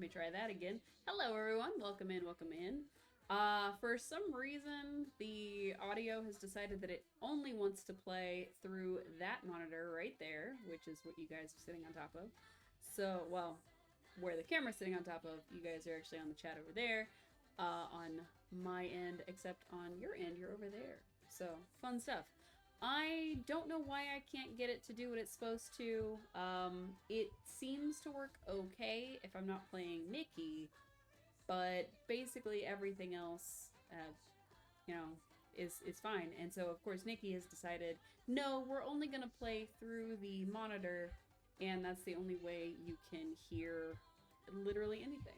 me try that again. Hello, everyone. Welcome in, welcome in. For some reason, the audio has decided that it only wants to play through that monitor right there, which is what you guys are sitting on top of. So, well, where the camera's sitting on top of, you guys are actually on the chat over there. On my end, except on your end, you're over there. So, fun stuff. I don't know why I can't get it to do what it's supposed to. It seems to work okay if I'm not playing Nikki, but basically everything else, you know, is fine. And so, of course, Nikki has decided, no, we're only going to play through the monitor, and that's the only way you can hear literally anything.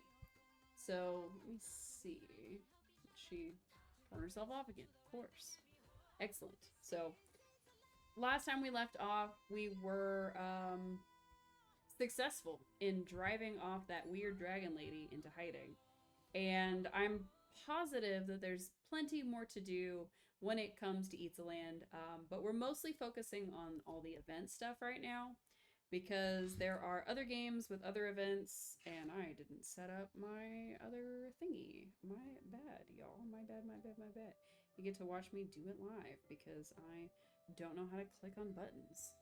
So, let me see. She turned herself off again, of course. Excellent. So, last time we left off, we were successful in driving off that weird dragon lady into hiding. And I'm positive that there's plenty more to do when it comes to Itzaland, but we're mostly focusing on all the event stuff right now because there are other games with other events, and I didn't set up my other thingy. My bad, y'all. My bad, my bad, my bad. You get to watch me do it live because I don't know how to click on buttons.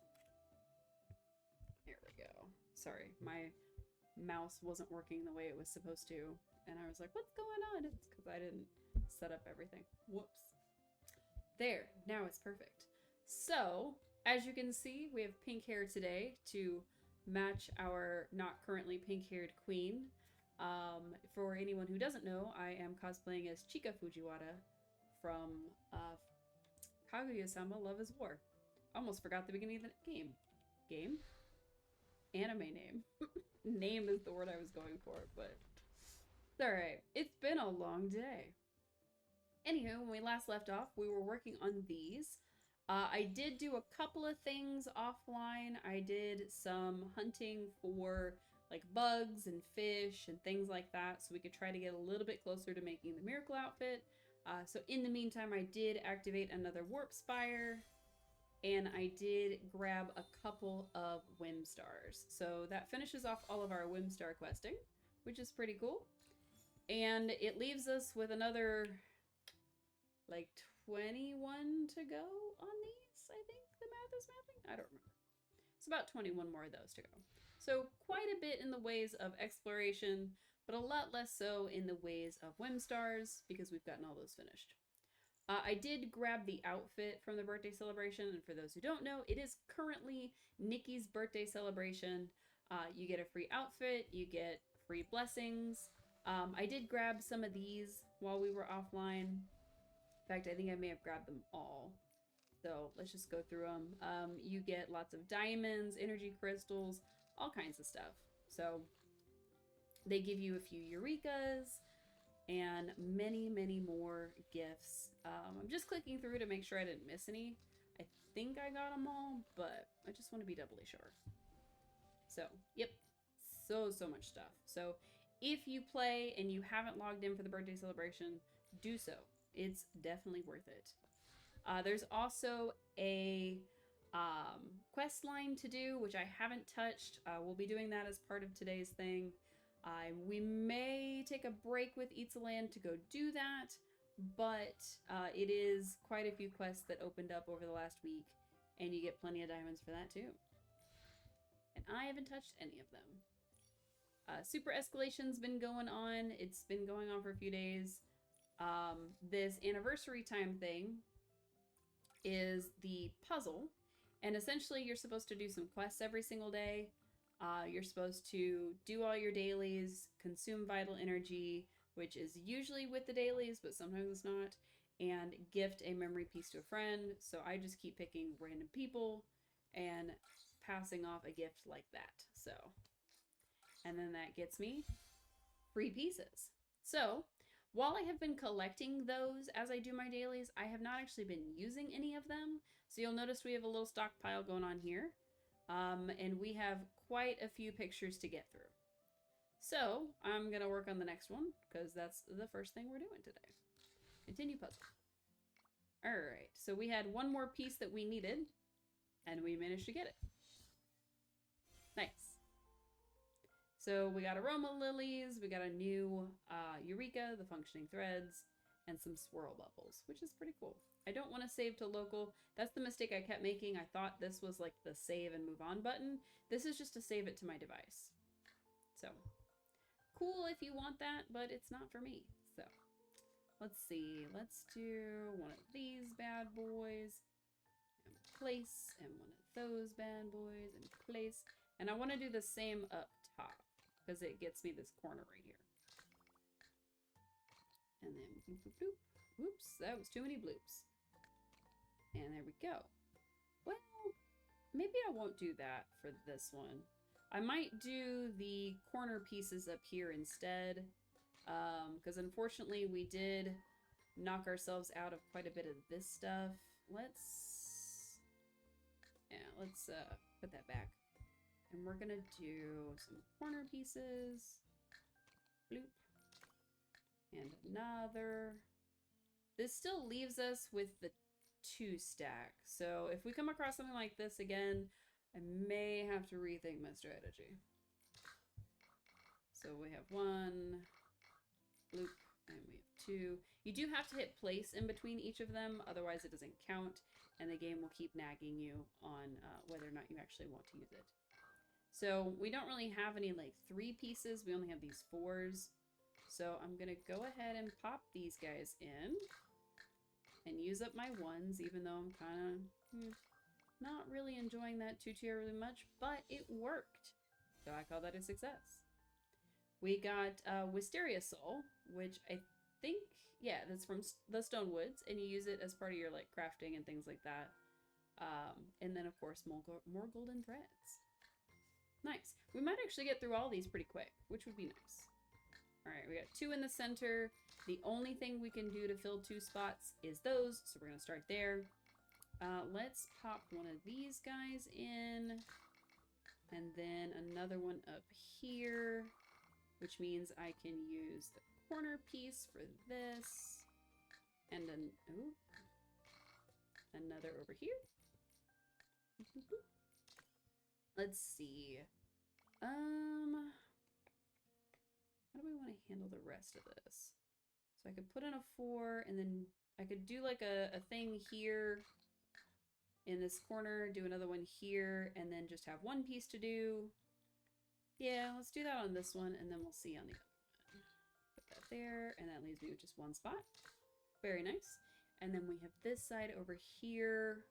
There we go. Sorry, my mouse wasn't working the way it was supposed to, and I was like, what's going on? It's because I didn't set up everything. Whoops. There, now it's perfect. So, as you can see, we have pink hair today to match our not currently pink-haired queen. For anyone who doesn't know, I am cosplaying as Chika Fujiwara from Kaguya-sama Love is War. Almost forgot the beginning of the game. Game? Anime name. Name is the word I was going for, but it's alright. It's been a long day. Anywho, when we last left off, we were working on these. I did do a couple of things offline. I did some hunting for like bugs and fish and things like that, so we could try to get a little bit closer to making the miracle outfit. So in the meantime, I did activate another warp spire, and I did grab a couple of whim stars. So that finishes off all of our whim star questing, which is pretty cool. And it leaves us with another like 21 to go on these, I think the math is mathing. I don't remember. It's about 21 more of those to go. So quite a bit in the ways of exploration, but a lot less so in the ways of whim stars because we've gotten all those finished. I did grab the outfit from the birthday celebration, and for those who don't know, it is currently Nikki's birthday celebration. You get a free outfit, you get free blessings. I did grab some of these while we were offline. In fact, I think I may have grabbed them all. So let's just go through them. You get lots of diamonds, energy crystals, all kinds of stuff. So they give you a few Eurekas and many, many more gifts. I'm just clicking through to make sure I didn't miss any. I think I got them all, but I just want to be doubly sure. So, yep, so much stuff. So if you play and you haven't logged in for the birthday celebration, do so. It's definitely worth it. There's also a quest line to do, which I haven't touched. We'll be doing that as part of today's thing. We may take a break with Itzaland to go do that, but it is quite a few quests that opened up over the last week, and you get plenty of diamonds for that too. And I haven't touched any of them. Super Escalation's been going on. It's been going on for a few days. This anniversary time thing is the puzzle, and essentially you're supposed to do some quests every single day. You're supposed to do all your dailies, consume vital energy, which is usually with the dailies, but sometimes it's not, and gift a memory piece to a friend. So I just keep picking random people and passing off a gift like that. So, and then that gets me free pieces. So while I have been collecting those as I do my dailies, I have not actually been using any of them. So you'll notice we have a little stockpile going on here. And we have quite a few pictures to get through. So I'm going to work on the next one because that's the first thing we're doing today. Continue puzzle. All right, so we had one more piece that we needed and we managed to get it. Nice. So we got aroma lilies, we got a new Eureka, the functioning threads, and some swirl bubbles, which is pretty cool. I don't want to save to local. That's the mistake I kept making. I thought this was like the save and move on button. This is just to save it to my device. So cool if you want that, but it's not for me. So let's see. Let's do one of these bad boys and place, and one of those bad boys and place. And I want to do the same up top because it gets me this corner right here. And then bloop, bloop, bloop. Oops, that was too many bloops. And there we go. Well, maybe I won't do that for this one. I might do the corner pieces up here instead. Because unfortunately we did knock ourselves out of quite a bit of this stuff. Let's put that back. And we're gonna do some corner pieces. Bloop. And another. This still leaves us with the 2 stack. So if we come across something like this again, I may have to rethink my strategy. So we have 1, bloop, and we have 2. You do have to hit place in between each of them, otherwise it doesn't count, and the game will keep nagging you on whether or not you actually want to use it. So we don't really have any like 3 pieces, we only have these 4s. So I'm gonna go ahead and pop these guys in and use up my 1s, even though I'm kind of not really enjoying that too terribly much, but it worked. So I call that a success. We got Wisteria Soul, which I think, yeah, that's from the Stonewoods, and you use it as part of your like crafting and things like that. And then of course more golden threads. Nice. We might actually get through all these pretty quick, which would be nice. All right, we got 2 in the center. The only thing we can do to fill 2 spots is those, so we're gonna start there. Let's pop one of these guys in, and then another one up here, which means I can use the corner piece for this, and another over here. Let's see. How do we want to handle the rest of this? So I could put in a 4, and then I could do like a thing here in this corner, do another one here, and then just have 1 piece to do. Yeah, let's do that on this one, and then we'll see on the other one. Put that there, and that leaves me with just 1 spot. Very nice. And then we have this side over here.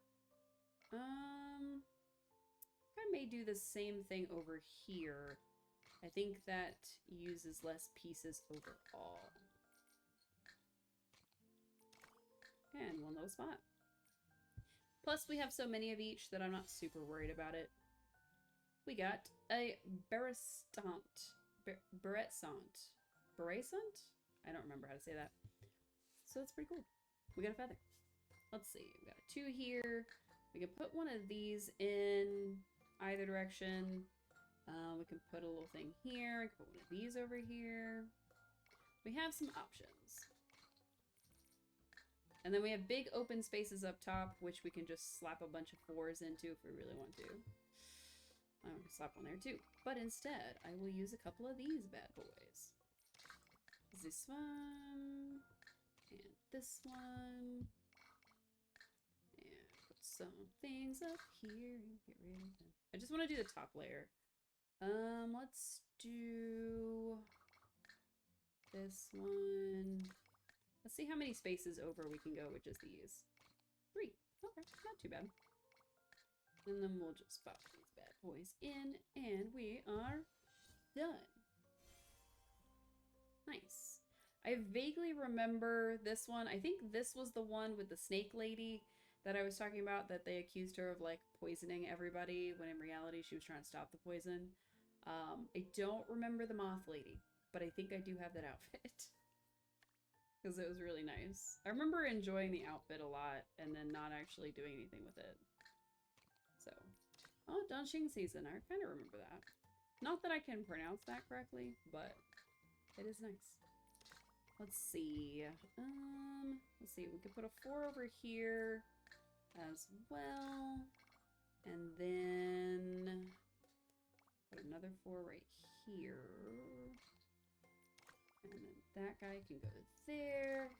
I may do the same thing over here. I think that uses less pieces overall. And 1 low spot. Plus we have so many of each that I'm not super worried about it. We got a Barretsant. I don't remember how to say that. So that's pretty cool. We got a feather. Let's see. We got a 2 here. We can put one of these in either direction. We can put a little thing here. We can put one of these over here. We have some options. And then we have big open spaces up top, which we can just slap a bunch of 4s into if we really want to. I'm going to slap one there too. But instead, I will use a couple of these bad boys. This one. And this one. And put some things up here and get rid of them. I just want to do the top layer. Let's do this one. Let's see how many spaces over we can go with just these. 3. Okay, not too bad. And then we'll just pop these bad boys in, and we are done. Nice. I vaguely remember this one. I think this was the one with the snake lady that I was talking about, that they accused her of like poisoning everybody when in reality she was trying to stop the poison. I don't remember the moth lady, but I think I do have that outfit because it was really nice. I remember enjoying the outfit a lot and then not actually doing anything with it. So, oh, Danxing season. I kind of remember that. Not that I can pronounce that correctly, but it is nice. Let's see. Let's see. We could put a 4 over here as well, and then put another 4 right here. And then that guy can go there.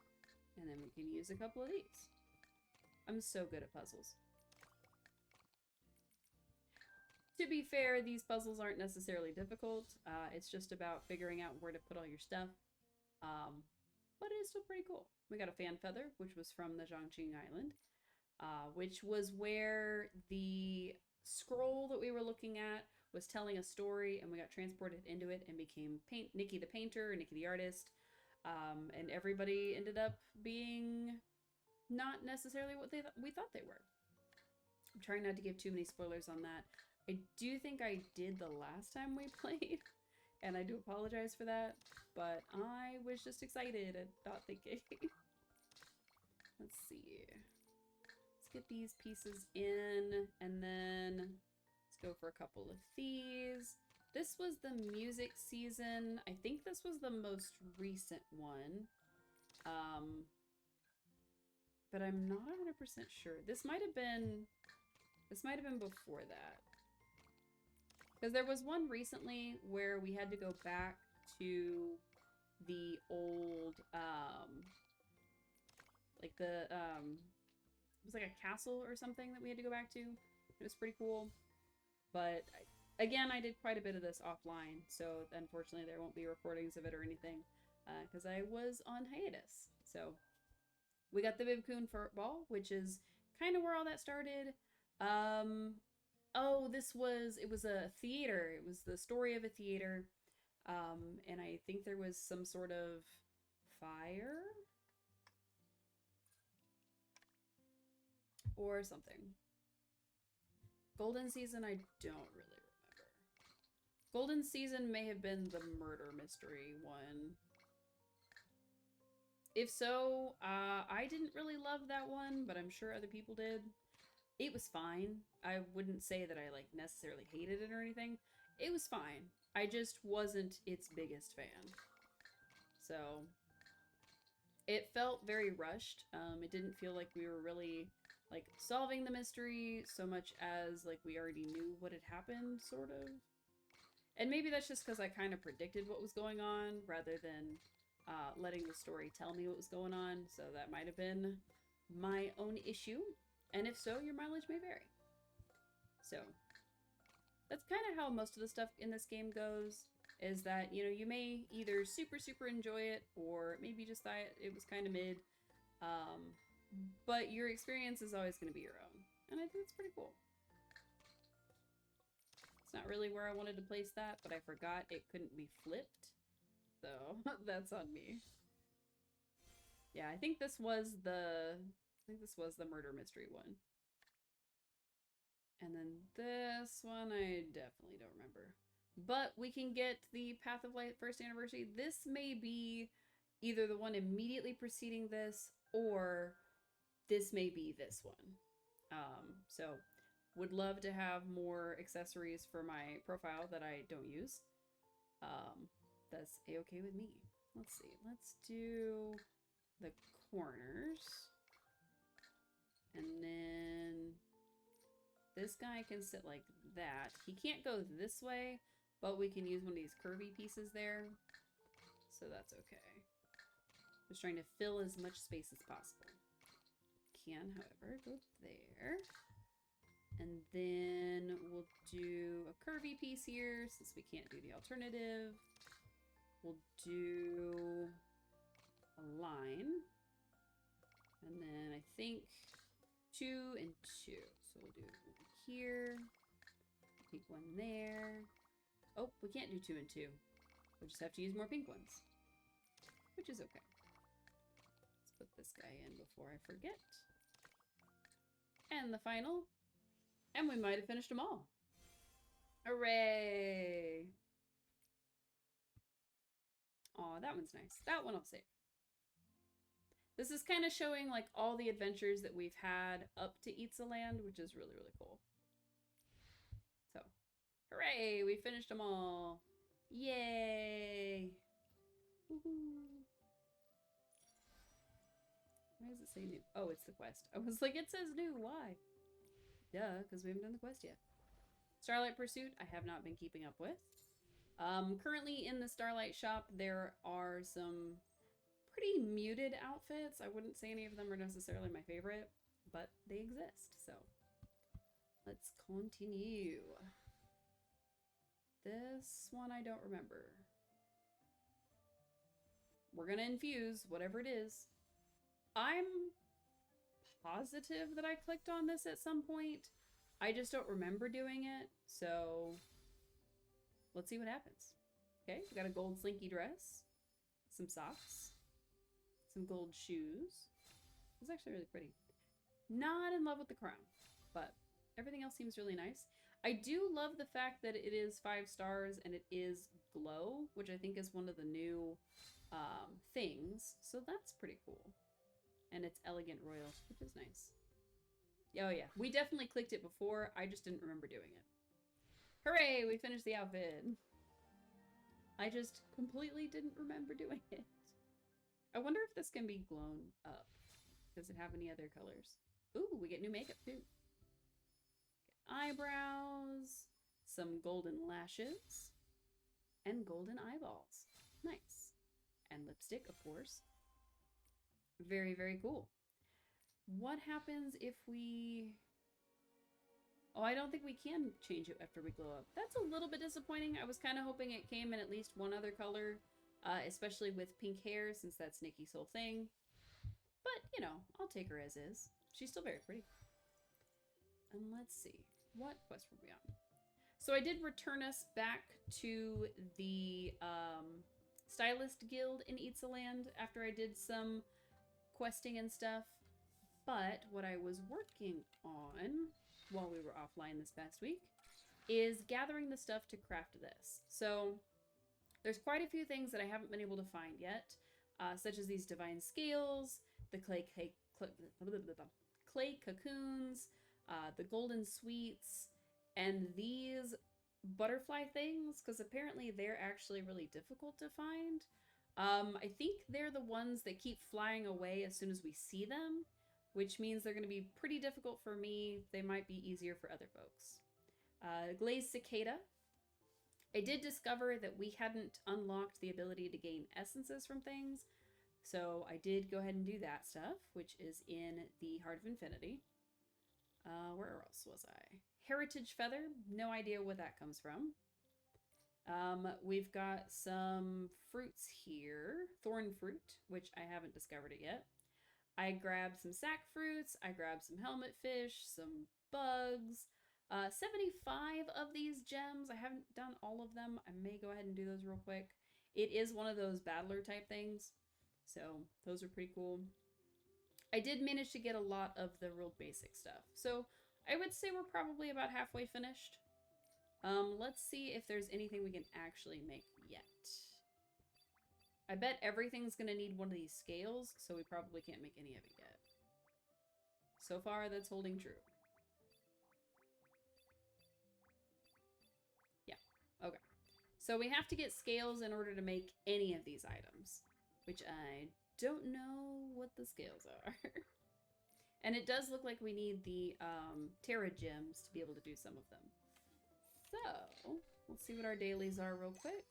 And then we can use a couple of these. I'm so good at puzzles. To be fair, these puzzles aren't necessarily difficult. It's just about figuring out where to put all your stuff. But it is still pretty cool. We got a fan feather, which was from the Zhangqing Island, which was where the scroll that we were looking at was telling a story, and we got transported into it and became Nikki the painter, Nikki the artist, and everybody ended up being not necessarily what we thought they were. I'm trying not to give too many spoilers on that. I do think I did the last time we played, and I do apologize for that, but I was just excited and not thinking. Let's see. Let's get these pieces in, and then let's go for a couple of these. This was the music season. I think this was the most recent one. But I'm not 100% sure. This might have been before that. Because there was one recently where we had to go back to the old, like the, it was like a castle or something that we had to go back to. It was pretty cool. But again, I did quite a bit of this offline, so unfortunately there won't be recordings of it or anything, because I was on hiatus. So we got the Bibcoon Ball, which is kind of where all that started. Oh, it was a theater. It was the story of a theater. And I think there was some sort of fire or something. Golden Season, I don't really remember. Golden Season may have been the murder mystery one. If so, I didn't really love that one, but I'm sure other people did. It was fine. I wouldn't say that I like necessarily hated it or anything. It was fine. I just wasn't its biggest fan. So it felt very rushed. It didn't feel like we were really like solving the mystery so much as like we already knew what had happened, sort of. And maybe that's just because I kind of predicted what was going on rather than letting the story tell me what was going on. So that might have been my own issue. And if so, your mileage may vary. So that's kind of how most of the stuff in this game goes, is that, you know, you may either super enjoy it or maybe just thought it was kind of mid. But your experience is always going to be your own. And I think it's pretty cool. It's not really where I wanted to place that, but I forgot it couldn't be flipped. So that's on me. Yeah, I think this was the murder mystery one. And then this one, I definitely don't remember. But we can get the Path of Light first anniversary. This may be either the one immediately preceding this, or this may be this one. So would love to have more accessories for my profile that I don't use. That's a-okay with me. Let's see. Let's do the corners. And then this guy can sit like that. He can't go this way, but we can use one of these curvy pieces there. So that's okay. Just trying to fill as much space as possible. Can, however, go there. And then we'll do a curvy piece here since we can't do the alternative. We'll do a line. And then I think 2 and 2. So we'll do one here. Pink one there. Oh, we can't do 2 and 2. We'll just have to use more pink ones. Which is okay. Let's put this guy in before I forget. And the final. And we might have finished them all. Hooray! Aw, that one's nice. That one I'll save. This is kind of showing like all the adventures that we've had up to Itzaland, which is really, really cool. So, hooray! We finished them all. Yay! Woohoo! Why does it say new? Oh, it's the quest. I was like, it says new. Why? Duh, because we haven't done the quest yet. Starlight Pursuit, I have not been keeping up with. Currently in the Starlight shop, there are some pretty muted outfits. I wouldn't say any of them are necessarily my favorite, but they exist, so let's continue. This one I don't remember. We're gonna infuse whatever it is. I'm positive that I clicked on this at some point. I just don't remember doing it, so let's see what happens. Okay, we got a gold slinky dress, some socks, some gold shoes. It's actually really pretty. Not in love with the crown, but everything else seems really nice. I do love the fact that it is 5 stars and it is glow, which I think is one of the new things. So that's pretty cool. And it's elegant royal, which is nice. Oh yeah, we definitely clicked it before. I just didn't remember doing it. Hooray, we finished the outfit. I just completely didn't remember doing it. I wonder if this can be blown up. Does it have any other colors? Ooh, we get new makeup too. Get eyebrows, some golden lashes, and golden eyeballs. Nice. And lipstick, of course. Very, very cool. What happens if we... Oh, I don't think we can change it after we glow up. That's a little bit disappointing. I was kind of hoping it came in at least one other color, especially with pink hair, since that's Nikki's whole thing. But, you know, I'll take her as is. She's still very pretty. And let's see. What quest were we on? So I did return us back to the Stylist Guild in Itzaland after I did some questing and stuff. But what I was working on while we were offline this past week is gathering the stuff to craft this. So there's quite a few things that I haven't been able to find yet, such as these divine scales, the clay cocoons, the golden sweets, and these butterfly things, because apparently they're actually really difficult to find. I think they're the ones that keep flying away as soon as we see them, which means they're going to be pretty difficult for me. They might be easier for other folks. Glazed cicada. I did discover that we hadn't unlocked the ability to gain essences from things, so I did go ahead and do that stuff, which is in the Heart of Infinity. Where else was I? Heritage feather. No idea what that comes from. We've got some fruits here. Thorn fruit, which I haven't discovered it yet. I grabbed some sack fruits. I grabbed some helmet fish, some bugs. 75 of these gems. I haven't done all of them. I may go ahead and do those real quick. It is one of those battler type things, so those are pretty cool. I did manage to get a lot of the real basic stuff, so I would say we're probably about halfway finished. Let's see if there's anything we can actually make yet. I bet everything's gonna need one of these scales, so we probably can't make any of it yet. So far, that's holding true. Yeah, okay. So we have to get scales in order to make any of these items, which I don't know what the scales are. And it does look like we need the Terra gems to be able to do some of them. So, let's see what our dailies are real quick.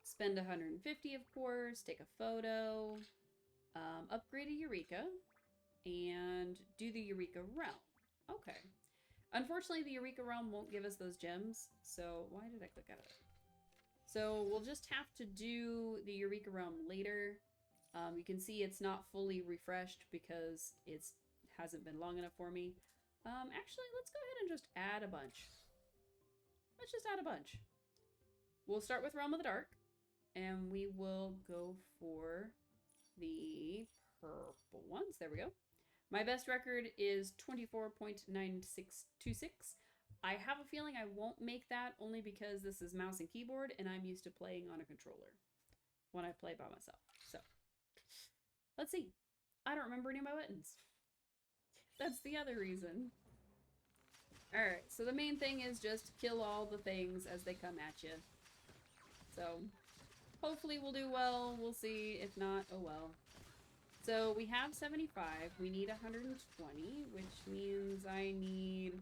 Spend 150, of course, take a photo, upgrade a Eureka, and do the Eureka Realm. Okay. Unfortunately, the Eureka Realm won't give us those gems, so why did I click out of it? So we'll just have to do the Eureka Realm later. You can see it's not fully refreshed because it hasn't been long enough for me. Actually, let's go ahead and just add a bunch. Let's just add a bunch. We'll start with Realm of the Dark, and we will go for the purple ones. There we go. My best record is 24.9626. I have a feeling I won't make that only because this is mouse and keyboard, and I'm used to playing on a controller when I play by myself. So, let's see. I don't remember any of my buttons. That's the other reason. Alright, so the main thing is just kill all the things as they come at you. So, hopefully we'll do well. We'll see. If not, oh well. So, we have 75. We need 120, which means I need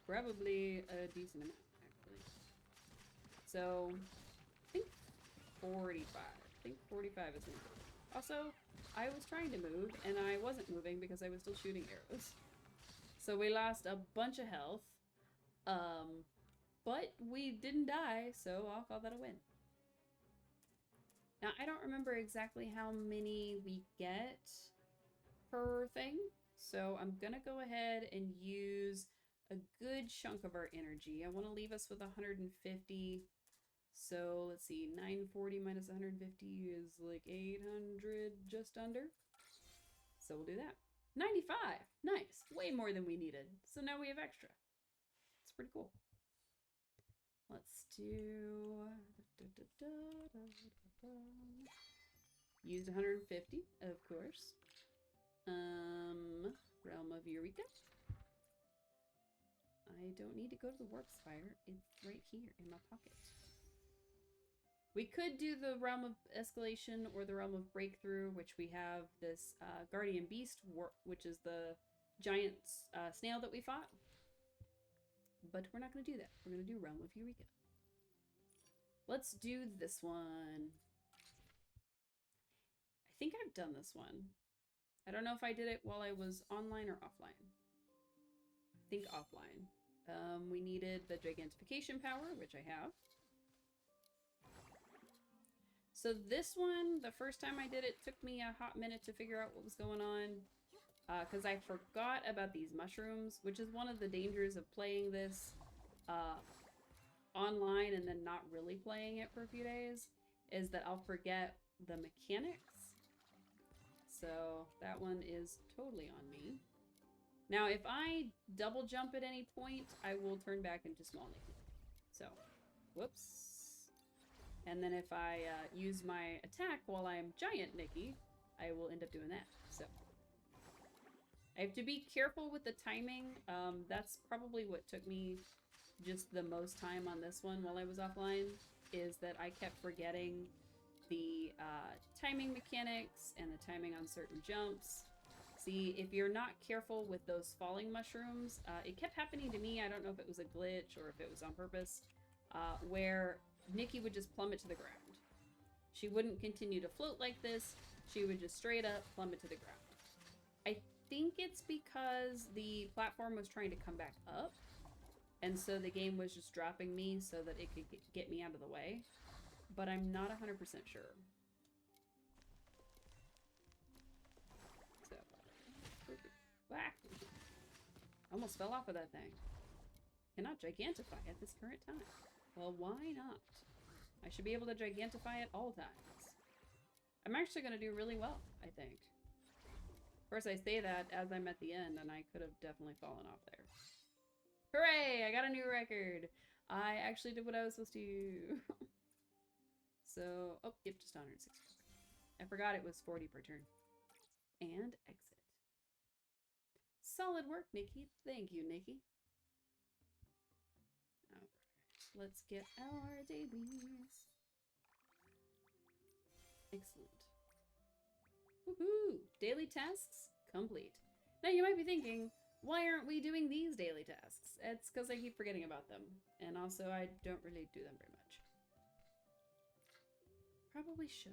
probably a decent amount, actually. So, 45. I think 45 is enough. Also, I was trying to move, and I wasn't moving because I was still shooting arrows. So we lost a bunch of health. But we didn't die, so I'll call that a win. Now, I don't remember exactly how many we get per thing, so I'm gonna go ahead and use a good chunk of our energy. I want to leave us with 150. So let's see, 940 minus 150 is like 800, just under. So we'll do that. 95, nice, way more than we needed. So now we have extra. It's pretty cool. Let's do use 150, of course. Realm of Eureka. I don't need to go to the warp spire. It's right here in my pocket. We could do the Realm of Escalation or the Realm of Breakthrough, which we have this Guardian Beast, which is the giant snail that we fought. But we're not going to do that. We're going to do Realm of Eureka. Let's do this one. I think I've done this one. I don't know if I did it while I was online or offline. I think offline. We needed the Gigantification power, which I have. So this one, the first time I did it, took me a hot minute to figure out what was going on. Because I forgot about these mushrooms, which is one of the dangers of playing this online and then not really playing it for a few days, is that I'll forget the mechanics. So that one is totally on me. Now, if I double jump at any point, I will turn back into small Nikki. So, whoops. And then if I use my attack while I'm giant Nikki, I will end up doing that. So I have to be careful with the timing. That's probably what took me just the most time on this one while I was offline, is that I kept forgetting the timing mechanics and the timing on certain jumps. See, if you're not careful with those falling mushrooms, it kept happening to me. I don't know if it was a glitch or if it was on purpose, where Nikki would just plummet to the ground. She wouldn't continue to float like this. She would just straight up plummet to the ground. I think it's because the platform was trying to come back up, and so the game was just dropping me so that it could get me out of the way. But I'm not 100% sure. So, whack! Almost fell off of that thing. Cannot gigantify at this current time. Well, why not? I should be able to gigantify at all times. I'm actually going to do really well, I think. Of course, I say that as I'm at the end, and I could have definitely fallen off there. Hooray! I got a new record! I actually did what I was supposed to. So, oh, yep, just 160. I forgot it was 40 per turn. And exit. Solid work, Nikki. Thank you, Nikki. Alright, let's get our dailies. Excellent. Woohoo! Daily tasks complete. Now you might be thinking, why aren't we doing these daily tasks? It's because I keep forgetting about them. And also, I don't really do them very much. Probably should.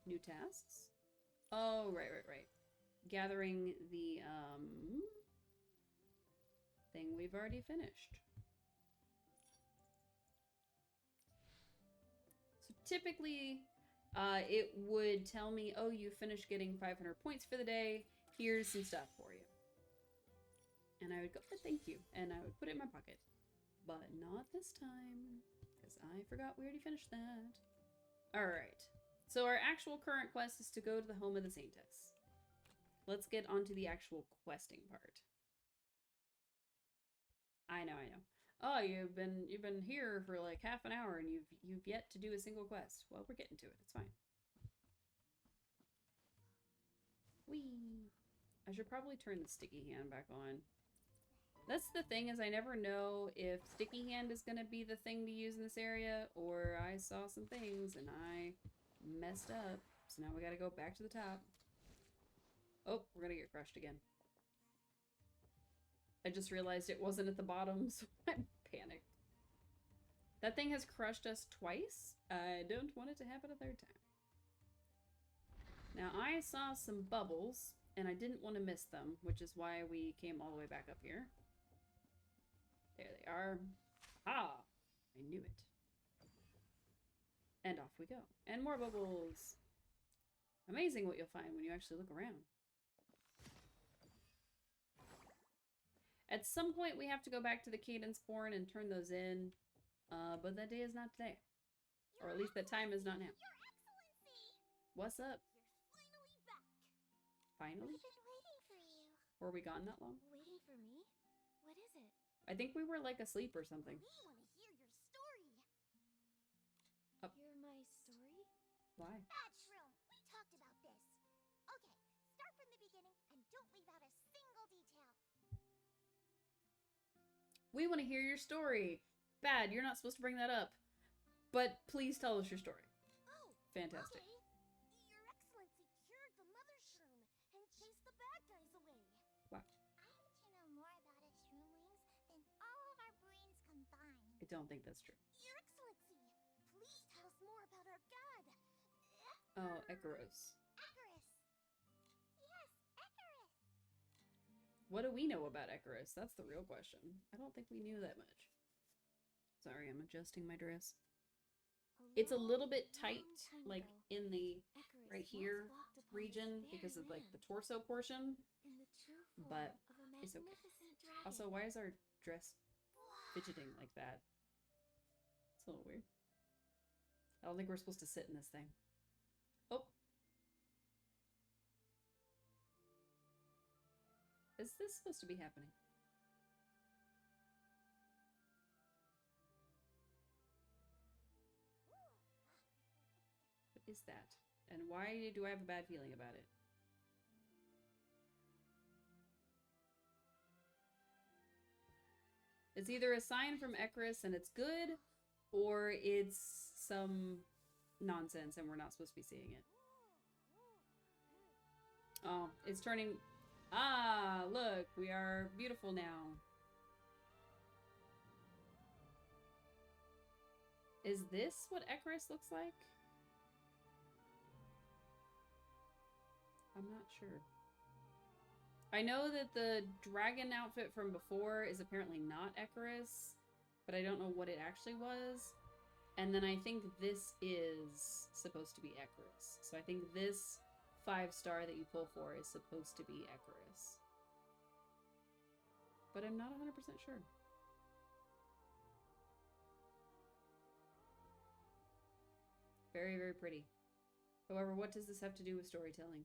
New tasks? Oh, right. Gathering the, thing we've already finished. So typically, it would tell me, oh, you finished getting 500 points for the day. Here's some stuff for you. And I would go, oh, thank you. And I would put it in my pocket. But not this time, because I forgot we already finished that. Alright. So our actual current quest is to go to the home of the Saintess. Let's get onto the actual questing part. I know. Oh, you've been here for like half an hour and you've yet to do a single quest. Well, we're getting to it. It's fine. Whee! I should probably turn the sticky hand back on. That's the thing, is I never know if sticky hand is going to be the thing to use in this area, or I saw some things and I messed up. So now we got to go back to the top. Oh, we're going to get crushed again. I just realized it wasn't at the bottom, so I panicked. That thing has crushed us twice. I don't want it to happen a third time. Now, I saw some bubbles, and I didn't want to miss them, which is why we came all the way back up here. There they are. Ah! I knew it. And off we go. And more bubbles. Amazing what you'll find when you actually look around. At some point, we have to go back to the cadence born and turn those in. But that day is not today. Or at least that time is not now. Your Excellency! What's up? You're finally back. Finally? We've been waiting for you. Were we gone that long? Waiting for me? What is it? I think we were like asleep or something. We want to hear your story. Hear my story? Why? Bad Shroom, we talked about this. Okay, start from the beginning and don't leave out a single detail. We want to hear your story. Bad, you're not supposed to bring that up. But please tell us your story. Oh, Fantastic. Okay. Your Excellency cured the Mother Shroom and chased the bad guys away. Wow. I bet you know more about us Shroomlings than all of our brains combined. I don't think that's true. Your Excellency, please tell us more about our god. Oh, Ikaros. Icarus. Yes, Icarus. What do we know about Ikaros? That's the real question. I don't think we knew that much. Sorry, I'm adjusting my dress. It's a little bit tight, like in the right here region because of like the torso portion, but it's okay. Also, why is our dress fidgeting like that? It's a little weird. I don't think we're supposed to sit in this thing. Oh. Is this supposed to be happening? What is that? And why do I have a bad feeling about it? It's either a sign from Ikaros and it's good, or it's some nonsense and we're not supposed to be seeing it. Oh, it's turning... Ah, look, we are beautiful now. Is this what Ikaros looks like? I'm not sure. I know that the dragon outfit from before is apparently not Ikaros, but I don't know what it actually was. And then I think this is supposed to be Ikaros. So I think this 5-star that you pull for is supposed to be Ikaros. But I'm not 100% sure. Very, very pretty. However, what does this have to do with storytelling?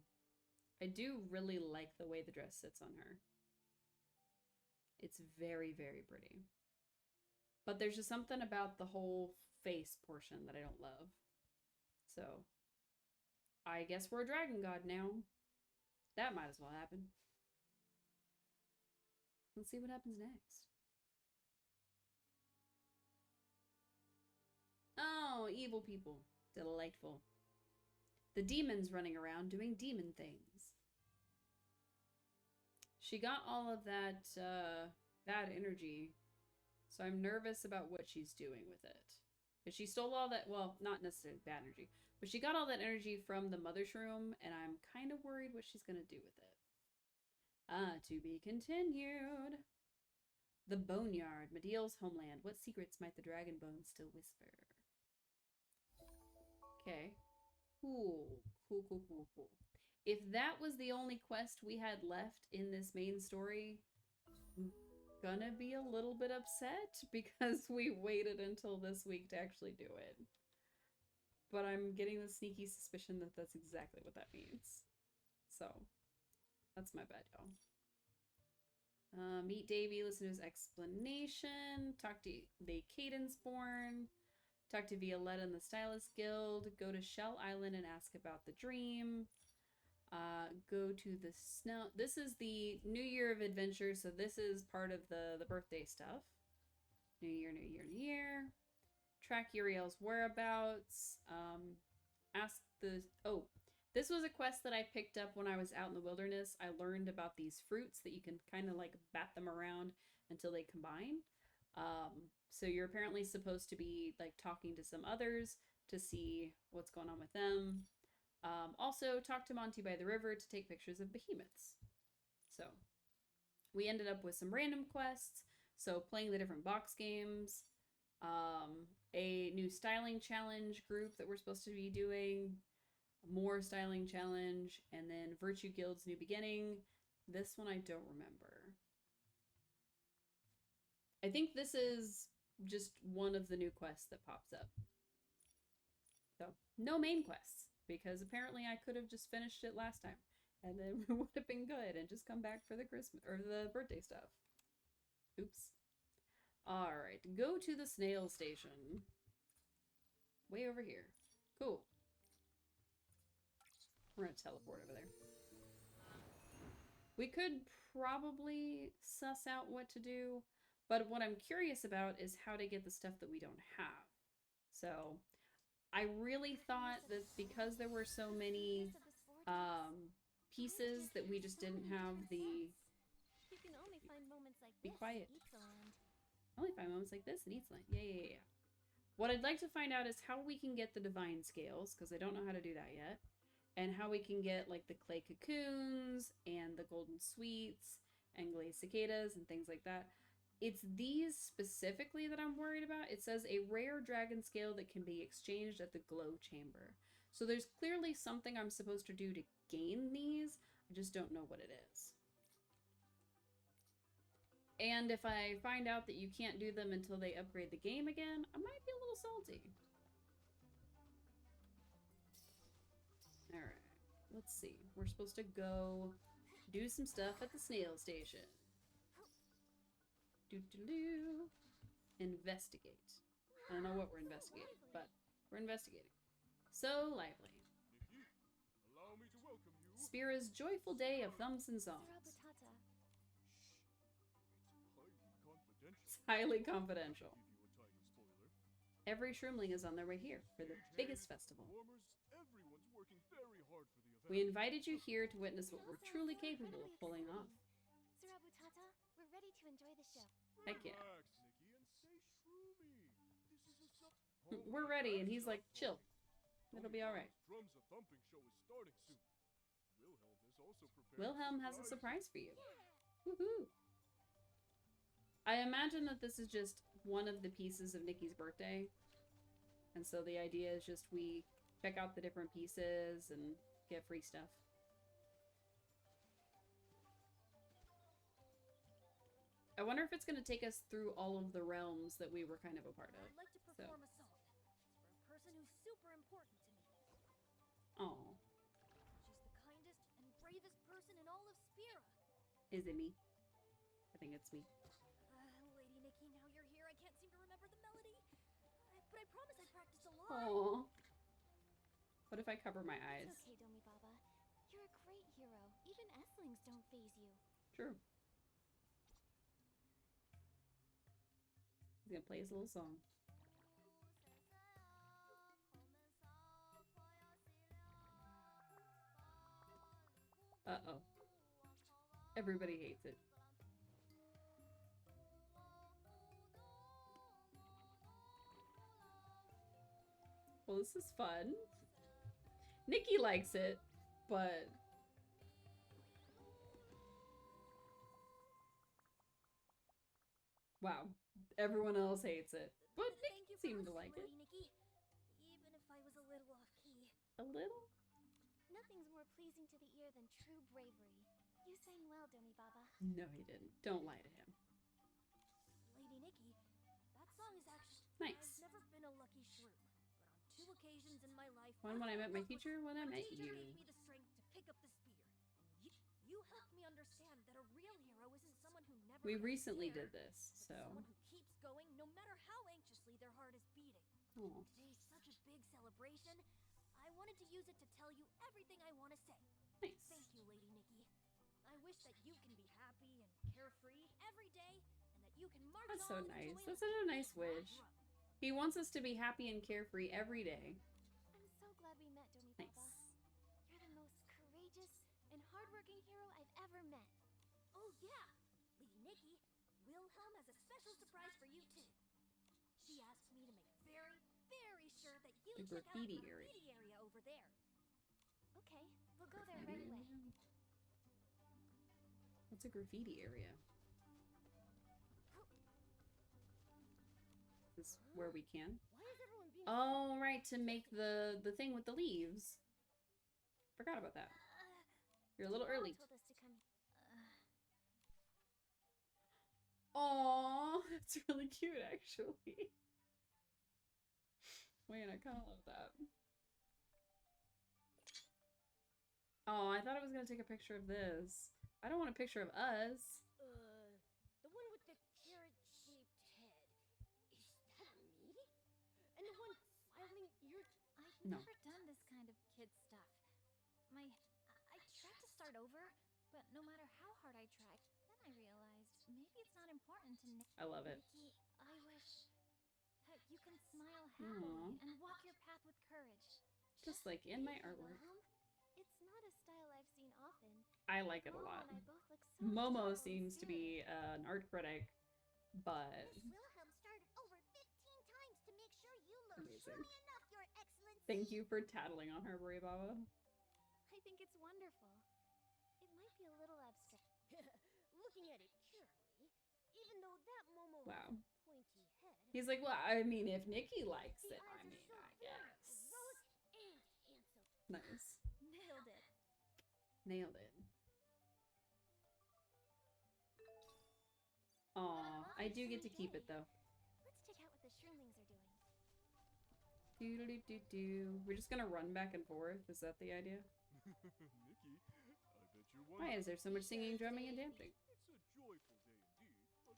I do really like the way the dress sits on her. It's very, very pretty. But there's just something about the whole face portion that I don't love. So, I guess we're a dragon god now. That might as well happen. Let's see what happens next. Oh, evil people. Delightful. The demons running around doing demon things. She got all of that bad energy, so I'm nervous about what she's doing with it. Because she stole all that, well, not necessarily bad energy, but she got all that energy from the Mother Shroom, and I'm kind of worried what she's going to do with it. To be continued. The Boneyard, Mediel's homeland. What secrets might the dragon bones still whisper? Okay. Cool. Cool. If that was the only quest we had left in this main story, I'm gonna be a little bit upset because we waited until this week to actually do it. But I'm getting the sneaky suspicion that that's exactly what that means. So, that's my bad, y'all. Meet Davy, listen to his explanation, talk to the Cadence Born, talk to Violetta and the Stylist Guild, go to Shell Island and ask about the dream, go to the snow. This is the New Year of Adventure, so this is part of the birthday stuff. New year. Track Uriel's whereabouts. Ask the... Oh, this was a quest that I picked up when I was out in the wilderness. I learned about these fruits that you can kind of like bat them around until they combine. So you're apparently supposed to be like talking to some others to see what's going on with them. Also, talk to Monty by the river to take pictures of behemoths. So we ended up with some random quests. So playing the different box games, a new styling challenge group that we're supposed to be doing, more styling challenge, and then Virtue Guild's New Beginning. This one I don't remember. I think this is just one of the new quests that pops up. So, no main quests, because apparently I could have just finished it last time, and it would have been good, and just come back for the Christmas or the birthday stuff. Oops. Alright, go to the snail station. Way over here. Cool. We're gonna teleport over there. We could probably suss out what to do, but what I'm curious about is how to get the stuff that we don't have. So, I really thought that because there were so many pieces that we just didn't have the... You can only find moments like Be this quiet. in Itzaland. Only find moments like this in Itzaland. Yeah. What I'd like to find out is how we can get the divine scales, because I don't know how to do that yet. And how we can get like the clay cocoons and the golden sweets and glazed cicadas and things like that. It's these specifically that I'm worried about. It says a rare dragon scale that can be exchanged at the glow chamber. So there's clearly something I'm supposed to do to gain these. I just don't know what it is. And if I find out that you can't do them until they upgrade the game again, I might be a little salty. Alright, let's see. We're supposed to go do some stuff at the snail station. Do. Investigate. I don't know what we're investigating, but we're investigating. So lively. Nikki, allow me to welcome you. Spira's joyful day of thumbs and songs. Surabutata. Shh. It's highly confidential. It's highly confidential. Give you a tiny spoiler. Every shroomling is on their way here for the biggest festival. Performers, everyone's working very hard for the event. We invited you here to witness what we're truly capable of pulling off. Surabutata, we're ready to enjoy the show. Heck yeah. Relax, Nikki, and stay shroomy. This is a We're ready, and he's like, chill. It'll be alright. Drums a Thumping show is starting soon. Wilhelm has also prepared Wilhelm has a surprise for you. Woohoo! I imagine that this is just one of the pieces of Nikki's birthday. And so the idea is just we check out the different pieces and get free stuff. I wonder if it's going to take us through all of the realms that we were kind of a part of. I'd like to perform a song. It's for a person who's super important to me. Oh, She's the kindest and bravest person in all of Spira. is it me? I think it's me. Lady Nikki, now you're here. I can't seem to remember the melody. But I promise I practiced a lot. Oh. What if I cover my eyes? It's okay, Domi Baba. You're a great hero. Even Esslings don't faze you. True. He's gonna play his little song. Uh-oh. Everybody hates it. Well, this is fun. Nikki likes it, but... Wow. Everyone else hates it. But Thank Nikki you for seemed to listening, like it. Lady Nikki. Even if I was a little off key. A little? Nothing's more pleasing to the ear than true bravery. You sang well, Domi Baba. No, he didn't. Don't lie to him. Lady Nikki, that song is actually... Nice. I've never been a lucky shroom, but on 2 occasions in my life... One when I met my teacher, when I met teacher you. gave me the strength to pick up the spear. And you helped me understand that a real hero isn't someone who never... We gets recently scared, did this, but so... someone who keeps going no matter how anxiously their heart is beating. Aw. Today's such a big celebration. I wanted to use it to tell you everything I want to say. Nice. Thank you, Lady Nikki. I wish that you can be happy and carefree every day, and that you can march That's so on and nice. join That's us such a in nice this long wish. run. He wants us to be happy and carefree every day. I'm so glad we met, Domi Nice. Baba. You're the most courageous and hardworking hero I've ever met. Oh yeah, Lady Nikki, Wilhelm has a special surprise for you too. She asked me to make very, very sure that you The check out the graffiti area. graffiti area over there. Okay, we'll go there right away. What's a graffiti area? Is this where we can? Why is everyone being Oh, right, to make the thing with the leaves. Forgot about that. You're a little Mama early. told us to come. Aww, that's really cute, actually. Wait, I kind of love that. Oh, I thought I was gonna take a picture of this. I don't want a picture of us. The one with the carrot-shaped head. Is that me? And the one smiling ear. I've No. never done this kind of kid stuff. I tried to start over, but no matter how hard I tried, then I realized maybe it's not important to I love it. Nikki, I wish that you can smile happily and walk your path with courage. Just like in my artwork. Mom, it's not a style I've seen often. I like it a lot. Mom and I both look so Momo adorable seems to be an art critic, but Miss Wilhelm started over 15 times to make sure you look Amazing. showy enough, Your Excellency. thank you for tattling on her, Bray Baba. I think it's wonderful. It might be a little abstract. Looking at it carefully, even though that Momo Wow. has a pointy head. He's like, well, I mean, if Nikki likes the it, eyes I are mean, so I very guess. heroic and handsome. Nice. Nailed it. Nailed it. Aw, I do get to keep it though. Let's check out what the shroomlings are doing. Doo-doo-doo-doo. We're just gonna run back and forth. Is that the idea? Nikki, I bet you're Why wondering. is there so much singing, drumming, and dancing? It's a joyful day indeed, but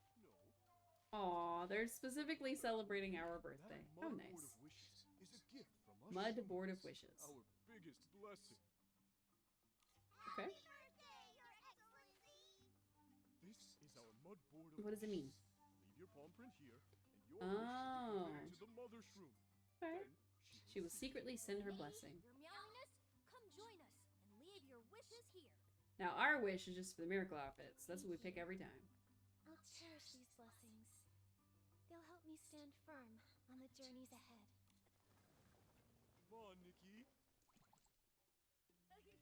no. Aw, they're specifically celebrating our birthday. That How mud board nice. of wishes is a gift from us. Mud humans. board of wishes. Our biggest blessing. Okay. Happy birthday, Your Excellency! This is our mud board of What does it mean? wishes. Leave your palm print here, and your Oh. wish will be conveyed to the mother shroom. Okay. Then She will secretly send her blessing. Your meowiness, come join us and leave your wishes here. Now, our wish is just for the miracle outfits. That's what we pick every time. I'll cherish these blessings. They'll help me stand firm on the journeys ahead. Come on, Nikki. Ready,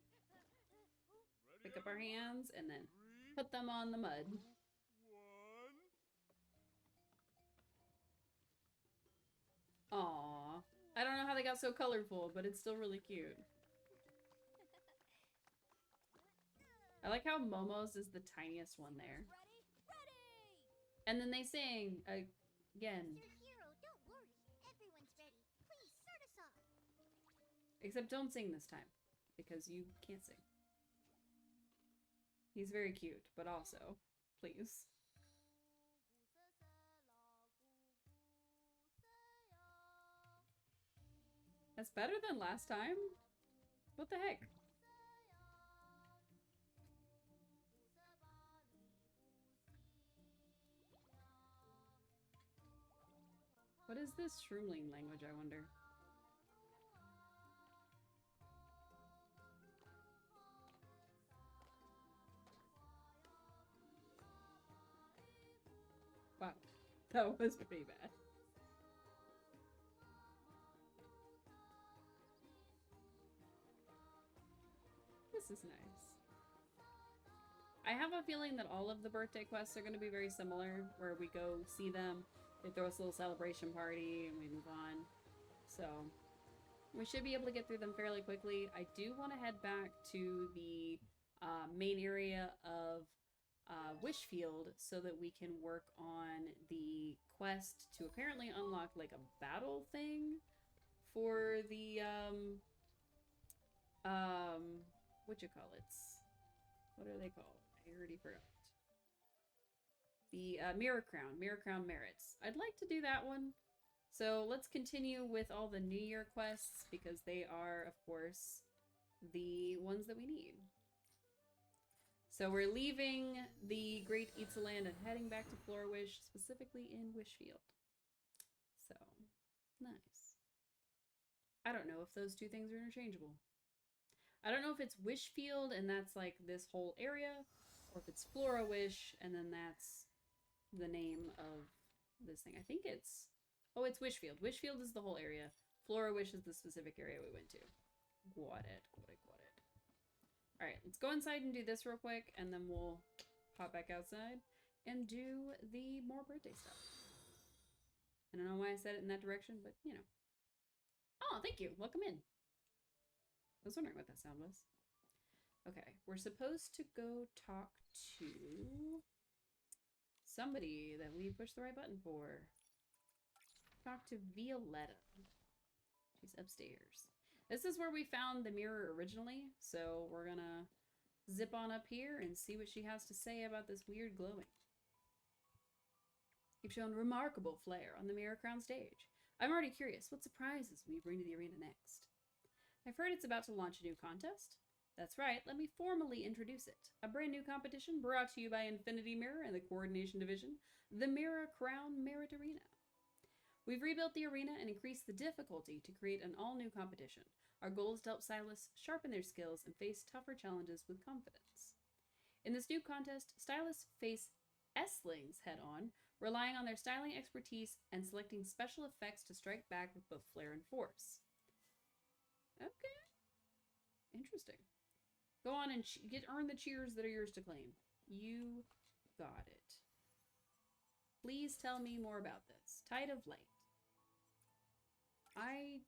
Pick up our everyone? hands and then 3, put them on the mud. 2, 1. Aw. I don't know how they got so colorful, but it's still really cute. I like how Momo's is the tiniest one there. Ready? Ready! And then they sing again. Mr. Hero, don't worry. Everyone's ready. Please start us off. Except don't sing this time, because you can't sing. He's very cute, but also, please. That's better than last time? What the heck? What is this shroomling language, I wonder? Wow, that was pretty bad. This is nice. I have a feeling that all of the birthday quests are going to be very similar, where we go see them, they throw us a little celebration party, and we move on. So, we should be able to get through them fairly quickly. I do want to head back to the main area of Wishfield so that we can work on the quest to apparently unlock like a battle thing for the what you call it? What are they called? I already forgot. The Mirror Crown merits. I'd like to do that one. So let's continue with all the New Year quests because they are, of course, the ones that we need. So we're leaving the Great Itzaland and heading back to Florawish, specifically in Wishfield. So, nice. I don't know if those two things are interchangeable. I don't know if it's Wishfield and that's like this whole area, or if it's Florawish and then that's the name of this thing. I think it's Oh, it's Wishfield. Wishfield is the whole area. Flora Wish is the specific area we went to. Got it. Alright, let's go inside and do this real quick, and then we'll pop back outside and do the more birthday stuff. I don't know why I said it in that direction, but you know. Oh, thank you. Welcome in. I was wondering what that sound was. Okay, we're supposed to go talk to somebody that we pushed the right button for. Talk to Violetta. She's upstairs. This is where we found the mirror originally, so we're gonna zip on up here and see what she has to say about this weird glowing. You've shown remarkable flair on the Mirror Crown stage. I'm already curious, what surprises will you bring to the arena next? I've heard it's about to launch a new contest. That's right, let me formally introduce it. A brand new competition brought to you by Infinity Mirror and the Coordination Division, the Mirror Crown Merit Arena. We've rebuilt the arena and increased the difficulty to create an all-new competition. Our goal is to help stylists sharpen their skills and face tougher challenges with confidence. In this new contest, stylists face S-lings head-on, relying on their styling expertise and selecting special effects to strike back with both flair and force. Okay. Interesting. Go on and earn the cheers that are yours to claim. You got it. Please tell me more about this. Tide of Light. I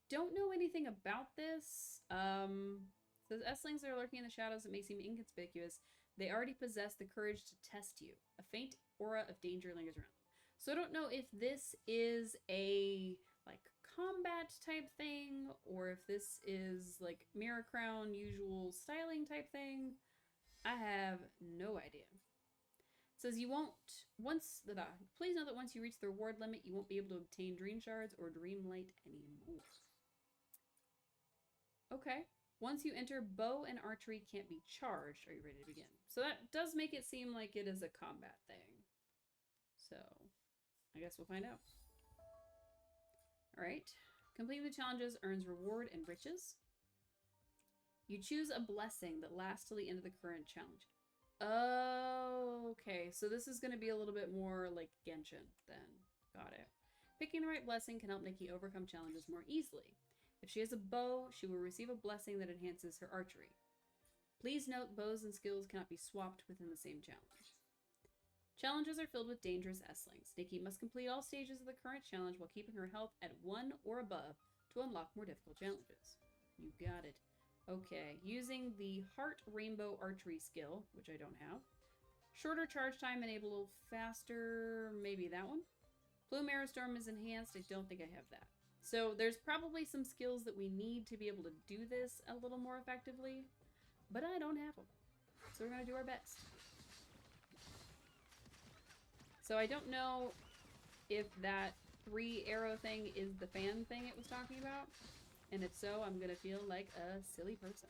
don't know anything about this. Says S-lings that are lurking in the shadows that may seem inconspicuous. They already possess the courage to test you. A faint aura of danger lingers around them. So I don't know if this is a like combat type thing, or if this is like Mirror Crown usual styling type thing. I have no idea. It says you won't please note that once you reach the reward limit, you won't be able to obtain dream shards or dream light anymore. Okay. Once you enter, bow and archery can't be charged. Are you ready to begin? So that does make it seem like it is a combat thing. So I guess we'll find out. Alright. Completing the challenges earns reward and riches. You choose a blessing that lasts till the end of the current challenge. Oh, okay. So this is going to be a little bit more like Genshin then. Got it. Picking the right blessing can help Nikki overcome challenges more easily. If she has a bow, she will receive a blessing that enhances her archery. Please note bows and skills cannot be swapped within the same challenge. Challenges are filled with dangerous S-lings. Nikki must complete all stages of the current challenge while keeping her health at 1 or above to unlock more difficult challenges. You got it. Okay, using the Heart Rainbow Archery skill, which I don't have. Shorter charge time, enable faster, maybe that one. Plume Arrow Storm is enhanced. I don't think I have that. So there's probably some skills that we need to be able to do this a little more effectively, but I don't have them. So we're going to do our best. So I don't know if that 3 arrow thing is the fan thing it was talking about. And if so, I'm going to feel like a silly person.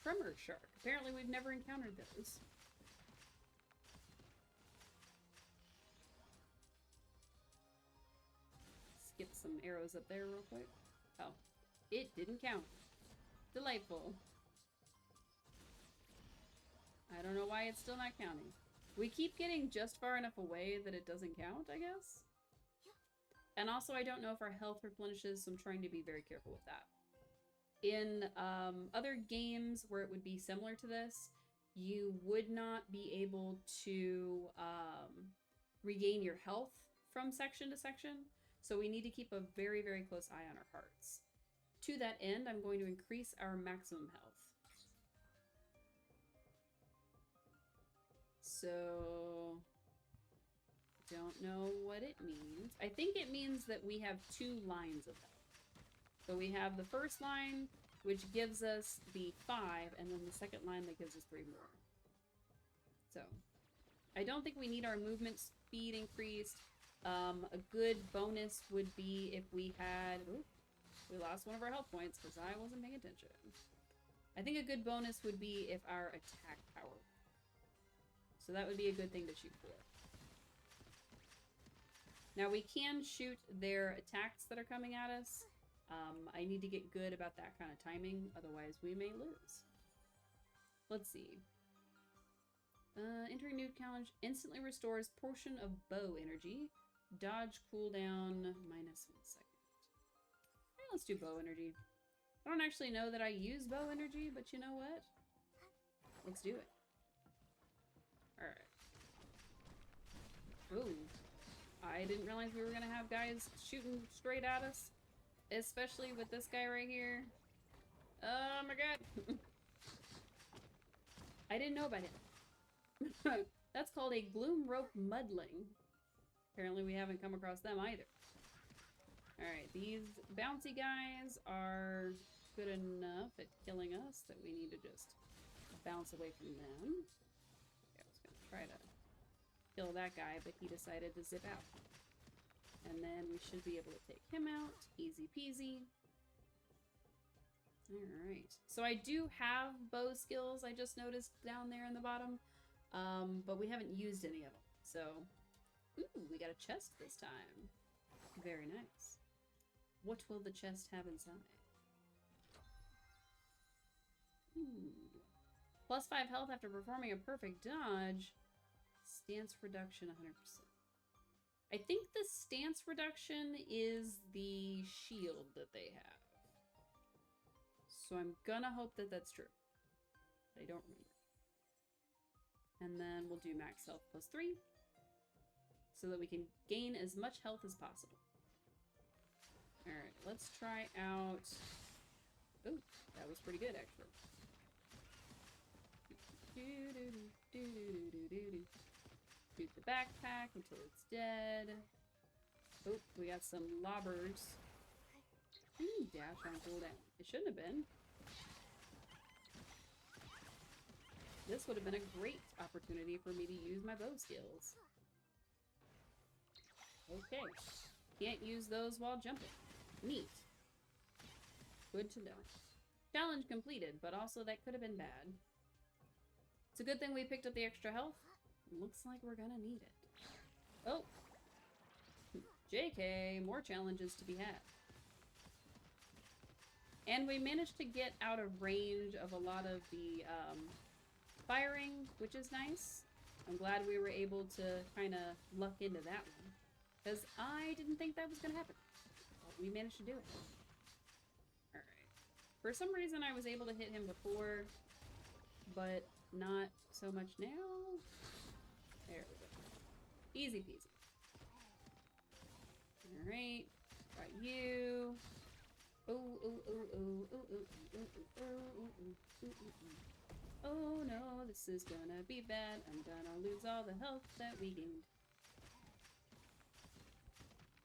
Tremor Shark. Apparently we've never encountered those. Skip some arrows up there real quick. Oh, it didn't count. Delightful. I don't know why it's still not counting. We keep getting just far enough away that it doesn't count, I guess. And also, I don't know if our health replenishes, so I'm trying to be very careful with that. In other games where it would be similar to this, you would not be able to regain your health from section to section. So we need to keep a very, very close eye on our hearts. To that end, I'm going to increase our maximum health. So, don't know what it means. I think it means that we have 2 lines of health. So we have the first line, which gives us the 5, and then the second line that gives us 3 more. So, I don't think we need our movement speed increased. A good bonus would be if we had... Ooh, we lost one of our health points because I wasn't paying attention. I think a good bonus would be if our attack power. So that would be a good thing to shoot for. Now we can shoot their attacks that are coming at us. I need to get good about that kind of timing, otherwise we may lose. Let's see. Entering new challenge instantly restores portion of bow energy. Dodge cooldown -1 second. Okay, let's do bow energy. I don't actually know that I use bow energy, but you know what? Let's do it. Alright. Ooh. I didn't realize we were gonna have guys shooting straight at us. Especially with this guy right here. Oh my god. I didn't know about him. That's called a gloom rope mudling. Apparently we haven't come across them either. Alright, these bouncy guys are good enough at killing us that we need to just bounce away from them. Okay, I was gonna try to kill that guy, but he decided to zip out. And then we should be able to take him out. Easy peasy. Alright. So I do have bow skills, I just noticed down there in the bottom. But we haven't used any of them. So, ooh, we got a chest this time. Very nice. What will the chest have inside? +5 health after performing a perfect dodge. Stance reduction 100%. I think the stance reduction is the shield that they have. So I'm gonna hope that that's true. But I don't remember. And then we'll do max health +3. So that we can gain as much health as possible. Alright, let's try out... Oh, that was pretty good actually. Shoot the backpack until it's dead. Oh, we got some lobbers. Dash on cooldown. It shouldn't have been. This would have been a great opportunity for me to use my bow skills. Okay. Can't use those while jumping. Neat. Good to know. Challenge completed, but also that could have been bad. It's a good thing we picked up the extra health. Looks like we're gonna need it. Oh! JK, more challenges to be had. And we managed to get out of range of a lot of the firing, which is nice. I'm glad we were able to kind of luck into that one. Because I didn't think that was going to happen. But we managed to do it. Alright. For some reason I was able to hit him before, but not so much now. There we go. Easy peasy. Alright. Got you. Oh no, this is gonna be bad. I'm gonna lose all the health that we gained.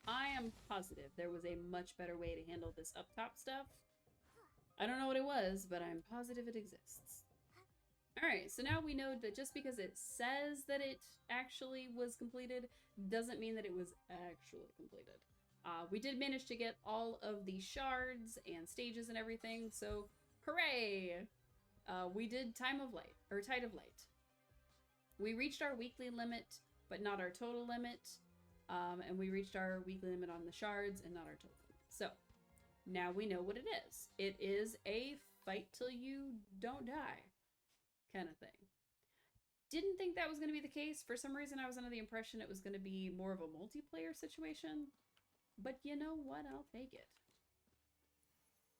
I am positive there was a much better way to handle this up top stuff. I don't know what it was, but I'm positive it exists. Alright, so now we know that just because it says that it actually was completed doesn't mean that it was actually completed. We did manage to get all of the shards and stages and everything, so hooray! We did Tide of Light. We reached our weekly limit, but not our total limit. And we reached our weekly limit on the shards and not our total limit. So, now we know what it is. It is a fight till you don't die kind of thing. Didn't think that was going to be the case. For some reason, I was under the impression it was going to be more of a multiplayer situation. But you know what? I'll take it.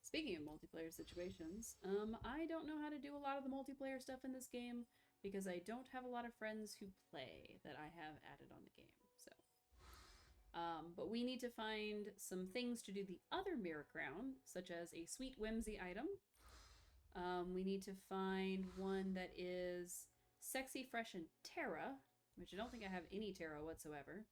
Speaking of multiplayer situations, I don't know how to do a lot of the multiplayer stuff in this game because I don't have a lot of friends who play that I have added on the game. So, but we need to find some things to do the other mirror crown, such as a sweet whimsy item. We need to find one that is sexy, fresh, and Terra, which I don't think I have any Terra whatsoever.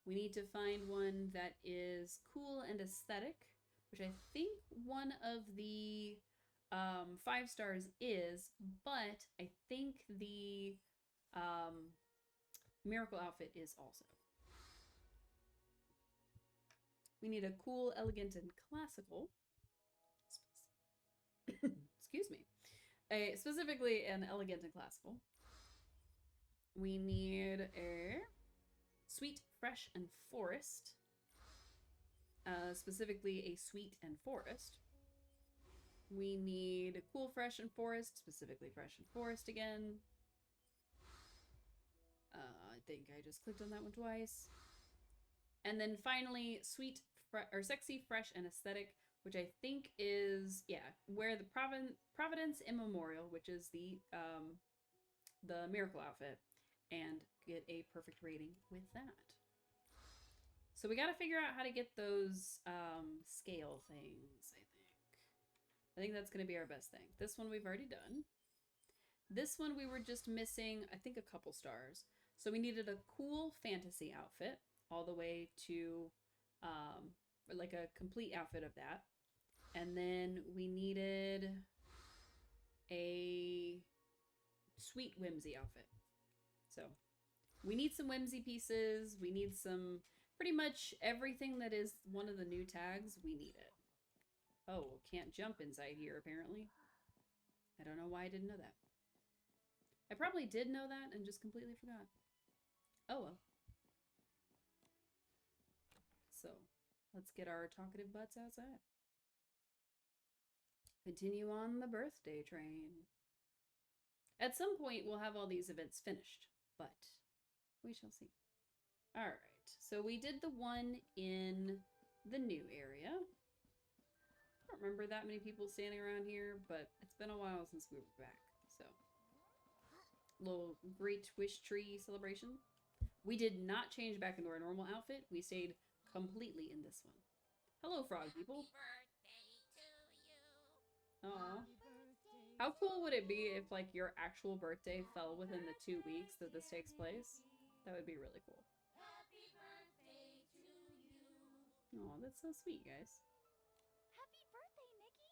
We need to find one that is cool and aesthetic, which I think one of the 5 stars is, but I think the miracle outfit is also. We need a cool, elegant, and classical. Excuse me. Specifically an elegant and classical. We need a sweet, fresh, and forest. Specifically a sweet and forest. We need a cool, fresh, and forest. Specifically fresh and forest again. I think I just clicked on that one twice. And then finally, sweet, or sexy, fresh, and aesthetic, which I think is, yeah, wear the Providence Immemorial, which is the miracle outfit, and get a perfect rating with that. So we got to figure out how to get those scale things, I think. I think that's going to be our best thing. This one we've already done. This one we were just missing, I think, a couple stars. So we needed a cool fantasy outfit all the way to like a complete outfit of that. And then we needed a sweet whimsy outfit. So we need some whimsy pieces. We need some pretty much everything that is one of the new tags. We need it. Oh, can't jump inside here apparently. I don't know why I didn't know that. I probably did know that and just completely forgot. Oh well. So let's get our talkative butts outside. Continue on the birthday train. At some point, we'll have all these events finished, but we shall see. All right, so we did the one in the new area. I don't remember that many people standing around here, but it's been a while since we were back, so. Little great wish tree celebration. We did not change back into our normal outfit. We stayed completely in this one. Hello, frog people. Aww. How cool would it be if, like, your actual birthday fell within the 2 weeks that this takes place? That would be really cool. Aw, that's so sweet, guys. Happy birthday, Nikki!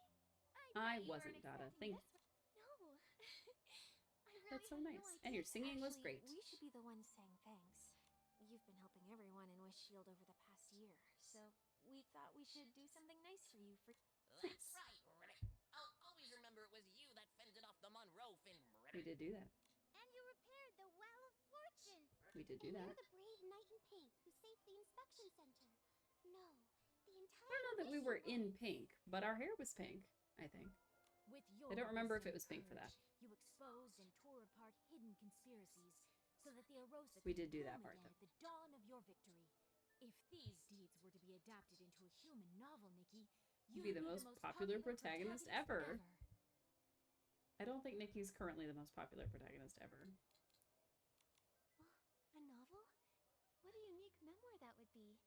I wasn't, Dada. Thank you. No. That's so nice. And your singing was great. We should be the ones saying thanks. You've been helping everyone in Wish Shield over the past year, so we thought we should do something nice for you for... That's right, Ritter. I'll always remember it was you that fended off the Monroe Fin, Ritter. We did do that. And you repaired the Well of Fortune. We did do that. You're the brave knight in pink who saved the inspection center. No, the entire... I don't know that we were in pink, but our hair was pink, I think. With your I don't remember if it was wisdom pink for that. courage, you exposed and tore apart hidden conspiracies so that the Arosa We could did do that bloom part, again though. at the dawn of your victory. If these deeds were to be adapted into a human novel, Nikki, you'd Be the most popular protagonist ever. I don't think Nikki's currently the most popular protagonist ever. A novel? What a unique memoir that would be.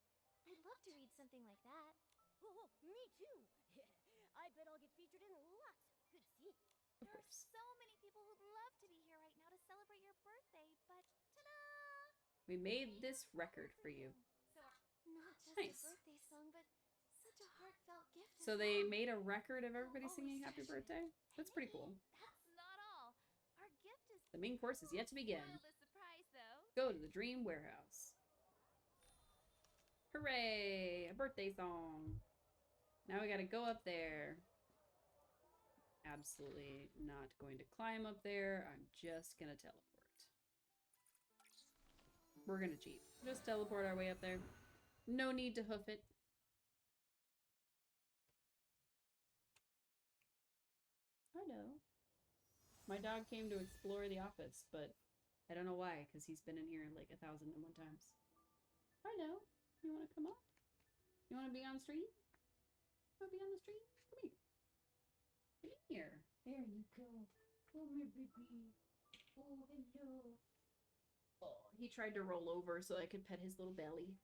I'd love to read something like that. Oh, me too. I bet I'll get featured in lots of good scenes. Of There are course. so many people who'd love to be here right now to celebrate your birthday, but ta-da! We made this record for you. Not just Nice. a birthday song, but such a heartfelt gift. So as they well. made a record of everybody I'll singing always happy treasure it. birthday. That's pretty cool. That's not all. Our gift is The main course is yet to begin. spoiled a surprise, though. Go to the Dream Warehouse. Hooray! A birthday song. Now we gotta go up there. Absolutely not going to climb up there. I'm just gonna teleport. We're gonna cheat. Just teleport our way up there. No need to hoof it. Hello. My dog came to explore the office, but I don't know why, because he's been in here like 1,001 times. Hello. You want to come up? You want to be on stream? Want to be on the stream? Come here. Come here. There you go. Come here, baby. Oh, hello. Oh, he tried to roll over so I could pet his little belly.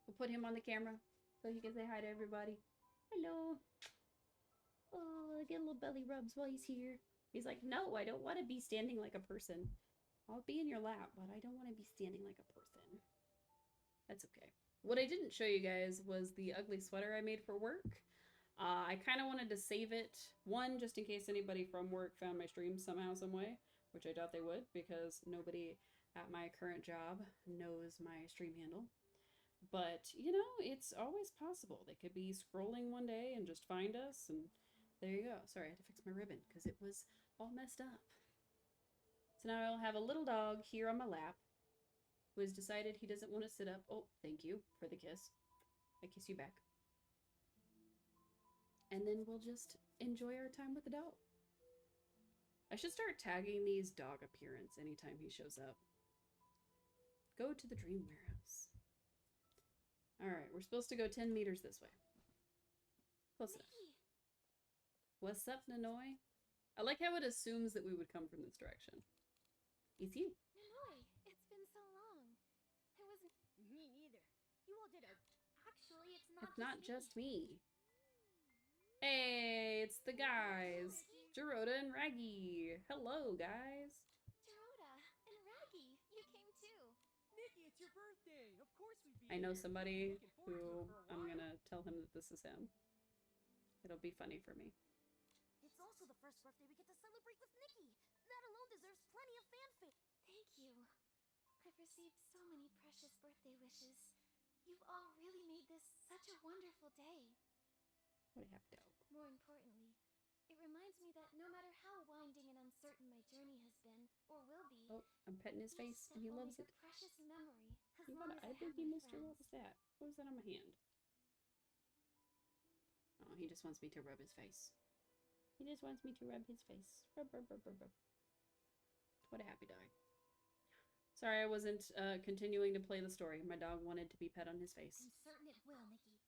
We'll put him on the camera so he can say hi to everybody. Hello. Oh, get a little belly rubs while he's here. He's like, no, I don't want to be standing like a person. I'll be in your lap, but I don't want to be standing like a person. That's okay. What I didn't show you guys was the ugly sweater I made for work. I kind of wanted to save it. One, just in case anybody from work found my stream somehow, some way, which I doubt they would because nobody at my current job knows my stream handle. But, you know, it's always possible. They could be scrolling one day and just find us, and there you go. Sorry, I had to fix my ribbon because it was all messed up. So now I'll have a little dog here on my lap who has decided he doesn't want to sit up. Oh, thank you for the kiss. I kiss you back. And then we'll just enjoy our time with the dog. I should start tagging these dog appearance anytime he shows up. Go to the Dream Warehouse. Alright, we're supposed to go 10 meters this way. Close enough. Nikki, What's up, Nanoi? I like how it assumes that we would come from this direction. It's you. Nanoi, it's been so long. I wasn't. Me neither. You all did a. Actually, it's It's not just me. Hey, it's the guys. Gerota and Raggy. Hello, guys. Dorota and Raggy, you came too. Nikki, it's your birthday. Of course we'd be I know here. somebody Looking forward to who it for a I'm while. gonna tell him that this is him. It'll be funny for me. It's also the first birthday we get to celebrate with Nikki. That alone deserves plenty of fanfare. Thank you. I've received so many precious birthday wishes. You've all really made this such a wonderful day. What do you have, dog? More importantly, it reminds me that no matter how winding and uncertain my journey has been, or will be, Oh, I'm petting his each face step and he will loves make it. a precious memory. As You long got as I I think have you my missed her. What friends. was that? What was that on my hand? Oh, he just wants me to rub his face. He just wants me to rub his face. Rub, rub, rub, rub, rub. What a happy dog. Sorry, I wasn't continuing to play the story. My dog wanted to be pet on his face. I'm certain it will, Nikki.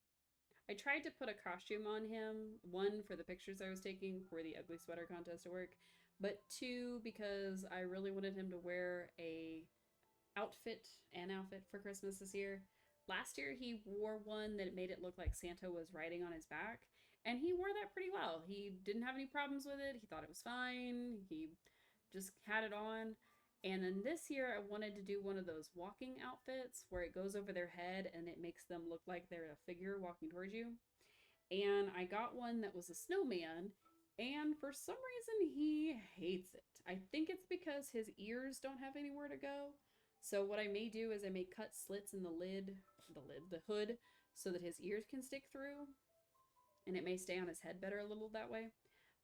I tried to put a costume on him, one, for the pictures I was taking for the ugly sweater contest at work, but two, because I really wanted him to wear an outfit for Christmas this year. Last year he wore one that made it look like Santa was riding on his back, and he wore that pretty well. He didn't have any problems with it. He thought it was fine. He just had it on. And then this year I wanted to do one of those walking outfits where it goes over their head and it makes them look like they're a figure walking towards you. And I got one that was a snowman, and for some reason he hates it. I think it's because his ears don't have anywhere to go. So what I may do is I may cut slits in the hood, so that his ears can stick through, and it may stay on his head better a little that way.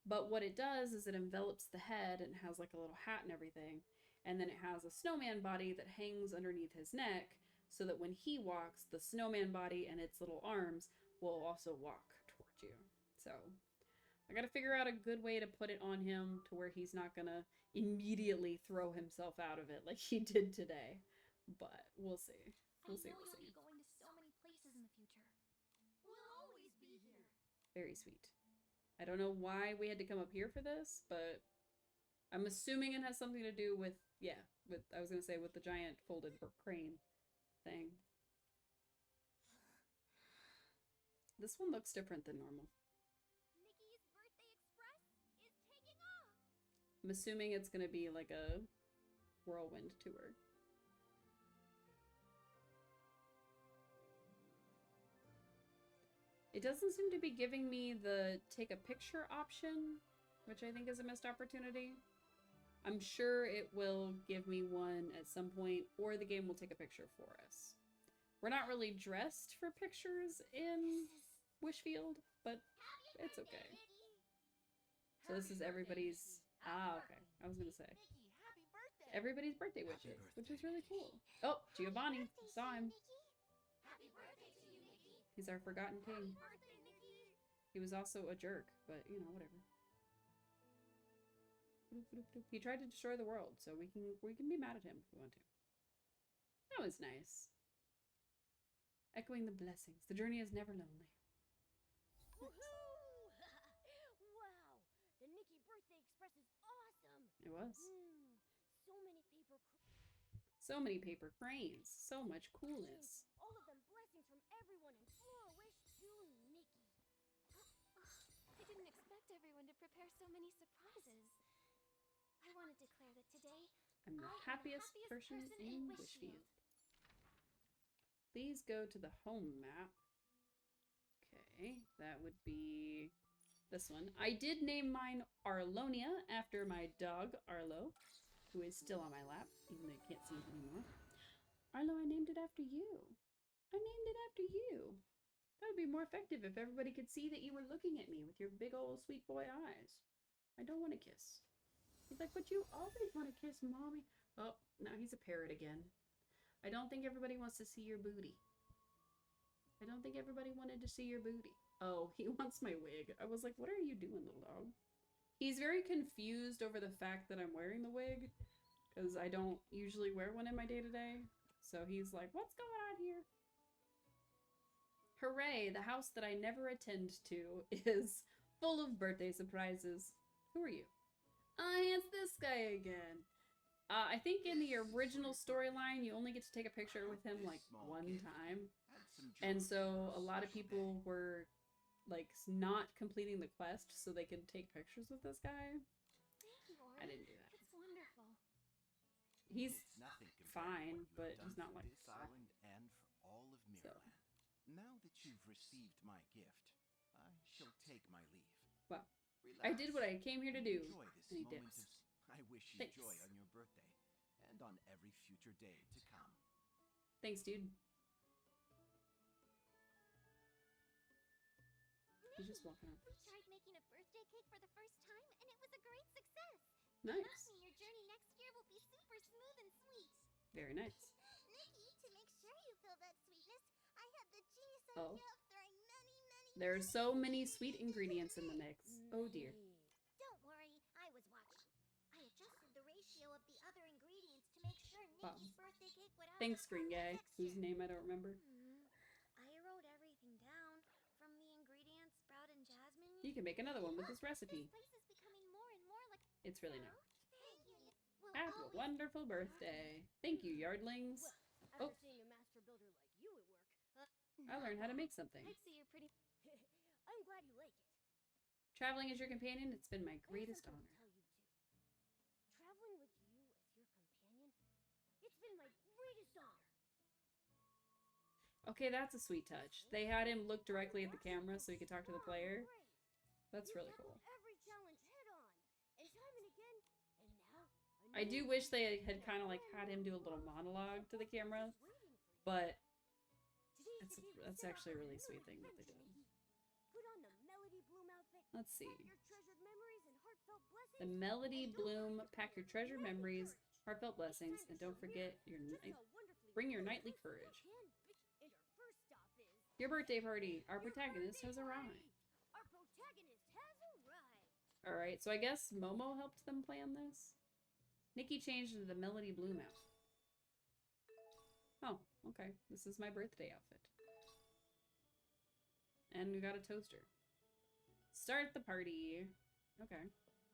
But what it does is it envelops the head and has like a little hat and everything. And then it has a snowman body that hangs underneath his neck, so that when he walks, the snowman body and its little arms will also walk towards you. So I gotta figure out a good way to put it on him to where he's not gonna immediately throw himself out of it like he did today. But we'll see. We'll see, I know we'll you'll see. be going to so many places in the future. We'll always be here. Very sweet. I don't know why we had to come up here for this, but I'm assuming it has something to do with, I was gonna say with the giant folded crane thing. This one looks different than normal. Nikki's Birthday Express is taking off! I'm assuming it's gonna be like a whirlwind tour. It doesn't seem to be giving me the take a picture option, which I think is a missed opportunity. I'm sure it will give me one at some point, or the game will take a picture for us. We're not really dressed for pictures in Wishfield, but it's okay. So this is everybody's... okay. I was gonna say. Nikki, happy birthday. Everybody's birthday wishes, which is really cool. Oh, Giovanni. Saw him. Happy birthday to you, Nikki! He's our forgotten king. Birthday, Nikki! He was also a jerk, but you know, whatever. He tried to destroy the world, so we can be mad at him if we want to. That was nice. Echoing the blessings. The journey is never lonely. Woohoo! Wow, the Nikki Birthday Express is awesome. It was. So many paper So many paper cranes. So much coolness. all of them blessings from everyone and Flora Wish to Nikki. I didn't expect everyone to prepare so many surprises. I want to declare that today, I'm the I am the happiest happiest person person in in Wishfield. Wishfield. Please go to the home map. Okay, that would be this one. I did name mine Arlonia after my dog, Arlo, who is still on my lap, even though you can't see it anymore. Arlo, I named it after you. I named it after you. That would be more effective if everybody could see that you were looking at me with your big old sweet boy eyes. I don't want to kiss. He's like, but you always want to kiss, Mommy. Oh, now he's a parrot again. I don't think everybody wants to see your booty. I don't think everybody wanted to see your booty. Oh, he wants my wig. I was like, what are you doing, little dog? He's very confused over the fact that I'm wearing the wig, because I don't usually wear one in my day-to-day. So he's like, what's going on here? Hooray, the house that I never attend to is full of birthday surprises. Who are you? It's this guy again. I think in the original storyline, you only get to take a picture with him like one time. And so a lot of people were like not completing the quest so they could take pictures with this guy. Thank you, Ori. I didn't do that. It's wonderful. He's It's nothing compared to fine, what you've but done he's not for like this island and for all of Mirrorland. Now that you've received my gift, I shall take my leave. Well, Relax I did what I came here to do. Enjoy this And he moment dips. of, I wish you Thanks. joy on your birthday and on every future day to come. Thanks, dude. He's just walking off. We tried making a birthday cake for the first time, and it was a great success. Nice. Trust me, your journey next year will be super smooth and sweet. Very nice. Nikki, to make sure you feel that sweetness, I had the genius Oh. idea of throwing many There are so many sweet ingredients in the mix. Oh dear. Don't worry, I was watching. I adjusted the ratio of the other ingredients to make sure Wow. Nikki's birthday cake would have Thanks, a green guy, perfect whose texture. name I don't remember. I wrote everything down from the ingredients Sprout and Jasmine You can make another one with this recipe. This place is becoming more and more like It's really not. Thank you. We'll Have a always wonderful birthday. Thank you, yardlings. After Oh. seeing a master builder like you at work, I learned how to make something. I'd say you're pretty. I'm glad you like it. Traveling as your companion, it's been my I have greatest something honor. to tell you too. Traveling with you as your companion, it's been my greatest honor. Okay, that's a sweet touch. They had him look directly at the camera so he could talk to the player. That's You really tackled cool. every challenge head on, and time and again, and now I do wish they had kind of like had him do a little monologue to the camera, but that's actually a really sweet thing that they did. Put on the Melody Bloom outfit. Let's see. Pack your treasured memories and heartfelt blessings. The Melody and don't Bloom, forget pack your to treasured nightly memories, courage. heartfelt blessings, It's time and to don't show forget Mirror your just night. how wonderfully Bring your brilliant nightly you courage. can be. And our first stop is Your birthday party. Our your protagonist has birthday arrived. party. Our protagonist has arrived. Alright, so I guess Momo helped them plan this? Nikki changed into the Melody Bloom outfit. Oh, okay. This is my birthday outfit. And we got a toaster. Start the party. Okay.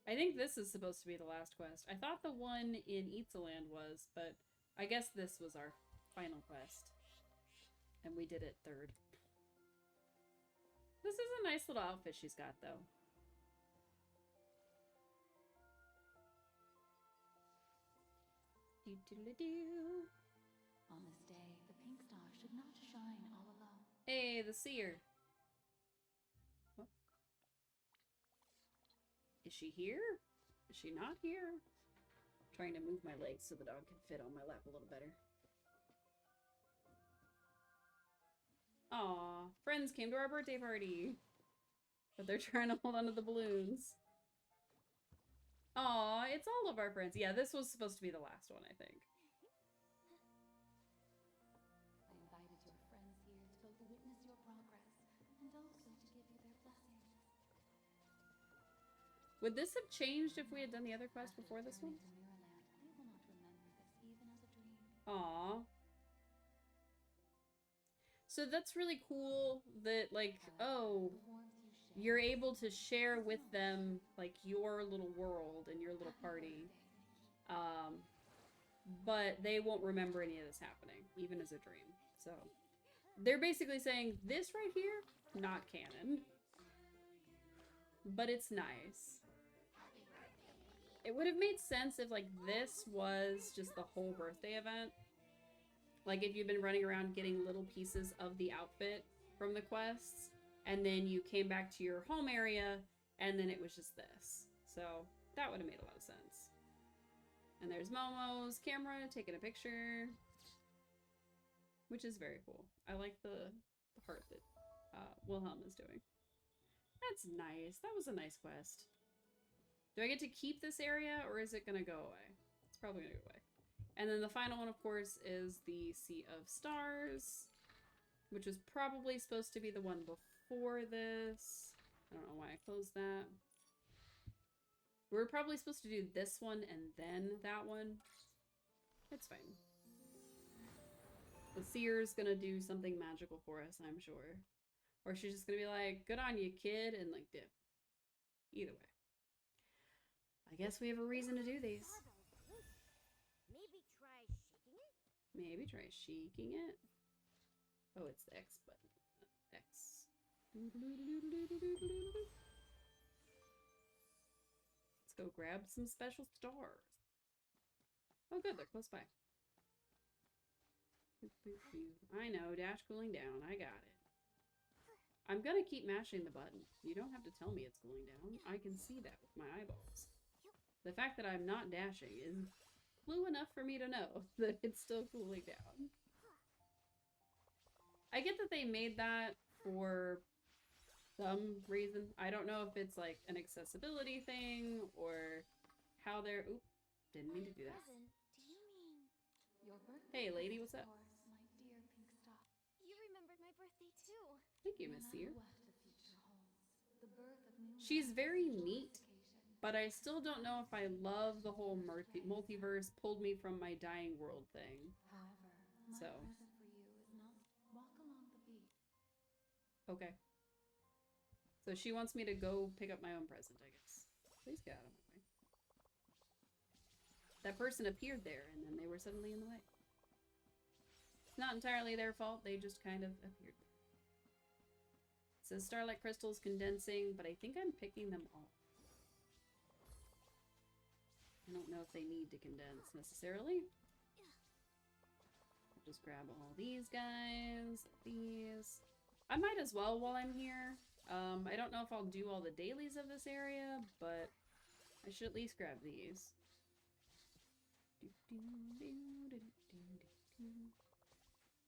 I think this is supposed to be the last quest. I thought the one in Itzaland was, but I guess this was our final quest. And we did it third. This is a nice little outfit she's got, though. Do-do-do-do. On this day, the pink star should not shine all alone. Hey, the seer. What? Is she here? Is she not here? Trying to move my legs so the dog can fit on my lap a little better. Aw, friends came to our birthday party. But they're trying to hold on to the balloons. Aw, it's all of our friends. Yeah, this was supposed to be the last one, I think. I invited your friends here to both witness your progress and also to give you their blessings. Would this have changed if we had done the other quest After before this one? returning to Mirrorland, they will not remember this even as a dream. Aw. So that's really cool that, like, oh, The warmth you share. you're able to share with them, like, your little world and your little party. But they won't remember any of this happening, even as a dream. So, they're basically saying, this right here, not canon. But it's nice. It would have made sense if, like, this was just the whole birthday event. Like, if you've been running around getting little pieces of the outfit from the quests, and then you came back to your home area, and then it was just this. So, that would have made a lot of sense. And there's Momo's camera taking a picture, which is very cool. I like the heart that Wilhelm is doing. That's nice. That was a nice quest. Do I get to keep this area, or is it going to go away? It's probably going to go away. And then the final one, of course, is the Sea of Stars, which was probably supposed to be the one before this. I don't know why I closed that. We were probably supposed to do this one and then that one. It's fine. The Seer's gonna do something magical for us, I'm sure. Or she's just gonna be like, good on you, kid, and like dip. Either way. I guess we have a reason to do these. Maybe try shaking it? Maybe try shaking it. Oh, it's the X button. X. Let's go grab some special stars. Oh good, they're close by. I know, dash cooling down. I got it. I'm gonna keep mashing the button. You don't have to tell me it's cooling down. I can see that with my eyeballs. The fact that I'm not dashing is clue enough for me to know that it's still cooling down. I get that they made that for some reason. I don't know if it's like an accessibility thing or how they're... Oop, didn't mean to do that. Present? Do you mean Your birthday Hey lady, present, what's up? of course, my dear pink star. you remembered my birthday too? Thank you, No Miss matter Seer. what the future holds, the birth of new She's life very is a neat, joyous occasion. but I still don't know if I love the whole multiverse pulled me from my dying world thing. However, my So. present for you is not walk along the beach. Okay. So she wants me to go pick up my own present, I guess. Please get out of my way. That person appeared there, and then they were suddenly in the way. It's not entirely their fault, they just kind of appeared there. It says starlight crystals condensing, but I think I'm picking them all. I don't know if they need to condense necessarily. I'll just grab all these guys, these. I might as well while I'm here. I don't know if I'll do all the dailies of this area, but I should at least grab these.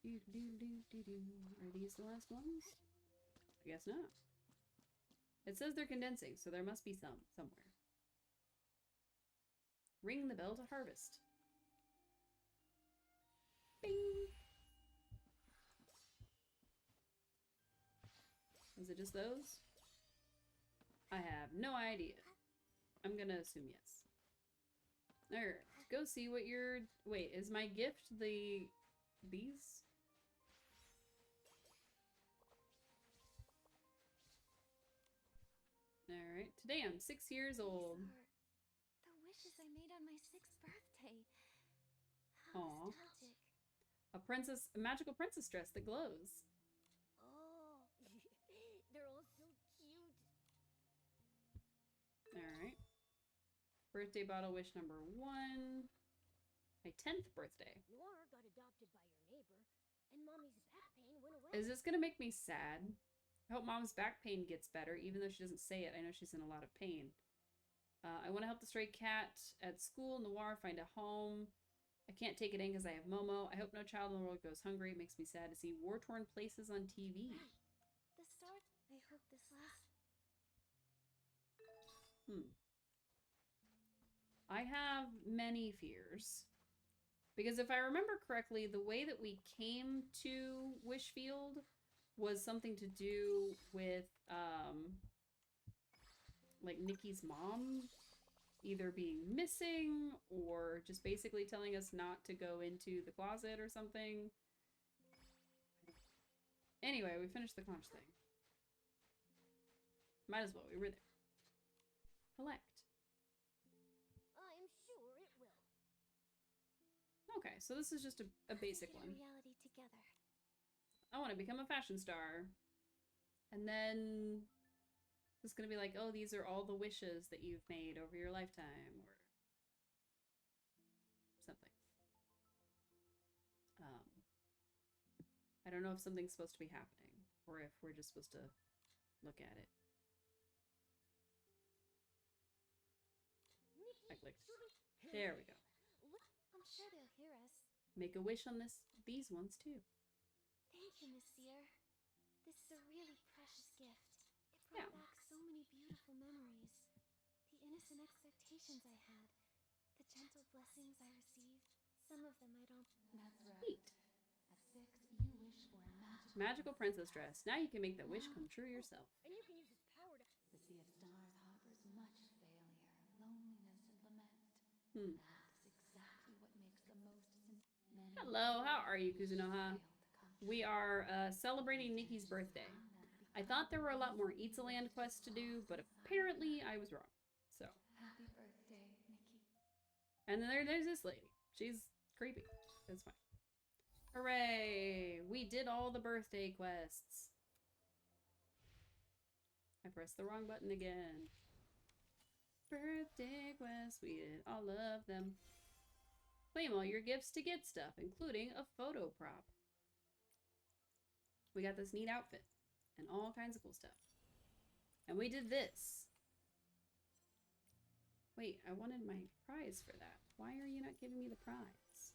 Are these the last ones? I guess not. It says they're condensing, so there must be some somewhere. Ring the bell to harvest. Bing! Is it just those? I have no idea. I'm gonna assume yes. Alright, go see what your... Wait, is my gift the... these? Alright, today I'm 6 years old. These are the wishes I made on my 6th birthday. Aw. How nostalgic. A magical princess dress that glows. Oh, they're all so cute. Alright. Birthday bottle wish number 1. My 10th birthday. Noir got adopted by your neighbor, and Mommy's back pain went away. Is this gonna make me sad? I hope Mom's back pain gets better, even though she doesn't say it. I know she's in a lot of pain. I want to help the stray cat at school. Noir find a home. I can't take it in because I have Momo. I hope no child in the world goes hungry. It makes me sad to see war-torn places on TV. The start. I hope this lasts. I have many fears. Because if I remember correctly, the way that we came to Wishfield was something to do with, like, Nikki's mom either being missing or just basically telling us not to go into the closet or something. Anyway, we finished the conch thing. Might as well, we were there. Collect. I'm sure it will. Okay, so this is just a basic Get one. reality together. I want to become a fashion star. And then it's going to be like, oh, these are all the wishes that you've made over your lifetime, or something. I don't know if something's supposed to be happening, or if we're just supposed to look at it. I clicked. There we go. I'm sure they'll hear us. Make a wish on these ones too. Thank you, Miss Seer. This is a really precious gift. It Yeah. brought back so many beautiful memories. The innocent expectations I had. The gentle blessings I received. Some of them I don't... That's right. Neat. At 6, you wish for a Magical princess dress. Now you can make that wish come true yourself. And you can use its power to... The Sea of Stars harbors much failure, loneliness, and lament. Hmm. That is exactly what makes the most Hello, how are you, Kuzunoha? We are celebrating Nikki's birthday. I thought there were a lot more Itzaland quests to do, but apparently I was wrong. So. Happy birthday, Nikki. And then there's this lady. She's creepy. That's fine. Hooray! We did all the birthday quests. I pressed the wrong button again. Birthday quests. We did all of them. Claim all your gifts to get stuff, including a photo prop. We got this neat outfit and all kinds of cool stuff. And we did this. Wait, I wanted my prize for that. Why are you not giving me the prize?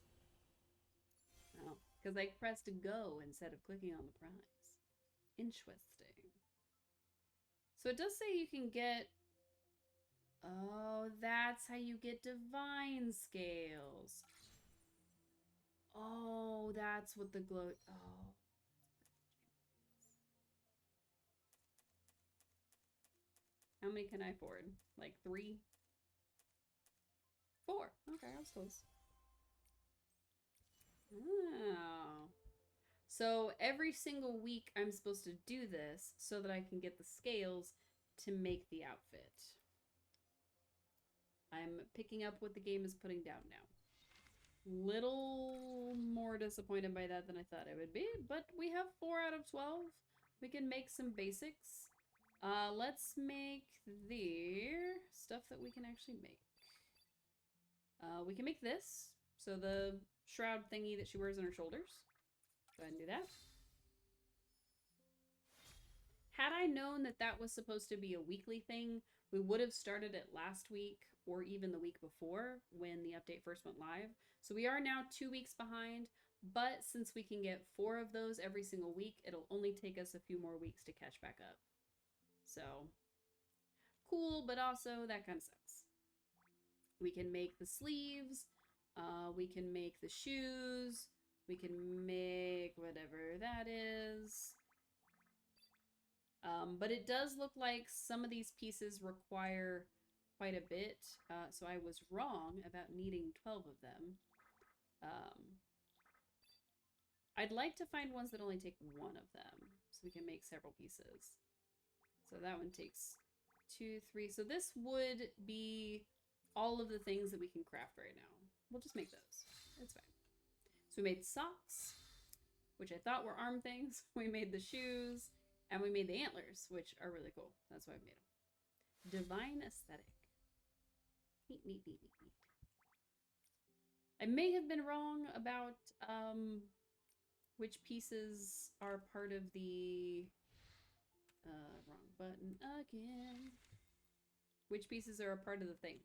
Oh, because I pressed go instead of clicking on the prize. Interesting. So it does say you can get... Oh, that's how you get divine scales. Oh, that's what the glow... Oh. How many can I afford? Like 3? 4. Okay, I was close. Oh. So every single week I'm supposed to do this so that I can get the scales to make the outfit. I'm picking up what the game is putting down now. Little more disappointed by that than I thought I would be, but we have 4 out of 12. We can make some basics. Let's make the stuff that we can actually make. We can make this. So the shroud thingy that she wears on her shoulders. Go ahead and do that. Had I known that that was supposed to be a weekly thing, we would have started it last week or even the week before when the update first went live. So we are now 2 weeks behind, but since we can get 4 of those every single week, it'll only take us a few more weeks to catch back up. So, cool, but also that kind of sucks. We can make the sleeves, we can make the shoes, we can make whatever that is. But it does look like some of these pieces require quite a bit, so I was wrong about needing 12 of them. I'd like to find ones that only take 1 of them, so we can make several pieces. So that one takes 2, 3. So this would be all of the things that we can craft right now. We'll just make those. It's fine. So we made socks, which I thought were arm things. We made the shoes, and we made the antlers, which are really cool. That's why I made them. Divine aesthetic. Neat, neat, neat, neat, neat. I may have been wrong about which pieces are part of the... wrong button again. Which pieces are a part of the thing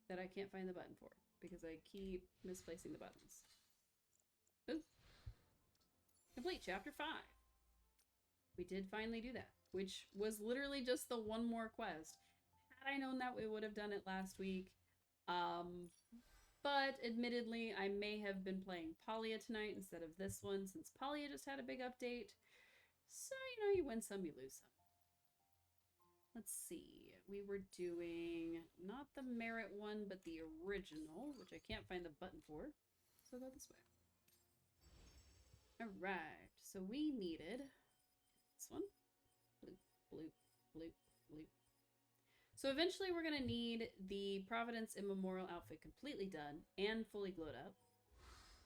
that I can't find the button for because I keep misplacing the buttons. Ooh. Complete chapter 5. We did finally do that, which was literally just the one more quest. Had I known that, we would have done it last week. But admittedly, I may have been playing Palia tonight instead of this one since Palia just had a big update. So, you know, you win some, you lose some. Let's see. We were doing not the merit one, but the original, which I can't find the button for. So I'll go this way. All right. So we needed this one. Bloop, bloop, bloop, bloop. So eventually we're going to need the Providence Immemorial outfit completely done and fully glowed up.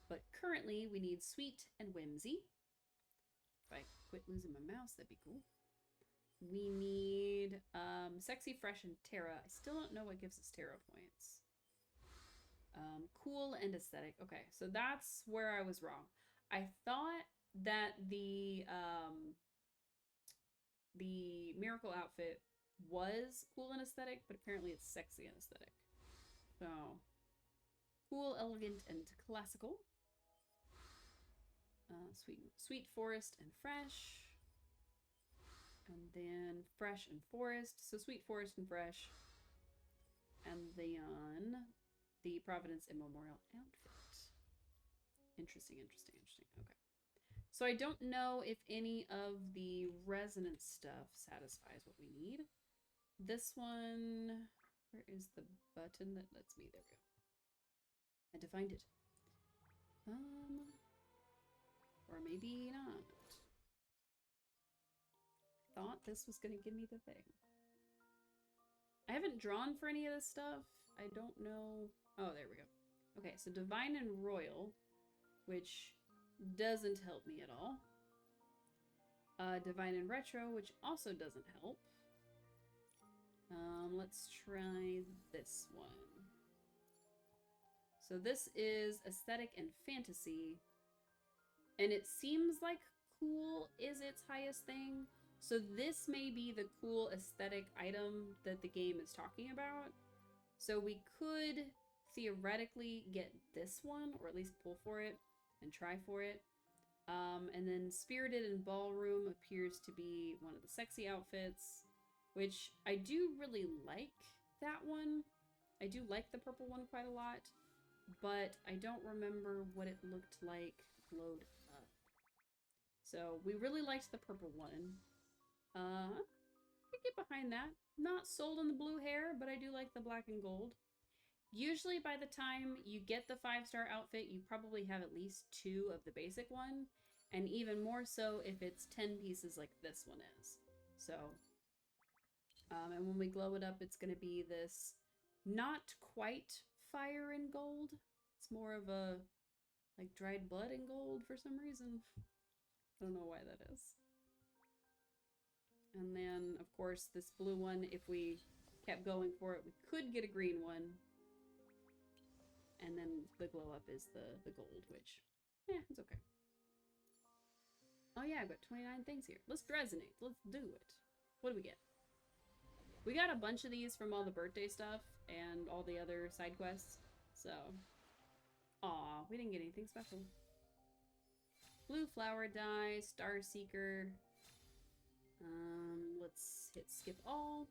But currently we need Sweet and Whimsy. If I quit losing my mouse, that'd be cool. We need Sexy, Fresh, and Terra. I still don't know what gives us Terra points. Cool and Aesthetic. Okay, so that's where I was wrong. I thought that the Miracle outfit was cool and aesthetic, but apparently it's sexy and aesthetic. So, cool, elegant, and classical. Sweet, forest, and fresh. And then fresh and forest. So sweet, forest, and fresh. And then the Providence Immemorial outfit. Interesting, interesting, interesting. Okay. So I don't know if any of the resonance stuff satisfies what we need. This one, where is the button that lets me? There we go. I had to find it. Or maybe not. thought this was going to give me the thing. I haven't drawn for any of this stuff. I don't know. Oh, there we go. Okay, so Divine and Royal, which doesn't help me at all. Divine and Retro, which also doesn't help. Let's try this one. So this is Aesthetic and Fantasy. And it seems like cool is its highest thing. So this may be the cool aesthetic item that the game is talking about. So we could theoretically get this one, or at least pull for it and try for it. And then Spirited and Ballroom appears to be one of the sexy outfits, which I do really like that one. I do like the purple one quite a lot, but I don't remember what it looked like glowed up. So we really liked the purple one. I could get behind that. Not sold on the blue hair, but I do like the black and gold. Usually by the time you get the 5-star outfit, you probably have at least 2 of the basic one, and even more so if it's 10 pieces like this one is. So, and when we glow it up, it's going to be this not quite fire and gold. It's more of a, like, dried blood and gold for some reason. I don't know why that is. And then, of course, this blue one, if we kept going for it, we could get a green one. And then the glow up is the gold, which, it's okay. Oh yeah, I've got 29 things here. Let's resonate. Let's do it. What do we get? We got a bunch of these from all the birthday stuff and all the other side quests. So, aw, we didn't get anything special. Blue flower dye, Star Seeker. Let's hit skip all.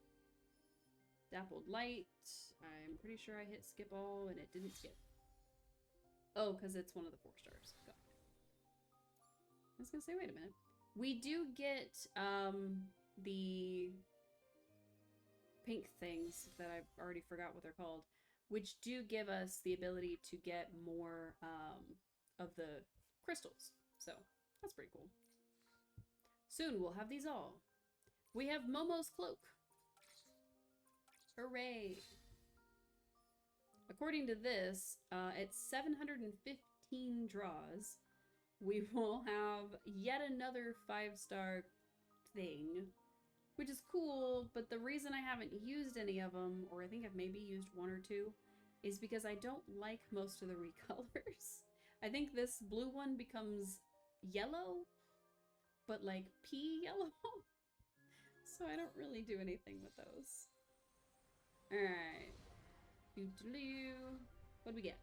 Dappled light. I'm pretty sure I hit skip all and it didn't skip. Oh, because it's one of the 4 stars. Got it. I was gonna say, wait a minute. We do get the pink things that I've already forgot what they're called, which do give us the ability to get more of the crystals. So that's pretty cool. Soon we'll have these all. We have Momo's cloak. Hooray! According to this, at 715 draws, we will have yet another 5-star thing, which is cool, but the reason I haven't used any of them, or I think I've maybe used 1 or 2, is because I don't like most of the recolors. I think this blue one becomes yellow, but like pea yellow, so I don't really do anything with those. Alright. What do we get?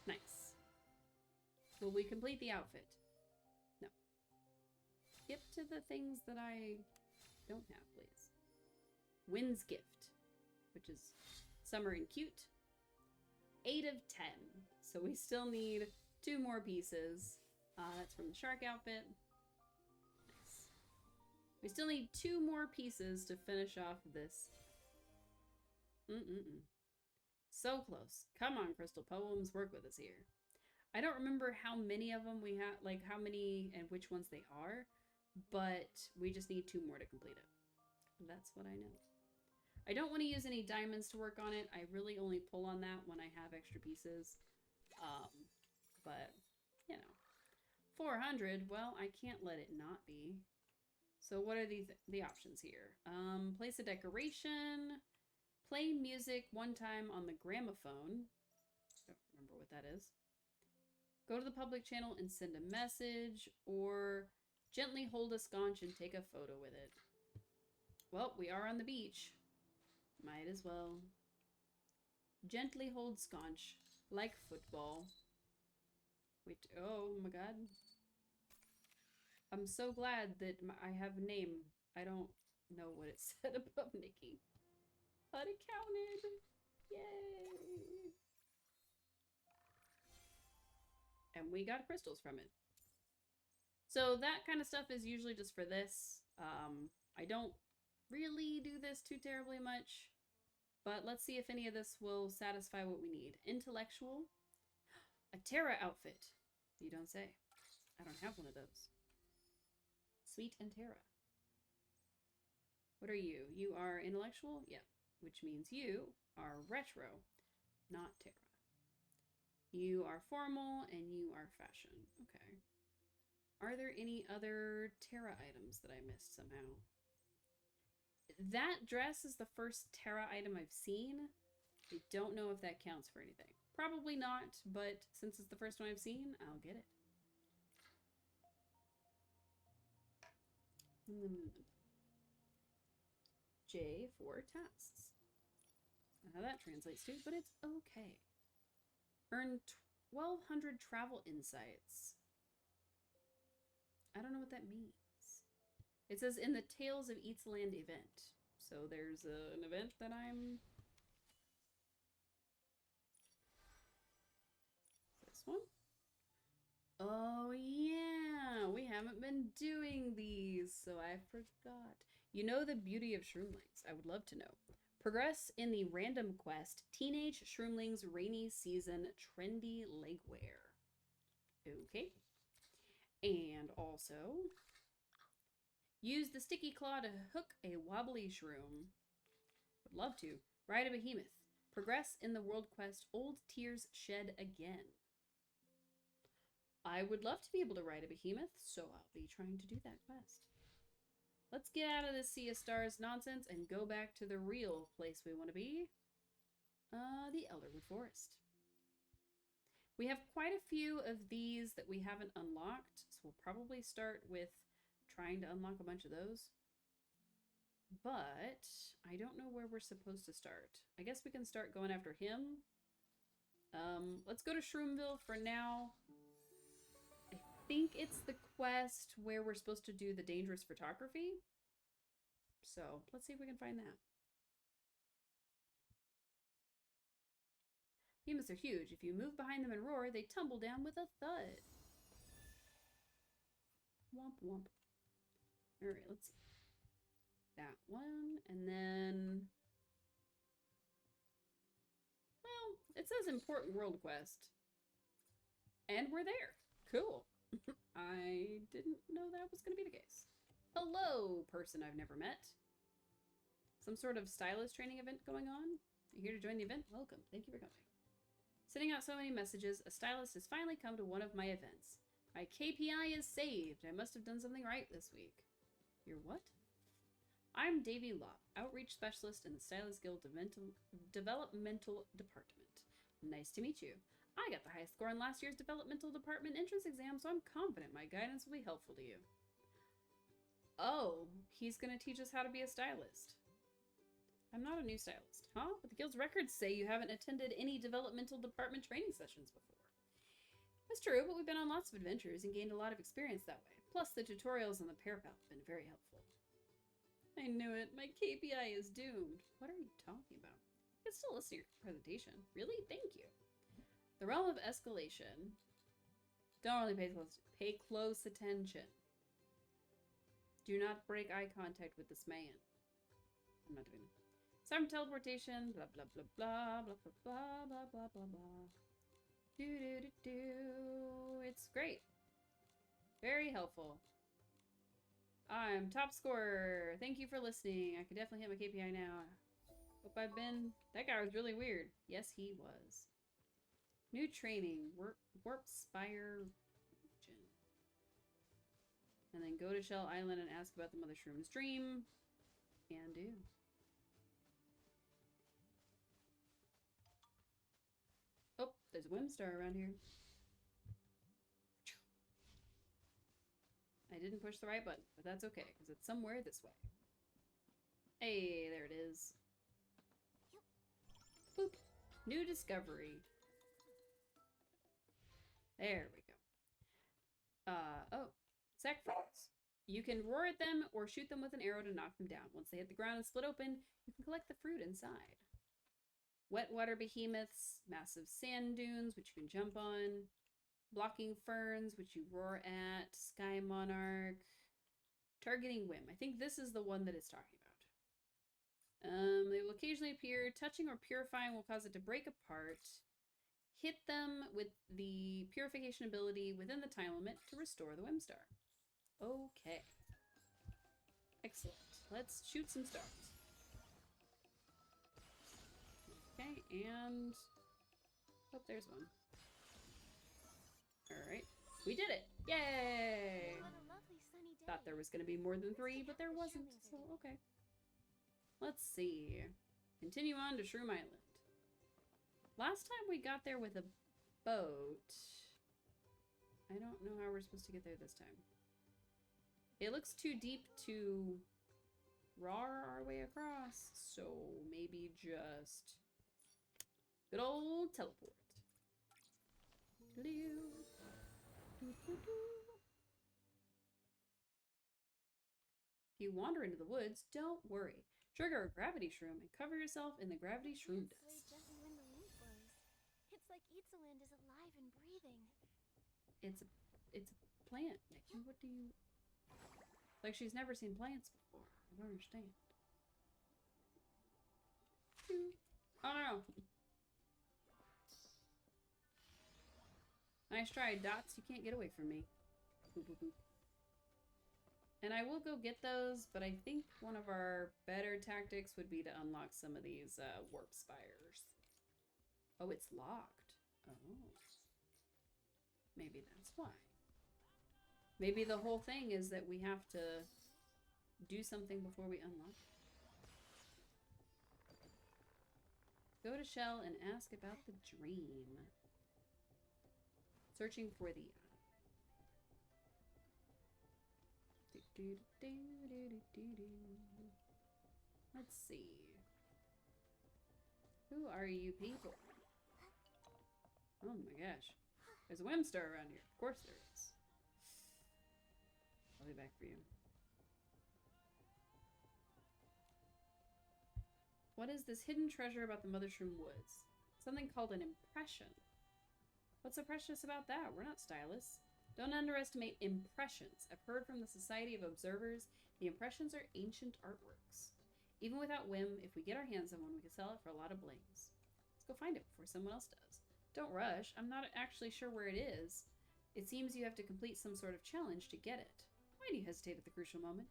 Nice. Will we complete the outfit? No. Skip to the things that I don't have, please. Wynn's Gift, which is summer and cute. 8 of 10. So we still need 2 more pieces. That's from the shark outfit. Nice. We still need 2 more pieces to finish off this. So close. Come on, Crystal Poems, work with us here. I don't remember how many of them we have, like how many and which ones they are, but we just need 2 more to complete it. That's what I know. I don't want to use any diamonds to work on it. I really only pull on that when I have extra pieces. But, you know. 400, well, I can't let it not be. So what are the options here? Place a decoration, play music 1 time on the gramophone. Don't remember what that is. Go to the public channel and send a message, or gently hold a sconce and take a photo with it. Well, we are on the beach. Might as well. Gently hold sconce, like football. Wait, oh my god. I'm so glad that I have a name. I don't know what it said above Nikki. But it counted! Yay! And we got crystals from it. So that kind of stuff is usually just for this. I don't really do this too terribly much. But let's see if any of this will satisfy what we need. Intellectual. A Terra outfit. You don't say. I don't have one of those. Sweet and Terra. What are you? You are intellectual? Yeah. Which means you are retro, not Terra. You are formal and you are fashion. Okay. Are there any other Terra items that I missed somehow? That dress is the first Terra item I've seen. I don't know if that counts for anything. Probably not, but since it's the first one I've seen, I'll get it. J for tasks. I don't know how that translates to, but it's okay. Earn 1,200 travel insights. I don't know what that means. It says in the Tales of Itzaland event. So there's an event that I'm... This one? Oh yeah, we haven't been doing these, so I forgot. You know the beauty of shroomlings. I would love to know. Progress in the random quest, Teenage Shroomlings Rainy Season Trendy Legwear. Okay. And also, use the sticky claw to hook a wobbly shroom. Would love to. Ride a behemoth. Progress in the world quest, Old Tears Shed Again. I would love to be able to ride a behemoth, so I'll be trying to do that quest. Let's get out of this Sea of Stars nonsense and go back to the real place we want to be. The Elderwood Forest. We have quite a few of these that we haven't unlocked, so we'll probably start with trying to unlock a bunch of those. But I don't know where we're supposed to start. I guess we can start going after him. Let's go to Shroomville for now. I think it's the quest where we're supposed to do the dangerous photography. So let's see if we can find that. Behemoths are huge. If you move behind them and roar, they tumble down with a thud. Womp womp. Alright, let's see. That one, and then... Well, it says important world quest. And we're there. Cool. I didn't know that was going to be the case. Hello, person I've never met. Some sort of stylist training event going on? You're here to join the event? Welcome. Thank you for coming. Sending out so many messages, a stylist has finally come to one of my events. My KPI is saved. I must have done something right this week. You're what? I'm Davy Law, Outreach Specialist in the Stylist Guild Developmental Department. Nice to meet you. I got the highest score in last year's Developmental Department entrance exam, so I'm confident my guidance will be helpful to you. Oh, he's going to teach us how to be a stylist. I'm not a new stylist. Huh? But the Guild's records say you haven't attended any Developmental Department training sessions before. That's true, but we've been on lots of adventures and gained a lot of experience that way. Plus, the tutorials on the parapet have been very helpful. I knew it. My KPI is doomed. What are you talking about? I can still listen to your presentation. Really? Thank you. The realm of escalation. Don't really pay close attention. Do not break eye contact with this man. I'm not doing it. Some teleportation. Blah blah blah blah blah blah blah blah blah blah blah. Do do do do. It's great. Very helpful. I'm top scorer. Thank you for listening. I could definitely hit my KPI now. Hope I've been... That guy was really weird. Yes, he was. New training. Warp Spire region. And then go to Shell Island and ask about the Mother Shroom's dream. Can do. Oh, there's a Whimstar around here. I didn't push the right button, but that's okay, because it's somewhere this way. Hey, there it is. Boop. New discovery. There we go. Oh. Sacrifice. You can roar at them or shoot them with an arrow to knock them down. Once they hit the ground and split open, you can collect the fruit inside. Wet water behemoths, massive sand dunes, which you can jump on. Blocking ferns, which you roar at. Sky monarch. Targeting whim. I think this is the one that it's talking about. They will occasionally appear. Touching or purifying will cause it to break apart. Hit them with the purification ability within the time limit to restore the Whimstar. Okay. Excellent. Let's shoot some stars. Okay, and... oh, there's one. Alright. We did it! Yay! What a lovely sunny day. Thought there was going to be more than 3, but there wasn't, so okay. Let's see. Continue on to Shroom Island. Last time we got there with a boat. I don't know how we're supposed to get there this time. It looks too deep to rar our way across, so maybe just good old teleport. If you wander into the woods, don't worry. Trigger a gravity shroom and cover yourself in the gravity shroom Sway dust. gently when the wind blows. It's like Itzaland is alive and breathing. It's a plant, Nikki. What do you... like she's never seen plants before. I don't understand. Oh no! Nice try, Dots. You can't get away from me. Boop, boop, boop. And I will go get those, but I think one of our better tactics would be to unlock some of these warp spires. Oh, it's locked. Oh. Maybe that's why. Maybe the whole thing is that we have to do something before we unlock it. Go to Shell and ask about the dream. Searching for the... let's see. Who are you people? Oh my gosh. There's a Whimstar around here. Of course there is. I'll be back for you. What is this hidden treasure about the Mother Shroom Woods? Something called an impression. What's so precious about that? We're not stylists. Don't underestimate impressions. I've heard from the Society of Observers, the impressions are ancient artworks. Even without Whim, if we get our hands on one, we can sell it for a lot of blings. Let's go find it before someone else does. Don't rush. I'm not actually sure where it is. It seems you have to complete some sort of challenge to get it. Why do you hesitate at the crucial moment?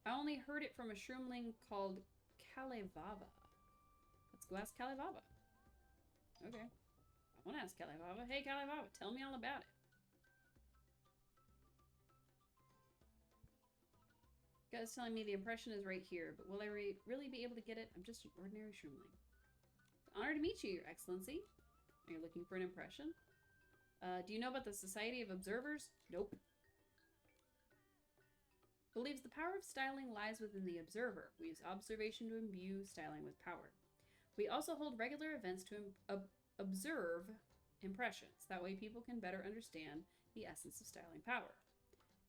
I only heard it from a shroomling called Kalevava. Let's go ask Kalevava. Okay. I want to ask Kalevava. Hey, Kalevava, tell me all about it. Guy's telling me the impression is right here, but will I really be able to get it? I'm just an ordinary shroomling. Honor to meet you, Your Excellency. Are you looking for an impression? Do you know about the Society of Observers? Nope. Believes the power of styling lies within the observer. We use observation to imbue styling with power. We also hold regular events to observe impressions. That way people can better understand the essence of styling power.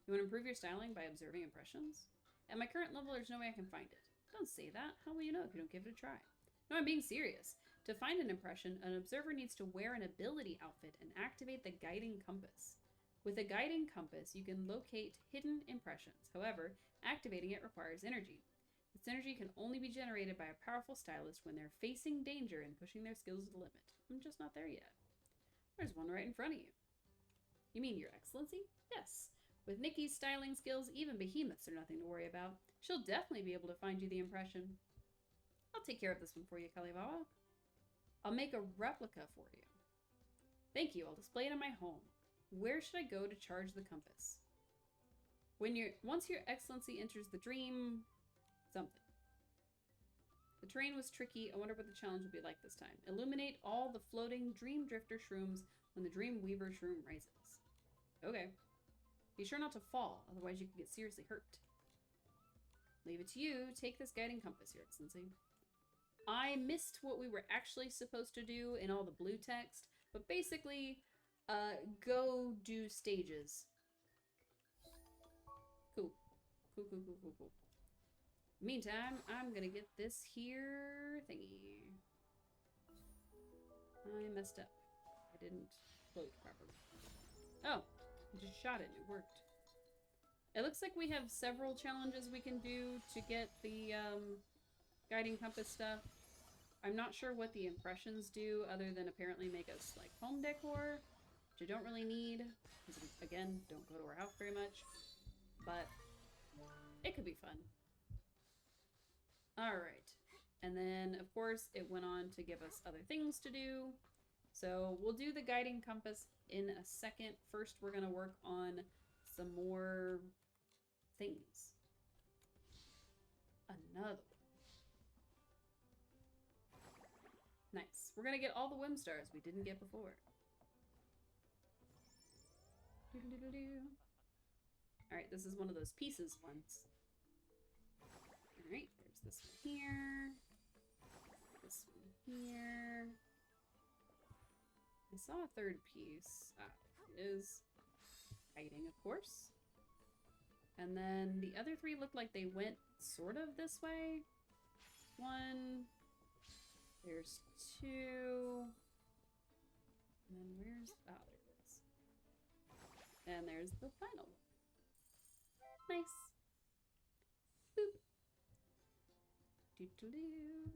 You want to improve your styling by observing impressions? At my current level, there's no way I can find it. Don't say that. How will you know if you don't give it a try? No, I'm being serious. To find an impression, an observer needs to wear an ability outfit and activate the guiding compass. With a guiding compass, you can locate hidden impressions. However, activating it requires energy. This energy can only be generated by a powerful stylist when they're facing danger and pushing their skills to the limit. I'm just not there yet. There's one right in front of you. You mean Your Excellency? Yes. With Nikki's styling skills, even behemoths are nothing to worry about. She'll definitely be able to find you the impression. I'll take care of this one for you, Kalevava. I'll make a replica for you. Thank you. I'll display it in my home. Where should I go to charge the compass? Once Your Excellency enters the dream... something. The terrain was tricky. I wonder what the challenge will be like this time. Illuminate all the floating Dream Drifter shrooms when the Dream Weaver shroom rises. Okay. Be sure not to fall, otherwise you can get seriously hurt. Leave it to you. Take this guiding compass, Your Excellency. I missed what we were actually supposed to do in all the blue text, but basically, go do stages. Cool. Cool. Meantime, I'm gonna get this here thingy. I messed up. I didn't float properly. Oh, I just shot it and it worked. It looks like we have several challenges we can do to get the guiding compass stuff. I'm not sure what the impressions do other than apparently make us like home decor, which I don't really need, because again, don't go to our house very much, but it could be fun. Alright. And then, of course, it went on to give us other things to do. So we'll do the guiding compass in a second. First, we're going to work on some more things. Another one. Nice. We're going to get all the Whim Stars we didn't get before. Alright, this is one of those pieces ones. Alright, there's this one here. This one here. I saw a third piece. Ah, it is hiding, of course. And then the other three looked like they went sort of this way. One. There's two. And then where's... Oh, there it is. And there's the final one. Nice. Boop. Doo-doo-doo.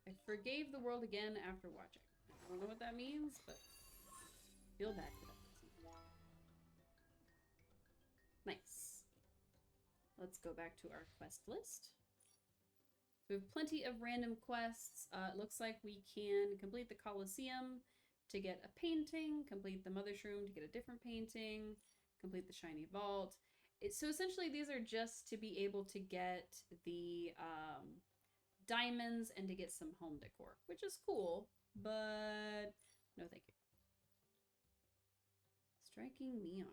I forgave the world again after watching. I don't know what that means, but I feel bad for that person. Nice. Let's go back to our quest list. We have plenty of random quests. It looks like we can complete the Colosseum to get a painting, complete the Mother's Room to get a different painting, complete the Shiny Vault. So essentially these are just to be able to get the diamonds and to get some home decor, which is cool, but no thank you. Striking Neon.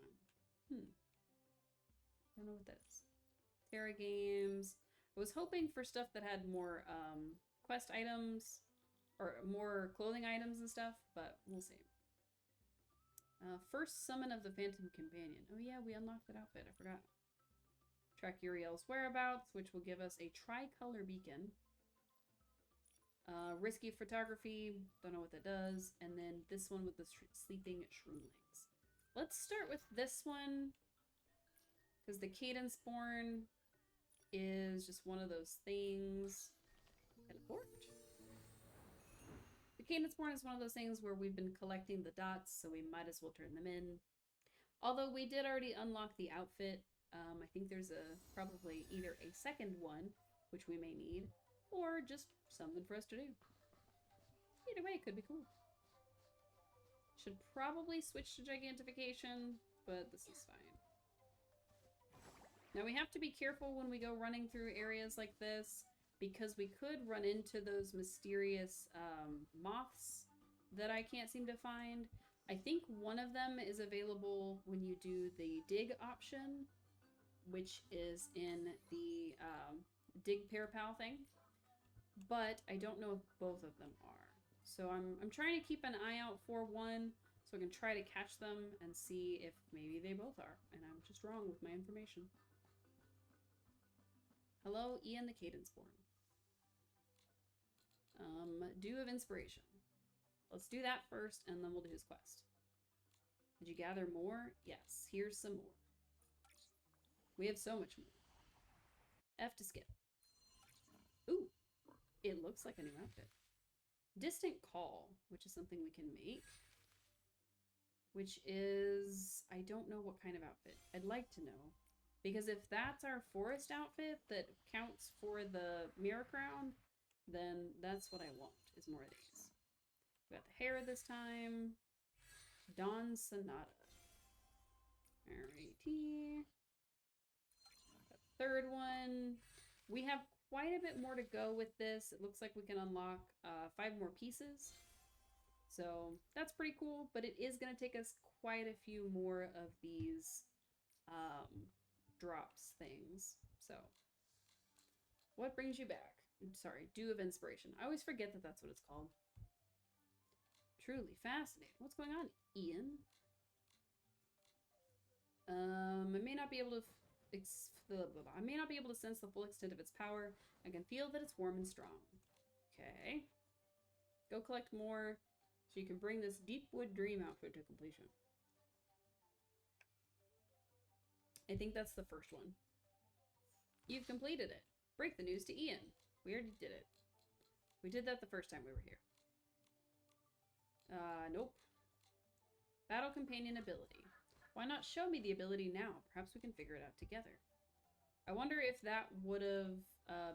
Don't know what that is. Terra Games. I was hoping for stuff that had more quest items or more clothing items and stuff, but we'll see. First summon of the Phantom Companion. Oh yeah, we unlocked that outfit. I forgot. Track Uriel's whereabouts, which will give us a tricolor beacon. Risky photography. Don't know what that does. And then this one with the sleeping shroomlings. Let's start with this one, because the Cadence Born is just one of those things. Teleport. The Cadence Born is one of those things where we've been collecting the dots, so we might as well turn them in. Although we did already unlock the outfit, I think there's probably either a second one, which we may need, or just something for us to do. Either way, it could be cool. Should probably switch to Gigantification, but this is fine. Now we have to be careful when we go running through areas like this, because we could run into those mysterious moths that I can't seem to find. I think one of them is available when you do the dig option, which is in the dig pair pal thing, but I don't know if both of them are. So I'm trying to keep an eye out for one so I can try to catch them and see if maybe they both are, and I'm just wrong with my information. Hello, Ian the Cadence Born. Dew of Inspiration. Let's do that first, and then we'll do his quest. Did you gather more? Yes, here's some more. We have so much more. F to skip. Ooh, it looks like a new outfit. Distant Call, which is something we can make. Which is, I don't know what kind of outfit. I'd like to know. Because if that's our forest outfit that counts for the mirror crown, then that's what I want, is more of these. We got the hair this time. Dawn Sonata. Alrighty. The third one. We have quite a bit more to go with this. It looks like we can unlock 5 more pieces. So that's pretty cool, but it is going to take us quite a few more of these drops things. So what brings you back? Sorry, Dew of Inspiration. I always forget that that's what it's called. Truly fascinating. What's going on, Ian? I may not be able to I may not be able to sense the full extent of its power. I can feel that it's warm and strong. Okay. Go collect more so you can bring this Deepwood Dream outfit to completion. I think that's the first one. You've completed it. Break the news to Ian. We already did it. We did that the first time we were here. Nope. Battle Companion ability. Why not show me the ability now? Perhaps we can figure it out together. I wonder if that would have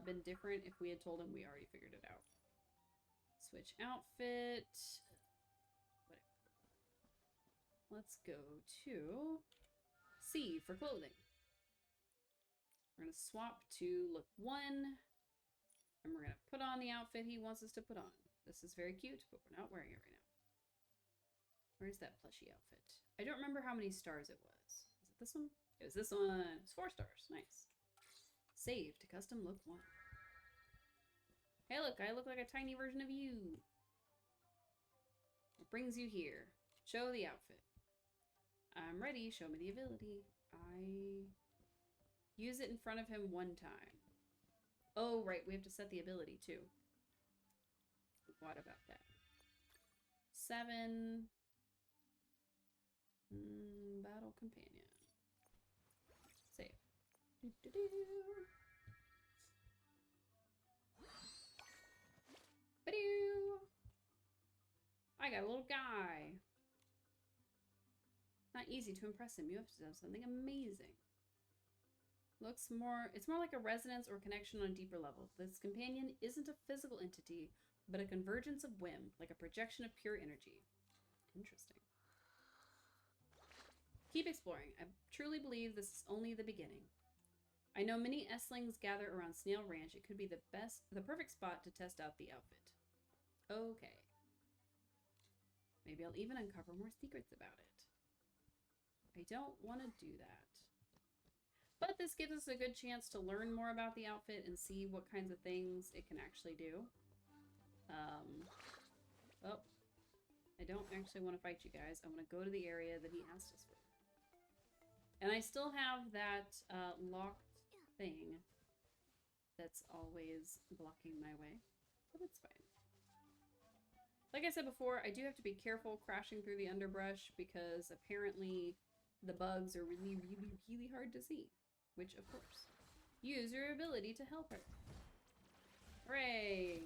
been different if we had told him we already figured it out. Switch outfit. Whatever. Let's go to C for clothing. We're going to swap to look 1. And we're going to put on the outfit he wants us to put on. This is very cute, but we're not wearing it right now. Where's that plushy outfit? I don't remember how many stars it was. Is it this one? It was this one. It's 4 stars. Nice. Save to custom look 1. Hey look, I look like a tiny version of you. What brings you here? Show the outfit. I'm ready. Show me the ability. I use it in front of him 1 time. Oh, right. We have to set the ability too. What about that? 7. Battle companion. Save. Ba-doo! I got a little guy. Not easy to impress him. You have to do something amazing. It's more like a resonance or connection on a deeper level. This companion isn't a physical entity, but a convergence of whim, like a projection of pure energy. Interesting. Keep exploring. I truly believe this is only the beginning. I know many Esslings gather around Snail Ranch. It could be the perfect spot to test out the outfit. Okay. Maybe I'll even uncover more secrets about it. I don't want to do that. But this gives us a good chance to learn more about the outfit and see what kinds of things it can actually do. Oh. I don't actually want to fight you guys. I want to go to the area that he asked us for. And I still have that locked thing that's always blocking my way. But it's fine. Like I said before, I do have to be careful crashing through the underbrush because apparently the bugs are really, really, really hard to see. Which, of course, use your ability to help her. Hooray!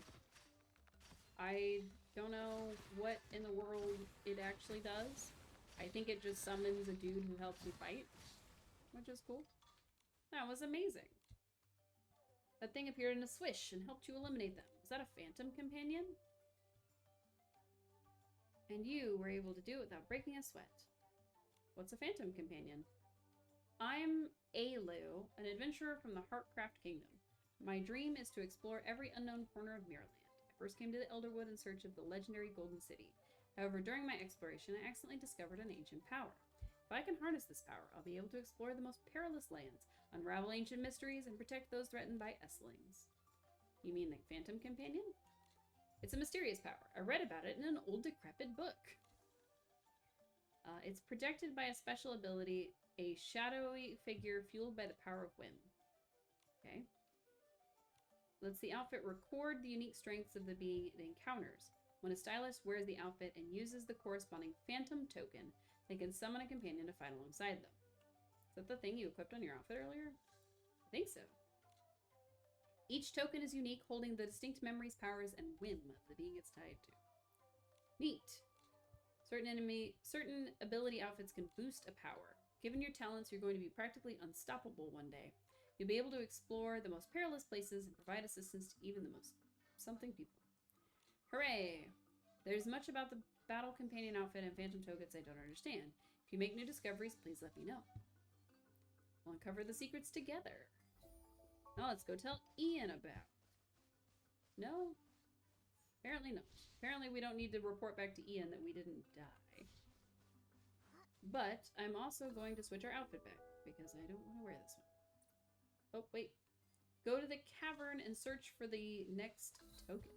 I don't know what in the world it actually does. I think it just summons a dude who helps you fight, which is cool. That was amazing. That thing appeared in a swish and helped you eliminate them. Was that a phantom companion? And you were able to do it without breaking a sweat. What's a phantom companion? I'm Alu, an adventurer from the Heartcraft Kingdom. My dream is to explore every unknown corner of Mirrorland. I first came to the Elderwood in search of the legendary Golden City. However, during my exploration, I accidentally discovered an ancient power. If I can harness this power, I'll be able to explore the most perilous lands, unravel ancient mysteries, and protect those threatened by Esslings. You mean the Phantom Companion? It's a mysterious power. I read about it in an old decrepit book. It's projected by a special ability, a shadowy figure fueled by the power of whim. Okay. Lets the outfit record the unique strengths of the being it encounters. When a stylist wears the outfit and uses the corresponding phantom token, they can summon a companion to fight alongside them. Is that the thing you equipped on your outfit earlier? I think so. Each token is unique, holding the distinct memories, powers, and whim of the being it's tied to. Neat. Certain ability outfits can boost a power. Given your talents, you're going to be practically unstoppable one day. You'll be able to explore the most perilous places and provide assistance to even the most something people. Hooray! There's much about the battle companion outfit and phantom tokens I don't understand. If you make new discoveries, please let me know. We'll uncover the secrets together. Now let's go tell Ian about. No? Apparently no. Apparently we don't need to report back to Ian that we didn't die. But I'm also going to switch our outfit back because I don't want to wear this one. Oh, wait. Go to the cavern and search for the next token.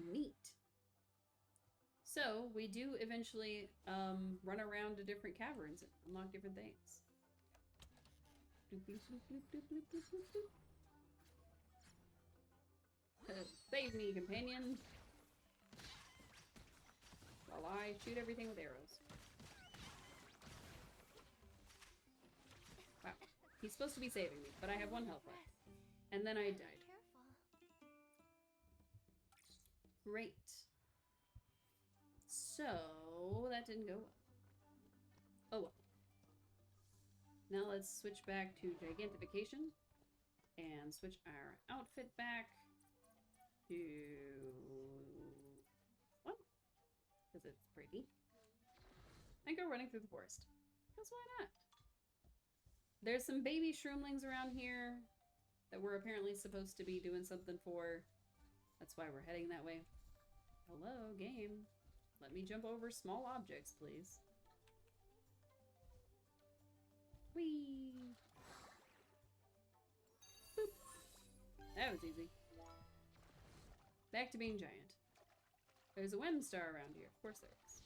Neat. So, we do eventually run around to different caverns and unlock different things. Save me, companion. While I shoot everything with arrows. Wow. He's supposed to be saving me, but I have 1 health left. And then I died. Great. So, that didn't go well. Oh well. Now let's switch back to gigantification and switch our outfit back to what? Because it's pretty. And go running through the forest. Because why not? There's some baby shroomlings around here that we're apparently supposed to be doing something for. That's why we're heading that way. Hello, game. Let me jump over small objects, please. Whee! Boop. That was easy. Back to being giant. There's a Wem star around here. Of course there is.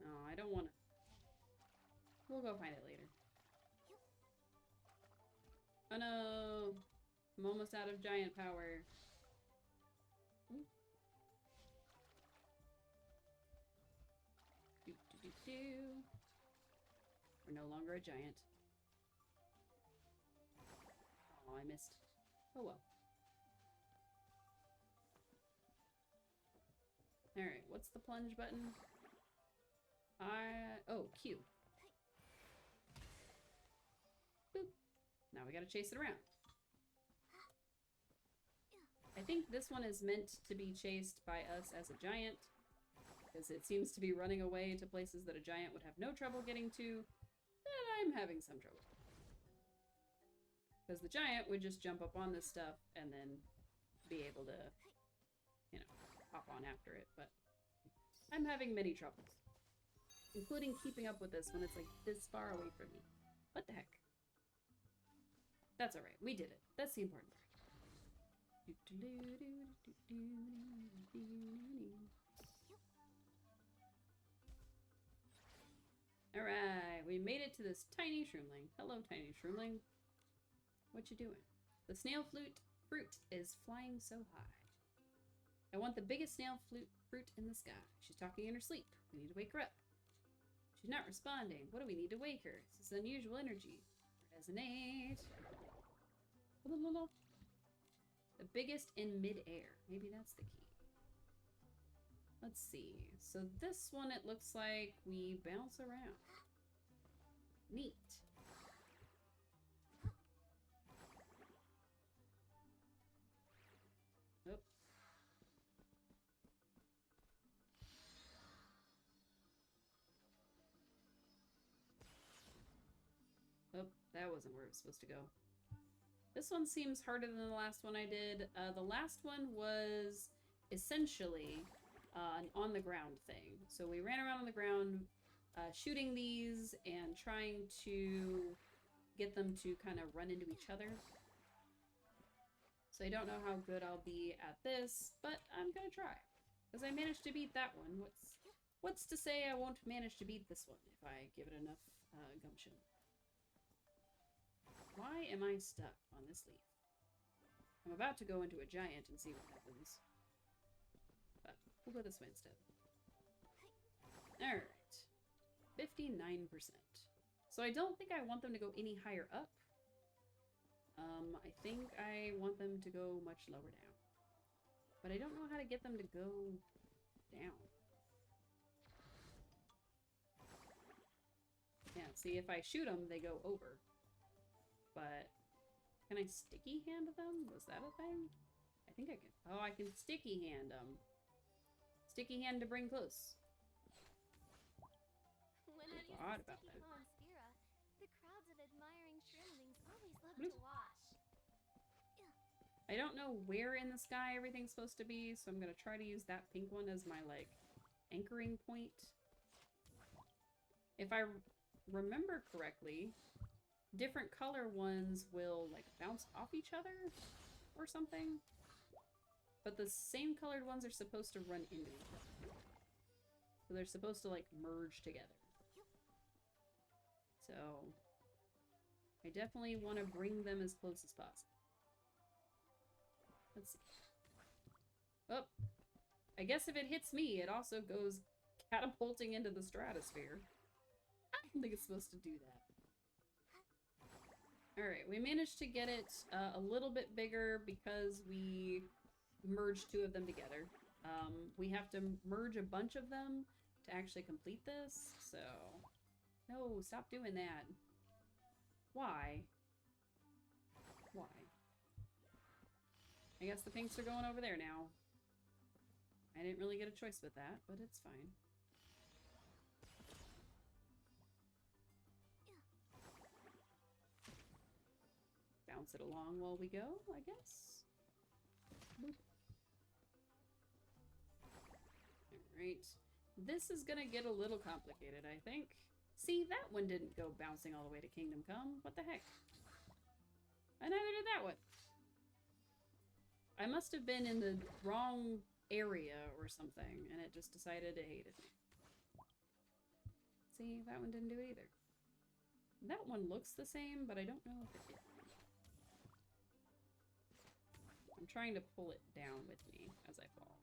No, I don't want to. We'll go find it later. Oh no! I'm almost out of giant power. Ooh. Do, do, do, do. We're no longer a giant. Oh, I missed. Oh well. Alright, what's the plunge button? Oh, Q. Boop. Now we gotta chase it around. I think this one is meant to be chased by us as a giant, because it seems to be running away to places that a giant would have no trouble getting to, and I'm having some trouble. Because the giant would just jump up on this stuff and then be able to, you know, hop on after it, but I'm having many troubles. Including keeping up with this when it's like this far away from me. What the heck? That's alright, we did it. That's the important part. Alright, we made it to this tiny shroomling. Hello, tiny shroomling. What you doing? The snail fruit is flying so high. I want the biggest snail fruit in the sky. She's talking in her sleep. We need to wake her up. She's not responding. What do we need to wake her? This is unusual energy. Resonate. The biggest in mid-air. Maybe that's the key. Let's see. So this one, it looks like we bounce around. Neat. Oh. Oh, that wasn't where it was supposed to go. This one seems harder than the last one I did. The last one was essentially an on-the-ground thing. So we ran around on the ground shooting these and trying to get them to kind of run into each other. So I don't know how good I'll be at this, but I'm gonna try. Because I managed to beat that one. What's to say I won't manage to beat this one if I give it enough gumption? Why am I stuck on this leaf? I'm about to go into a giant and see what happens. But we'll go this way instead. Alright. 59%. So I don't think I want them to go any higher up. I think I want them to go much lower down. But I don't know how to get them to go down. Yeah, see, if I shoot them, they go over. But can I sticky hand them? Was that a thing? I think I can. Oh, I can sticky hand them. Sticky hand to bring close. When I use Thought the about sticky that. paw on Spira, the crowds of admiring shrimlings always love to watch. I don't know where in the sky everything's supposed to be, so I'm gonna try to use that pink one as my, like, anchoring point. If I remember correctly, different color ones will, like, bounce off each other or something. But the same colored ones are supposed to run into each other. So they're supposed to, like, merge together. So I definitely want to bring them as close as possible. Let's see. Oh, I guess if it hits me, it also goes catapulting into the stratosphere. I don't think it's supposed to do that. Alright, we managed to get it a little bit bigger because we merged two of them together. We have to merge a bunch of them to actually complete this, so No, stop doing that. Why? Why? I guess the pinks are going over there now. I didn't really get a choice with that, but it's fine. Bounce it along while we go, I guess. Boop. Alright. This is gonna get a little complicated, I think. See, that one didn't go bouncing all the way to Kingdom Come. What the heck? And neither did that one. I must have been in the wrong area or something, and it just decided it hated me. See, that one didn't do it either. That one looks the same, but I don't know if it did. I'm trying to pull it down with me as I fall.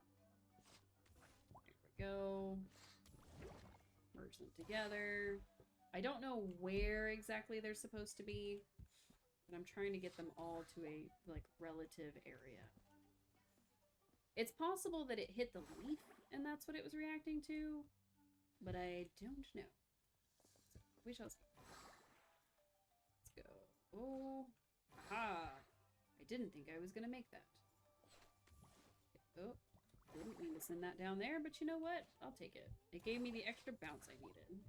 There we go. Merge them together. I don't know where exactly they're supposed to be, but I'm trying to get them all to a, like, relative area. It's possible that it hit the leaf and that's what it was reacting to, but I don't know. So, we shall see. Let's go. Oh, aha! I didn't think I was gonna make that. Oh, didn't mean to send that down there, but you know what? I'll take it. It gave me the extra bounce I needed.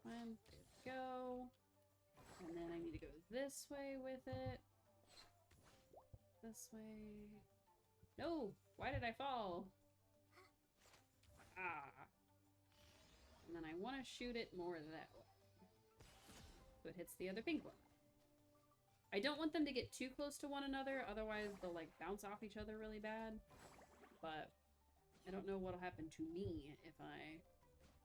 Come on. There we go. And then I need to go this way with it. This way. No! Why did I fall? Ah. And then I want to shoot it more that way. So it hits the other pink one. I don't want them to get too close to one another, otherwise they'll like bounce off each other really bad. But I don't know what'll happen to me if I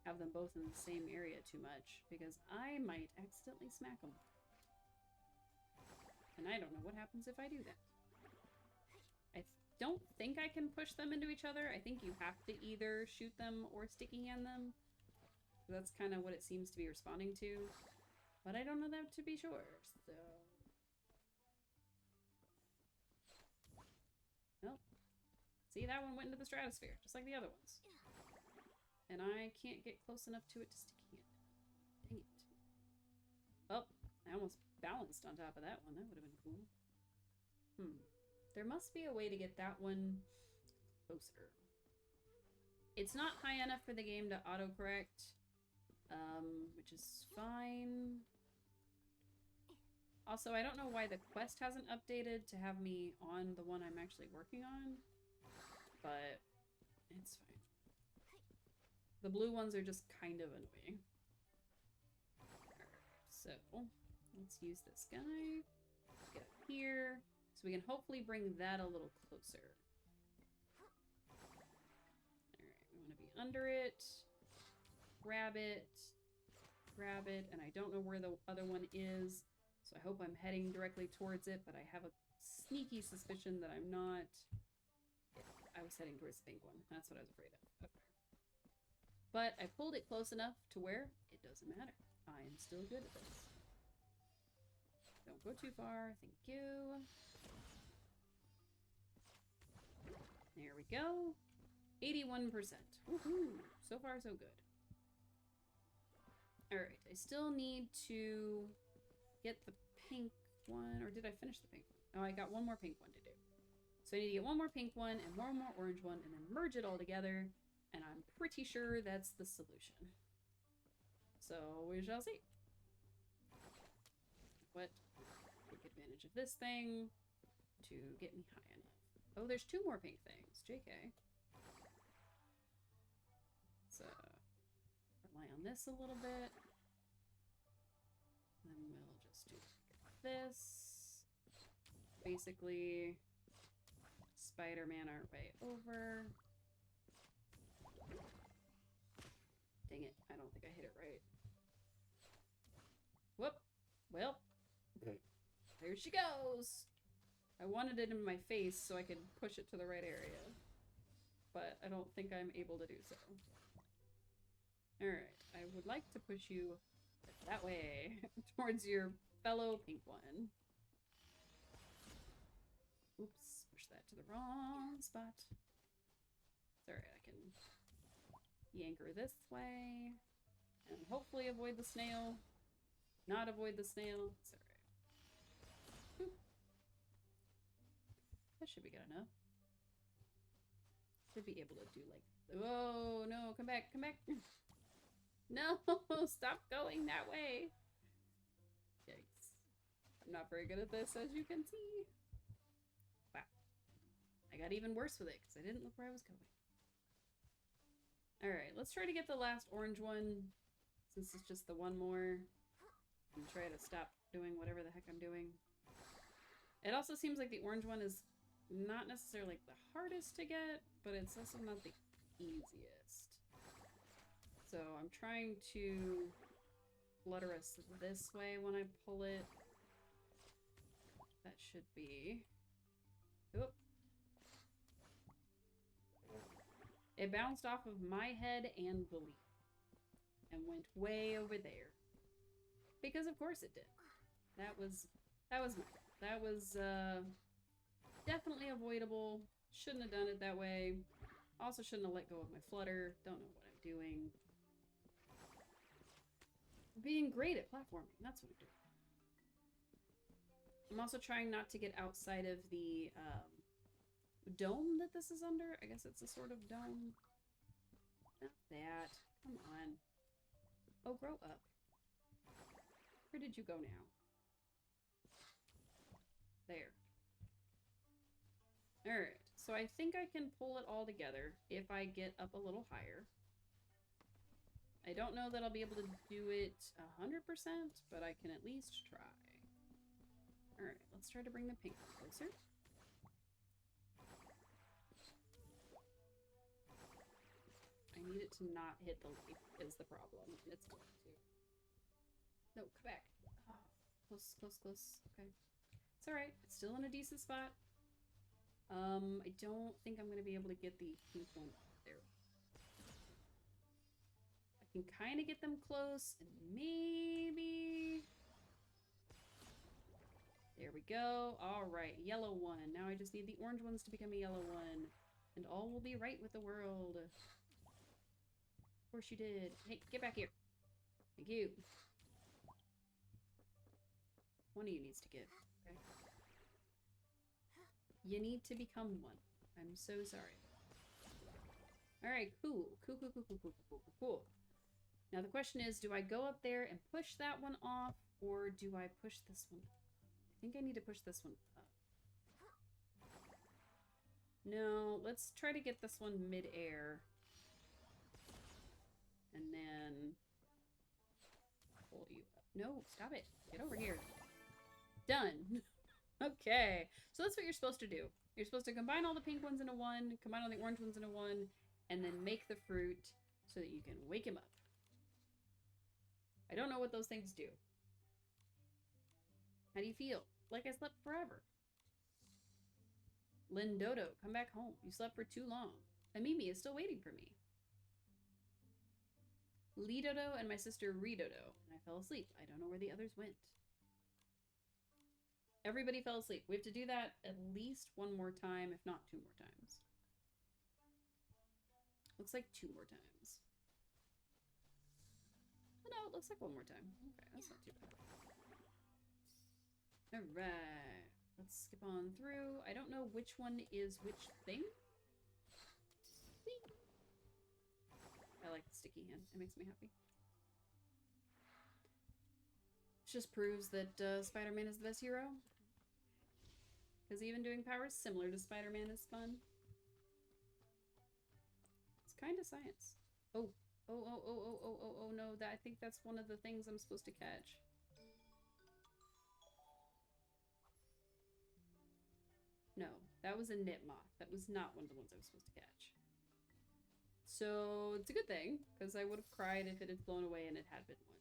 have them both in the same area too much, because I might accidentally smack them. And I don't know what happens if I do that. I don't think I can push them into each other. I think you have to either shoot them or sticky hand them. That's kind of what it seems to be responding to. But I don't know that to be sure, so... Nope. See, that one went into the stratosphere, just like the other ones. And I can't get close enough to it to sticky it. Dang it. Oh, I almost balanced on top of that one. That would have been cool. There must be a way to get that one closer. It's not high enough for the game to autocorrect, which is fine. Also, I don't know why the quest hasn't updated to have me on the one I'm actually working on, but it's fine. The blue ones are just kind of annoying. Alright, so let's use this guy. Get up here, so we can hopefully bring that a little closer. Alright, we want to be under it, grab it, and I don't know where the other one is. So I hope I'm heading directly towards it, but I have a sneaky suspicion that I'm not. Yeah, I was heading towards the pink one. That's what I was afraid of. Okay. But I pulled it close enough to where it doesn't matter. I am still good at this. Don't go too far. Thank you. There we go. 81%. Woohoo! So far, so good. Alright, I still need to get the pink one, or did I finish the pink one? Oh, I got one more pink one to do. So I need to get one more pink one and one more orange one and then merge it all together, and I'm pretty sure that's the solution. So we shall see. What? Take advantage of this thing to get me high enough. Oh, there's two more pink things. JK. Let's rely on this a little bit. Then we'll just do this. Basically, Spider-Man our way over. Dang it, I don't think I hit it right. Whoop. Well, there she goes. I wanted it in my face so I could push it to the right area. But I don't think I'm able to do so. Alright, I would like to push you that way, towards your fellow pink one. Oops, push that to the wrong spot. It's alright, I can yank her this way. And hopefully avoid the snail. Not avoid the snail. It's alright. Boop. That should be good enough. Should be able to do like... Whoa, no, come back, come back. No, stop going that way. Yikes. I'm not very good at this, as you can see. Wow. I got even worse with it, because I didn't look where I was going. Alright, let's try to get the last orange one, since it's just the one more. And try to stop doing whatever the heck I'm doing. It also seems like the orange one is not necessarily like the hardest to get, but it's also not the easiest. So I'm trying to flutter us this way when I pull it. That should be... Oop. It bounced off of my head and the leaf. And went way over there. Because of course it did. That was my fault. That was definitely avoidable. Shouldn't have done it that way. Also shouldn't have let go of my flutter. Don't know what I'm doing. Being great at platforming. That's what I'm doing. I'm also trying not to get outside of the dome that this is under. I guess it's a sort of dome. Not that. Come on. Oh, grow up. Where did you go now? There. Alright, so I think I can pull it all together if I get up a little higher. I don't know that I'll be able to do it 100%, but I can at least try. Alright, let's try to bring the pink closer. I need it to not hit the leaf is the problem, and it's going to. No, come back. Oh, close, close, close. Okay. It's alright. It's still in a decent spot. I don't think I'm going to be able to get the pink one there. I can kind of get them close, and maybe... There we go. Alright, yellow one. Now I just need the orange ones to become a yellow one. And all will be right with the world. Of course you did. Hey, get back here. Thank you. One of you needs to give, okay? You need to become one. I'm so sorry. Alright, cool. Cool, cool, cool, cool, cool, cool, cool, cool. Now the question is, do I go up there and push that one off, or do I push this one up? I think I need to push this one up. No, let's try to get this one mid-air. And then pull you up. No, stop it. Get over here. Done. Okay. So that's what you're supposed to do. You're supposed to combine all the pink ones into one, combine all the orange ones into one, and then make the fruit so that you can wake him up. I don't know what those things do. How do you feel? Like I slept forever. Lindodo, come back home. You slept for too long. Amimi is still waiting for me. Lidodo and my sister Ridodo. And I fell asleep. I don't know where the others went. Everybody fell asleep. We have to do that at least one more time, if not 2 more times. Looks like 2 more times. Oh, no, it looks like 1 more time. Okay, that's not too bad. Alright. Let's skip on through. I don't know which one is which thing. Whee! I like the sticky hand. It makes me happy. It just proves that Spider-Man is the best hero. Because even doing powers similar to Spider-Man is fun. It's kind of science. Oh. Oh, no. I think that's one of the things I'm supposed to catch. No, that was a knit moth. That was not one of the ones I was supposed to catch. So it's a good thing, because I would have cried if it had flown away and it had been one.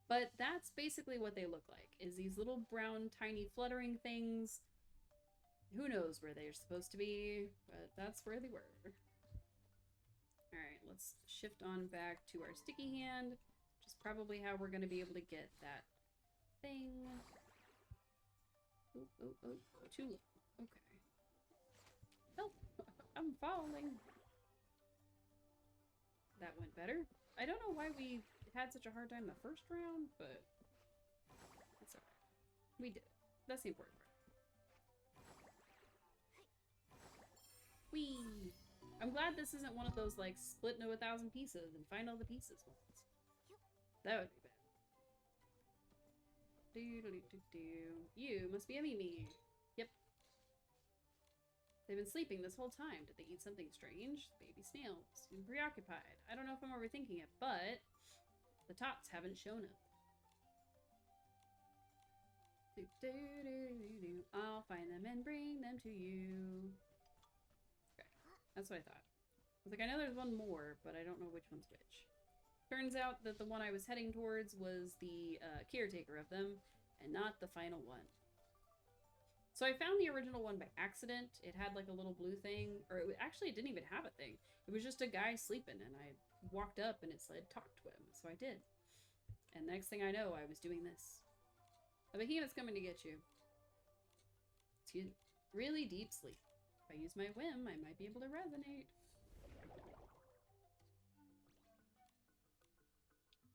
But that's basically what they look like, is these little brown, tiny, fluttering things. Who knows where they're supposed to be, but that's where they were. Alright, let's shift on back to our sticky hand, which is probably how we're going to be able to get that thing. Oh, too low. Okay. Help! I'm falling! That that went better. I don't know why we had such a hard time the first round, but that's okay. We did it. That's the important part. Whee! I'm glad this isn't one of those, like, split into 1,000 pieces and find all the pieces ones. That would be bad. You must be a Mimi. Yep. They've been sleeping this whole time. Did they eat something strange? Baby snails. Seem preoccupied. I don't know if I'm overthinking it, but the tots haven't shown up. I'll find them and bring them to you. Okay, that's what I thought. I was like, I know there's one more, but I don't know which one's which. Turns out that the one I was heading towards was the caretaker of them, and not the final one. So I found the original one by accident. It had like a little blue thing, or actually it didn't even have a thing. It was just a guy sleeping, and I walked up and it said talk to him, so I did. And the next thing I know, I was doing this. A behemoth's coming to get you. Excuse me. Really deep sleep. If I use my whim, I might be able to resonate.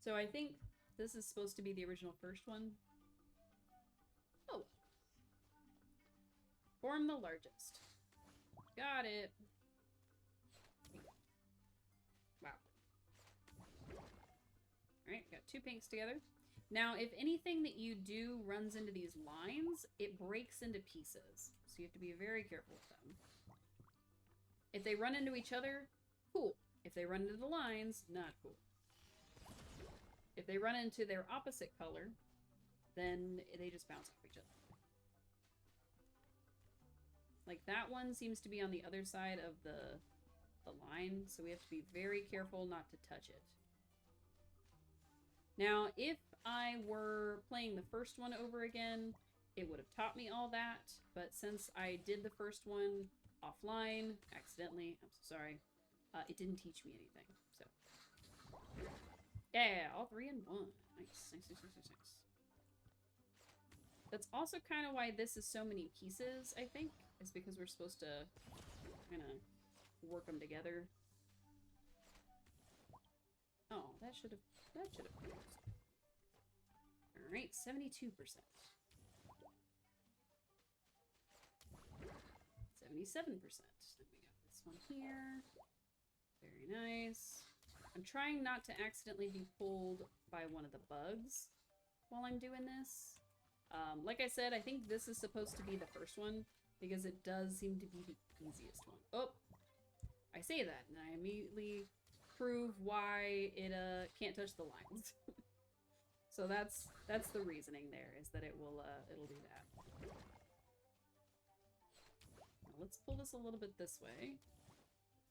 So I think this is supposed to be the original first one. Oh. Form the largest. Got it. Wow. Alright, got 2 pinks together. Now, if anything that you do runs into these lines, it breaks into pieces. So you have to be very careful with them. If they run into each other, cool. If they run into the lines, not cool. If they run into their opposite color, then they just bounce off each other. Like that one seems to be on the other side of the line, so we have to be very careful not to touch it. Now, if I were playing the first one over again, it would have taught me all that, but since I did the first one offline, accidentally, I'm so sorry, it didn't teach me anything, so. Yeah, all 3 in 1. Nice, nice, nice, nice, nice. That's also kind of why this is so many pieces, I think, is because we're supposed to kind of work them together. Oh, that should have closed. Alright, 72%. 77%. Then we got this one here. Very nice. I'm trying not to accidentally be pulled by one of the bugs while I'm doing this. Like I said, I think this is supposed to be the first one because it does seem to be the easiest one. Oh! I say that and I immediately prove why it can't touch the lines. So that's the reasoning there, is that it'll do that. Now let's pull this a little bit this way.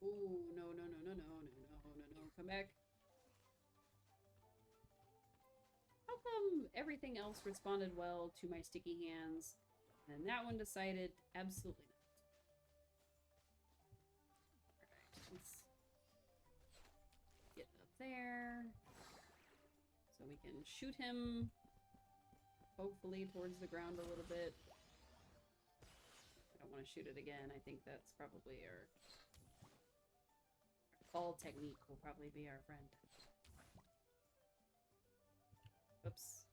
Ooh, no, no, no, no, no, no, no, no, no, come back. How come everything else responded well to my sticky hands, and that one decided absolutely not? Alright, let's get up there. So we can shoot him, hopefully, towards the ground a little bit. I don't want to shoot it again. I think that's probably our fall technique will probably be our friend. Oops.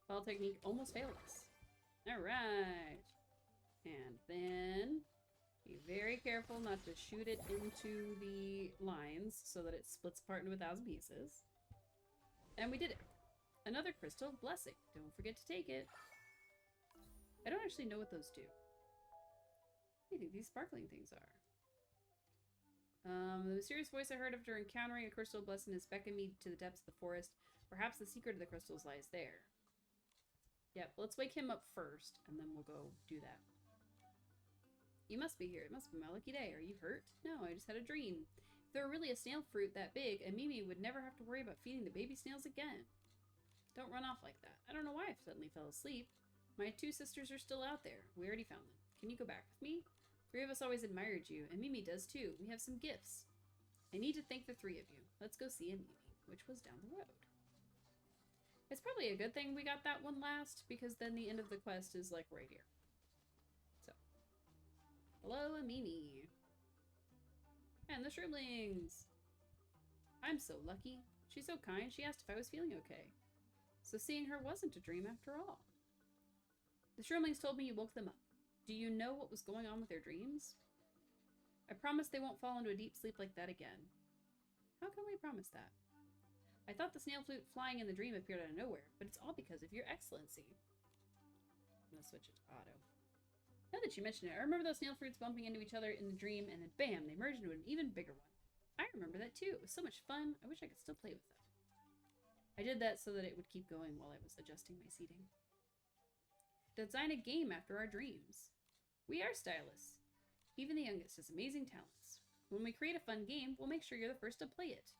Fall technique almost failed us. Alright. And then be very careful not to shoot it into the lines so that it splits apart into 1,000 pieces. And we did it. Another crystal blessing. Don't forget to take it. I don't actually know what those do. What do you think these sparkling things are? The mysterious voice I heard after encountering a crystal blessing has beckoned me to the depths of the forest. Perhaps the secret of the crystals lies there. Yep, let's wake him up first, and then we'll go do that. You must be here. It must be my lucky day. Are you hurt? No, I just had a dream. If there were really a snail fruit that big, a Mimi would never have to worry about feeding the baby snails again. Don't run off like that. I don't know why I suddenly fell asleep. My 2 sisters are still out there. We already found them. Can you go back with me? 3 of us always admired you, and Mimi does too. We have some gifts. I need to thank the 3 of you. Let's go see a Mimi, which was down the road. It's probably a good thing we got that one last, because then the end of the quest is like right here. So, hello, a Mimi. And Bam! The shrimlings! I'm so lucky. She's so kind, she asked if I was feeling okay. So seeing her wasn't a dream after all. The shrimlings told me you woke them up. Do you know what was going on with their dreams? I promise they won't fall into a deep sleep like that again. How can we promise that? I thought the snail flute flying in the dream appeared out of nowhere, but it's all because of your excellency. I'm gonna switch it to auto. Now that you mention it, I remember those snail fruits bumping into each other in the dream, and then bam, they merged into an even bigger one. I remember that too. It was so much fun. I wish I could still play with them. I did that so that it would keep going while I was adjusting my seating. Design a game after our dreams. We are stylists. Even the youngest has amazing talents. When we create a fun game, we'll make sure you're the first to play it.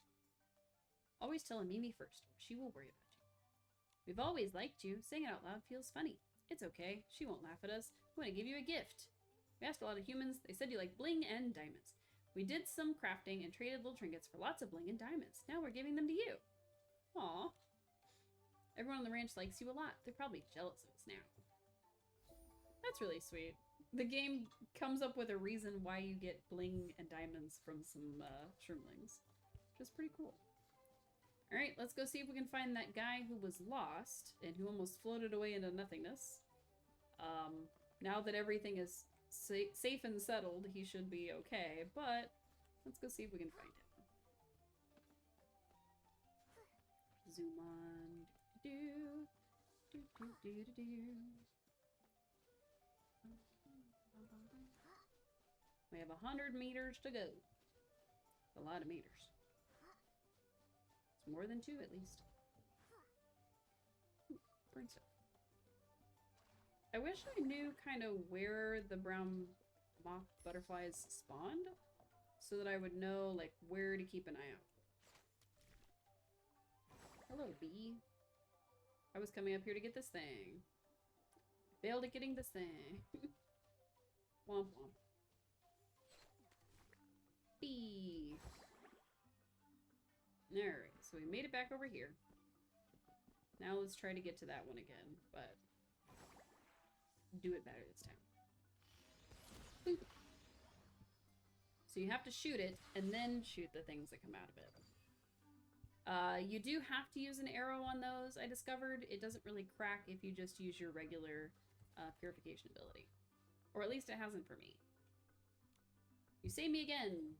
Always tell Mimi first, or she will worry about you. We've always liked you. Saying it out loud feels funny. It's okay. She won't laugh at us. We want to give you a gift. We asked a lot of humans. They said you like bling and diamonds. We did some crafting and traded little trinkets for lots of bling and diamonds. Now we're giving them to you. Aww. Everyone on the ranch likes you a lot. They're probably jealous of us now. That's really sweet. The game comes up with a reason why you get bling and diamonds from some shrimlings, which is pretty cool. Alright, let's go see if we can find that guy who was lost and who almost floated away into nothingness. Now that everything is safe and settled, he should be okay, but let's go see if we can find him. Zoom on. We have 100 meters to go. A lot of meters. It's more than 2 at least. Burn stuff. I wish I knew kind of where the brown moth butterflies spawned so that I would know like where to keep an eye out. Hello, bee. I was coming up here to get this thing. Failed at getting this thing. Womp womp. Bee. Alright, so we made it back over here. Now let's try to get to that one again, but do it better this time. Boop. So you have to shoot it, and then shoot the things that come out of it. You do have to use an arrow on those, I discovered. It doesn't really crack if you just use your regular purification ability. Or at least it hasn't for me. You save me again!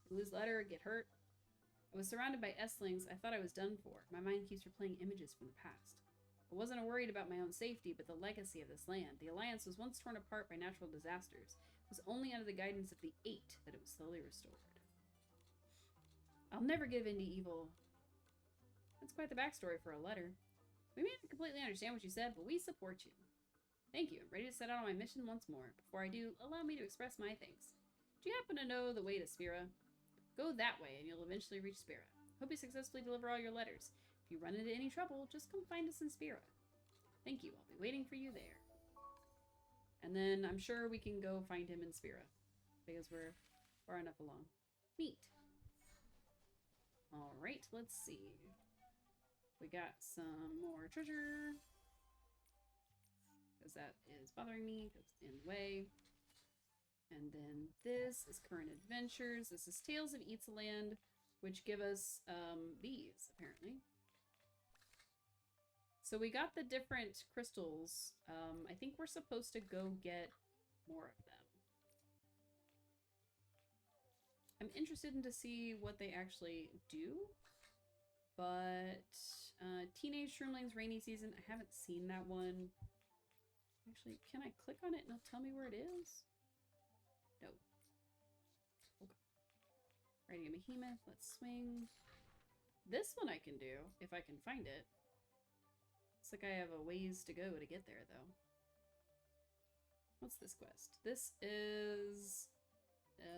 You lose letter, get hurt. I was surrounded by S-lings. I thought I was done for. My mind keeps replaying images from the past. I wasn't worried about my own safety, but the legacy of this land. The Alliance was once torn apart by natural disasters. It was only under the guidance of the Eight that it was slowly restored. I'll never give in to evil. That's quite the backstory for a letter. We may not completely understand what you said, but we support you. Thank you. I'm ready to set out on my mission once more. Before I do, allow me to express my thanks. Do you happen to know the way to Spira? Go that way, and you'll eventually reach Spira. Hope you successfully deliver all your letters. If you run into any trouble, just come find us in Spira. Thank you. I'll be waiting for you there. And then I'm sure we can go find him in Spira, because we're far enough along. Neat. Alright, let's see. We got some more treasure. Because that is bothering me, because it's in the way. And then this is Current Adventures. This is Tales of Itzaland, which give us these, apparently. So we got the different crystals. I think we're supposed to go get more of them. I'm interested in to see what they actually do. But Teenage Shroomlings Rainy Season, I haven't seen that one. Actually, can I click on it and it'll tell me where it is? No. Okay. Riding a behemoth, let's swing. This one I can do, if I can find it. Looks like I have a ways to go to get there, though. What's this quest? This is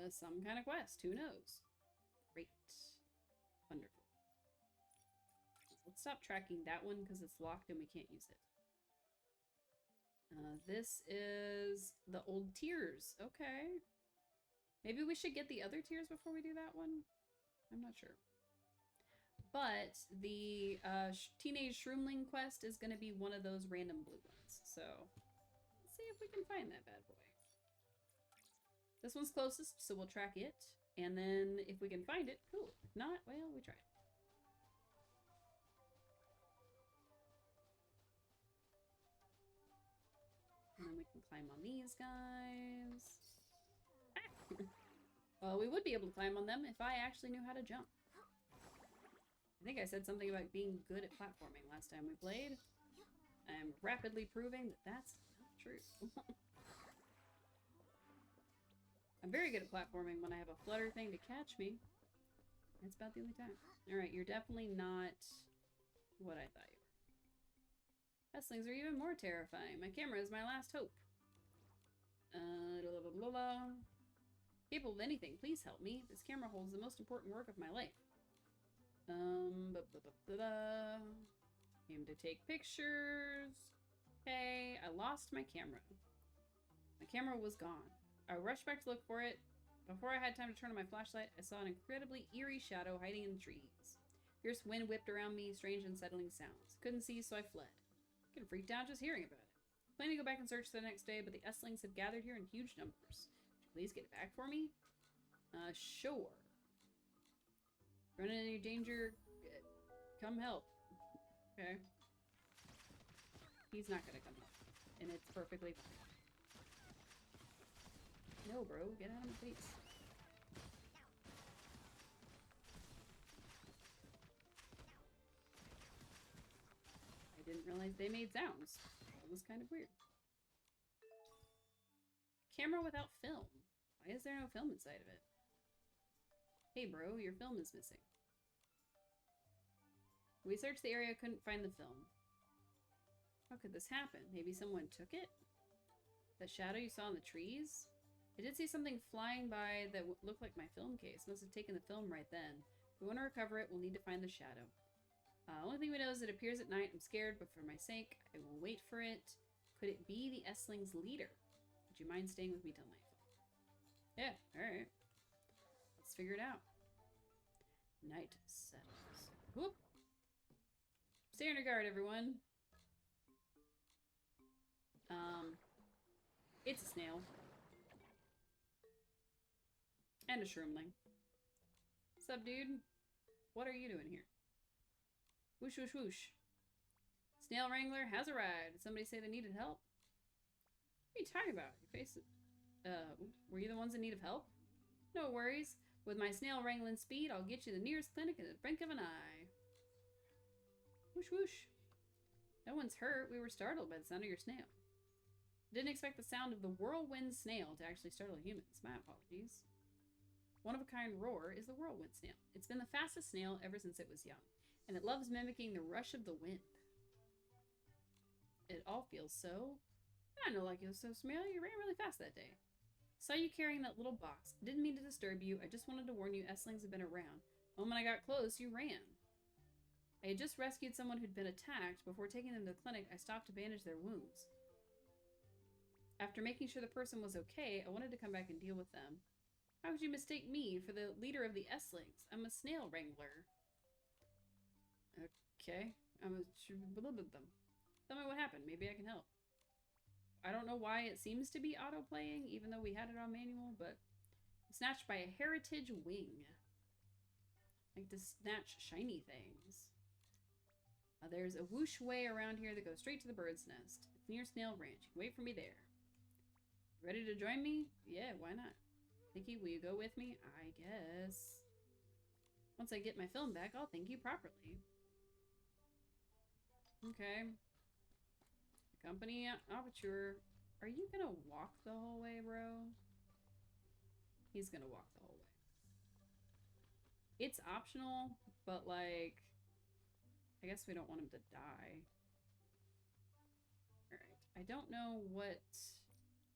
some kind of quest. Who knows? Great. Wonderful. Let's stop tracking that one because it's locked and we can't use it. This is the old tiers. Okay. Maybe we should get the other tiers before we do that one? I'm not sure. But the Teenage Shroomling quest is going to be one of those random blue ones. So, let's see if we can find that bad boy. This one's closest, so we'll track it. And then if we can find it, cool. If not, well, we tried. And then we can climb on these guys. Ah! Well, we would be able to climb on them if I actually knew how to jump. I think I said something about being good at platforming last time we played. I'm rapidly proving that that's not true. I'm very good at platforming when I have a flutter thing to catch me. That's about the only time. Alright, you're definitely not what I thought you were. Esslings are even more terrifying. My camera is my last hope. Blah, blah, blah, blah. Capable of anything, please help me. This camera holds the most important work of my life. Blah, blah, blah, blah, blah. Aim to take pictures. Okay, I lost my camera. My camera was gone. I rushed back to look for it. Before I had time to turn on my flashlight, I saw an incredibly eerie shadow hiding in the trees. Fierce wind whipped around me, strange unsettling sounds. Couldn't see, so I fled. Getting freaked out just hearing about it. Planning to go back and search the next day, but the Esslings have gathered here in huge numbers. Would you please get it back for me? Sure. Running any danger? Come help. Okay. He's not gonna come help. And it's perfectly fine. No, bro. Get out of my face. I didn't realize they made sounds. That was kind of weird. Camera without film. Why is there no film inside of it? Hey, bro. Your film is missing. We searched the area, couldn't find the film. How could this happen? Maybe someone took it? The shadow you saw in the trees? I did see something flying by that looked like my film case. Must have taken the film right then. If we want to recover it, we'll need to find the shadow. Only thing we know is it appears at night. I'm scared, but for my sake, I will wait for it. Could it be the Essling's leader? Would you mind staying with me till nightfall? Yeah, alright. Let's figure it out. Night settles. Whoop! Stay on your guard, everyone. It's a snail. And a shroomling. What's up, dude? What are you doing here? Whoosh, whoosh, whoosh. Snail Wrangler has arrived. Did somebody say they needed help? What are you talking about? Your face... were you the ones in need of help? No worries. With my snail wrangling speed, I'll get you the nearest clinic in the blink of an eye. Whoosh, whoosh. No one's hurt. We were startled by the sound of your snail. Didn't expect the sound of the whirlwind snail to actually startle humans. My apologies. One-of-a-kind roar is the whirlwind snail. It's been the fastest snail ever since it was young, and it loves mimicking the rush of the wind. It all feels so... I know, like, it was so small. You ran really fast that day. Saw you carrying that little box. Didn't mean to disturb you. I just wanted to warn you Esslings have been around. The moment I got close, you ran. I had just rescued someone who'd been attacked. Before taking them to the clinic, I stopped to bandage their wounds. After making sure the person was okay, I wanted to come back and deal with them. How could you mistake me for the leader of the Esslings? I'm a snail wrangler. Okay. Tell me what happened. Maybe I can help. I don't know why it seems to be auto-playing, even though we had it on manual, but... Snatched by a heritage wing. I like to snatch shiny things. There's a whoosh way around here that goes straight to the bird's nest. It's near Snail Ranch. You can wait for me there. Ready to join me? Yeah, why not? Nikki, will you go with me? I guess. Once I get my film back, I'll thank you properly. Okay. Company Aperture. Are you gonna walk the whole way, bro? He's gonna walk the whole way. It's optional, but like... I guess we don't want him to die. Alright. I don't know what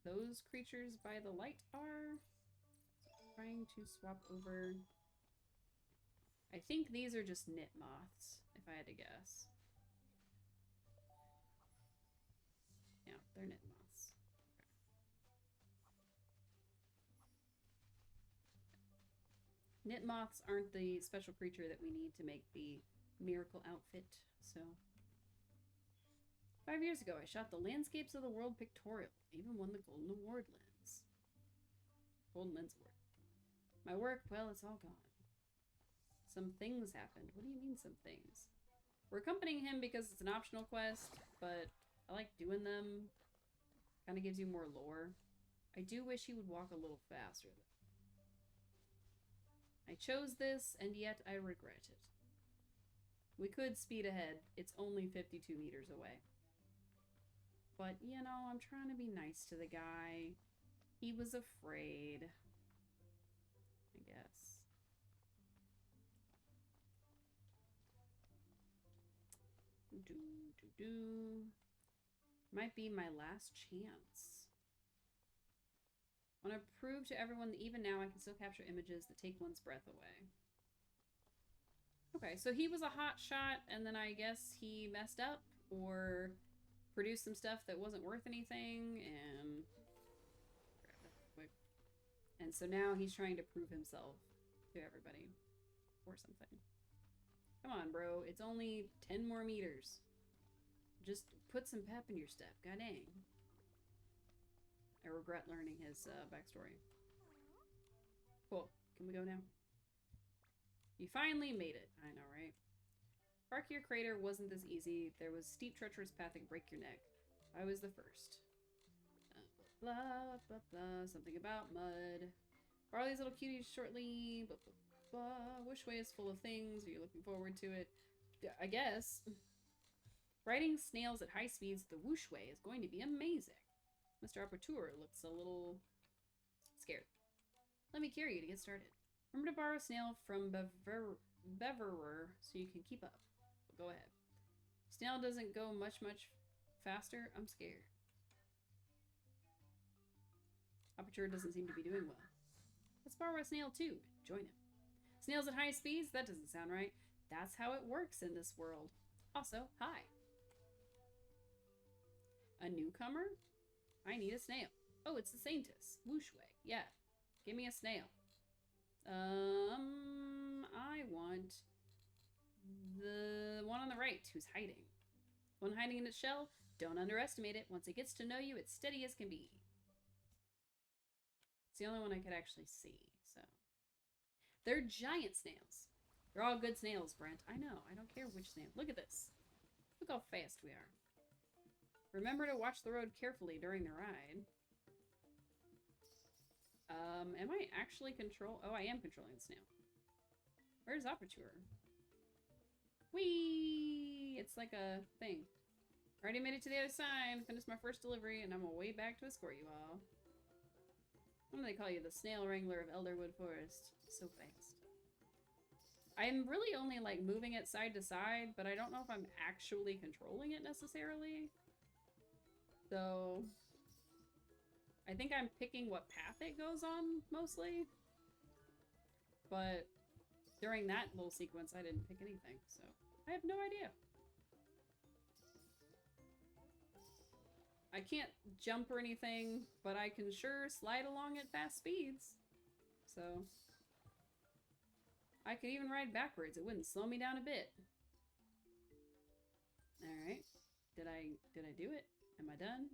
those creatures by the light are. Trying to swap over. I think these are just knit moths, if I had to guess. Yeah, they're knit moths. Okay. Knit moths aren't the special creature that we need to make the miracle outfit, so. 5 years ago, I shot the Landscapes of the World pictorial. I even won the Golden Award lens. Golden Lens Award. My work, well, it's all gone. Some things happened. What do you mean, some things? We're accompanying him because it's an optional quest, but I like doing them. Kind of gives you more lore. I do wish he would walk a little faster, though. I chose this, and yet I regret it. We could speed ahead. It's only 52 meters away. But, you know, I'm trying to be nice to the guy. He was afraid. I guess. Might be my last chance. I want to prove to everyone that even now I can still capture images that take one's breath away. Okay, so he was a hot shot, and then I guess he messed up or produced some stuff that wasn't worth anything, and grab that real quick. And so now he's trying to prove himself to everybody or something. Come on, bro. It's only 10 more meters. Just put some pep in your step. God dang. I regret learning his backstory. Cool. Can we go now? You finally made it. I know, right? Park your crater wasn't this easy. There was a steep, treacherous path that could break your neck. I was the first. Blah, blah, blah. Something about mud. Borrow these little cuties shortly. Blah, blah, blah. Wishway is full of things. Are you looking forward to it? I guess. Riding snails at high speeds the Wooshway is going to be amazing. Mr. Operateur looks a little scared. Let me carry you to get started. Remember to borrow a snail from Beverer so you can keep up. Go ahead. Snail doesn't go much faster. I'm scared. Operateur doesn't seem to be doing well. Let's borrow a snail too. Join him. Snails at high speeds? That doesn't sound right. That's how it works in this world. Also, hi. A newcomer? I need a snail. Oh, it's the Saintess. Wooshway. Yeah. Give me a snail. I want the one on the right who's hiding. One hiding in its shell? Don't underestimate it. Once it gets to know you, it's steady as can be. It's the only one I could actually see, so. They're giant snails. They're all good snails, Brent. I know. I don't care which snail. Look at this. Look how fast we are. Remember to watch the road carefully during the ride. Am I actually Oh, I am controlling the snail. Where's Operateur? Whee! It's like a thing. Already made it to the other side. Finished my first delivery, and I'm on my way back to escort you all. What do they call you? The Snail Wrangler of Elderwood Forest. So fast. I'm really only, like, moving it side to side, but I don't know if I'm actually controlling it necessarily. So I think I'm picking what path it goes on, mostly. But during that little sequence, I didn't pick anything, so I have no idea. I can't jump or anything, but I can sure slide along at fast speeds. So I could even ride backwards. It wouldn't slow me down a bit. Alright. Did I do it? Am I done?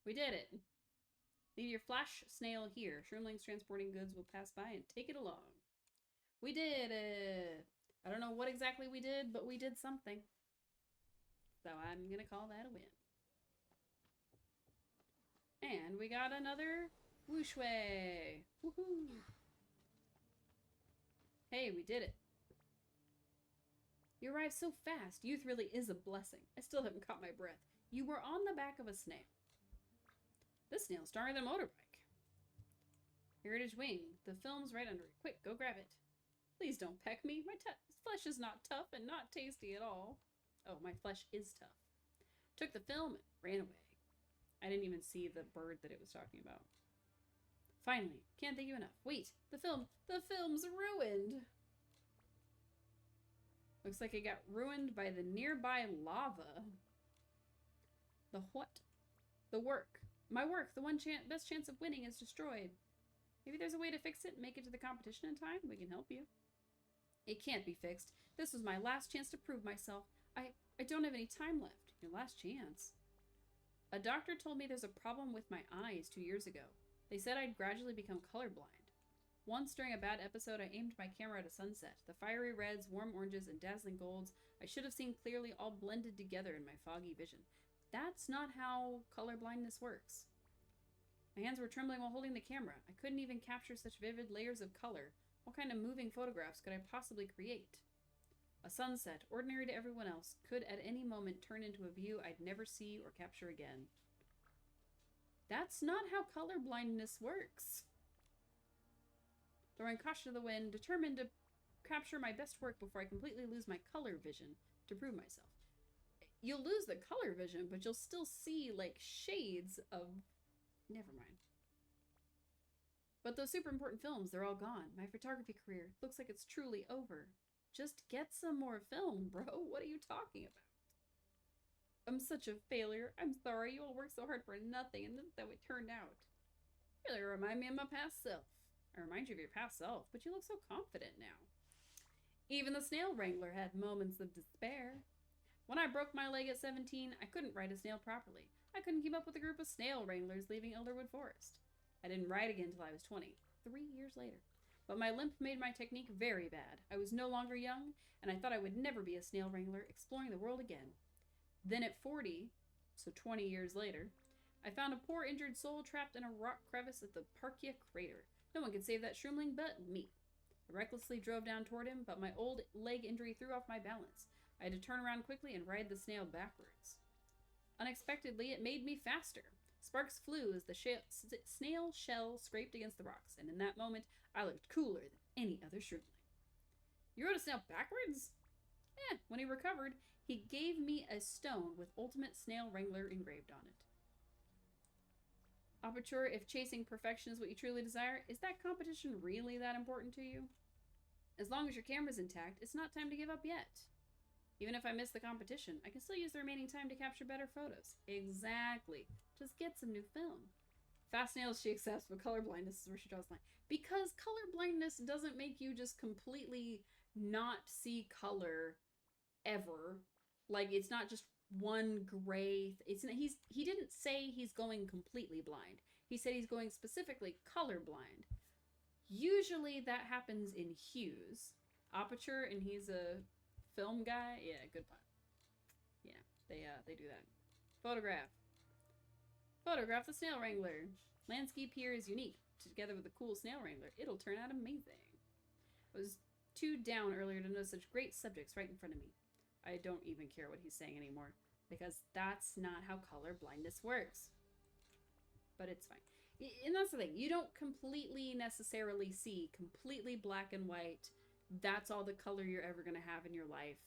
We did it. Leave your flash snail here. Shroomlings transporting goods will pass by and take it along. We did it. I don't know what exactly we did, but we did something. So I'm gonna call that a win. And we got another Wooshway. Woohoo! Hey, we did it. You arrived so fast. Youth really is a blessing. I still haven't caught my breath. You were on the back of a snail. This snail's stronger than a motorbike. Heritage Wing. The film's right under it. Quick, go grab it. Please don't peck me. My flesh is not tough and not tasty at all. Oh, my flesh is tough. Took the film and ran away. I didn't even see the bird that it was talking about. Finally, can't thank you enough. Wait, the film's ruined. Looks like it got ruined by the nearby lava. The what? The work. My work, the best chance of winning, is destroyed. Maybe there's a way to fix it and make it to the competition in time? We can help you. It can't be fixed. This was my last chance to prove myself. I don't have any time left. Your last chance. A doctor told me there's a problem with my eyes 2 years ago. They said I'd gradually become colorblind. Once during a bad episode, I aimed my camera at a sunset. The fiery reds, warm oranges, and dazzling golds I should have seen clearly all blended together in my foggy vision. That's not how colorblindness works. My hands were trembling while holding the camera. I couldn't even capture such vivid layers of color. What kind of moving photographs could I possibly create? A sunset, ordinary to everyone else, could at any moment turn into a view I'd never see or capture again. That's not how colorblindness works. Throwing caution to the wind, determined to capture my best work before I completely lose my color vision to prove myself. You'll lose the color vision, but you'll still see, like, shades of... Never mind. But those super important films, they're all gone. My photography career looks like it's truly over. Just get some more film, bro. What are you talking about? I'm such a failure. I'm sorry. You all worked so hard for nothing, and this is how it turned out. You really remind me of my past self. I remind you of your past self, but you look so confident now. Even the snail wrangler had moments of despair. When I broke my leg at 17, I couldn't ride a snail properly. I couldn't keep up with a group of snail wranglers leaving Elderwood Forest. I didn't ride again until I was 20, 3 years later. But my limp made my technique very bad. I was no longer young, and I thought I would never be a snail wrangler exploring the world again. Then at 40, so 20 years later, I found a poor injured soul trapped in a rock crevice at the Parkia crater. No one could save that shroomling but me. I recklessly drove down toward him, but my old leg injury threw off my balance. I had to turn around quickly and ride the snail backwards. Unexpectedly, it made me faster. Sparks flew as the snail shell scraped against the rocks, and in that moment, I looked cooler than any other shroomling. You rode a snail backwards? When he recovered, he gave me a stone with Ultimate Snail Wrangler engraved on it. Aperture, if chasing perfection is what you truly desire, is that competition really that important to you? As long as your camera's intact, it's not time to give up yet. Even if I miss the competition, I can still use the remaining time to capture better photos. Exactly. Just get some new film. Fast nails she accepts, but colorblindness is where she draws the line. Because colorblindness doesn't make you just completely not see color ever. Like, it's not just one gray... He didn't say he's going completely blind. He said he's going specifically colorblind. Usually that happens in hues. Aperture, and he's a film guy. Yeah, good one. Yeah, they do that. Photograph. Photograph the snail wrangler. Landscape here is unique. Together with the cool snail wrangler, it'll turn out amazing. I was too down earlier to notice such great subjects right in front of me. I don't even care what he's saying anymore, because that's not how color blindness works. But it's fine. And that's the thing. You don't completely necessarily see completely black and white. That's all the color you're ever going to have in your life.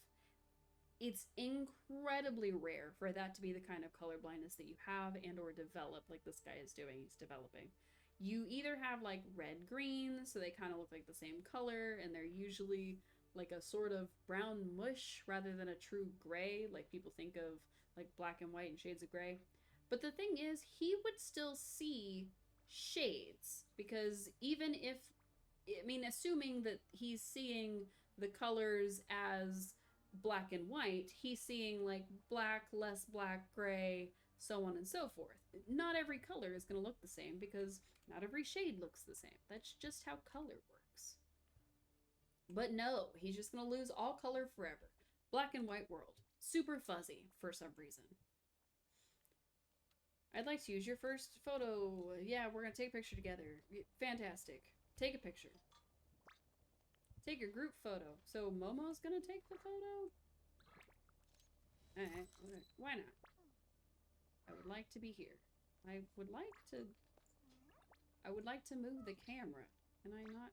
It's incredibly rare for that to be the kind of color blindness that you have and or develop like this guy is doing. He's developing. You either have like red green, so they kind of look like the same color, and they're usually like a sort of brown mush rather than a true gray, like people think of like black and white and shades of gray. But the thing is, he would still see shades, because even if, I mean, assuming that he's seeing the colors as black and white, he's seeing like black, less black, gray, so on and so forth. Not every color is going to look the same, because not every shade looks the same. That's just how color works. But no, he's just going to lose all color forever. Black and white world. Super fuzzy for some reason. I'd like to use your first photo. Yeah, we're going to take a picture together. Fantastic. Take a picture. Take your group photo. So Momo's going to take the photo? Alright, why not? I would like to be here. I would like to move the camera. Can I not?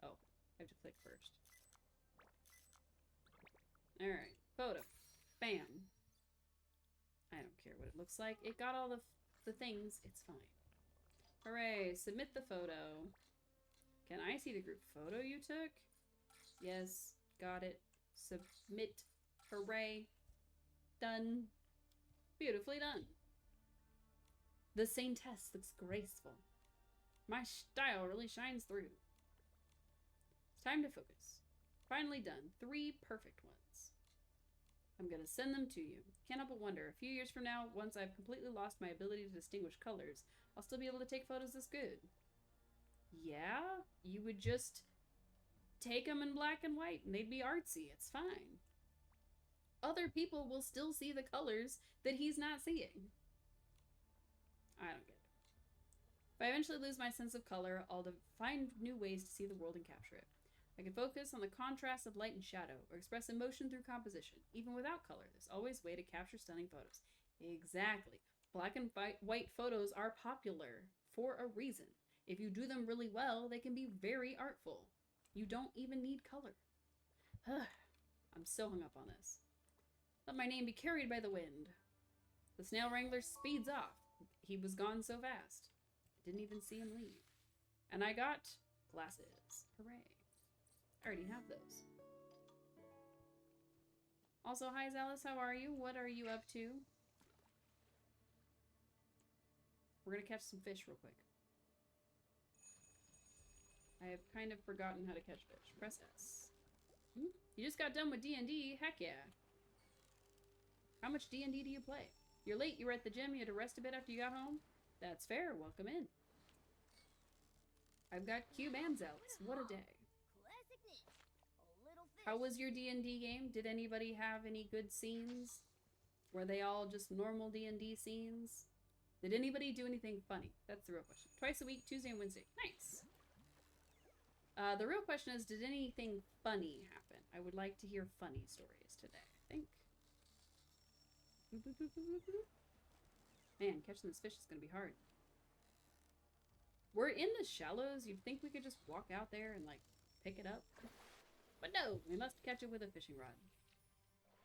Oh, I have to click first. Alright, photo. Bam. I don't care what it looks like. It got all the things. It's fine. Hooray, submit the photo. Can I see the group photo you took? Yes, got it. Submit. Hooray. Done. Beautifully done. The Saintess looks graceful. My style really shines through. It's time to focus. Finally done. 3 perfect ones. I'm gonna send them to you. Can't help but wonder, a few years from now, once I've completely lost my ability to distinguish colors, I'll still be able to take photos this good. Yeah? You would just take them in black and white and they'd be artsy. It's fine. Other people will still see the colors that he's not seeing. I don't get it. If I eventually lose my sense of color, I'll find new ways to see the world and capture it. I can focus on the contrast of light and shadow, or express emotion through composition. Even without color, there's always a way to capture stunning photos. Exactly. Black and white photos are popular for a reason. If you do them really well, they can be very artful. You don't even need color. I'm so hung up on this. Let my name be carried by the wind. The snail wrangler speeds off. He was gone so fast. I didn't even see him leave. And I got glasses. Hooray. I already have those. Also, hi Zealous, how are you? What are you up to? We're gonna catch some fish real quick. I have kind of forgotten how to catch fish. Press S. You just got done with D&D? Heck yeah. How much D&D do you play? You're late, you were at the gym, you had to rest a bit after you got home? That's fair, welcome in. I've got Cube and Zealous. What a day. Classic Nick. A little fish. How was your D&D game? Did anybody have any good scenes? Were they all just normal D&D scenes? Did anybody do anything funny? That's the real question. Twice a week, Tuesday and Wednesday. Nice. The real question is, did anything funny happen? I would like to hear funny stories today, I think. Boop, boop, boop, boop, boop. Man, catching this fish is going to be hard. We're in the shallows. You'd think we could just walk out there and, like, pick it up. But no, we must catch it with a fishing rod.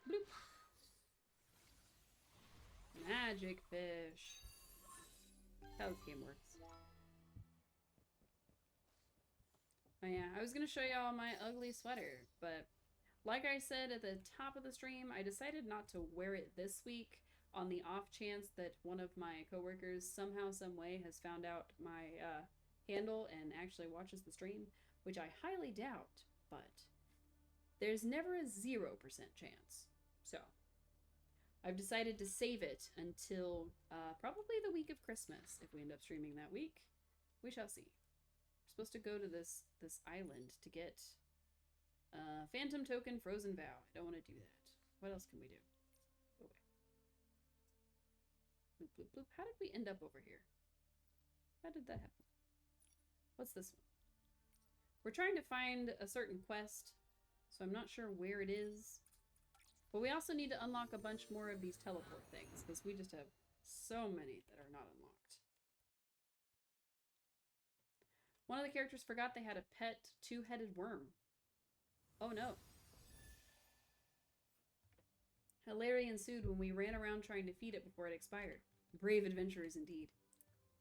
Bloop. Magic fish. That's how this game works. Oh yeah, I was gonna show y'all my ugly sweater, but like I said at the top of the stream, I decided not to wear it this week on the off chance that one of my coworkers somehow, some way has found out my handle and actually watches the stream, which I highly doubt, but there's never a 0% chance. So I've decided to save it until probably the week of Christmas. If we end up streaming that week, we shall see. We're supposed to go to this island to get Phantom Token Frozen Vow. I don't want to do that. What else can we do? Go away. Bloop, bloop, bloop. How did we end up over here? How did that happen? What's this one? We're trying to find a certain quest, so I'm not sure where it is. But we also need to unlock a bunch more of these teleport things, because we just have so many that are not unlocked. One of the characters forgot they had a pet two-headed worm. Oh no. Hilarity ensued when we ran around trying to feed it before it expired. Brave adventurers indeed.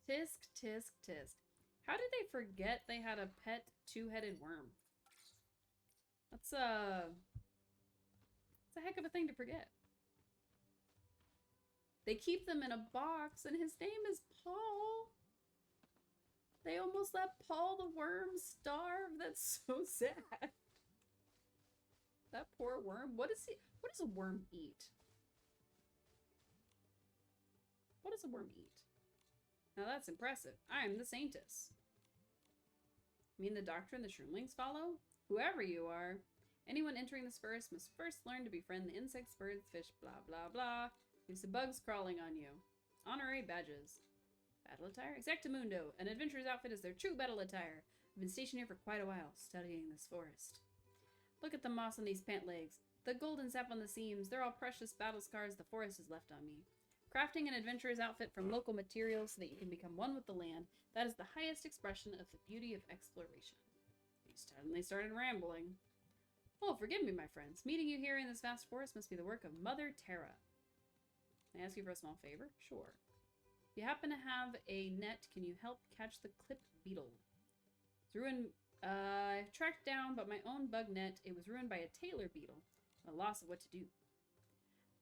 Tisk, tisk, tisk. How did they forget they had a pet two-headed worm? That's a heck of a thing to forget. They keep them in a box and his name is Paul. They almost let Paul the worm starve. That's so sad. That poor worm. What does a worm eat? What does a worm eat? Now that's impressive. I'm the saintess. You mean the doctrine the shroomlings follow? Whoever you are, anyone entering this forest must first learn to befriend the insects, birds, fish, blah, blah, blah. There's the bugs crawling on you. Honorary badges. Battle attire? Exactamundo. An adventurer's outfit is their true battle attire. I've been stationed here for quite a while, studying this forest. Look at the moss on these pant legs. The golden sap on the seams. They're all precious battle scars the forest has left on me. Crafting an adventurer's outfit from local materials so that you can become one with the land, that is the highest expression of the beauty of exploration. He suddenly started rambling. Oh, forgive me, my friends. Meeting you here in this vast forest must be the work of Mother Terra. Can I ask you for a small favor? Sure. If you happen to have a net, can you help catch the clipped beetle? It's ruined. I've tracked down, but my own bug net. It was ruined by a tailor beetle. A loss of what to do.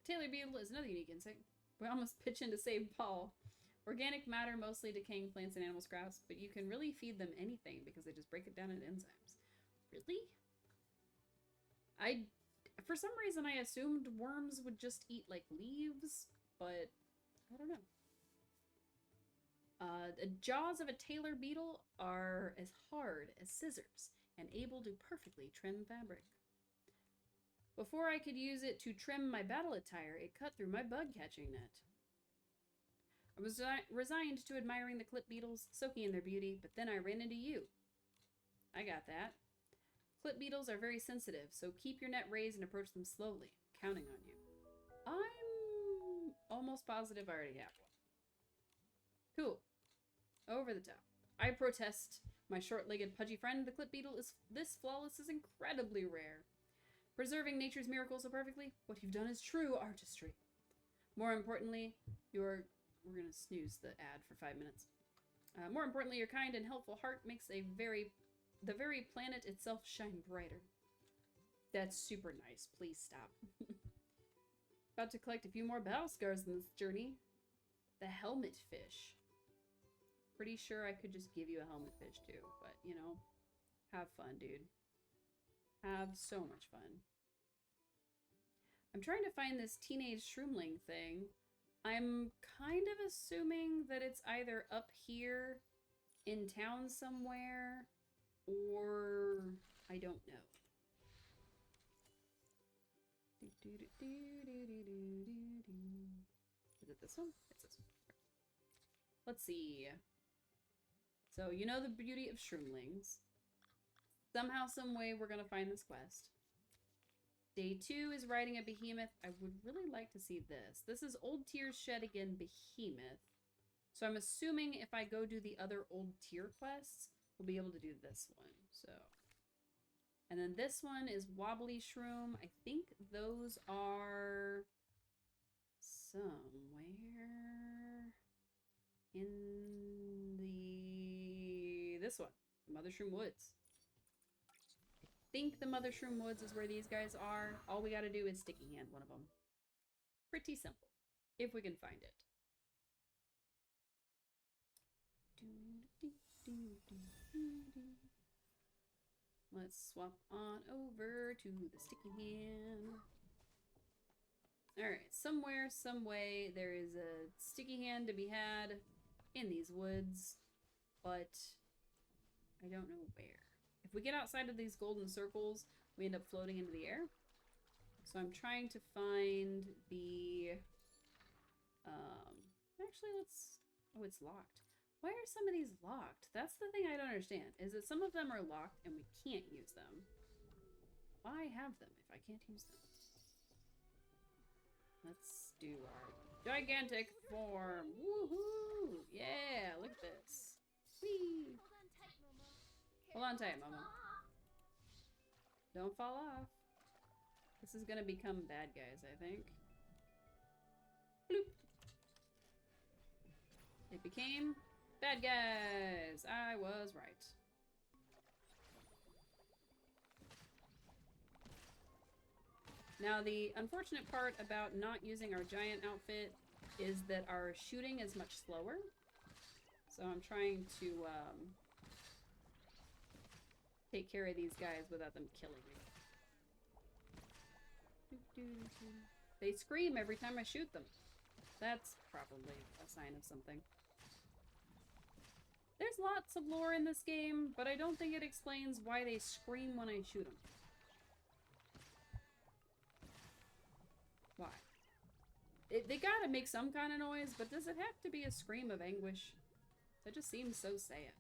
The tailor beetle is another unique insect. We almost pitch in to save Paul. Organic matter, mostly decaying plants and animal scraps, but you can really feed them anything because they just break it down into enzymes. Really? For some reason, I assumed worms would just eat, like, leaves, but I don't know. The jaws of a tailor beetle are as hard as scissors and able to perfectly trim fabric. Before I could use it to trim my battle attire, it cut through my bug-catching net. I was resigned to admiring the clip beetles, soaking in their beauty, but then I ran into you. I got that. Clip beetles are very sensitive, so keep your net raised and approach them slowly, counting on you. I'm almost positive I already have one. Cool. Over the top. I protest, my short-legged pudgy friend. The clip beetle is this flawless is incredibly rare. Preserving nature's miracles so perfectly, what you've done is true artistry. More importantly, we're gonna snooze the ad for 5 minutes. More importantly, your kind and helpful heart makes the very planet itself shine brighter. That's super nice. Please stop. About to collect a few more battle scars in this journey. The helmet fish. Pretty sure I could just give you a helmet fish too, but you know, have fun, dude. Have so much fun. I'm trying to find this teenage shroomling thing. I'm kind of assuming that it's either up here in town somewhere, or I don't know. Is it this one? It's this one. Let's see. So, you know the beauty of shroomlings. Somehow, some way, we're gonna find this quest. Day 2 is riding a behemoth. I would really like to see this. This is Old Tears Shed Again Behemoth. So I'm assuming if I go do the other Old Tier quests, we'll be able to do this one. So, and then this one is Wobbly Shroom. I think those are somewhere in this one, Mother Shroom Woods. I think the Mother Shroom Woods is where these guys are. All we gotta do is sticky hand one of them. Pretty simple, if we can find it. Let's swap on over to the sticky hand. Alright, somewhere, some way, there is a sticky hand to be had in these woods, but I don't know where. If we get outside of these golden circles, we end up floating into the air. So I'm trying to find the, actually let's, oh, it's locked. Why are some of these locked? That's the thing I don't understand, is that some of them are locked and we can't use them. Why have them if I can't use them? Let's do our gigantic form. Woohoo! Yeah, look at this. Whee! Hold on tight, Mama. Don't fall off. This is gonna become bad guys, I think. Bloop. It became bad guys. I was right. Now, the unfortunate part about not using our giant outfit is that our shooting is much slower. So I'm trying to take care of these guys without them killing me. They scream every time I shoot them. That's probably a sign of something. There's lots of lore in this game, but I don't think it explains why they scream when I shoot them. Why? They gotta make some kind of noise, but does it have to be a scream of anguish? That just seems so sad.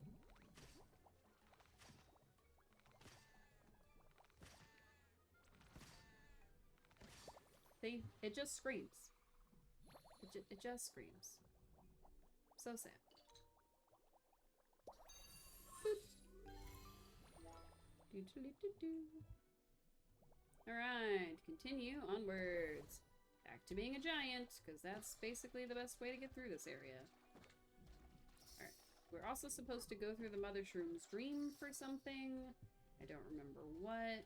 See? It just screams. It just screams. So sad. Alright, continue onwards. Back to being a giant, because that's basically the best way to get through this area. Alright, we're also supposed to go through the Mother Shroom's dream for something. I don't remember what.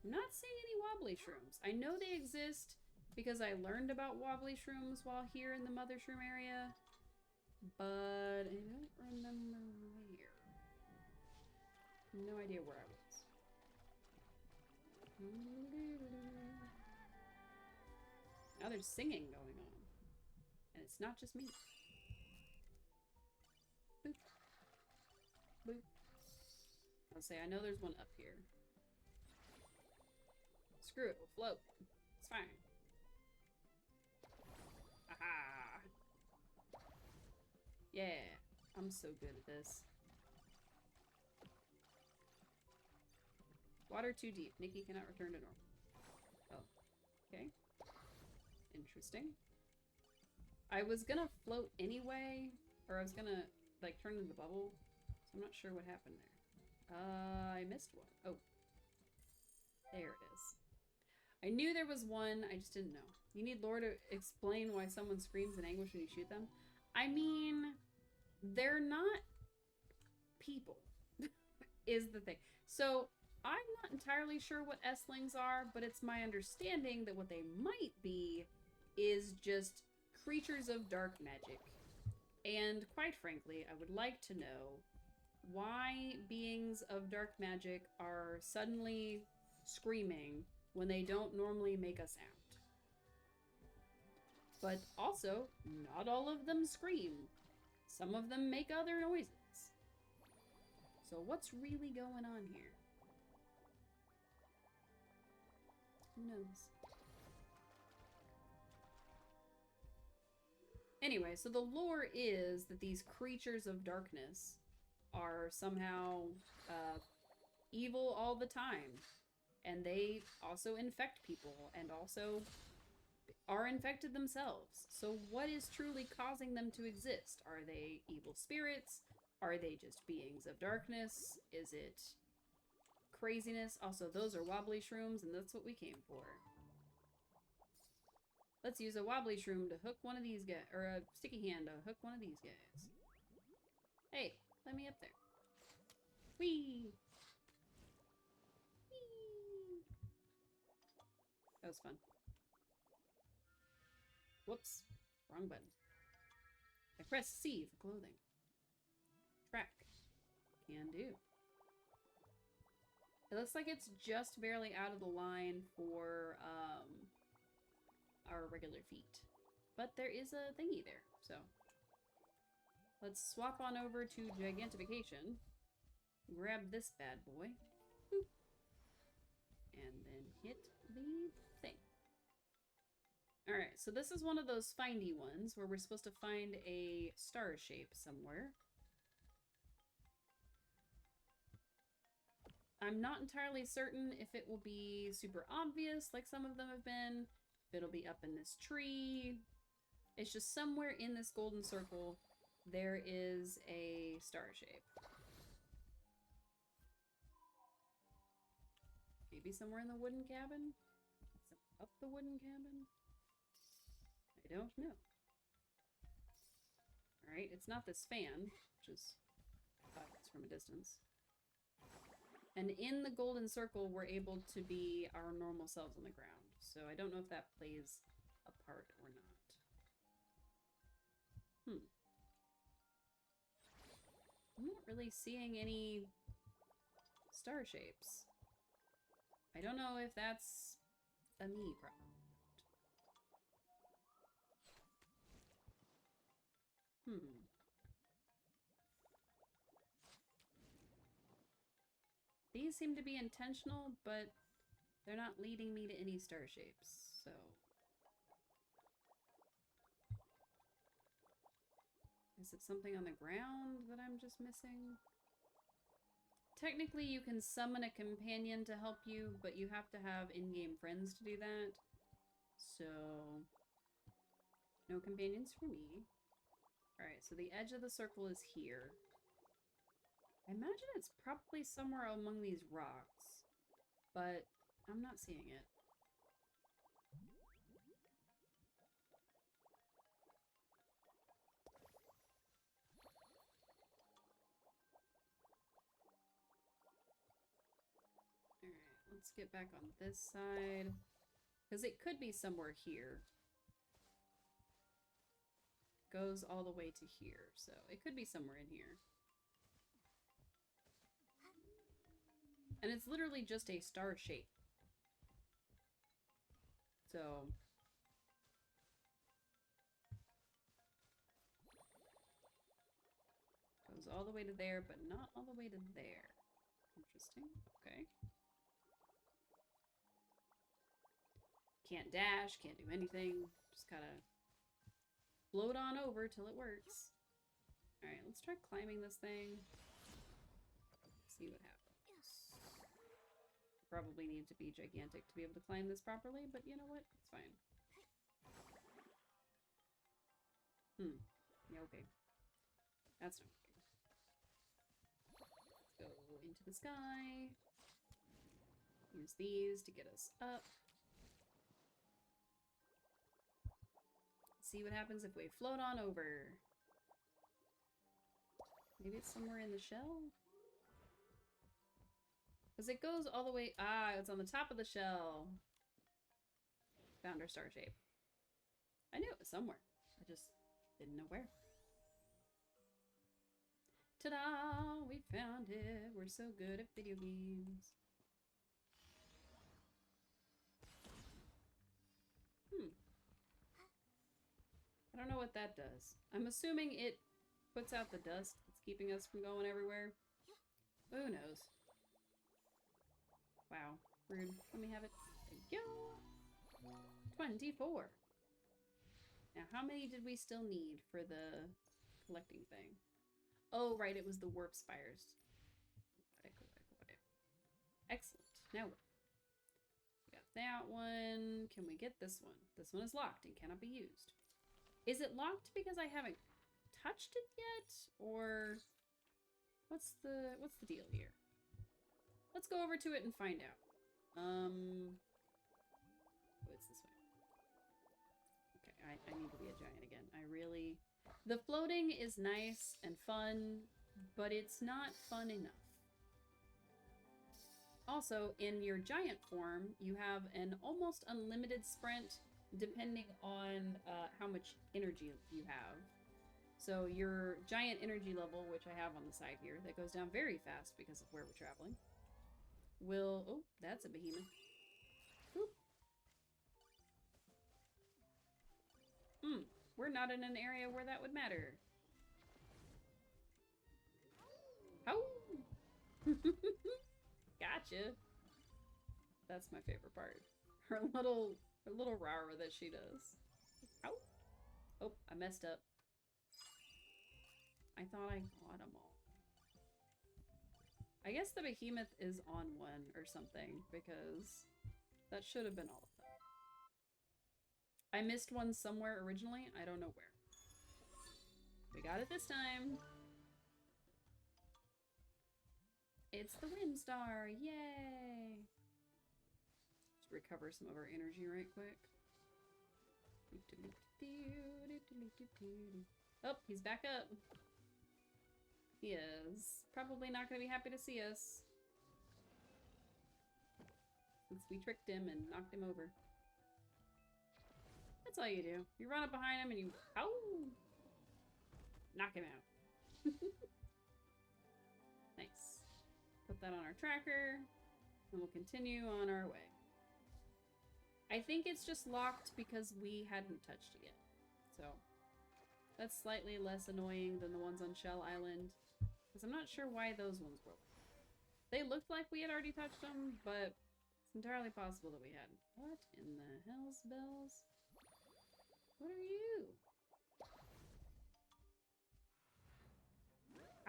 I'm not seeing any wobbly shrooms. I know they exist because I learned about wobbly shrooms while here in the Mother Shroom area, but I don't remember where. No idea where I was. Now there's singing going on. And it's not just me. Boop. Boop. I'll say, I know there's one up here. Screw it, we'll float. It's fine. Aha! Yeah, I'm so good at this. Water too deep. Nikki cannot return to normal. Oh, okay. Interesting. I was gonna float anyway, or I was gonna, like, turn into the bubble, so I'm not sure what happened there. I missed one. Oh. There it is. I knew there was one, I just didn't know. You need lore to explain why someone screams in anguish when you shoot them? I mean, they're not people, is the thing. So, I'm not entirely sure what S-lings are, but it's my understanding that what they might be is just creatures of dark magic. And quite frankly, I would like to know why beings of dark magic are suddenly screaming when they don't normally make a sound. But also, not all of them scream. Some of them make other noises. So what's really going on here? Who knows? Anyway, so the lore is that these creatures of darkness are somehow evil all the time. And they also infect people and also are infected themselves. So what is truly causing them to exist? Are they evil spirits? Are they just beings of darkness? Is it craziness? Also, those are wobbly shrooms, and that's what we came for. Let's use a wobbly shroom to hook one of these guys, or a sticky hand to hook one of these guys. Hey, let me up there. Whee! Whee! That was fun. Whoops. Wrong button. I press C for clothing. Track. Can do. It looks like it's just barely out of the line for our regular feet. But there is a thingy there, so. Let's swap on over to Gigantification. Grab this bad boy. Boop. And then hit the thing. Alright, so this is one of those findy ones where we're supposed to find a star shape somewhere. I'm not entirely certain if it will be super obvious like some of them have been. If it'll be up in this tree. It's just somewhere in this golden circle there is a star shape. Maybe somewhere in the wooden cabin? Up the wooden cabin? I don't know. Alright, it's not this fan, which is obvious from a distance. And in the golden circle, we're able to be our normal selves on the ground. So I don't know if that plays a part or not. I'm not really seeing any star shapes. I don't know if that's a me problem. These seem to be intentional, but they're not leading me to any star shapes, so. Is it something on the ground that I'm just missing? Technically, you can summon a companion to help you, but you have to have in-game friends to do that. So, no companions for me. Alright, so the edge of the circle is here. I imagine it's probably somewhere among these rocks, but I'm not seeing it. Alright, let's get back on this side, because it could be somewhere here. Goes all the way to here, so it could be somewhere in here. And it's literally just a star shape. So goes all the way to there, but not all the way to there. Interesting. Okay. Can't dash, can't do anything. Just kind of float on over till it works. Alright, let's try climbing this thing. See what happens. Probably need to be gigantic to be able to climb this properly, but you know what? It's fine. Yeah, okay. That's not working. Let's go into the sky. Use these to get us up. See what happens if we float on over. Maybe it's somewhere in the shell? Because it goes all the way... Ah, it's on the top of the shell. Found our star shape. I knew it was somewhere. I just didn't know where. Ta-da! We found it. We're so good at video games. I don't know what that does. I'm assuming it puts out the dust that's keeping us from going everywhere. Who knows? Wow. Rude. Let me have it. Thank you. 24. Now, how many did we still need for the collecting thing? Oh, right. It was the warp spires. Got it. Excellent. Now what? We got that one. Can we get this one? This one is locked and cannot be used. Is it locked because I haven't touched it yet? Or what's the deal here? Let's go over to it and find out. Oh, it's this way. Okay, I need to be a giant again. I really... The floating is nice and fun, but it's not fun enough. Also, in your giant form, you have an almost unlimited sprint depending on how much energy you have. So your giant energy level, which I have on the side here, that goes down very fast because of where we're traveling, will... Oh, that's a behemoth. Oop. We're not in an area where that would matter. Oh! Gotcha. That's my favorite part. Her little rower that she does. Ow! Oh, I messed up. I thought I got them all. I guess the behemoth is on one or something, because that should have been all of them. I missed one somewhere originally. I don't know where. We got it this time. It's the wind star. Yay! Just recover some of our energy right quick. Oh, he's back up. He is probably not going to be happy to see us, since we tricked him and knocked him over. That's all you do. You run up behind him and you... Ow! Knock him out. Nice. Put that on our tracker, and we'll continue on our way. I think it's just locked because we hadn't touched it yet. So, that's slightly less annoying than the ones on Shell Island. Because I'm not sure why those ones were. They looked like we had already touched them, but it's entirely possible that we hadn't. What in the hell's bells? What are you?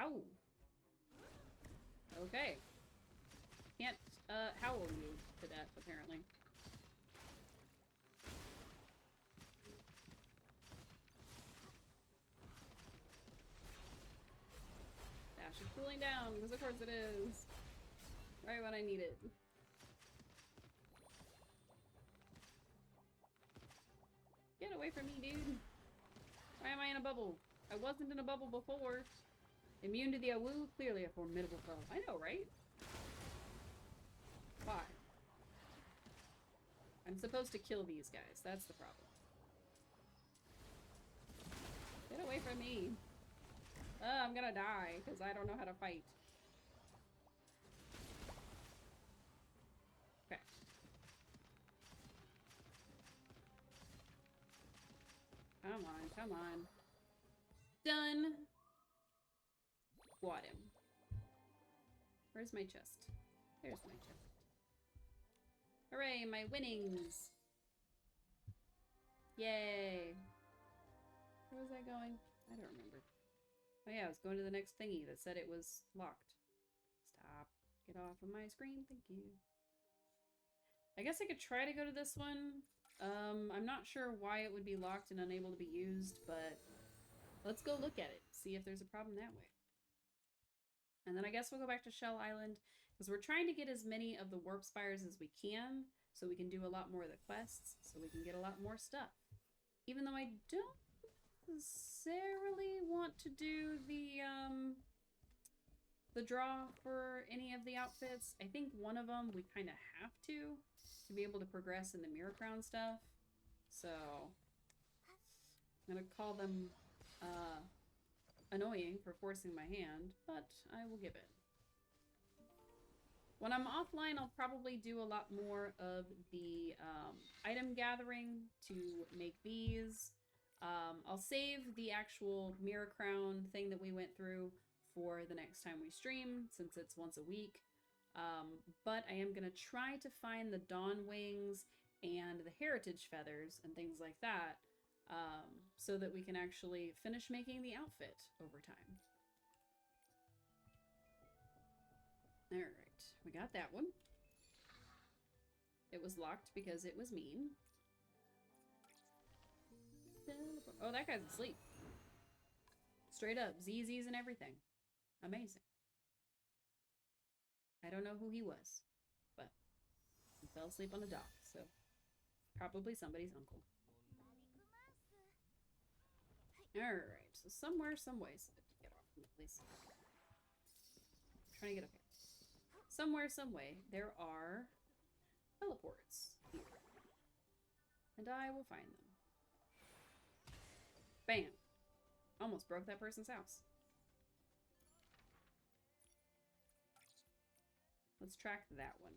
Ow! Okay. Can't, howl you to death, apparently. Dash is cooling down, because of course it is. Right when I need it. Get away from me, dude. Why am I in a bubble? I wasn't in a bubble before. Immune to the Awu? Clearly a formidable foe. I know, right? Why? I'm supposed to kill these guys. That's the problem. Get away from me. I'm gonna die, because I don't know how to fight. Okay. Come on, come on. Done. Got him. Where's my chest? There's my chest. Hooray, my winnings! Yay! Where was I going? I don't remember. Oh yeah, I was going to the next thingy that said it was locked. Stop. Get off of my screen, thank you. I guess I could try to go to this one. I'm not sure why it would be locked and unable to be used, but let's go look at it. See if there's a problem that way. And then I guess we'll go back to Shell Island, because we're trying to get as many of the warp spires as we can, so we can do a lot more of the quests, so we can get a lot more stuff. Even though I don't necessarily want to do the draw for any of the outfits. I think one of them we kind of have to be able to progress in the Mirror Crown stuff. So I'm gonna call them annoying for forcing my hand, but I will give it. When I'm offline, I'll probably do a lot more of the item gathering to make these. I'll save the actual Mirror Crown thing that we went through for the next time we stream, since it's once a week. But I am going to try to find the Dawn Wings and the Heritage Feathers and things like that, so that we can actually finish making the outfit over time. Alright, we got that one. It was locked because it was mean. Oh, that guy's asleep. Straight up, ZZs and everything. Amazing. I don't know who he was, but he fell asleep on a dock, so probably somebody's uncle. Alright, so somewhere, some ways. Get off me, please. I'm trying to get up here. Somewhere, some way, there are teleports here. And I will find them. Bam! Almost broke that person's house. Let's track that one.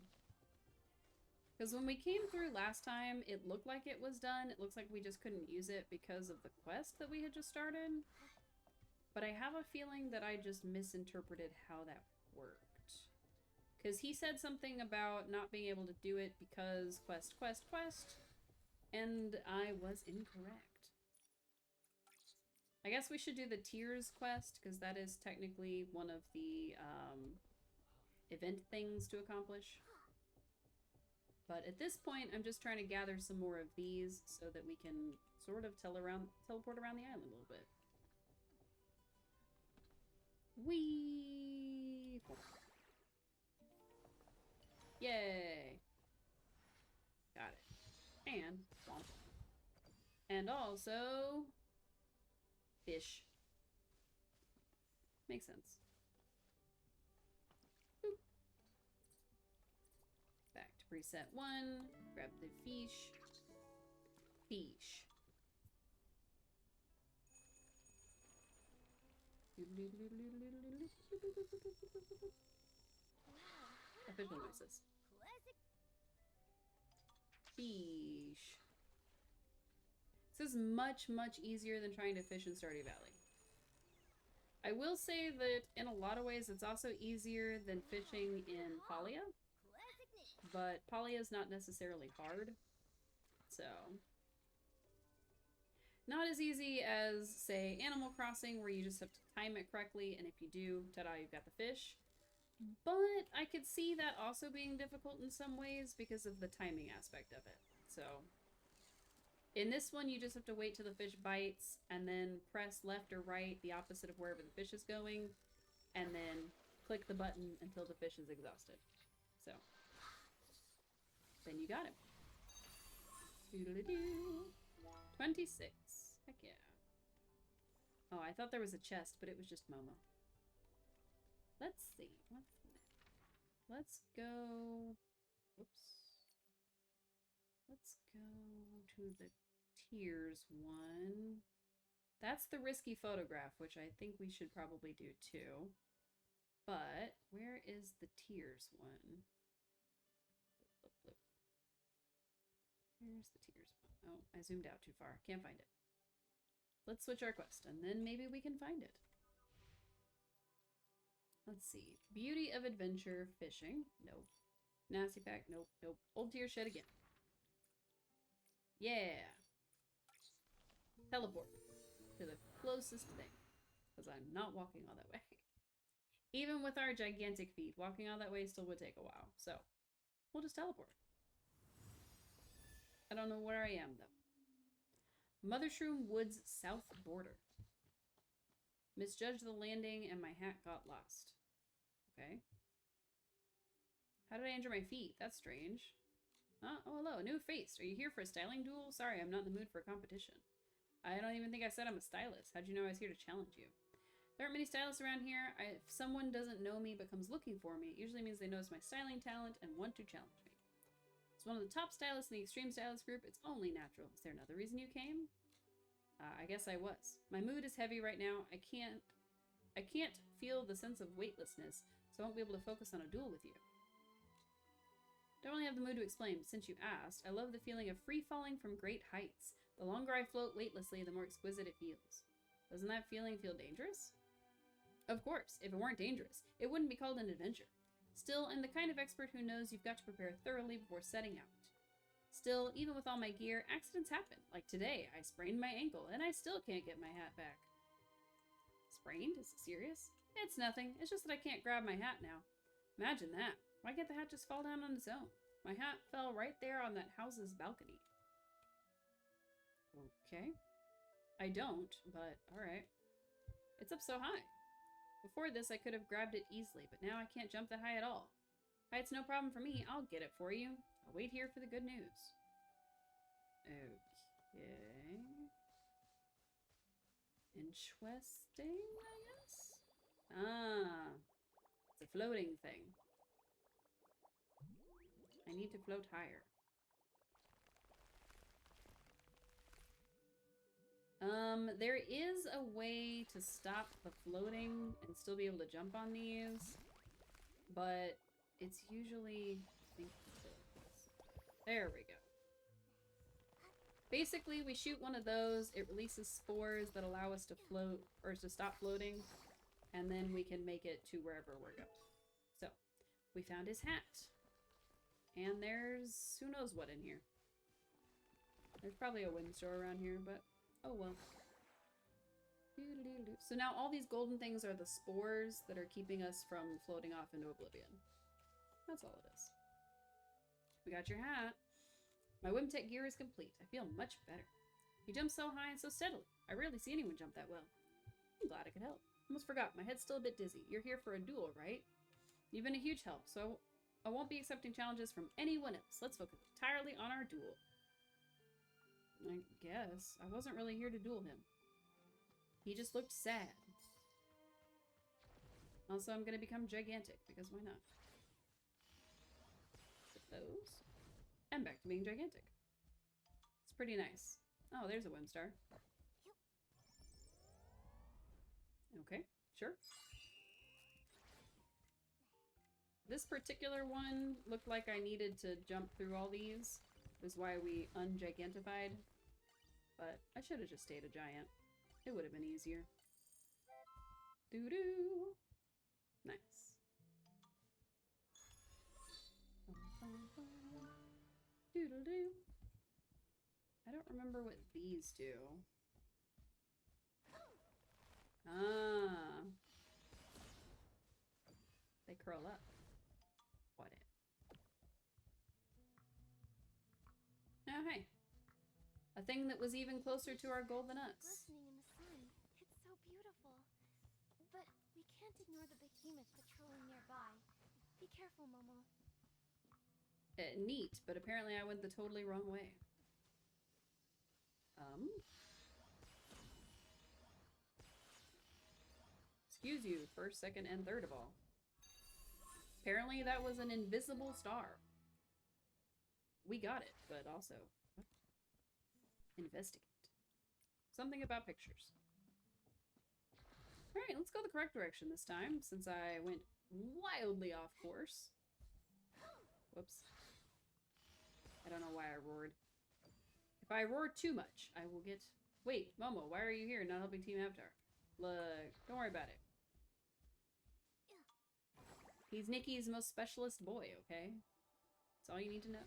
Because when we came through last time, it looked like it was done. It looks like we just couldn't use it because of the quest that we had just started. But I have a feeling that I just misinterpreted how that worked. Because he said something about not being able to do it because quest. And I was incorrect. I guess we should do the Tears quest, because that is technically one of the event things to accomplish. But at this point, I'm just trying to gather some more of these so that we can sort of teleport around the island a little bit. Whee! Yay! Got it. And swamp. And also fish. Makes sense. Boop. Back to preset 1. Grab the fish. Fish. Official noises. Fish. This is much easier than trying to fish in Stardew Valley. I will say that in a lot of ways it's also easier than fishing in Palia, but Palia is not necessarily hard, so not as easy as, say, Animal Crossing, where you just have to time it correctly, and if you do, ta-da, you've got the fish. But I could see that also being difficult in some ways because of the timing aspect of it. So in this one, you just have to wait till the fish bites and then press left or right, the opposite of wherever the fish is going, and then click the button until the fish is exhausted. So then you got him. Doodle-doo. 26. Heck yeah. Oh, I thought there was a chest, but it was just Momo. Let's see. What's next? Let's go... Whoops. Let's go to the Tears one. That's the risky photograph, which I think we should probably do too. But where is the Tears one? Blip, blip, blip. Here's the Tears one. Oh, I zoomed out too far. Can't find it. let's switch our quest, and then maybe we can find it. Let's see. Beauty of adventure, fishing. Nope. Nasty pack. Nope. Nope. Old tier shed again. Yeah. Teleport to the closest thing, because I'm not walking all that way. Even with our gigantic feet, walking all that way still would take a while. So we'll just teleport. I don't know where I am though. Mothershroom Woods south border. Misjudged the landing and my hat got lost. Okay. How did I injure my feet? That's strange. Oh, hello, new face. Are you here for a styling duel? Sorry, I'm not in the mood for a competition. I don't even think I said I'm a stylist. How'd you know I was here to challenge you? There aren't many stylists around here. If someone doesn't know me but comes looking for me, it usually means they notice my styling talent and want to challenge me. As one of the top stylists in the Extreme Stylist group, it's only natural. Is there another reason you came? I guess I was. My mood is heavy right now. I can't feel the sense of weightlessness, so I won't be able to focus on a duel with you. Don't really have the mood to explain, but since you asked, I love the feeling of free falling from great heights. The longer I float weightlessly, the more exquisite it feels. Doesn't that feeling feel dangerous? Of course, if it weren't dangerous, it wouldn't be called an adventure. Still, I'm the kind of expert who knows you've got to prepare thoroughly before setting out. Still, even with all my gear, accidents happen. Like today, I sprained my ankle, and I still can't get my hat back. Sprained? Is it serious? It's nothing. It's just that I can't grab my hat now. Imagine that. Why can't the hat just fall down on its own? My hat fell right there on that house's balcony. Okay. I don't, but alright. It's up so high. Before this, I could have grabbed it easily, but now I can't jump that high at all. Height's no problem for me. I'll get it for you. I'll wait here for the good news. Okay. Interesting, I guess? Ah. It's a floating thing. I need to float higher. There is a way to stop the floating and still be able to jump on these, but it's usually, there we go. Basically, we shoot one of those, it releases spores that allow us to float, or to stop floating, and then we can make it to wherever we're going. So, we found his hat. And there's who knows what in here. There's probably a wind store around here, but oh well. So now all these golden things are the spores that are keeping us from floating off into oblivion. That's all it is. We got your hat. My Wimtech gear is complete. I feel much better. You jump so high and so steadily. I rarely see anyone jump that well. I'm glad I could help. Almost forgot. My head's still a bit dizzy. You're here for a duel, right? You've been a huge help, so I won't be accepting challenges from anyone else. Let's focus entirely on our duel. I guess. I wasn't really here to duel him. He just looked sad. Also, I'm gonna become gigantic, because why not? Put those. And back to being gigantic. It's pretty nice. Oh, there's a Wimstar. Okay, sure. This particular one looked like I needed to jump through all these. Is why we ungigantified. But I should have just stayed a giant. It would have been easier. Doo-doo! Nice. Doodle-doo. I don't remember what these do. Ah. They curl up. What it? Oh, hey. A thing that was even closer to our goal than us. Glistening in the sun. It's so beautiful. But we can't ignore the behemoth patrolling nearby. Be careful, Momo. Neat, but apparently I went the totally wrong way. Excuse you, first, second, and third of all. Apparently that was an invisible star. We got it, but also... what? Investigate. Something about pictures. Alright, let's go the correct direction this time, since I went wildly off course. Whoops. I don't know why I roared. If I roar too much, I will get Wait, Momo, why are you here not helping Team Avatar? Look, don't worry about it. He's Nikki's most specialist boy, okay? That's all you need to know.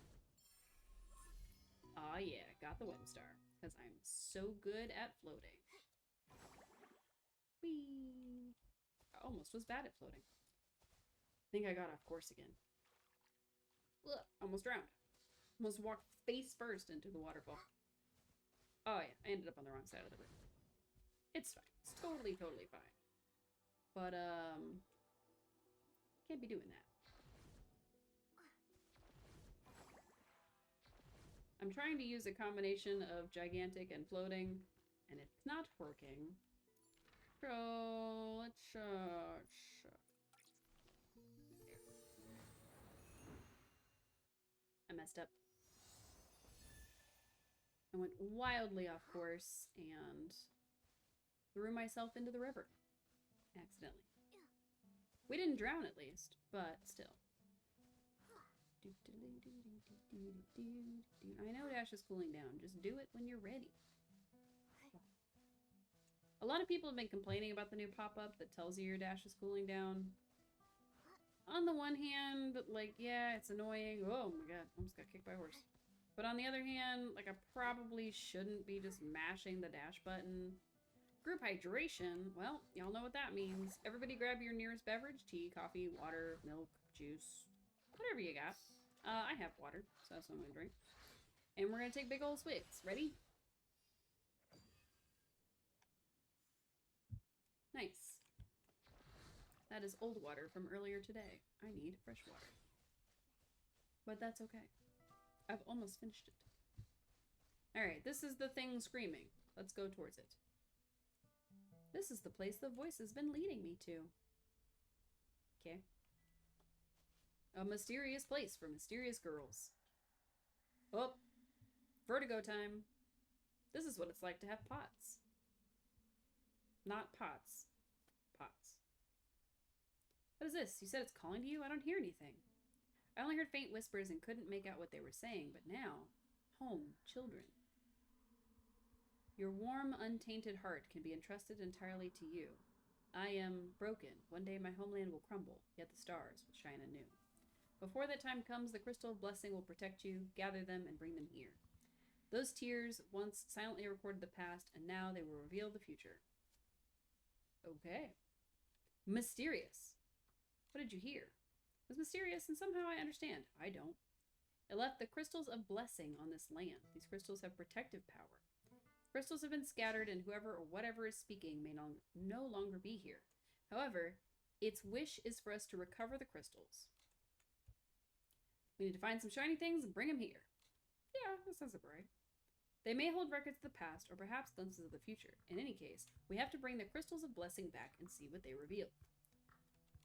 Aw, yeah, got the Whip Star. Because I'm so good at floating. Whee! I almost was bad at floating. I think I got off course again. Ugh, almost drowned. Almost walked face first into the waterfall. Oh yeah, I ended up on the wrong side of the river. It's fine. It's totally, totally fine. But, can't be doing that. I'm trying to use a combination of gigantic and floating, and it's not working. So, let's, I messed up. I went wildly off course and threw myself into the river. Accidentally. We didn't drown at least, but still. I know Dash is cooling down. Just do it when you're ready. A lot of people have been complaining about the new pop-up that tells you your dash is cooling down. On the one hand, like, yeah, it's annoying. Oh my god, almost got kicked by a horse. But on the other hand, like, I probably shouldn't be just mashing the dash button. Group hydration, well, y'all know what that means. Everybody grab your nearest beverage. Tea, coffee, water, milk, juice, whatever you got. I have water, so that's what I'm gonna drink. And we're gonna take big old swigs. Ready? Nice. That is old water from earlier today. I need fresh water. But that's okay. I've almost finished it. Alright, this is the thing screaming. Let's go towards it. This is the place the voice has been leading me to. Okay. A mysterious place for mysterious girls. Oh, vertigo time. This is what it's like to have pots. Not pots. Pots. What is this? You said it's calling to you? I don't hear anything. I only heard faint whispers and couldn't make out what they were saying, but now, home, children. Your warm, untainted heart can be entrusted entirely to you. I am broken. One day my homeland will crumble, yet the stars will shine anew. Before that time comes, the crystal of blessing will protect you, gather them, and bring them here. Those tears once silently recorded the past, and now they will reveal the future. Okay. Mysterious. What did you hear? It was mysterious, and somehow I understand. I don't. It left the crystals of blessing on this land. These crystals have protective power. Crystals have been scattered, and whoever or whatever is speaking may no longer be here. However, its wish is for us to recover the crystals. We need to find some shiny things and bring them here. Yeah, that sounds right. They may hold records of the past, or perhaps glimpses of the future. In any case, we have to bring the crystals of blessing back and see what they reveal.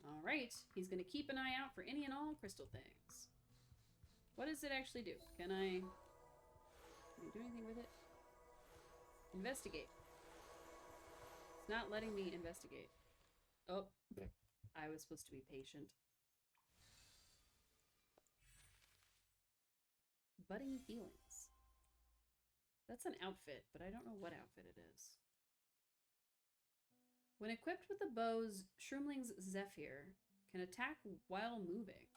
Alright, he's going to keep an eye out for any and all crystal things. What does it actually do? Can I do anything with it? Investigate. It's not letting me investigate. Oh, I was supposed to be patient. Budding feelings. That's an outfit, but I don't know what outfit it is. When equipped with the bow's Shroomling's Zephyr can attack while moving.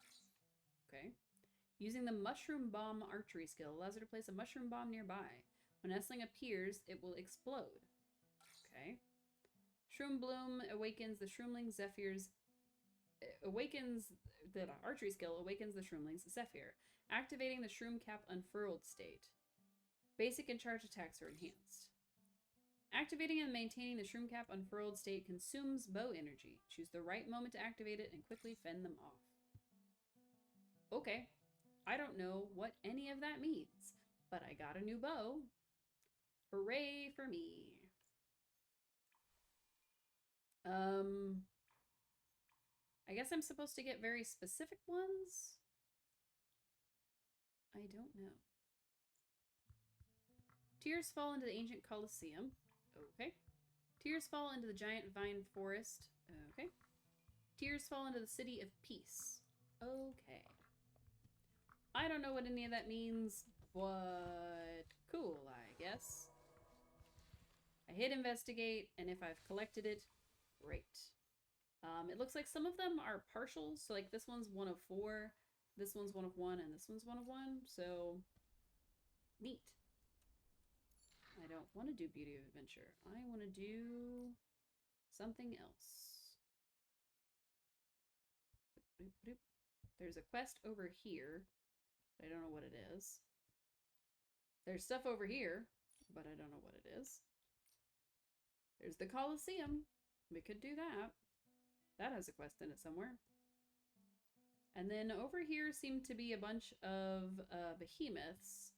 Okay. Using the Mushroom Bomb archery skill allows her to place a mushroom bomb nearby. When nestling appears, it will explode. Okay. Shroom Bloom awakens the Shroomling Zephyr's... The archery skill awakens the Shroomling's Zephyr, activating the Shroom Cap Unfurled state. Basic and charge attacks are enhanced. Activating and maintaining the Shroom Cap Unfurled state consumes bow energy. Choose the right moment to activate it and quickly fend them off. Okay. I don't know what any of that means, but I got a new bow. Hooray for me. I guess I'm supposed to get very specific ones? I don't know. Tears fall into the ancient Colosseum. Okay. Tears fall into the giant vine forest. Okay. Tears fall into the city of peace. Okay. I don't know what any of that means, but cool, I guess. I hit investigate, and if I've collected it, great. It looks like some of them are partials, so like this one's 1 of 4, this one's 1 of 1, and this one's 1 of 1, so neat. I don't want to do Beauty of Adventure. I want to do something else. There's a quest over here, but I don't know what it is. There's stuff over here, but I don't know what it is. There's the Colosseum. We could do that. That has a quest in it somewhere. And then over here seem to be a bunch of behemoths.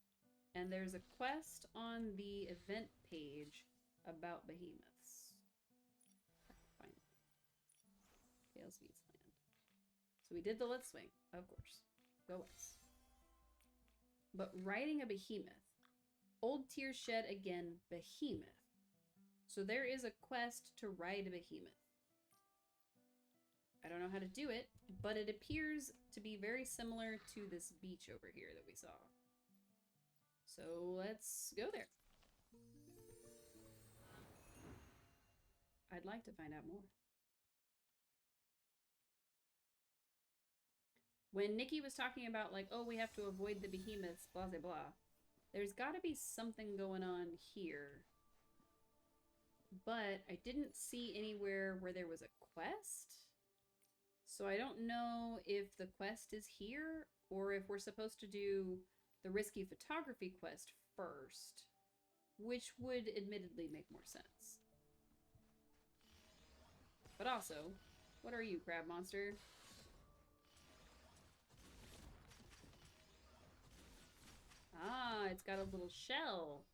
And there's a quest on the event page about behemoths. Fine. Chaos Itzaland. So we did the Let's Swing, of course. Go West. But riding a behemoth. Old Tears Shed again, behemoth. So there is a quest to ride a behemoth. I don't know how to do it, but it appears to be very similar to this beach over here that we saw. So let's go there. I'd like to find out more. When Nikki was talking about like, oh, we have to avoid the behemoths, blah, blah, blah, there's got to be something going on here. But I didn't see anywhere where there was a quest. So I don't know if the quest is here or if we're supposed to do the risky photography quest first, which would admittedly make more sense. But also, what are you, crab monster? Ah, it's got a little shell.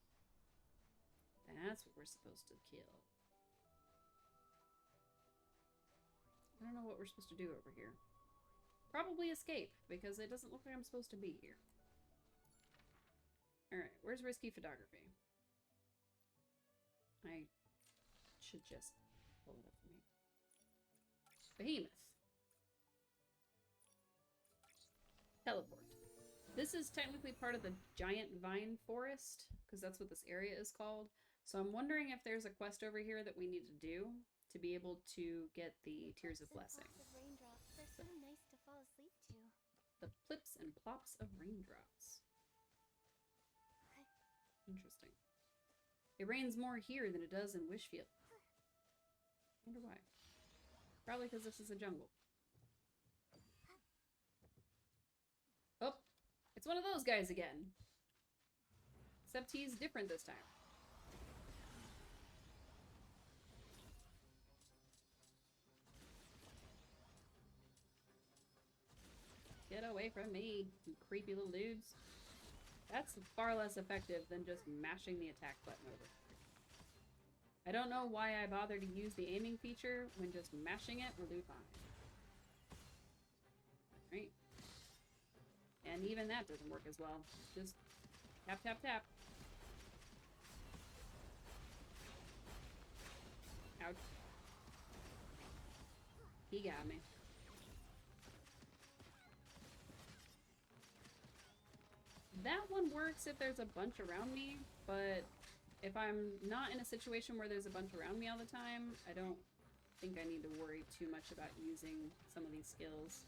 That's what we're supposed to kill. I don't know what we're supposed to do over here. Probably escape, because it doesn't look like I'm supposed to be here. Alright, where's risky photography? I should just pull it up for me. Behemoth. Teleport. This is technically part of the giant vine forest, because that's what this area is called. So I'm wondering if there's a quest over here that we need to do to be able to get the Tears of Blessing. Raindrops are so nice to fall asleep to. The plips and plops of raindrops. Interesting. It rains more here than it does in Wishfield. Wonder why. Probably because this is a jungle. Oh, it's one of those guys again. Except he's different this time. Get away from me, you creepy little dudes. That's far less effective than just mashing the attack button over. I don't know why I bothered to use the aiming feature when just mashing it will do fine. Right? And even that doesn't work as well. Just tap, tap, tap. Ouch. He got me. That one works if there's a bunch around me, but if I'm not in a situation where there's a bunch around me all the time, I don't think I need to worry too much about using some of these skills.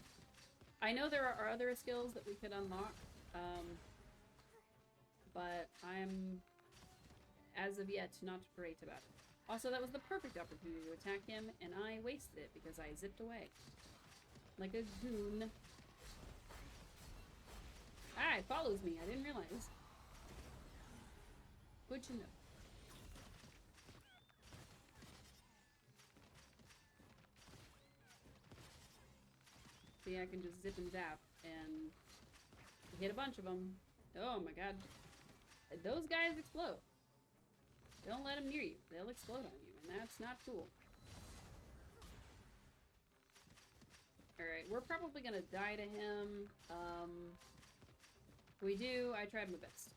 I know there are other skills that we could unlock, but I'm, as of yet, not great about it. Also, that was the perfect opportunity to attack him, and I wasted it because I zipped away. Like a goon. Ah, it follows me. I didn't realize. Good to know. See, I can just zip and zap and hit a bunch of them. Oh my god. Those guys explode. Don't let them near you. They'll explode on you, and that's not cool. Alright, we're probably gonna die to him. We do. I tried my best.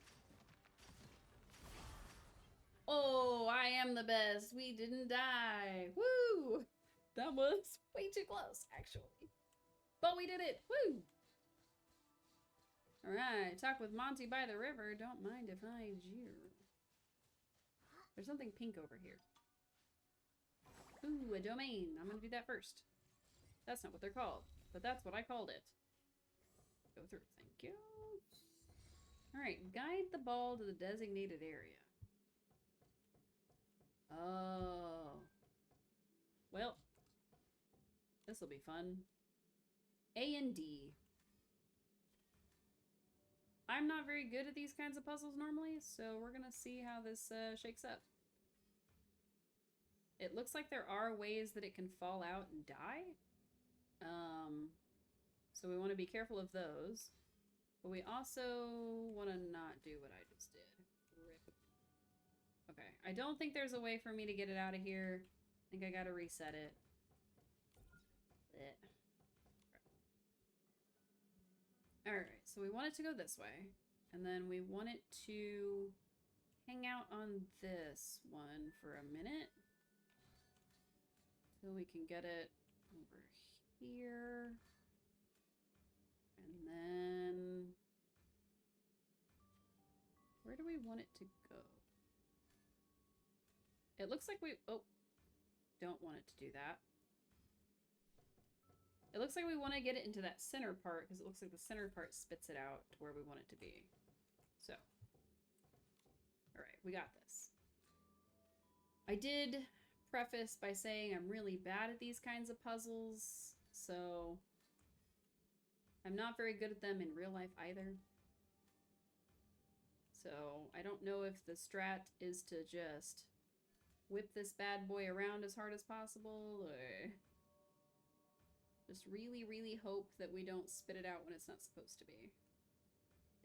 Oh, I am the best. We didn't die. Woo! That was way too close, actually. But we did it. Woo! Alright, talk with Monty by the river. Don't mind if I jeer. There's something pink over here. Ooh, a domain. I'm gonna do that first. That's not what they're called, but that's what I called it. Go through. Thank you. Alright, guide the ball to the designated area. Oh. Well, this'll be fun. A and D. I'm not very good at these kinds of puzzles normally, so we're gonna see how this shakes up. It looks like there are ways that it can fall out and die. So we want to be careful of those. But we also want to not do what I just did. Rip. Okay, I don't think there's a way for me to get it out of here. I think I gotta reset it. Blech. Alright, so we want it to go this way. And then we want it to hang out on this one for a minute. So we can get it over here. And then... where do we want it to go? It looks like we... oh. Don't want it to do that. It looks like we want to get it into that center part, because it looks like the center part spits it out to where we want it to be. So. Alright, we got this. I did preface by saying I'm really bad at these kinds of puzzles, so I'm not very good at them in real life either. So I don't know if the strat is to just whip this bad boy around as hard as possible, or just really, really hope that we don't spit it out when it's not supposed to be.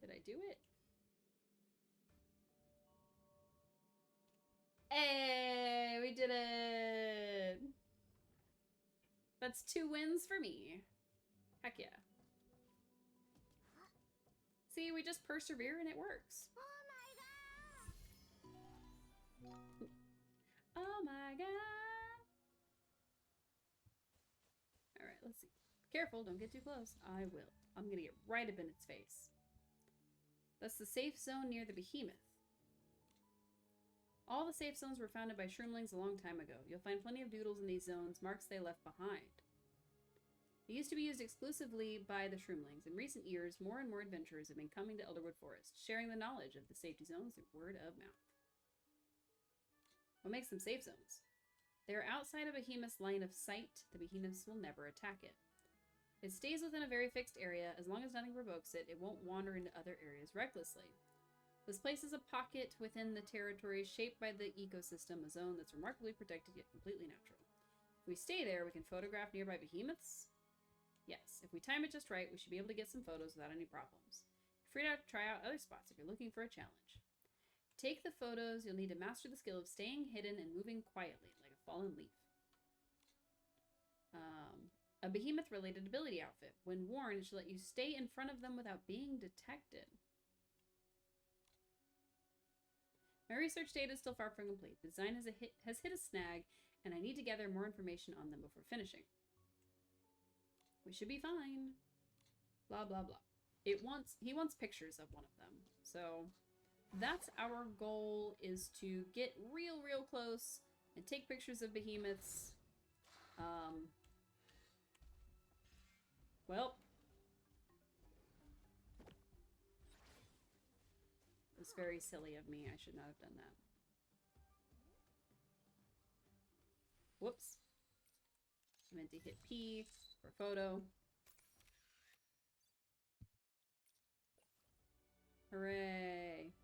Did I do it? Hey, we did it! That's 2 wins for me. Heck yeah. See, we just persevere and it works. Oh my god! Alright, let's see. Careful, don't get too close. I will. I'm gonna get right up in its face. That's the safe zone near the behemoth. All the safe zones were founded by shroomlings a long time ago. You'll find plenty of doodles in these zones, marks they left behind. They used to be used exclusively by the shroomlings. In recent years, more and more adventurers have been coming to Elderwood Forest, sharing the knowledge of the safety zones through word of mouth. What makes them safe zones? They are outside of a behemoth's line of sight. The behemoths will never attack it. It stays within a very fixed area. As long as nothing provokes it, it won't wander into other areas recklessly. This place is a pocket within the territory shaped by the ecosystem, a zone that's remarkably protected yet completely natural. If we stay there, we can photograph nearby behemoths. Yes, if we time it just right, we should be able to get some photos without any problems. Free to try out other spots if you're looking for a challenge. Take the photos, you'll need to master the skill of staying hidden and moving quietly, like a fallen leaf. A behemoth-related ability outfit. When worn, it should let you stay in front of them without being detected. My research data is still far from complete. The design has hit a snag, and I need to gather more information on them before finishing. We should be fine. Blah, blah, blah. He wants pictures of one of them. So that's our goal, is to get real, real close and take pictures of behemoths. Well. It was very silly of me. I should not have done that. Whoops. I meant to hit P for photo. Hooray.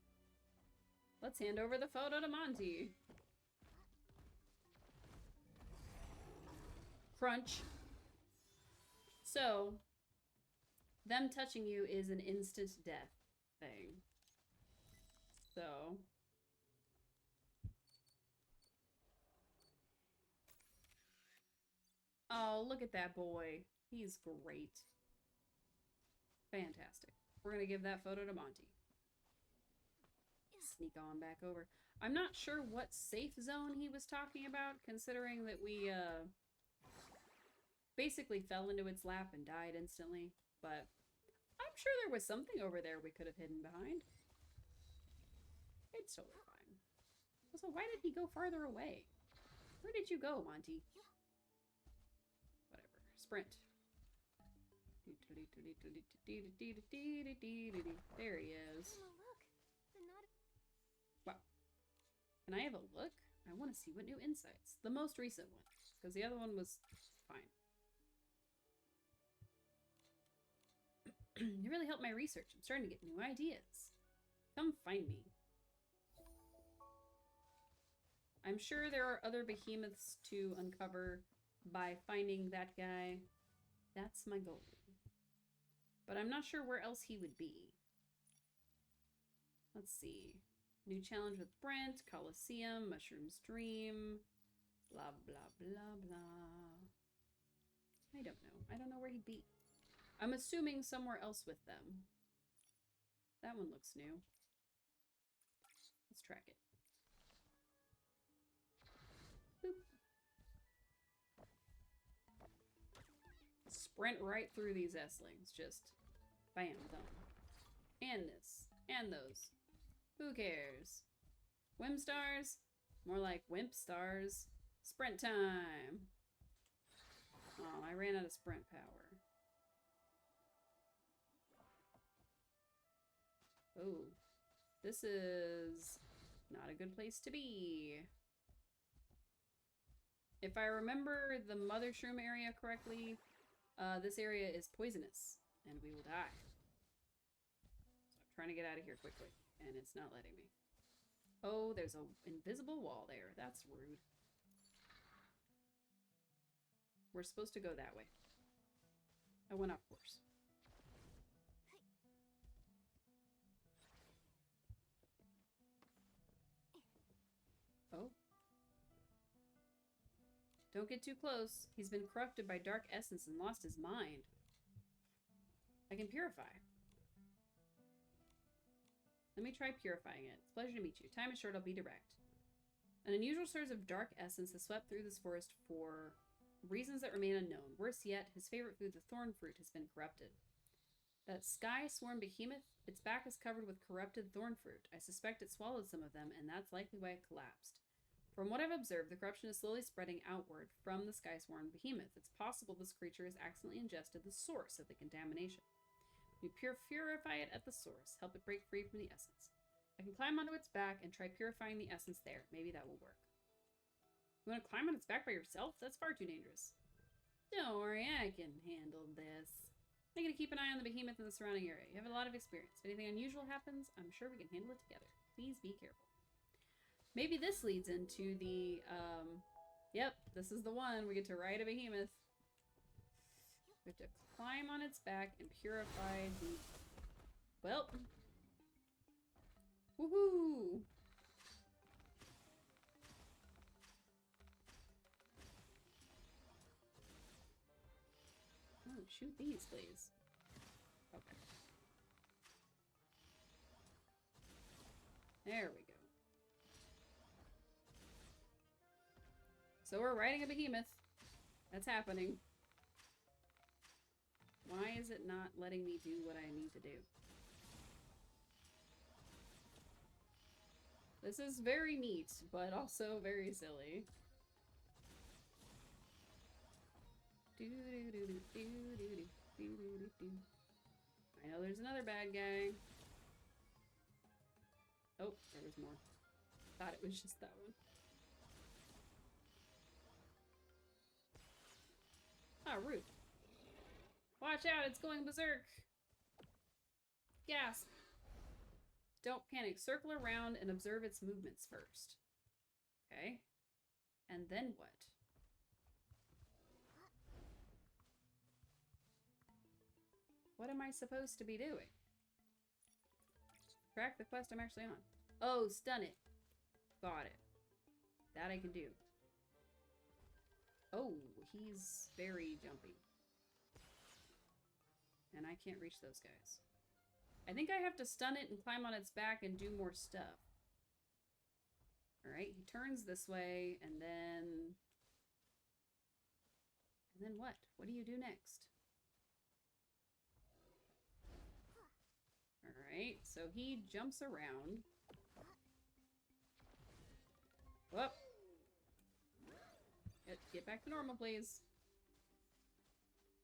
Let's hand over the photo to Monty. Crunch. So, them touching you is an instant death thing. So. Oh, look at that boy. He's great. Fantastic. We're gonna give that photo to Monty. Sneak on back over. I'm not sure what safe zone he was talking about, considering that we, basically fell into its lap and died instantly. But I'm sure there was something over there we could have hidden behind. It's totally fine. This Also, why did he go farther away? Where did you go, Monty? Whatever. Sprint. There he is. Mama, look. The knot. Wow. Can I have a look? I want to see what new insights. The most recent one. Because the other one was fine. You really helped my research. I'm starting to get new ideas. Come find me. I'm sure there are other behemoths to uncover by finding that guy. That's my goal. But I'm not sure where else he would be. Let's see. New challenge with Brent, Coliseum, Mushroom's Dream, blah, blah, blah, blah. I don't know. I don't know where he'd be. I'm assuming somewhere else with them. That one looks new. Let's track it. Boop. Sprint right through these S-lings. Just bam, done. And this. And those. Who cares? Whim stars? More like wimp stars. Sprint time! Oh, I ran out of sprint power. Oh, this is not a good place to be. If I remember the mother shroom area correctly, this area is poisonous and we will die. So I'm trying to get out of here quickly and it's not letting me. Oh, there's an invisible wall there. That's rude. We're supposed to go that way. I went off course. Oh. Don't get too close. He's been corrupted by dark essence and lost his mind. I can purify. Let me try purifying it. It's a pleasure to meet you. Time is short, I'll be direct. An unusual surge of dark essence has swept through this forest for reasons that remain unknown. Worse yet, his favorite food, the thorn fruit, has been corrupted. That sky swarm behemoth, its back is covered with corrupted thorn fruit. I suspect it swallowed some of them, and that's likely why it collapsed. From what I've observed, the corruption is slowly spreading outward from the sky swarm behemoth. It's possible this creature has accidentally ingested the source of the contamination. We purify it at the source, help it break free from the essence. I can climb onto its back and try purifying the essence there. Maybe that will work. You want to climb on its back by yourself? That's far too dangerous. Don't worry, I can handle this. I'm going to keep an eye on the behemoth in the surrounding area. You have a lot of experience. If anything unusual happens, I'm sure we can handle it together. Please be careful. Maybe this leads into the, yep, this is the one. We get to ride a behemoth. We have to climb on its back and purify the... Well. Woohoo! Oh, shoot these, please. Okay. There we go. So we're riding a behemoth. That's happening. Why is it not letting me do what I need to do? This is very neat, but also very silly. I know there's another bad guy. Oh, there was more. Thought it was just that one. Ah, Ruth. Watch out, it's going berserk. Gasp. Don't panic. Circle around and observe its movements first. Okay. And then what? What am I supposed to be doing? Track the quest I'm actually on. Oh, stun it. Got it. That I can do. Oh, he's very jumpy. And I can't reach those guys. I think I have to stun it and climb on its back and do more stuff. Alright, he turns this way, and then... And then what? What do you do next? Alright, so he jumps around. Whoop. Get back to normal, please.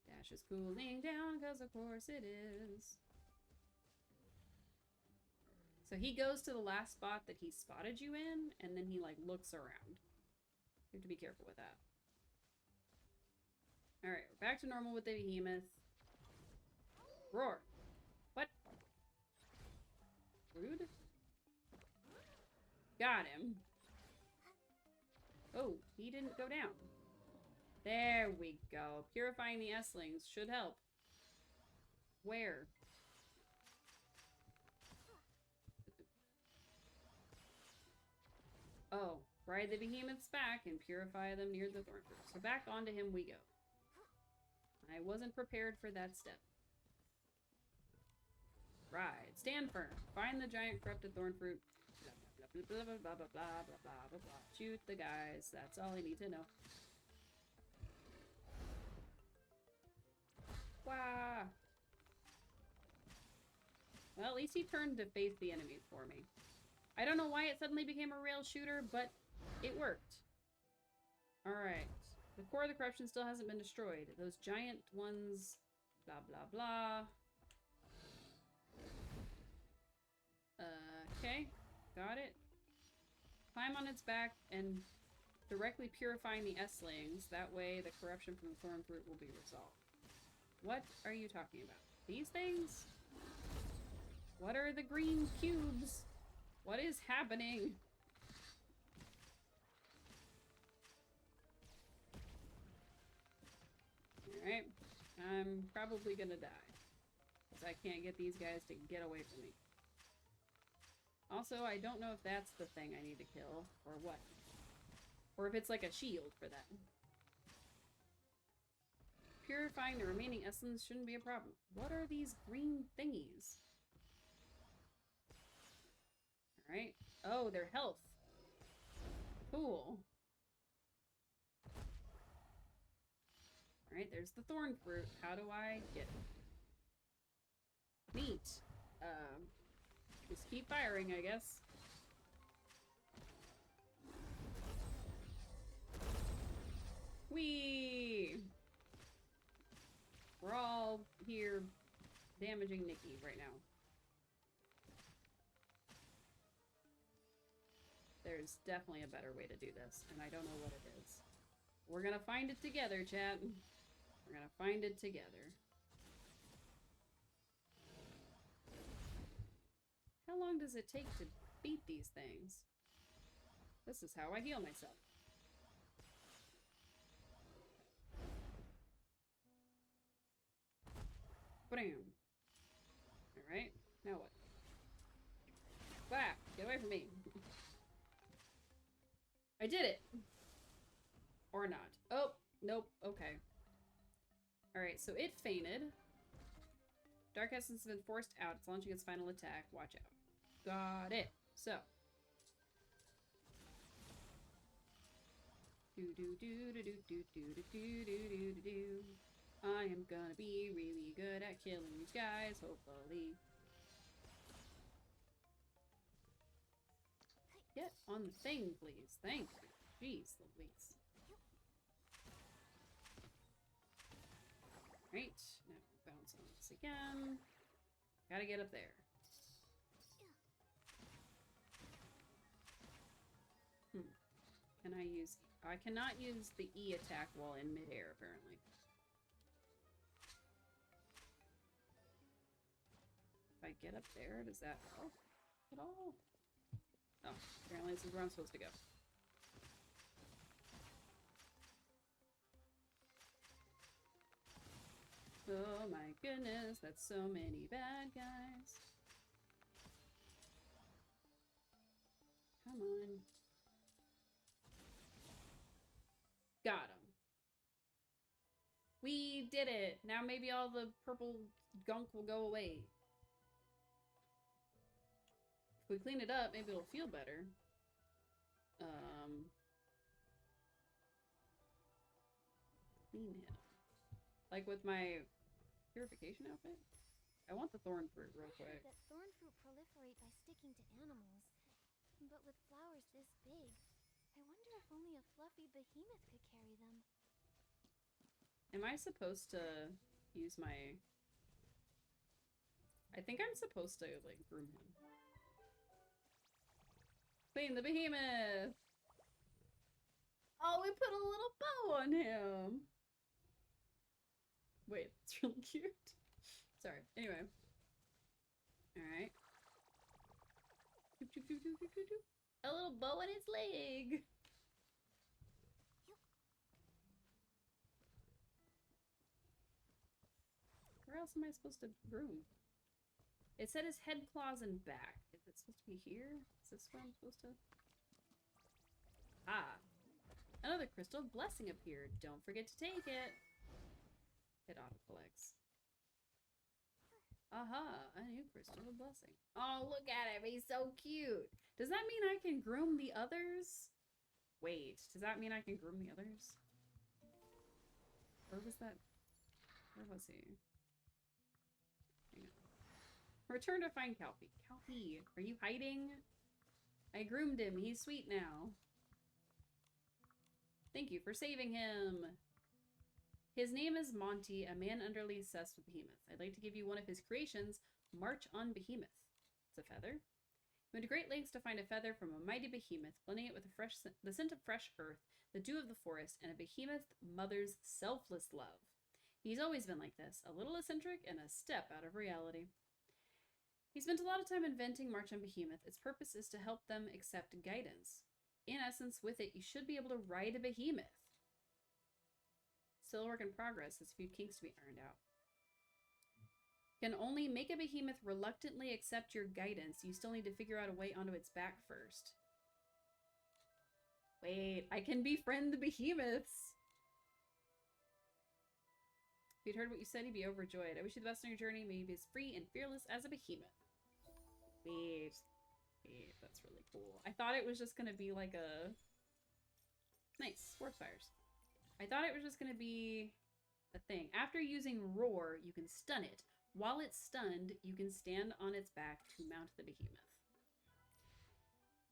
Dash is cooling down, because of course it is. So he goes to the last spot that he spotted you in, and then he, like, looks around. You have to be careful with that. Alright, we're back to normal with the behemoth. Roar. What? Rude? Got him. Oh, he didn't go down. There we go. Purifying the S-lings should help. Where? Oh, ride the behemoths back and purify them near the thorn fruit. So back onto him we go. I wasn't prepared for that step. Ride. Stand firm. Find the giant corrupted thorn fruit. Blah, blah, blah, blah, blah, blah, blah, blah, blah, blah. Shoot the guys. That's all I need to know. Wow. Well, at least he turned to face the enemies for me. I don't know why it suddenly became a rail shooter, but it worked. Alright. The core of the corruption still hasn't been destroyed. Those giant ones... Blah, blah, blah. Okay. Got it. Climb on its back and directly purifying the S-lings. That way the corruption from the thorn fruit will be resolved. What are you talking about? These things? What are the green cubes? What is happening? Alright. I'm probably gonna die. Because I can't get these guys to get away from me. Also, I don't know if that's the thing I need to kill, or what. Or if it's like a shield for that. Purifying the remaining essence shouldn't be a problem. What are these green thingies? Alright. Oh, they're health. Cool. Alright, there's the thorn fruit. How do I get it? Neat. Just keep firing, I guess. Whee! We're all here damaging Nikki right now. There's definitely a better way to do this, and I don't know what it is. We're gonna find it together, chat. We're gonna find it together. How long does it take to beat these things? This is how I heal myself. Bam. Alright, now what? Wow, get away from me. I did it! Or not. Oh, nope, okay. Alright, so it fainted. Dark Essence has been forced out. It's launching its final attack. Watch out. Got it. So. I am gonna be really good at killing these guys, hopefully. Get on the thing, please. Thank you. Jeez Louise. Right, now bounce on this again. Gotta get up there. Can I use... I cannot use the E attack while in midair, apparently. If I get up there, does that help at all? Oh, apparently this is where I'm supposed to go. Oh my goodness, that's so many bad guys. Come on. Got him. We did it! Now maybe all the purple gunk will go away. If we clean it up, maybe it'll feel better. Clean him. Like with my purification outfit? I want the thorn fruit real quick. That thorn fruit proliferate by sticking to animals. But with flowers this big, I wonder if only a fluffy behemoth could carry them. Am I supposed to use my... I think I'm supposed to, like, groom him. Clean the behemoth! Oh, we put a little bow on him! Wait, it's really cute. Sorry. Anyway. Alright. A little bow on its leg! Where else am I supposed to groom? It said his head, claws, and back. Is it supposed to be here? Is this where I'm supposed to... Ah. Another crystal blessing appeared. Don't forget to take it. It auto-collects. Aha, a new crystal of blessing. Oh, look at him. He's so cute. Does that mean I can groom the others? Wait, does that mean I can groom the others? Where was that? Where was he? Hang on. Return to find Calfee. Calfee, are you hiding? I groomed him. He's sweet now. Thank you for saving him. His name is Monty, a man utterly obsessed with behemoths. I'd like to give you one of his creations, March on Behemoth. It's a feather. He went to great lengths to find a feather from a mighty behemoth, blending it with the scent of fresh earth, the dew of the forest, and a behemoth mother's selfless love. He's always been like this, a little eccentric and a step out of reality. He spent a lot of time inventing March on Behemoth. Its purpose is to help them accept guidance. In essence, with it, you should be able to ride a behemoth. Still a work in progress, has a few kinks to be ironed out. Can only make a behemoth reluctantly accept your guidance. You still need to figure out a way onto its back first. Wait, I can befriend the behemoths! If he'd heard what you said, he'd be overjoyed. I wish you the best on your journey. May you be as free and fearless as a behemoth. Wait. Wait, that's really cool. I thought it was just gonna be like a... Nice, forest fires. I thought it was just gonna be a thing. After using Roar, you can stun it. While it's stunned, you can stand on its back to mount the behemoth.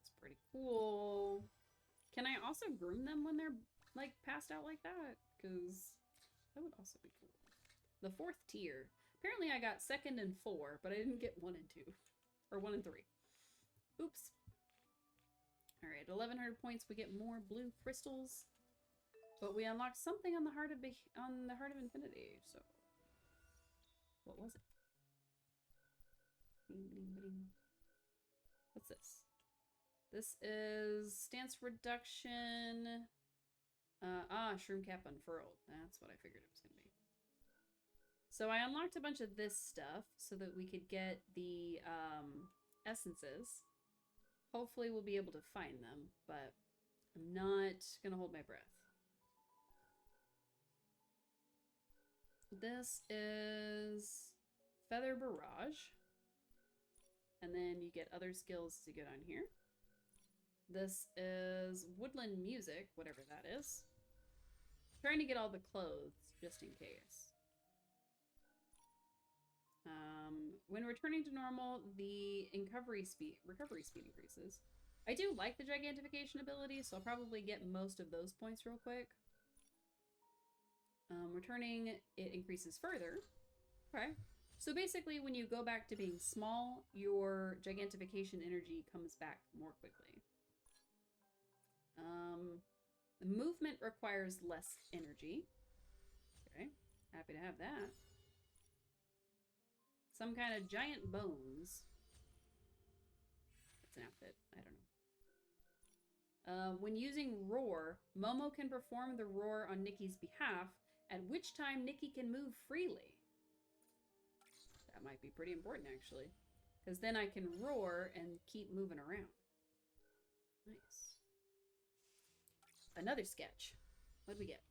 It's pretty cool. Can I also groom them when they're, like, passed out like that? Because that would also be cool. The 4th tier. Apparently I got 2nd and 4, but I didn't get 1 and 2. Or 1 and 3. Oops. Alright, 1100 points. We get more blue crystals. But we unlocked something on the Heart of Infinity, so... What was it? What's this? This is stance reduction. Shroom cap unfurled. That's what I figured it was going to be. So I unlocked a bunch of this stuff so that we could get the essences. Hopefully we'll be able to find them, but I'm not going to hold my breath. This is Feather Barrage. And then you get other skills to get on here. This is Woodland Music, whatever that is. Trying to get all the clothes, just in case. When returning to normal, the recovery speed increases. I do like the Gigantification ability, so I'll probably get most of those points real quick. Returning, it increases further. Okay. So basically, when you go back to being small, your Gigantification energy comes back more quickly. Movement requires less energy. Okay. Happy to have that. Some kind of giant bones. That's an outfit. I don't know. When using Roar, Momo can perform the roar on Nikki's behalf, at which time Nikki can move freely. That might be pretty important, actually. Because then I can roar and keep moving around. Nice. Another sketch. What'd we get?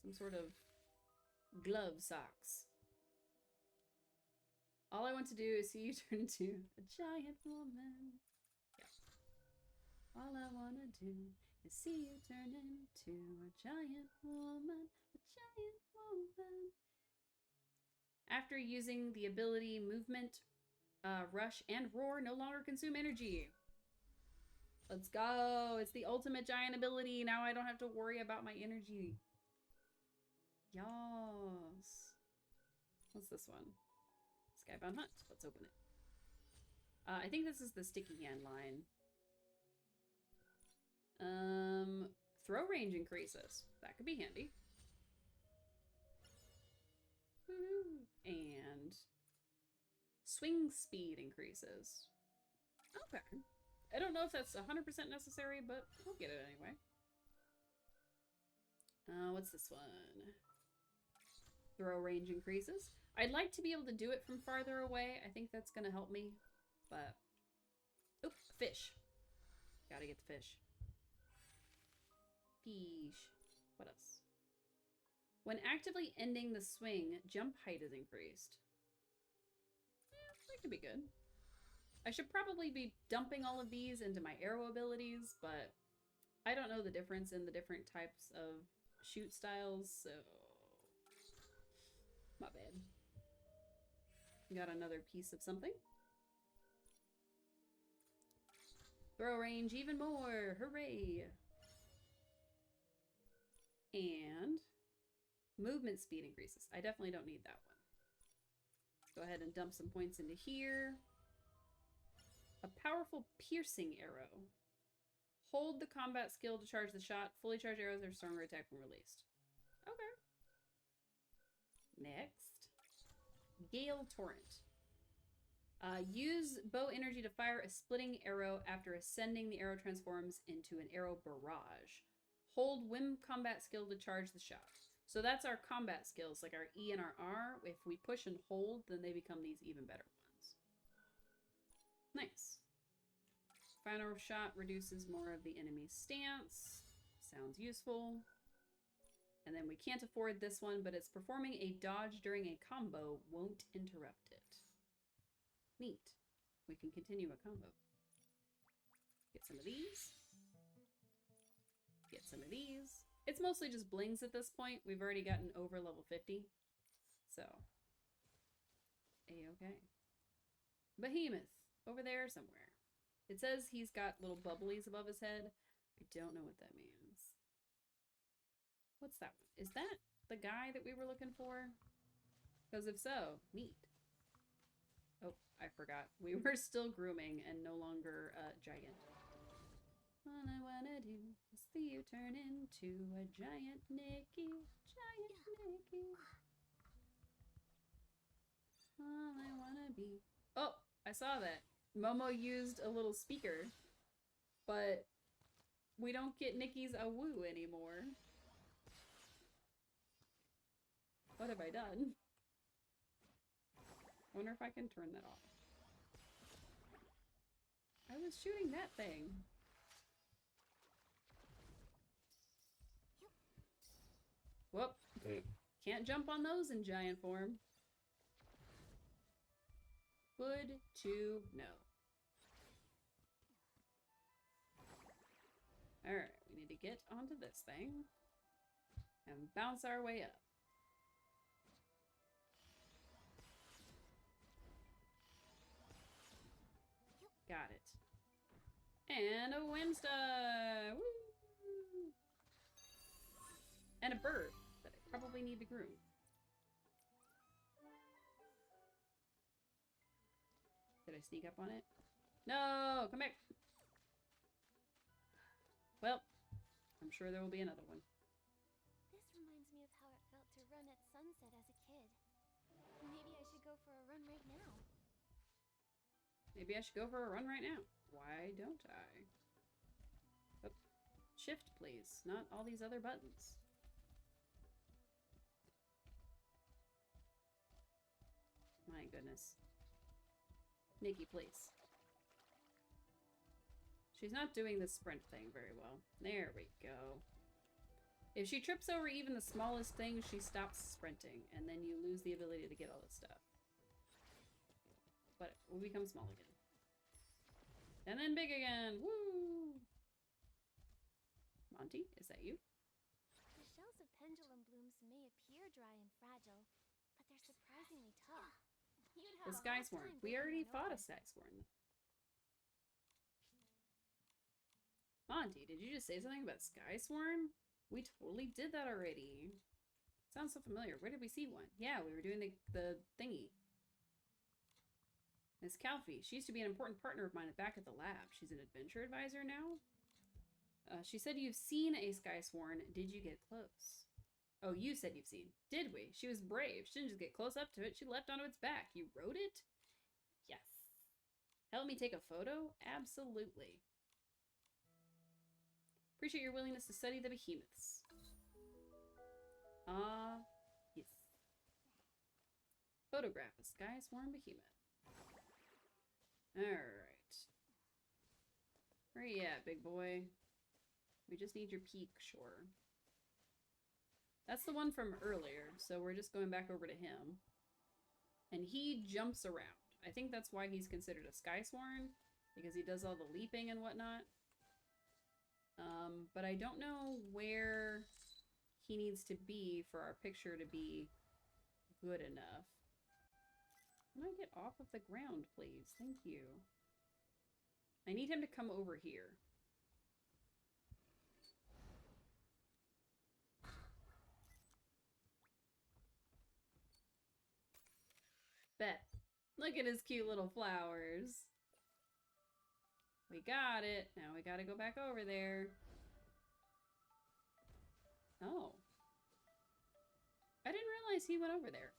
Some sort of glove socks. All I want to do is see you turn into a giant woman. Yeah. All I want to do is see you turn into a giant woman. A giant woman. After using the ability Movement, Rush, and Roar no longer consume energy. Let's go. It's the ultimate giant ability. Now I don't have to worry about my energy. Yas. What's this one? Skybound Hunt. Let's open it. I think this is the sticky hand line. Throw range increases. That could be handy. And swing speed increases. Okay. I don't know if that's 100% necessary, but we'll get it anyway. What's this one? Throw range increases. I'd like to be able to do it from farther away. I think that's going to help me. But, oop, fish. Gotta get the fish. Fish. What else? When actively ending the swing, jump height is increased. Yeah, that could be good. I should probably be dumping all of these into my arrow abilities, but I don't know the difference in the different types of shoot styles, so my bad. Got another piece of something. Throw range even more. Hooray! And movement speed increases. I definitely don't need that one. Let's go ahead and dump some points into here. A powerful piercing arrow. Hold the combat skill to charge the shot. Fully charged arrows are stronger attack when released. Okay. Next. Gale Torrent. Use bow energy to fire a splitting arrow. After ascending, the arrow transforms into an arrow barrage. Hold whim combat skill to charge the shot. So that's our combat skills, like our E and our R. If we push and hold, then they become these even better ones. Nice. Final shot reduces more of the enemy's stance. Sounds useful. And then we can't afford this one, but it's performing a dodge during a combo won't interrupt it. Neat. We can continue a combo. Get some of these. Get some of these. It's mostly just blings at this point. We've already gotten over level 50. So. A-okay. Behemoth. Over there somewhere. It says he's got little bubblies above his head. I don't know what that means. What's that one? Is that the guy that we were looking for? Because if so, neat. Oh, I forgot. We were still grooming and no longer giant. All I wanna do is see you turn into a giant Nikki. Giant Nikki. All I wanna be. Oh, I saw that. Momo used a little speaker, but we don't get Nikki's awoo anymore. What have I done? I wonder if I can turn that off. I was shooting that thing. Whoop. Can't jump on those in giant form. Good to know. Alright, we need to get onto this thing and bounce our way up. Got it. And a Windstar! Woo! And a bird that I probably need to groom. Did I sneak up on it? No! Come back! Well, I'm sure there will be another one. This reminds me of how it felt to run at sunset as a kid. Maybe I should go for a run right now. Maybe I should go for a run right now. Why don't I? Oh, shift, please. Not all these other buttons. My goodness. Nikki, please. She's not doing the sprint thing very well. There we go. If she trips over even the smallest thing, she stops sprinting, and then you lose the ability to get all this stuff. But it will become small again. And then big again! Woo! Monty, is that you? The shells of pendulum blooms may appear dry and fragile, but they're surprisingly tough. You'd have The a hard Skysworn. time We breaking already one fought a open. Skysworn. Monty, did you just say something about Skysworn? We totally did that already. Sounds so familiar. Where did we see one? Yeah, we were doing the thingy. Miss Calfee. She used to be an important partner of mine back at the lab. She's an adventure advisor now. She said you've seen a Skysworn. Did you get close? Oh, you said you've seen. Did we? She was brave. She didn't just get close up to it. She leapt onto its back. You rode it? Yes. Help me take a photo? Absolutely. Appreciate your willingness to study the behemoths. Yes. Photograph a Skysworn behemoth. Alright. Where you at, big boy? We just need your peak, sure. That's the one from earlier, so we're just going back over to him. And he jumps around. I think that's why he's considered a Skysworn, because he does all the leaping and whatnot. But I don't know where he needs to be for our picture to be good enough. Can I get off of the ground, please? Thank you. I need him to come over here. Bet. Look at his cute little flowers. We got it. Now we gotta go back over there. Oh. I didn't realize he went over there.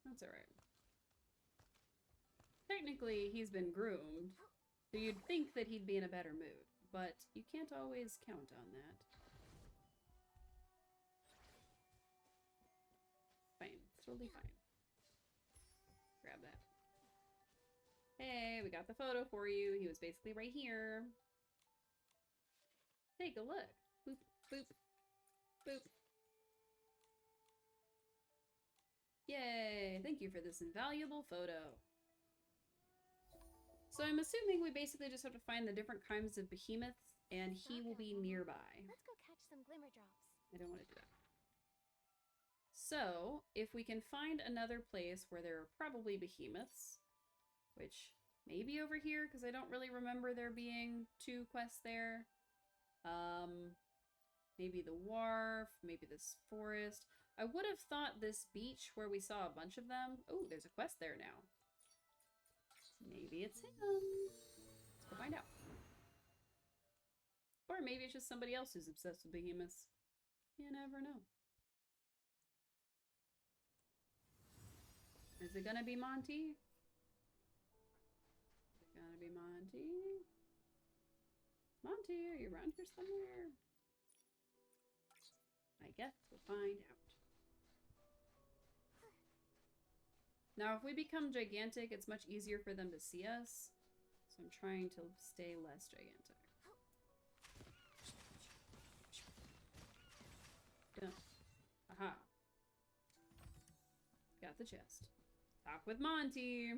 That's alright. Technically, he's been groomed, so you'd think that he'd be in a better mood, but you can't always count on that. Fine. It's totally fine. Grab that. Hey, we got the photo for you. He was basically right here. Take a look. Boop, boop, boop. Yay! Thank you for this invaluable photo. So I'm assuming we basically just have to find the different kinds of behemoths, and he will be nearby. Let's go catch some glimmer drops. I don't want to do that. So, if we can find another place where there are probably behemoths, which may be over here, because I don't really remember there being 2 quests there. Maybe the wharf, maybe this forest. I would have thought this beach where we saw a bunch of them. Oh, there's a quest there now. Maybe it's him. Let's go find out. Or maybe it's just somebody else who's obsessed with behemoths. You never know. Is it gonna be Monty? Is it gonna be Monty? Monty, are you around here somewhere? I guess we'll find out. Now, if we become gigantic, it's much easier for them to see us. So I'm trying to stay less gigantic. Done. Aha. Got the chest. Talk with Monty.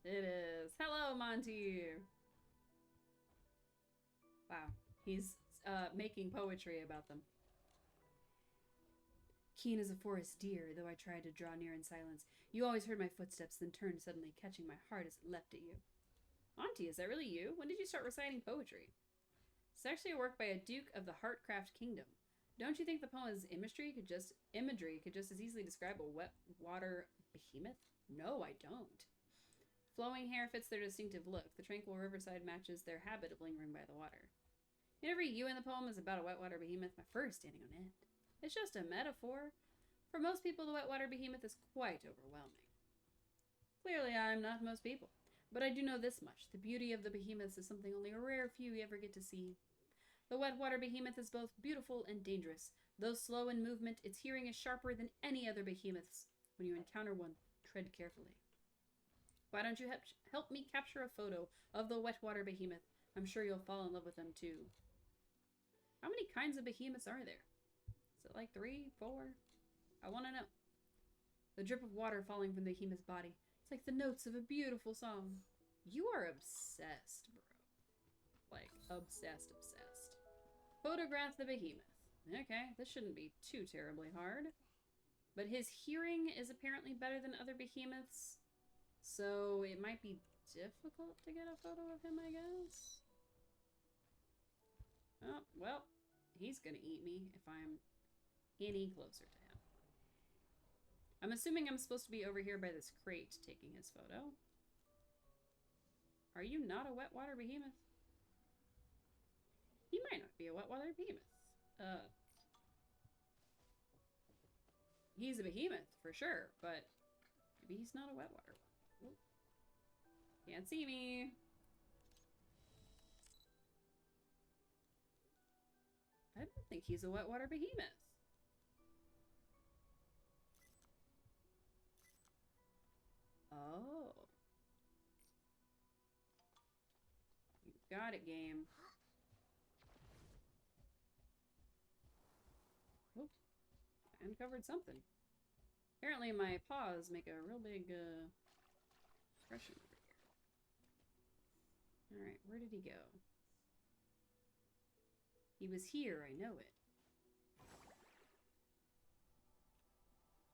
It is. Hello, Monty. Wow. He's making poetry about them. Keen as a forest deer, though I tried to draw near in silence, you always heard my footsteps, then turned suddenly, catching my heart as it leapt at you. Monty, is that really you? When did you start reciting poetry? It's actually a work by a Duke of the Heartcraft Kingdom. Don't you think the poem's imagery could just as easily describe a wet water behemoth? No, I don't. Flowing hair fits their distinctive look. The tranquil riverside matches their habit of lingering by the water. Yet every you in the poem is about a wet water behemoth, my fur standing on end. It's just a metaphor. For most people, the wet water behemoth is quite overwhelming. Clearly, I'm not most people. But I do know this much. The beauty of the behemoths is something only a rare few ever get to see. The wet water behemoth is both beautiful and dangerous. Though slow in movement, its hearing is sharper than any other behemoth's. When you encounter one, tread carefully. Why don't you help me capture a photo of the wet water behemoth? I'm sure you'll fall in love with them too. How many kinds of behemoths are there? Is it like 3, 4? I want to know. The drip of water falling from the behemoth's body. It's like the notes of a beautiful song. You are obsessed, bro. Like, obsessed, obsessed. Photograph the behemoth. Okay, this shouldn't be too terribly hard. But his hearing is apparently better than other behemoths, so it might be difficult to get a photo of him, I guess. Oh, well, he's gonna eat me if I'm any closer to him. I'm assuming I'm supposed to be over here by this crate taking his photo. Are you not a wet water behemoth? He might not be a wet water behemoth. He's a behemoth for sure, but maybe he's not a wet water one. Can't see me. I don't think he's a wet water behemoth. Oh. You got it, game. Oh, I uncovered something. Apparently my paws make a real big impression over here. Alright, where did he go? He was here, I know it.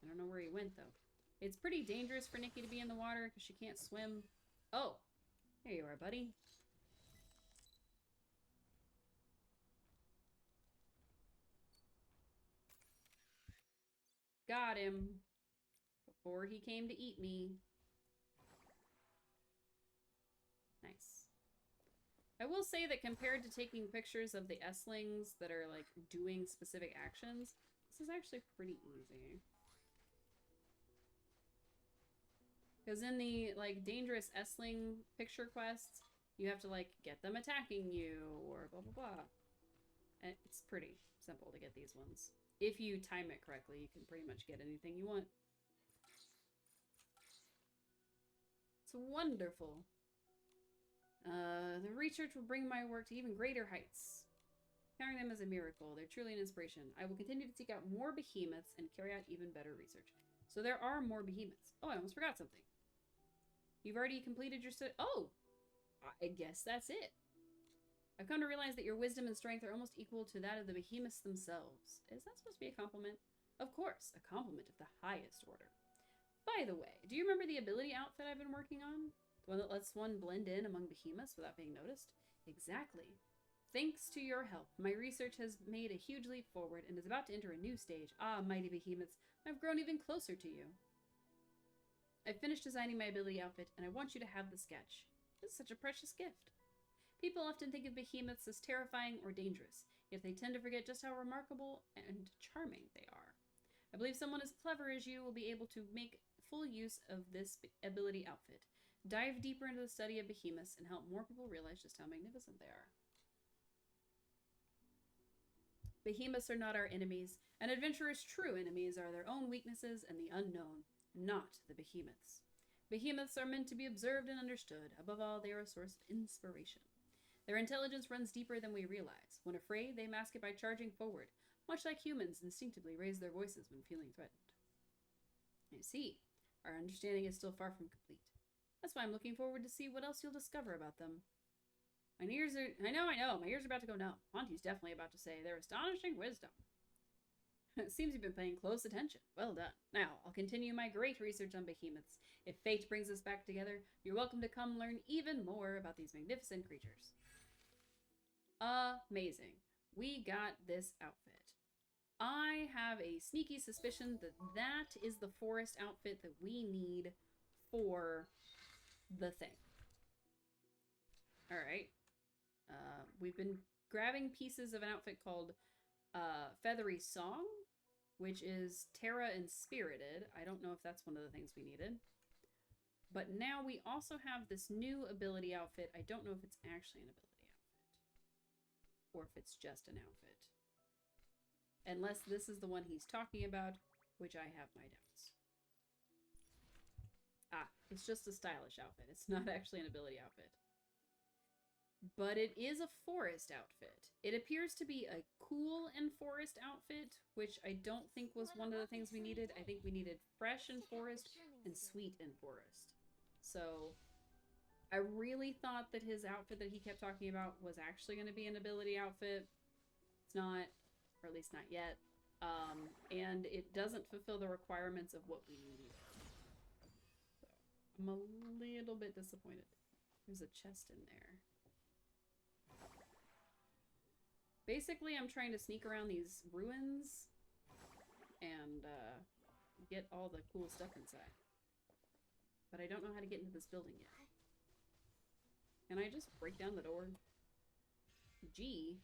I don't know where he went, though. It's pretty dangerous for Nikki to be in the water because she can't swim. Oh! There you are, buddy. Got him. Before he came to eat me. Nice. I will say that compared to taking pictures of the S-lings that are, like, doing specific actions, this is actually pretty easy. Because in the, like, dangerous S-ling picture quests, you have to, like, get them attacking you, or blah, blah, blah. And it's pretty simple to get these ones. If you time it correctly, you can pretty much get anything you want. It's wonderful. The research will bring my work to even greater heights. Carrying them as a miracle. They're truly an inspiration. I will continue to seek out more behemoths and carry out even better research. So there are more behemoths. Oh, I almost forgot something. You've already completed your study. Oh! I guess that's it. I've come to realize that your wisdom and strength are almost equal to that of the behemoths themselves. Is that supposed to be a compliment? Of course, a compliment of the highest order. By the way, do you remember the ability outfit I've been working on? The one that lets one blend in among behemoths without being noticed? Exactly. Thanks to your help, my research has made a huge leap forward and is about to enter a new stage. Ah, mighty behemoths, I've grown even closer to you. I've finished designing my ability outfit, and I want you to have the sketch. This is such a precious gift. People often think of behemoths as terrifying or dangerous, yet they tend to forget just how remarkable and charming they are. I believe someone as clever as you will be able to make full use of this ability outfit, dive deeper into the study of behemoths, and help more people realize just how magnificent they are. Behemoths are not our enemies. An adventurer's true enemies are their own weaknesses and the unknown, not the behemoths. Behemoths are meant to be observed and understood. Above all, they are a source of inspiration. Their intelligence runs deeper than we realize. When afraid, they mask it by charging forward, much like humans instinctively raise their voices when feeling threatened. I see. Our understanding is still far from complete. That's why I'm looking forward to see what else you'll discover about them. My ears are... I know. My ears are about to go numb. Monty's definitely about to say their astonishing wisdom. It seems you've been paying close attention. Well done. Now, I'll continue my great research on behemoths. If fate brings us back together, you're welcome to come learn even more about these magnificent creatures. Amazing. We got this outfit. I have a sneaky suspicion that that is the forest outfit that we need for the thing. Alright. We've been grabbing pieces of an outfit called Feathery Song, which is Terra and Spirited. I don't know if that's one of the things we needed. But now we also have this new ability outfit. I don't know if it's actually an ability outfit, or if it's just an outfit. Unless this is the one he's talking about, which I have my doubts. Ah, it's just a stylish outfit. It's not actually an ability outfit. But it is a forest outfit. It appears to be a cool and forest outfit, which I don't think was one of the things we needed. I think we needed fresh and forest and sweet and forest. So I really thought that his outfit that he kept talking about was actually going to be an ability outfit. It's not, or at least not yet. And it doesn't fulfill the requirements of what we need. So I'm a little bit disappointed. There's a chest in there. Basically, I'm trying to sneak around these ruins and get all the cool stuff inside. But I don't know how to get into this building yet. Can I just break down the door? G.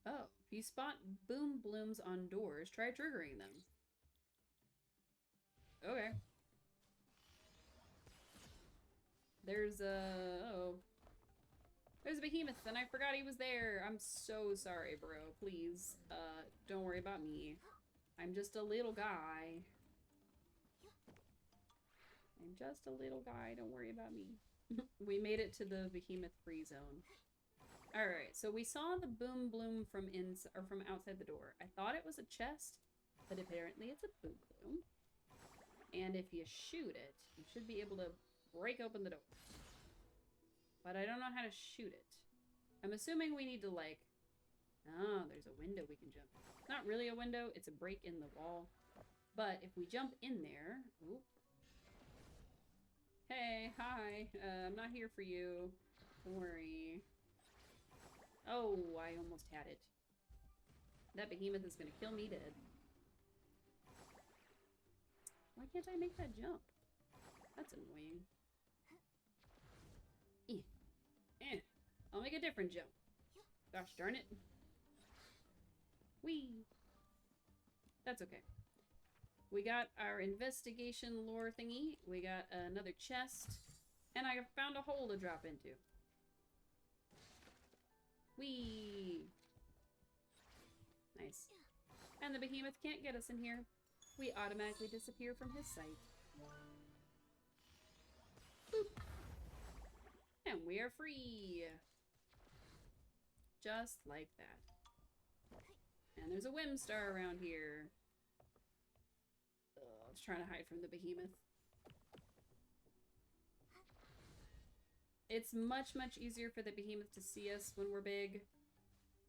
Oh, if you spot boom blooms on doors, try triggering them. Okay. There's a... There's a behemoth, and I forgot he was there. I'm so sorry, bro. Please, don't worry about me. I'm just a little guy. I'm just a little guy. Don't worry about me. We made it to the behemoth-free zone. Alright, so we saw the boom bloom from from outside the door. I thought it was a chest, but apparently it's a boom bloom. And if you shoot it, you should be able to break open the door. But I don't know how to shoot it. I'm assuming we need to, like... Oh, there's a window we can jump. It's not really a window, it's a break in the wall. But if we jump in there... Ooh. Hey, hi. I'm not here for you. Don't worry. Oh, I almost had it. That behemoth is gonna kill me dead. Why can't I make that jump? That's annoying. I'll make a different jump. Gosh darn it. Whee! That's okay. We got our investigation lore thingy. We got another chest. And I found a hole to drop into. Whee! Nice. And the behemoth can't get us in here. We automatically disappear from his sight. Boop! And we are free! Just like that. And there's a whim star around here. I was trying to hide from the behemoth. It's much, much easier for the behemoth to see us when we're big.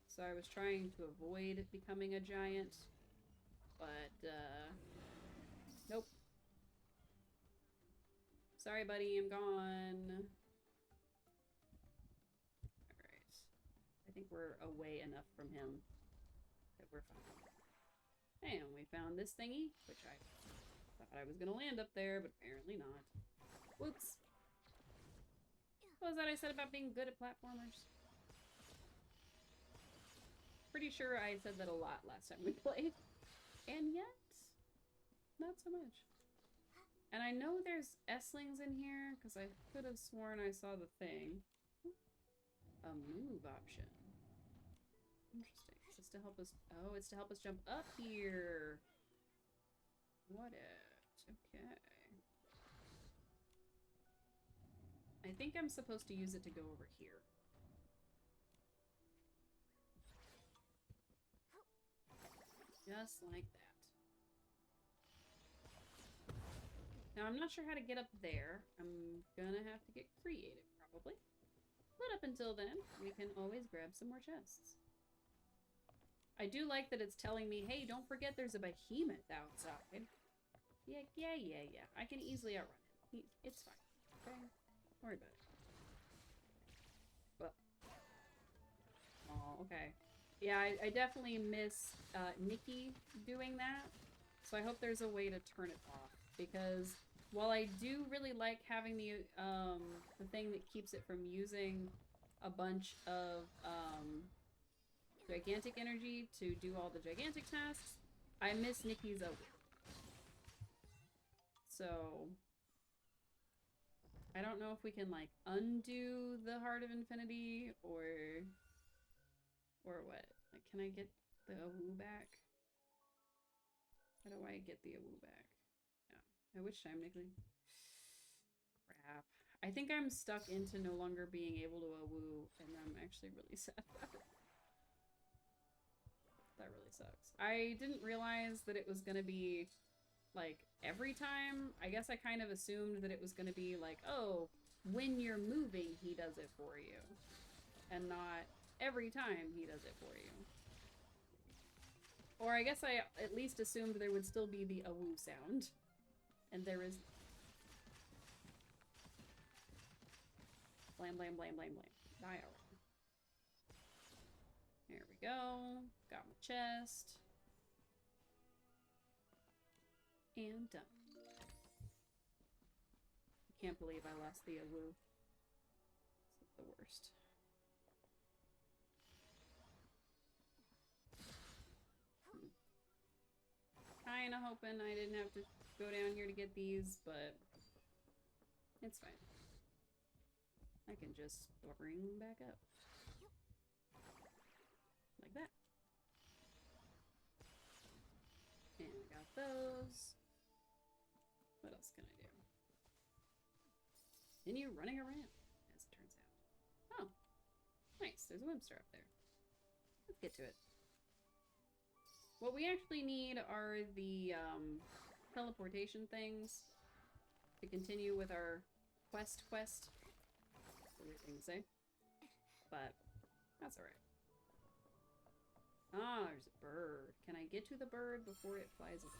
So I was trying to avoid becoming a giant. But, nope. Sorry, buddy, I'm gone. Alright. I think we're away enough from him that we're fine. And we found this thingy, which I thought I was gonna land up there, but apparently not. Whoops. What was that I said about being good at platformers? Pretty sure I said that a lot last time we played. And yet, not so much. And I know there's S-lings in here, because I could have sworn I saw the thing. A move option. Interesting. Is this to help us... Oh, it's to help us jump up here. What it? Okay. I think I'm supposed to use it to go over here. Just like that. Now, I'm not sure how to get up there. I'm gonna have to get creative, probably. But up until then, we can always grab some more chests. I do like that it's telling me, hey, don't forget there's a behemoth outside. Yeah. I can easily outrun it. It's fine. Okay? Don't worry about it. Well. Oh, okay. Yeah, I definitely miss Nikki doing that. So I hope there's a way to turn it off. Because while I do really like having the thing that keeps it from using a bunch of gigantic energy to do all the gigantic tasks, I miss Nikki's over. So I don't know if we can like undo the Heart of Infinity or what. Like, can I get the Awoo back? How do I get the Awoo back? At which time, Nickly? Crap. I think I'm stuck into no longer being able to Awoo, and I'm actually really sad about it. That really sucks. I didn't realize that it was gonna be, like, every time. I guess I kind of assumed that it was gonna be like, oh, when you're moving, he does it for you. And not every time he does it for you. Or I guess I at least assumed there would still be the Awoo sound. And there is... Blam, blam, blam, blam, blam. Die already. There we go. Got my chest. And done. I can't believe I lost the woo. This is the worst. Kinda hoping I didn't have to go down here to get these, but it's fine. I can just bring back up. Like that. And I got those. What else can I do? Continue running around, as it turns out. Oh, nice. There's a Whimstar up there. Let's get to it. What we actually need are the teleportation things to continue with our quest. That's a weird thing to say. But that's alright. Ah, there's a bird. Can I get to the bird before it flies away?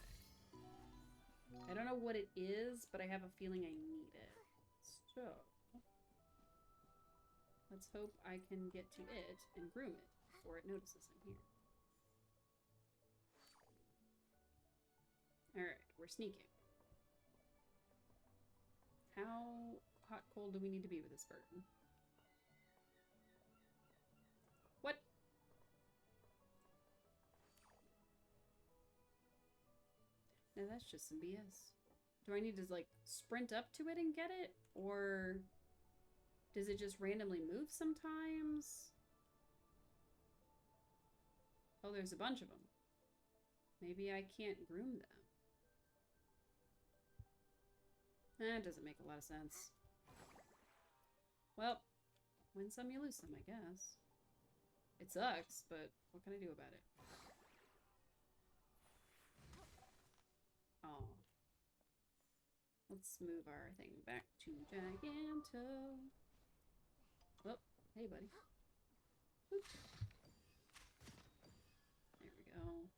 I don't know what it is, but I have a feeling I need it. So, let's hope I can get to it and groom it before it notices I'm here. Alright, we're sneaking. How hot cold do we need to be with this bird? What? No, that's just some BS. Do I need to, like, sprint up to it and get it? Or does it just randomly move sometimes? Oh, there's a bunch of them. Maybe I can't groom them. That doesn't make a lot of sense. Well, win some, you lose some, I guess. It sucks, but what can I do about it? Oh. Let's move our thing back to Giganto. Oh, hey, buddy. Oop. There we go.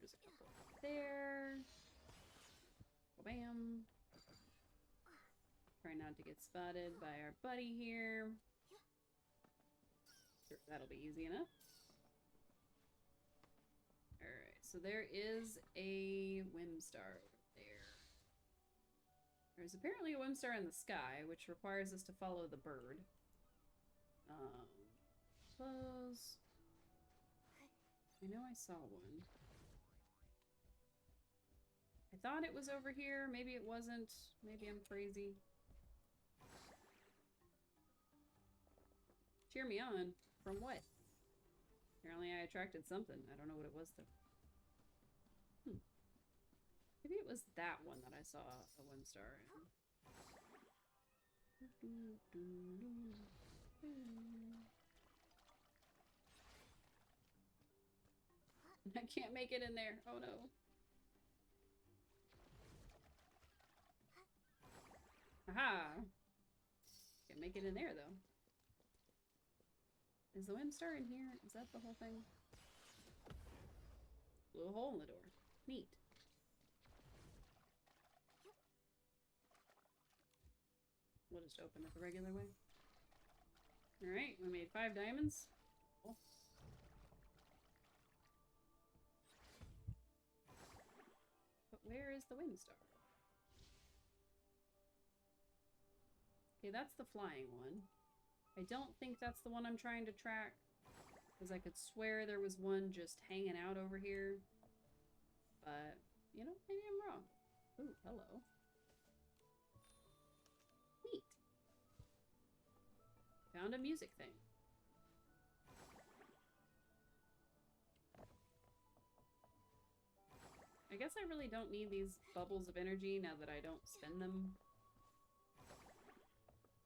There's a couple there. Bam. Try not to get spotted by our buddy here. Sure, that'll be easy enough. Alright, so there is a Whimstar over there. There's apparently a Whimstar in the sky, which requires us to follow the bird. Close. I know I saw one. I thought it was over here. Maybe it wasn't. Maybe I'm crazy. Cheer me on. From what? Apparently I attracted something. I don't know what it was though. Maybe it was that one that I saw a Whimstar in. I can't make it in there. Oh no. Aha! Can't make it in there though. Is the Whimstar in here? Is that the whole thing? Blew a hole in the door. Neat. We'll just open it the regular way. Alright, we made 5 diamonds. Cool. But where is the Whimstar? Okay, that's the flying one. I don't think that's the one I'm trying to track, because I could swear there was one just hanging out over here. But, you know, maybe I'm wrong. Ooh, hello. Neat. Found a music thing. I guess I really don't need these bubbles of energy now that I don't spend them.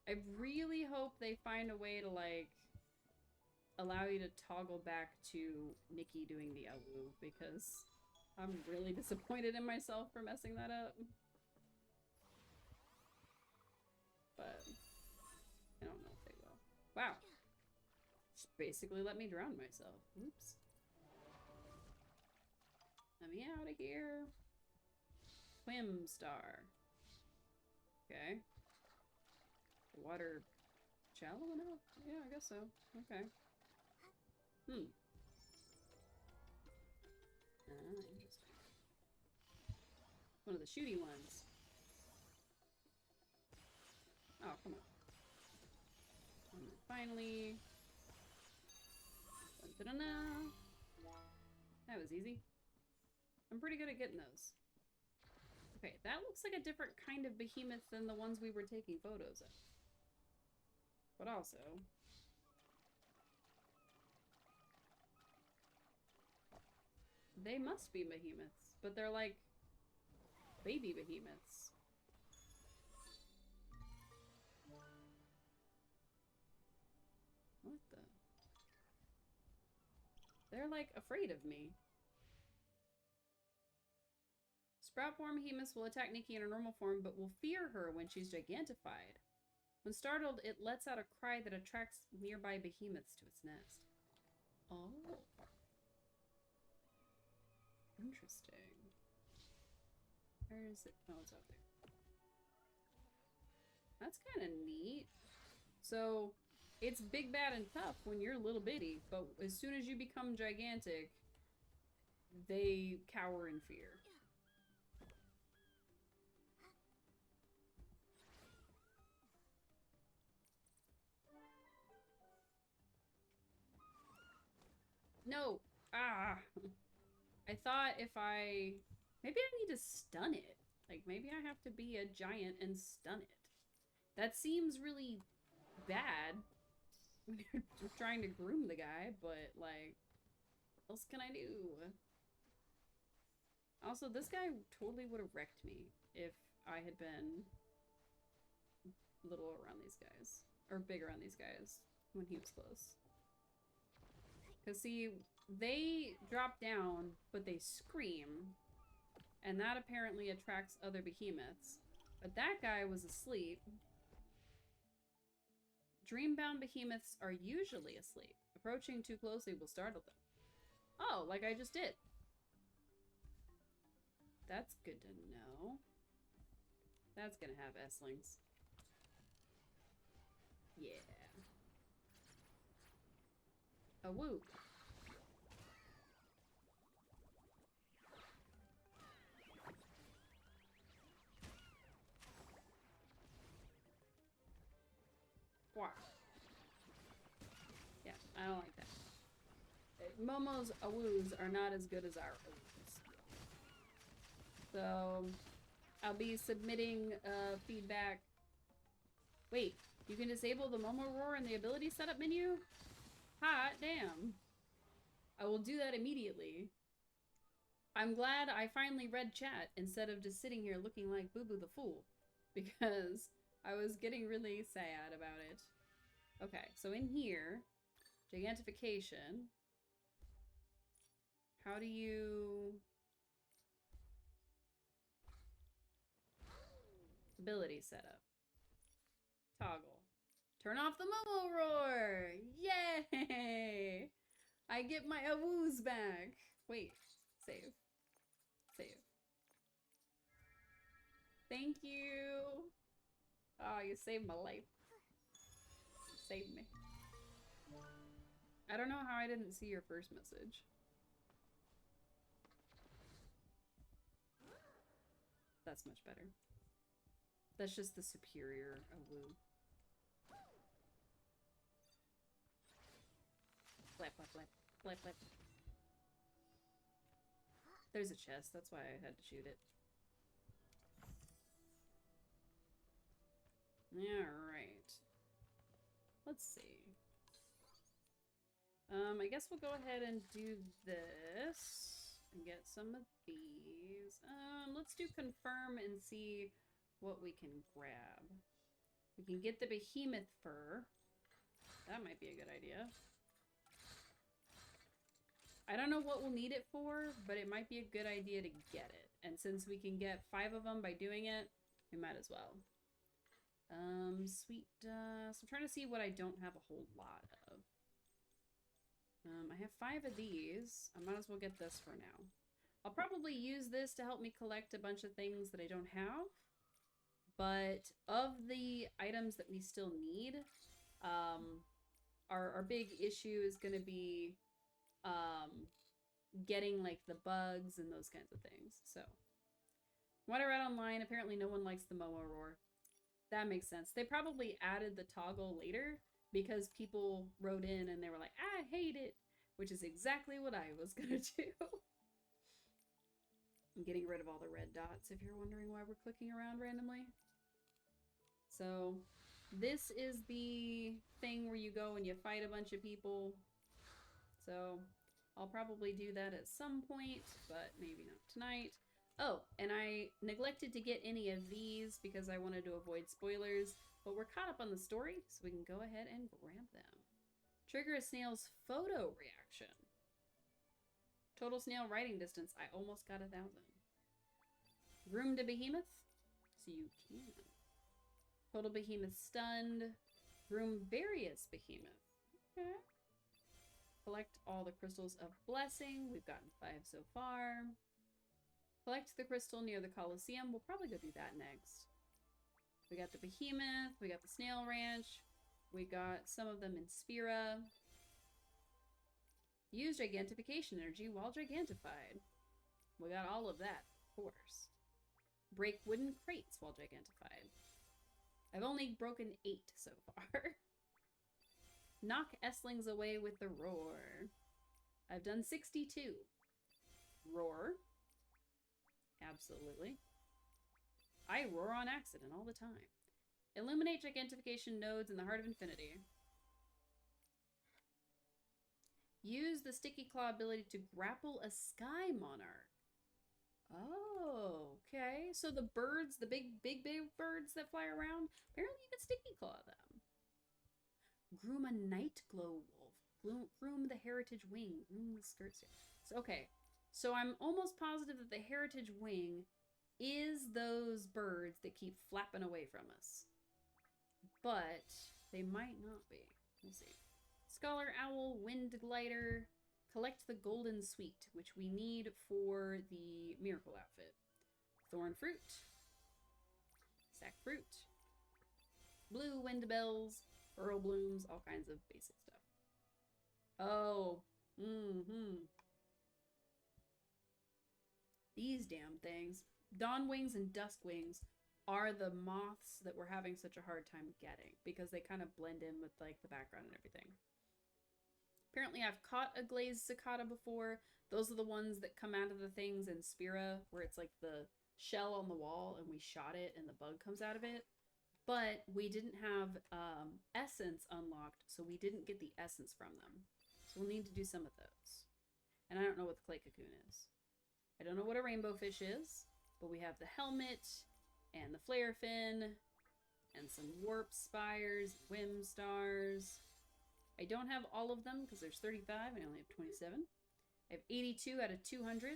I really hope they find a way to, like, allow you to toggle back to Nikki doing the Awu, because I'm really disappointed in myself for messing that up. But I don't know if they will. Wow. Just basically let me drown myself. Oops. Let me out of here. Whimstar. Okay. The water Shallow enough? Yeah, I guess so. Okay. Interesting. One of the shooty ones. Oh, come on. And then finally... Da-da-da. That was easy. I'm pretty good at getting those. Okay, that looks like a different kind of behemoth than the ones we were taking photos of. But also... they must be behemoths, but they're like... baby behemoths. What the? They're like afraid of me. Sprout form behemoths will attack Nikki in her normal form, but will fear her when she's gigantified. When startled, it lets out a cry that attracts nearby behemoths to its nest. Oh. Interesting. Where is it? Oh, it's out there. That's kind of neat. So, it's big, bad, and tough when you're little bitty, but as soon as you become gigantic, they cower in fear. No! Ah! I thought if I... maybe I need to stun it. Like, maybe I have to be a giant and stun it. That seems really bad when you're trying to groom the guy, but, like, what else can I do? Also, this guy totally would have wrecked me if I had been little around these guys. Or big around these guys when he was close. Because, see, they drop down, but they scream. And that apparently attracts other behemoths. But that guy was asleep. Dreambound behemoths are usually asleep. Approaching too closely will startle them. Oh, like I just did. That's good to know. That's gonna have S-lings. Yeah. A woo. Wow. Yeah, I don't like that. Momo's awoos are not as good as our awoos. So, I'll be submitting feedback. Wait, you can disable the Momo roar in the ability setup menu? Hot damn. I will do that immediately. I'm glad I finally read chat instead of just sitting here looking like Boo Boo the Fool. Because I was getting really sad about it. Okay, so in here, gigantification. How do you... ability setup. Toggle. Turn off the Momo roar! Yay! I get my awoos back. Wait, save. Save. Thank you. Oh, you saved my life. Saved me. I don't know how I didn't see your first message. That's much better. That's just the superior awoo. Flap, flap, flap, flap, flap. There's a chest, that's why I had to shoot it. Alright. Let's see. I guess we'll go ahead and do this. And get some of these. Let's do confirm and see what we can grab. We can get the behemoth fur. That might be a good idea. I don't know what we'll need it for, but it might be a good idea to get it. And since we can get 5 of them by doing it, we might as well. Sweet dust. I'm trying to see what I don't have a whole lot of. I have 5 of these. I might as well get this for now. I'll probably use this to help me collect a bunch of things that I don't have. But of the items that we still need, Our big issue is going to be getting like the bugs and those kinds of things. So what I read online, apparently no one likes the Momo roar. That makes sense. They probably added the toggle later because people wrote in and they were like, I hate it, which is exactly what I was gonna do. I'm getting rid of all the red dots if you're wondering why we're clicking around randomly. So this is the thing where you go and you fight a bunch of people. So I'll probably do that at some point, but maybe not tonight. Oh, and I neglected to get any of these because I wanted to avoid spoilers, but we're caught up on the story, so we can go ahead and grab them. Trigger a snail's photo reaction. Total snail riding distance. I almost got 1,000. Groom to behemoth, so you can. Total behemoth stunned. Groom various behemoth. Okay. Collect all the crystals of blessing. We've gotten 5 so far. Collect the crystal near the Colosseum. We'll probably go do that next. We got the behemoth. We got the snail ranch. We got some of them in Spira. Use gigantification energy while gigantified. We got all of that, of course. Break wooden crates while gigantified. I've only broken 8 so far. Knock Esslings away with the roar. I've done 62. Roar. Absolutely. I roar on accident all the time. Illuminate gigantification nodes in the heart of infinity. Use the sticky claw ability to grapple a sky monarch. Oh, okay. So the birds, the big birds that fly around, apparently you can sticky claw them. Groom a night glow wolf. Groom the heritage wing. Groom the skirts. So, okay. So I'm almost positive that the heritage wing is those birds that keep flapping away from us. But they might not be. We'll see. Scholar Owl, Wind Glider. Collect the Golden Sweet, which we need for the Miracle outfit. Thorn Fruit. Sack Fruit. Blue Wind Bells. Pearl Blooms. All kinds of basic stuff. Oh. These damn things. Dawn Wings and Dusk Wings are the moths that we're having such a hard time getting because they kind of blend in with like the background and everything. Apparently I've caught a glazed cicada before. Those are the ones that come out of the things in Spira where it's like the shell on the wall and we shot it and the bug comes out of it. But we didn't have essence unlocked, so we didn't get the essence from them. So we'll need to do some of those. And I don't know what the clay cocoon is. I don't know what a rainbow fish is, but we have the helmet and the flare fin and some warp spires, whim stars. I don't have all of them because there's 35 and I only have 27. I have 82 out of 200.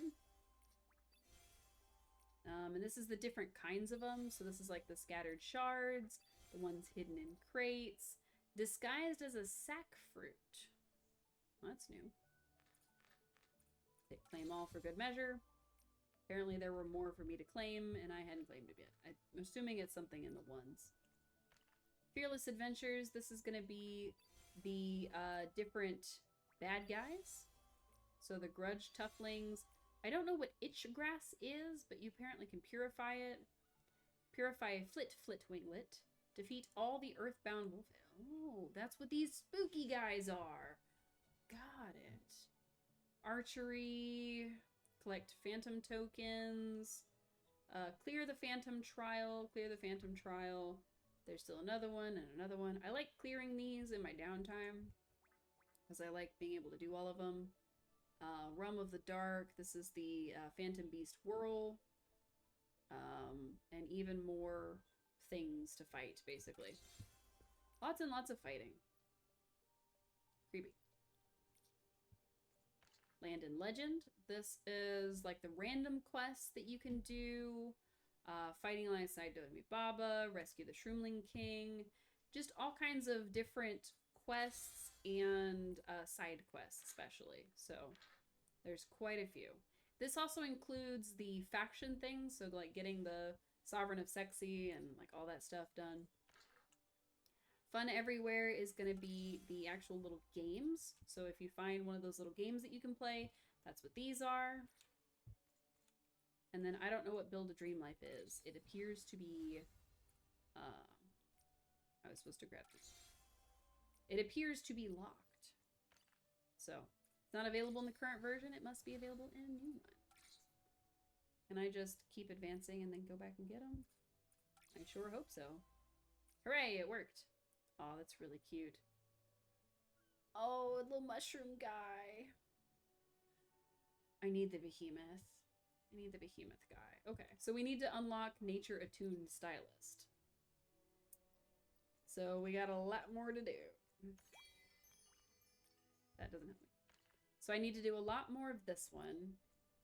And this is the different kinds of them. So this is like the scattered shards, the ones hidden in crates, disguised as a sack fruit. Well, that's new. Claim all for good measure. Apparently there were more for me to claim, and I hadn't claimed it yet. I'm assuming it's something in the ones. Fearless Adventures. This is going to be the different bad guys. So the Grudge Tufflings. I don't know what itch grass is, but you apparently can purify it. Purify Flit Winglet. Defeat all the Earthbound wolf. Oh, that's what these spooky guys are. Got it. Archery. Collect phantom tokens. Clear the phantom trial. Clear the phantom trial. There's still another one and another one. I like clearing these in my downtime because I like being able to do all of them. Realm of the Dark. This is the Phantom Beast Whirl. And even more things to fight, basically. Lots and lots of fighting. Creepy. Land and Legend. This is like the random quests that you can do. Fighting alongside Domi Baba, rescue the Shroomling King. Just all kinds of different quests and side quests especially. So there's quite a few. This also includes the faction things, so like getting the Sovereign of Sexy and like all that stuff done. Fun everywhere is going to be the actual little games. So if you find one of those little games that you can play, that's what these are. And then I don't know what Build a Dream Life is. It appears to be... I was supposed to grab this. It appears to be locked. So, it's not available in the current version. It must be available in a new one. Can I just keep advancing and then go back and get them? I sure hope so. Hooray, it worked. Oh, that's really cute. Oh, a little mushroom guy. I need the behemoth. I need the behemoth guy. Okay, so we need to unlock Nature Attuned Stylist. So we got a lot more to do. That doesn't help me. So I need to do a lot more of this one.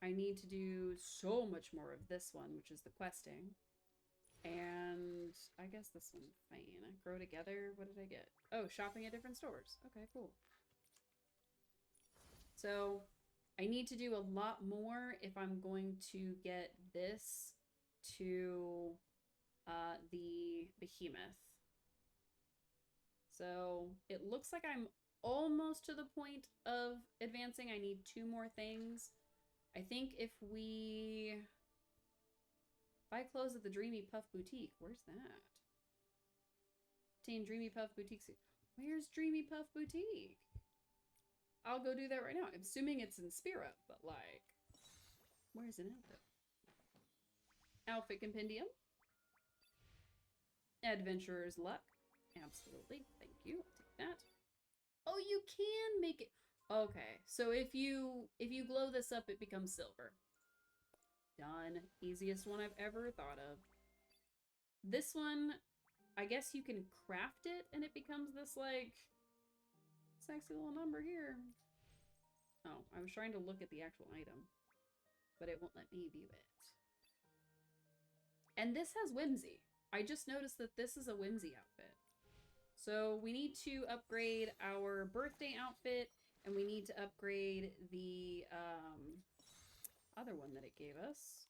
I need to do so much more of this one, which is the questing. And I guess this one, fine. Grow together. What did I get? Oh, shopping at different stores. Okay, cool. So I need to do a lot more if I'm going to get this to the behemoth. So it looks like I'm almost to the point of advancing. I need 2 more things. I think if I close at the Dreamy Puff Boutique, where's that? Obtain Dreamy Puff Boutique. Where's Dreamy Puff Boutique? I'll go do that right now. I'm assuming it's in Spira, but like, where's an outfit? Outfit Compendium. Adventurer's Luck. Absolutely. Thank you. I'll take that. Oh, you can make it. Okay. So if you glow this up, it becomes silver. Done. Easiest one I've ever thought of. This one, I guess you can craft it and it becomes this like sexy little number here. Oh, I was trying to look at the actual item, but it won't let me view it. And this has Whimsy. I just noticed that this is a Whimsy outfit. So we need to upgrade our birthday outfit, and we need to upgrade the other one that it gave us,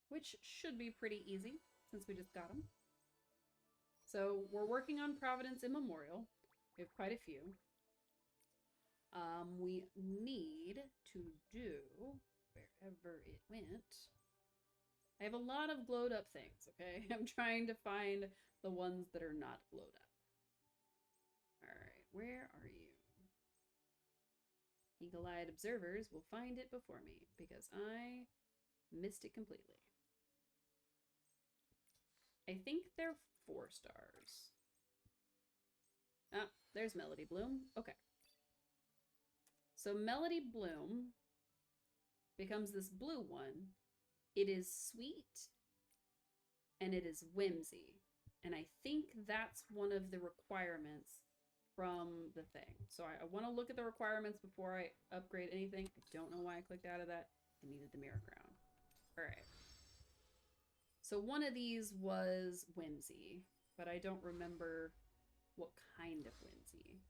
which should be pretty easy since we just got them. So we're working on Providence Immemorial. We have quite a few. We need to do, wherever it went, I have a lot of glowed up things, okay? I'm trying to find the ones that are not glowed up. Alright, where are you? Eagle-eyed observers will find it before me because I missed it completely. I think they're 4 stars. Ah, there's Melody Bloom. Okay. So Melody Bloom becomes this blue one. It is sweet and it is whimsy. And I think that's one of the requirements from the thing. So I want to look at the requirements before I upgrade anything. I don't know why I clicked out of that. I needed the mirror crown. All right. So one of these was whimsy, but I don't remember what kind of whimsy.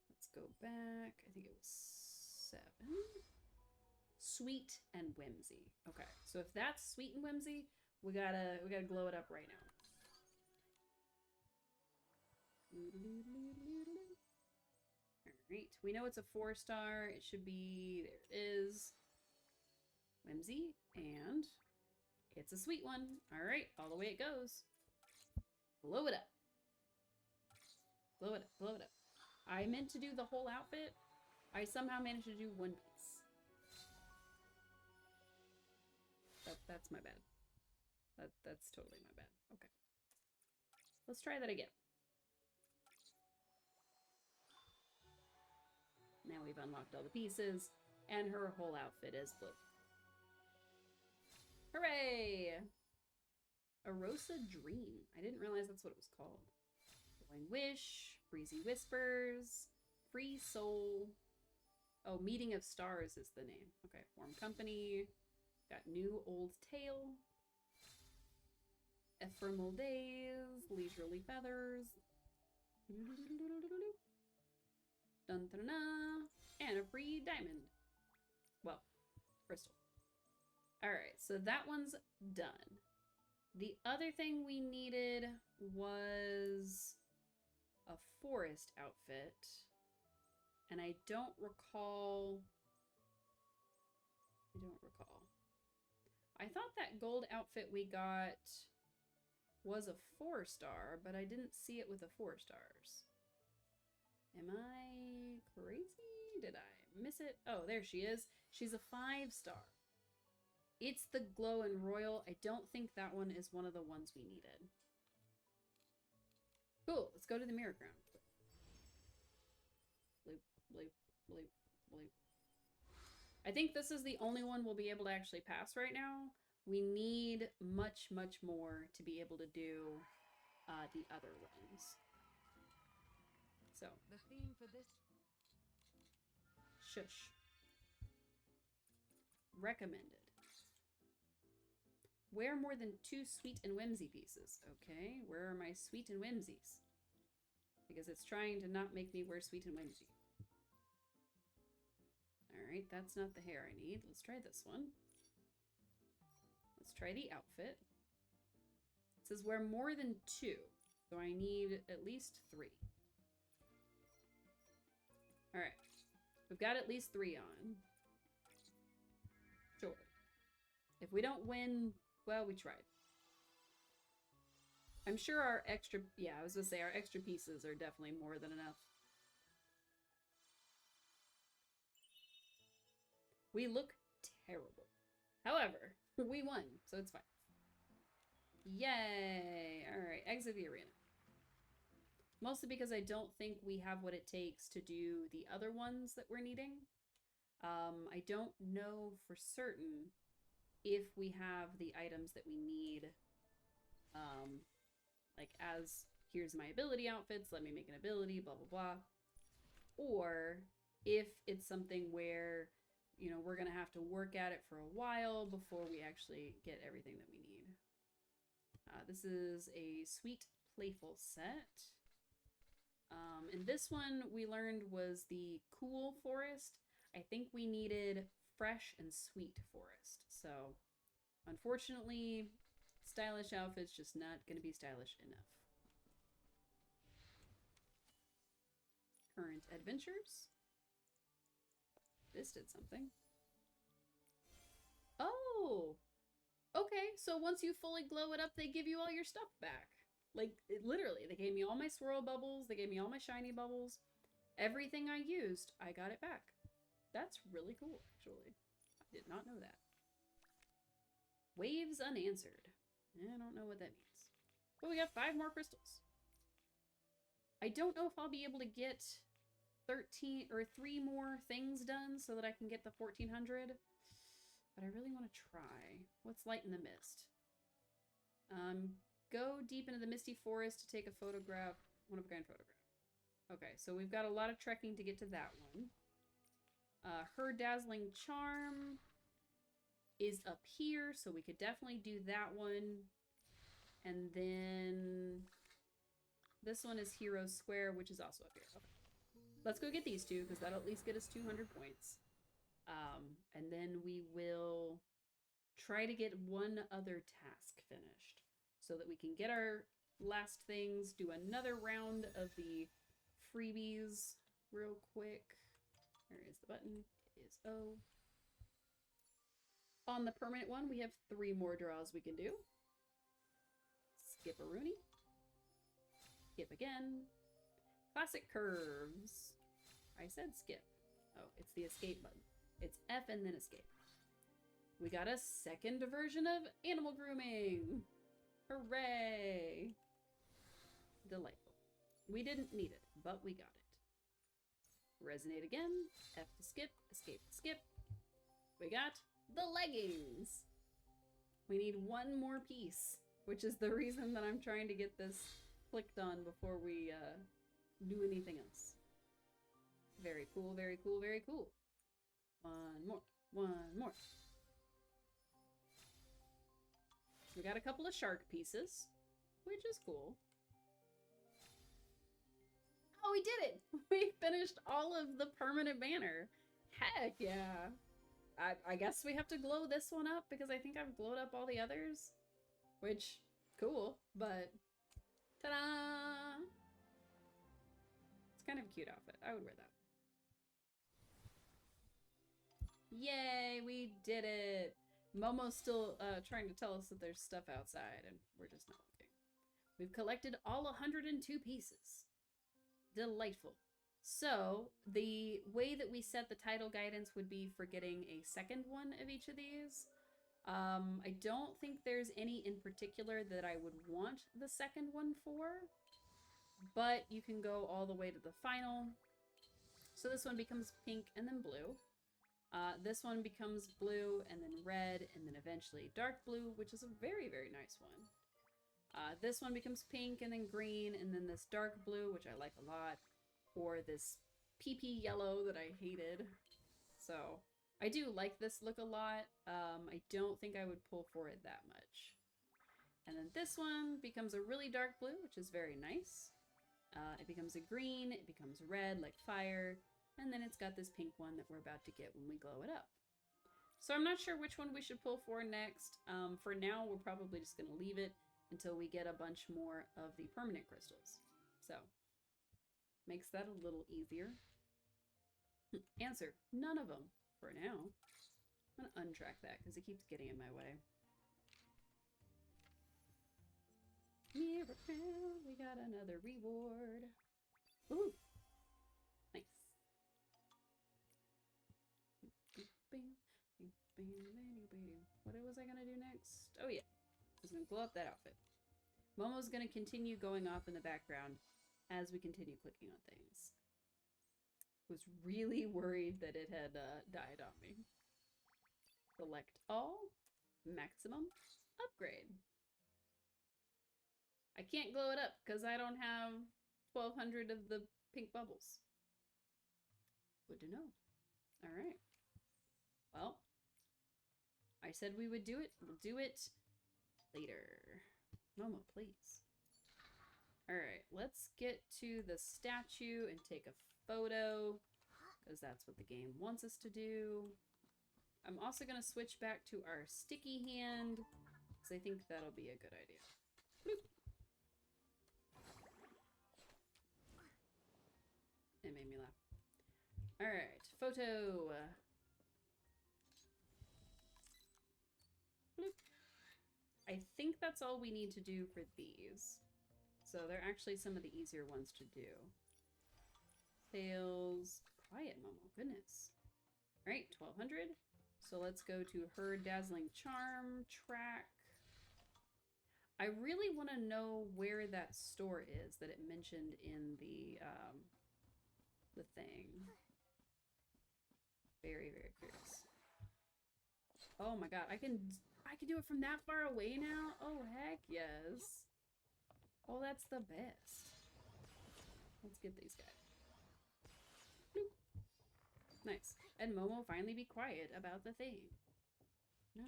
Let's go back. I think it was 7. Sweet and whimsy. Okay, so if that's sweet and whimsy, we gotta glow it up right now. Alright, we know it's a 4-star. It should be, there it is. Whimsy, and it's a sweet one. Alright, all the way it goes. Blow it up. Blow it up, blow it up. I meant to do the whole outfit. I somehow managed to do one piece. That's my bad. That's totally my bad. Okay. Let's try that again. Now we've unlocked all the pieces, and her whole outfit is blue. Hooray! Arosa Dream. I didn't realize that's what it was called. Glowing Wish, Breezy Whispers, Free Soul. Oh, Meeting of Stars is the name. Okay, Warm Company. Got New Old Tale. Ephemeral Days, Leisurely Feathers. Dun dun dun, and a free diamond. Well, crystal. Alright, so that one's done. The other thing we needed was a forest outfit. And I don't recall... I thought that gold outfit we got was a 4-star, but I didn't see it with the 4 stars. Am I crazy? Did I miss it? Oh, there she is. She's a 5-star. It's the Glow and Royal. I don't think that one is one of the ones we needed. Cool. Let's go to the Mirror Crown. Bloop, bloop, bloop, bloop. I think this is the only one we'll be able to actually pass right now. We need much, much more to be able to do the other ones. So. The theme for this... Shush. Recommended. Wear more than 2 sweet and whimsy pieces. Okay, where are my sweet and whimsies? Because it's trying to not make me wear sweet and whimsy. Alright, that's not the hair I need. Let's try this one. Let's try the outfit. It says wear more than 2. So I need at least 3. Alright. We've got at least 3 on. Sure. If we don't win, well, we tried. I'm sure our extra... Yeah, I was gonna say our extra pieces are definitely more than enough. We look terrible. However, we won, so it's fine. Yay! Alright, exit the arena. Mostly because I don't think we have what it takes to do the other ones that we're needing. I don't know for certain if we have the items that we need. Like as, here's my ability outfits, let me make an ability, blah, blah, blah. Or if it's something where, you know, we're gonna have to work at it for a while before we actually get everything that we need. This is a sweet, playful set. And this one we learned was the cool forest. I think we needed fresh and sweet forest. So, unfortunately, stylish outfit's just not gonna be stylish enough. Current adventures. This did something. Oh! Okay, so once you fully glow it up, they give you all your stuff back. Like, literally, they gave me all my swirl bubbles, they gave me all my shiny bubbles. Everything I used, I got it back. That's really cool, actually. I did not know that. Waves unanswered. I don't know what that means. But we got 5 more crystals. I don't know if I'll be able to get 13 or 3 more things done so that I can get the 1400. But I really want to try. What's light in the mist? Go deep into the misty forest to take a photograph. One-of-a-kind photograph. Okay, so we've got a lot of trekking to get to that one. Her dazzling charm is up here, so we could definitely do that one. And then this one is Hero Square, which is also up here. Okay. Let's go get these 2, because that'll at least get us 200 points. And then we will try to get one other task finished so that we can get our last things, do another round of the freebies real quick. Where is the button? It is O. On the permanent one, we have 3 more draws we can do. Skip a Rooney. Skip again. Classic curves. I said skip. Oh, it's the escape button. It's F and then escape. We got a second version of animal grooming. Hooray! Delightful. We didn't need it, but we got it. Resonate again. F to skip. Escape to skip. We got the leggings. We need 1 more piece, which is the reason that I'm trying to get this clicked on before we do anything else. Very cool, very cool, very cool. 1 more. 1 more. We got a couple of shark pieces, which is cool. Oh, we did it! We finished all of the permanent banner. Heck yeah. I guess we have to glow this one up because I think I've glowed up all the others. Which, cool, but ta-da! kind of a cute outfit. I would wear that. Yay, we did it! Momo's still trying to tell us that there's stuff outside, and we're just not looking. We've collected all 102 pieces. Delightful. So, the way that we set the title guidance would be for getting a second one of each of these. I don't think there's any in particular that I would want the second one for, but you can go all the way to the final. So this one becomes pink and then blue. This one becomes blue and then red and then eventually dark blue, which is a very, very nice one. This one becomes pink and then green and then this dark blue, which I like a lot, or this PP yellow that I hated. So I do like this look a lot. I don't think I would pull for it that much. And then this one becomes a really dark blue, which is very nice. It becomes a green, it becomes red like fire, and then it's got this pink one that we're about to get when we glow it up. So I'm not sure which one we should pull for next. For now, we're probably just going to leave it until we get a bunch more of the permanent crystals. So, makes that a little easier. Answer, none of them for now. I'm going to untrack that because it keeps getting in my way. Miracle, we got another reward. Ooh, nice. What was I gonna do next? Oh yeah, I was gonna blow up that outfit. Momo's gonna continue going off in the background as we continue clicking on things. Was really worried that it had died on me. Select all, maximum, upgrade. I can't glow it up because I don't have 1,200 of the pink bubbles. Good to know. All right. Well, I said we would do it. We'll do it later. Momo, please. All right, let's get to the statue and take a photo because that's what the game wants us to do. I'm also going to switch back to our sticky hand because I think that'll be a good idea. Bloop. It made me laugh. All right, photo. Bloop. I think that's all we need to do for these. So they're actually some of the easier ones to do. Tails. Quiet, Momo. Goodness. All right, 1,200. So let's go to her Dazzling Charm track. I really want to know where that store is that it mentioned in the thing. Very, very curious. Oh my god, I can do it from that far away now? Oh heck yes. Oh, that's the best. Let's get these guys. Bloop. Nice. And Momo finally be quiet about the thing. Nice.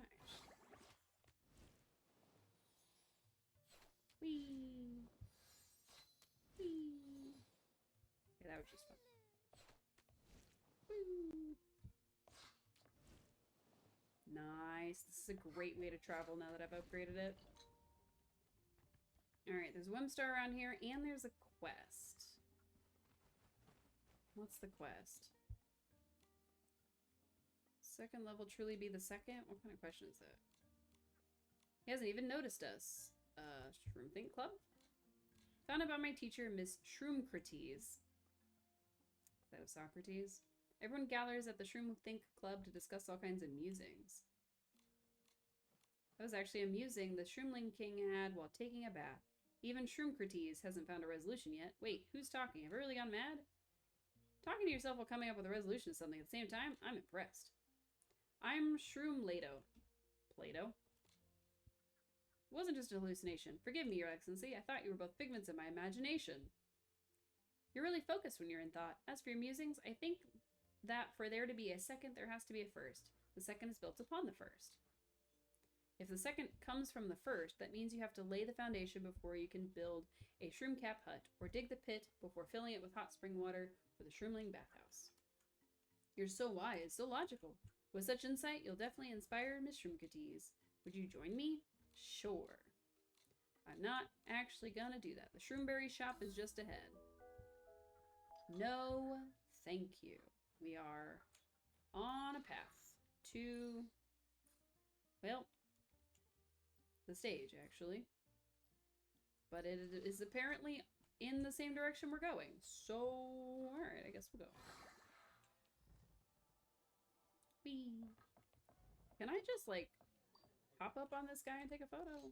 Whee! Whee! Yeah, that was just fun. Woo! Nice. This is a great way to travel now that I've upgraded it. Alright, there's Wimstar around here, and there's a quest. What's the quest? Second level truly be the second? What kind of question is that? He hasn't even noticed us. Shroom Think Club? Founded by my teacher, Miss Shroomcrates. Is that of Socrates? Everyone gathers at the Shroom Think Club to discuss all kinds of musings. That was actually a musing the Shroomling King had while taking a bath. Even Shroomcrates hasn't found a resolution yet. Wait, who's talking? Have I really gone mad? Talking to yourself while coming up with a resolution to something at the same time? I'm impressed. I'm Shroomlato. Plato? It wasn't just a hallucination. Forgive me, Your Excellency. I thought you were both figments of my imagination. You're really focused when you're in thought. As for your musings, I think that for there to be a second, there has to be a first. The second is built upon the first. If the second comes from the first, that means you have to lay the foundation before you can build a shroom cap hut, or dig the pit before filling it with hot spring water for the Shroomling bathhouse. You're so wise, so logical. With such insight, you'll definitely inspire Miss Shroomcrates. Would you join me? Sure. I'm not actually gonna do that. The Shroomberry shop is just ahead. No, thank you. We are on a path to, well, the stage, actually. But it is apparently in the same direction we're going. So, alright, I guess we'll go. Whee! Can I just, like, hop up on this guy and take a photo?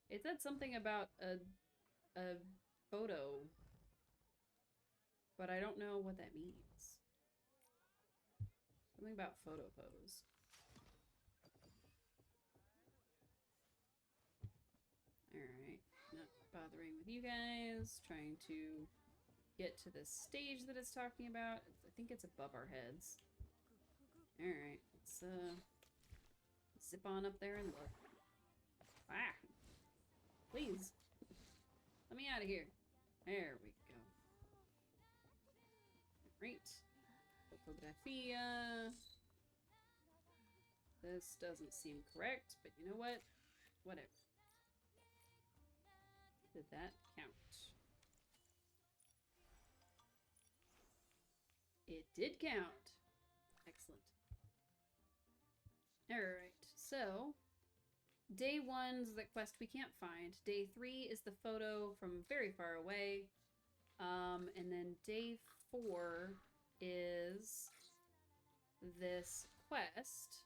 It said something about a photo, but I don't know what that means. Something about photo pose. Alright, not bothering with you guys. Trying to get to the stage that it's talking about. I think it's above our heads. Alright, let's zip on up there and look. Ah! Please! Let me out of here. There we go. Great. Photografia. This doesn't seem correct, but you know what? Whatever. Did that count? It did count. Excellent. Alright, so day 1's the quest we can't find. Day 3 is the photo from very far away. And then day 4 is this quest,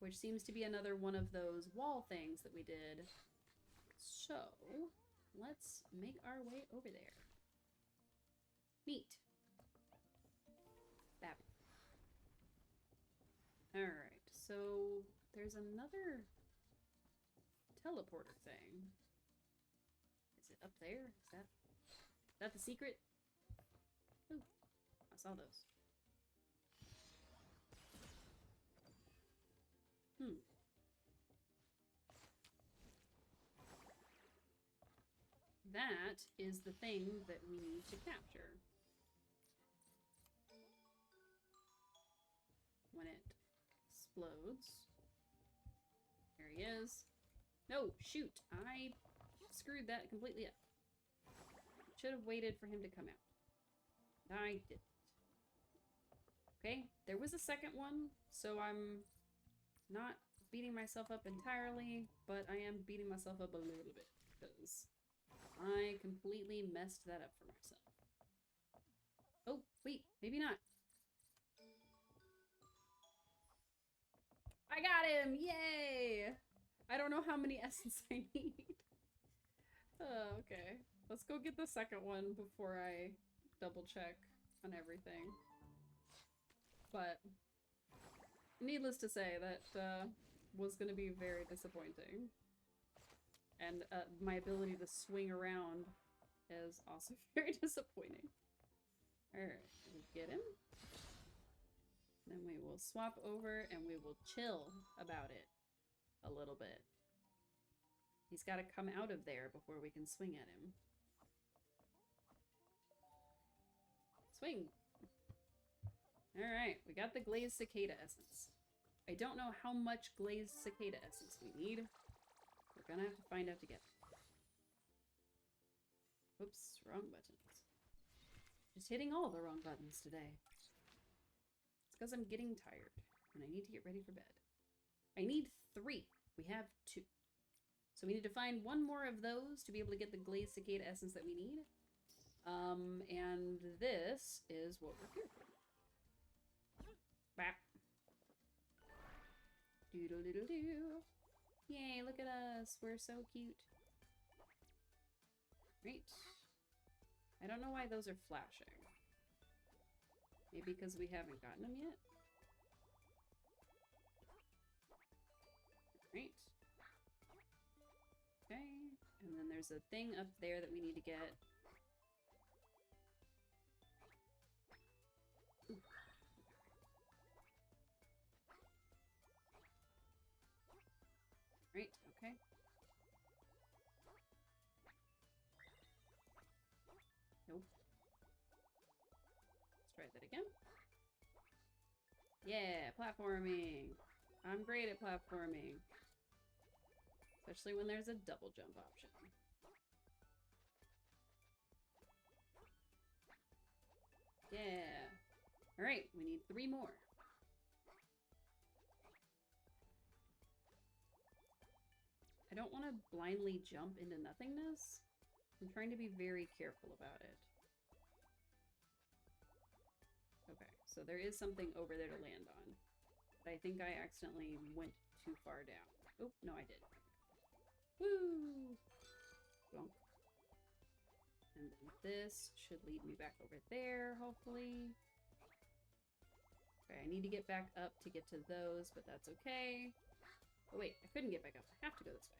which seems to be another one of those wall things that we did. So, let's make our way over there. Neat. That. Alright, so there's another teleporter thing. Is it up there? Is that the secret? Ooh, I saw those. That is the thing that we need to capture. When it explodes. There he is. No, shoot! I screwed that completely up. Should have waited for him to come out. I didn't. Okay, there was a second one, so I'm not beating myself up entirely, but I am beating myself up a little bit, because I completely messed that up for myself. Oh, wait, maybe not. I got him! Yay! I don't know how many essence I need. Oh, okay. Let's go get the second one before I double check on everything. But needless to say, that was going to be very disappointing. And my ability to swing around is also very disappointing. Alright, we get him. Then we will swap over and we will chill about it a little bit. He's got to come out of there before we can swing at him. Swing! Alright, we got the glazed cicada essence. I don't know how much glazed cicada essence we need. We're gonna have to find out together. Oops, wrong buttons. Just hitting all the wrong buttons today. It's because I'm getting tired, and I need to get ready for bed. I need 3. We have 2. So we need to find 1 more of those to be able to get the glazed cicada essence that we need. And this is what we're here for. Bap. Doodle-doodle-doo. Yay, look at us. We're so cute. Great. I don't know why those are flashing. Maybe because we haven't gotten them yet? Great. Okay. And then there's a thing up there that we need to get. Ooh. Right, okay. Nope. Let's try that again. Yeah, platforming. I'm great at platforming. Especially when there's a double jump option. Yeah. Alright, we need 3 more. I don't want to blindly jump into nothingness. I'm trying to be very careful about it. Okay, so there is something over there to land on. But I think I accidentally went too far down. Oh, no, I did. Woo! Bonk. And then this should lead me back over there, hopefully. Okay, I need to get back up to get to those, but that's okay. Oh wait, I couldn't get back up. I have to go this way.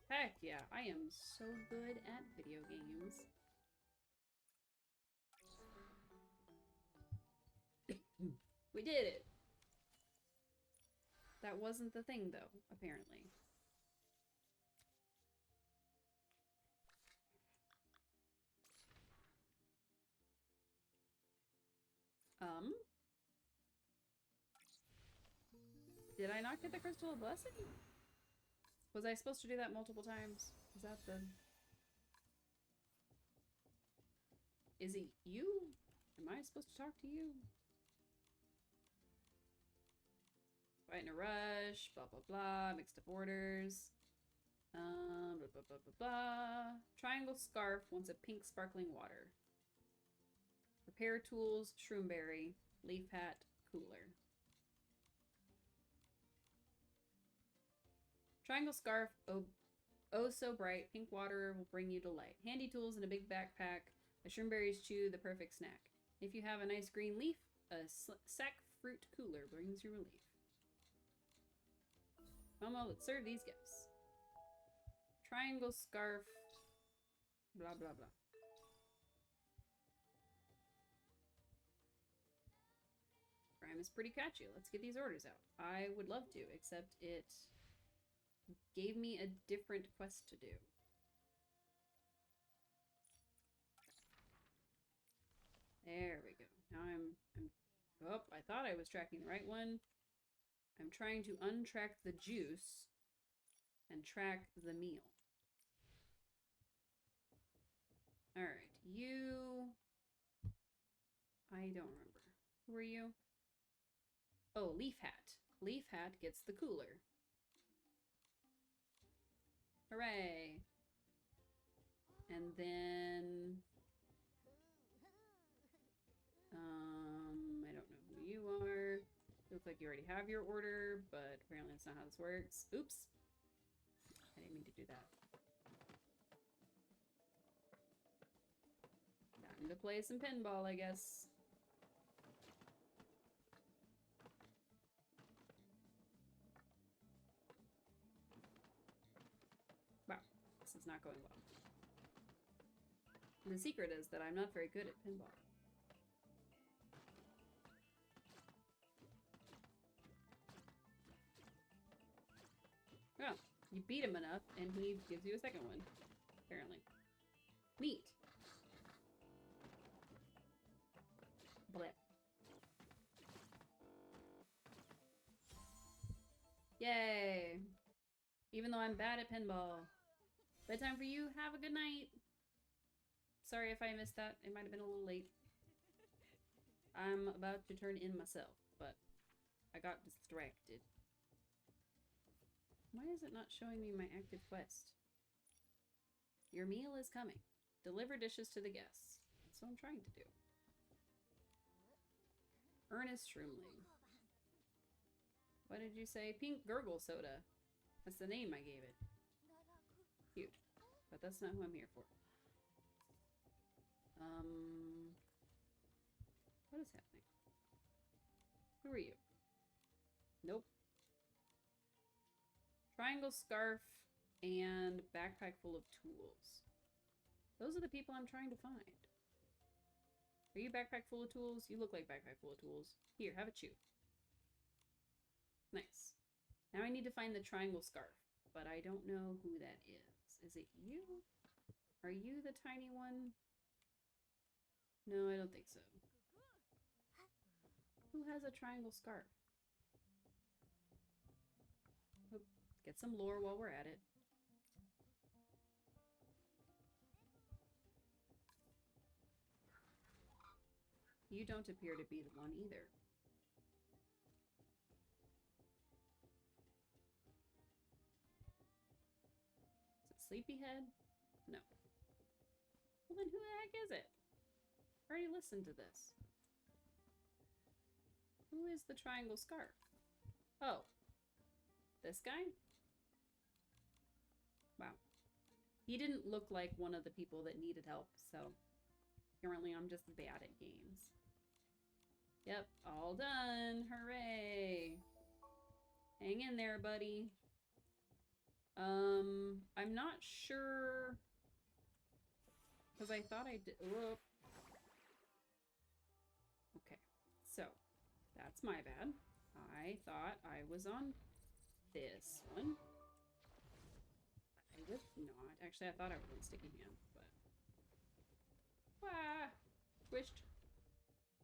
Heck yeah, I am so good at video games. We did it! That wasn't the thing though, apparently. Did I not get the Crystal of Blessing? Was I supposed to do that multiple times? Is that the... Is it you? Am I supposed to talk to you? Fight in a rush, blah blah blah, mixed up orders. Blah blah blah blah blah. Triangle scarf wants a pink sparkling water. Repair tools, shroomberry, leaf hat, cooler. Triangle scarf, oh so bright, pink water will bring you delight. Handy tools in a big backpack, a shroomberry's chew, the perfect snack. If you have a nice green leaf, a sack fruit cooler brings you relief. Momo, let's serve these gifts. Triangle scarf, blah blah blah. Rhyme is pretty catchy. Let's get these orders out. I would love to, except it gave me a different quest to do. There we go. Now I'm oh, I thought I was tracking the right one. I'm trying to untrack the juice and track the meal. Alright, you... I don't remember. Who are you? Oh, Leaf Hat. Leaf Hat gets the cooler. Hooray! And then... I don't know who you are. Looks like you already have your order, but apparently that's not how this works. Oops. I didn't mean to do that. Time to play some pinball, I guess. Wow, this is not going well. The secret is that I'm not very good at pinball. Well, you beat him enough, and he gives you a second one, apparently. Neat. Blip. Yay! Even though I'm bad at pinball. Bedtime for you. Have a good night. Sorry if I missed that. It might have been a little late. I'm about to turn in myself, but I got distracted. Why is it not showing me my active quest? Your meal is coming. Deliver dishes to the guests. That's what I'm trying to do. Ernest Shroomling. What did you say? Pink Gurgle Soda. That's the name I gave it. Cute. But that's not who I'm here for. What is happening? Who are you? Nope. Triangle scarf and backpack full of tools. Those are the people I'm trying to find. Are you backpack full of tools? You look like backpack full of tools. Here, have a chew. Nice. Now I need to find the triangle scarf, but I don't know who that is. Is it you? Are you the tiny one? No, I don't think so. Who has a triangle scarf? Oh, get some lore while we're at it. You don't appear to be the one either. Is it Sleepyhead? No. Well, then who the heck is it? I already listened to this. Who is the triangle scarf? Oh. This guy? Wow. He didn't look like one of the people that needed help, so apparently I'm just bad at games. Yep, all done. Hooray. Hang in there, buddy. I'm not sure, because I thought I did. Whoop. Okay, so that's my bad. I thought I was on this one. I was not. Actually, I thought I was on Sticky Hand, but... Wah! Squished.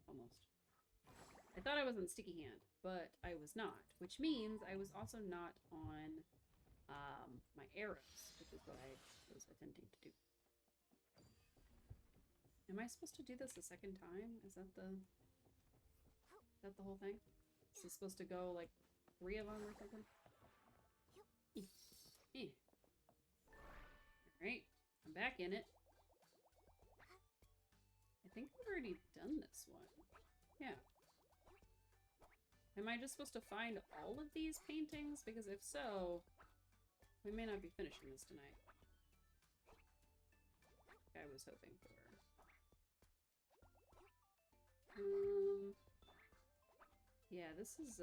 Almost. I thought I was on Sticky Hand, but I was not. Which means I was also not on my arrows, which is what I was attempting to do. Am I supposed to do this a second time? Is that the whole thing? Is this supposed to go like 3 of them or something? Alright, I'm back in it. I think I've already done this one. Yeah. Am I just supposed to find all of these paintings? Because if so, we may not be finishing this tonight. Like I was hoping for. Yeah, this is,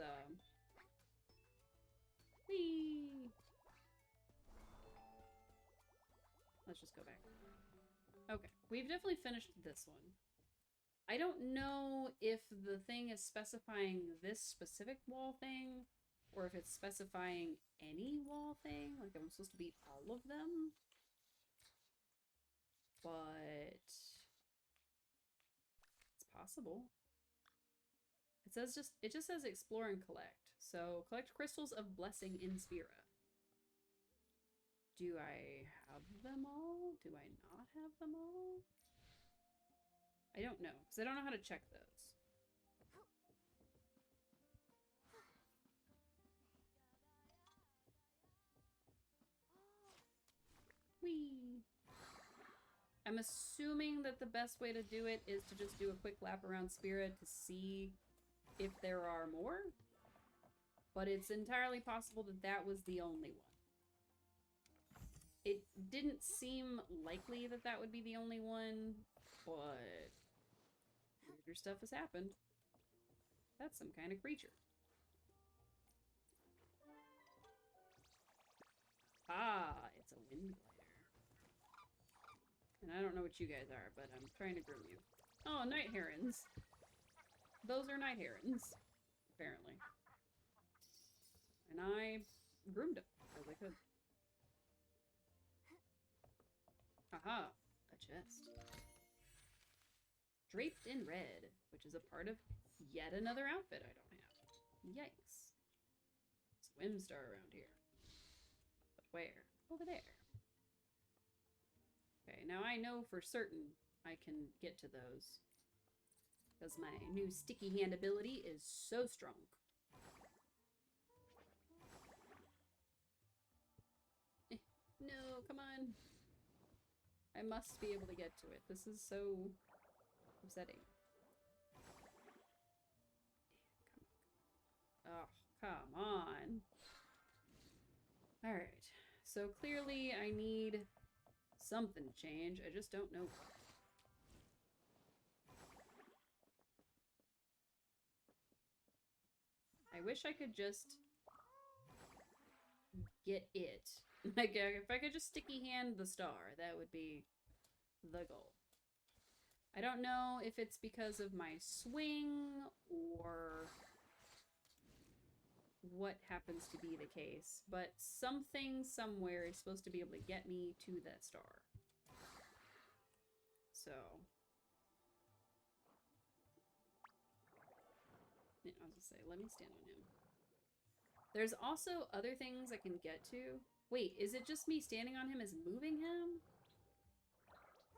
whee! Let's just go back. Okay, we've definitely finished this one. I don't know if the thing is specifying this specific wall thing, or if it's specifying any wall thing. Like, I'm supposed to beat all of them. But it's possible. It just says explore and collect. So collect crystals of blessing in Sphera. Do I have them all? Do I not have them all? I don't know, because I don't know how to check those. Whee! I'm assuming that the best way to do it is to just do a quick lap around Sphera to see if there are more. But it's entirely possible that that was the only one. It didn't seem likely that that would be the only one, but weirder stuff has happened. That's some kind of creature. Ah, it's a wind glider. And I don't know what you guys are, but I'm trying to groom you. Oh, night herons. Those are night herons, apparently. And I groomed them as I could. Aha, a chest. Draped in red, which is a part of yet another outfit I don't have. Yikes. Swim star around here. But where? Over there. Okay, now I know for certain I can get to those. Because my new sticky hand ability is so strong. No, come on. I must be able to get to it. This is so upsetting. Oh, come on. Alright. So clearly I need something to change. I just don't know what. I wish I could just get it. Like, if I could just sticky hand the star, that would be the goal. I don't know if it's because of my swing or what happens to be the case, but something somewhere is supposed to be able to get me to that star. So, yeah, I was gonna say, let me stand on him. There's also other things I can get to. Wait, is it just me standing on him is moving him?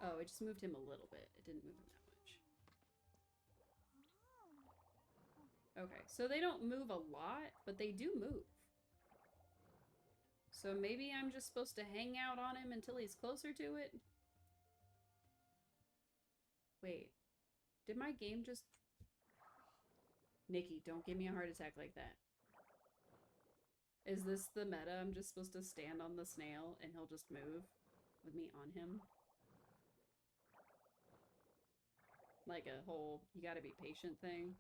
Oh, it just moved him a little bit. It didn't move him that much. Okay, so they don't move a lot, but they do move. So maybe I'm just supposed to hang out on him until he's closer to it? Wait, did my game just... Nikki, don't give me a heart attack like that. Is this the meta? I'm just supposed to stand on the snail and he'll just move with me on him? Like a whole, you gotta be patient thing.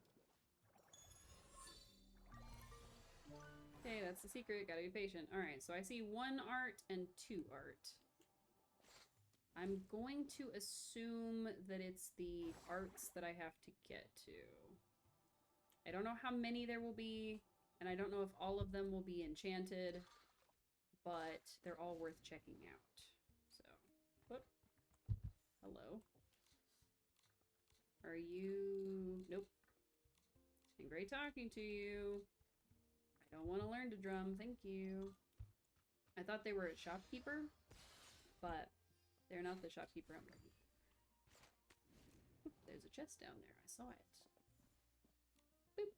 Okay, that's the secret. Gotta be patient. Alright, so I see 1 art and 2 art. I'm going to assume that it's the arts that I have to get to. I don't know how many there will be, and I don't know if all of them will be enchanted, but they're all worth checking out. So, whoop. Hello. Are you... Nope. It's been great talking to you. I don't want to learn to drum, thank you. I thought they were a shopkeeper, but they're not the shopkeeper I'm looking for. Oop, there's a chest down there. I saw it. Boop.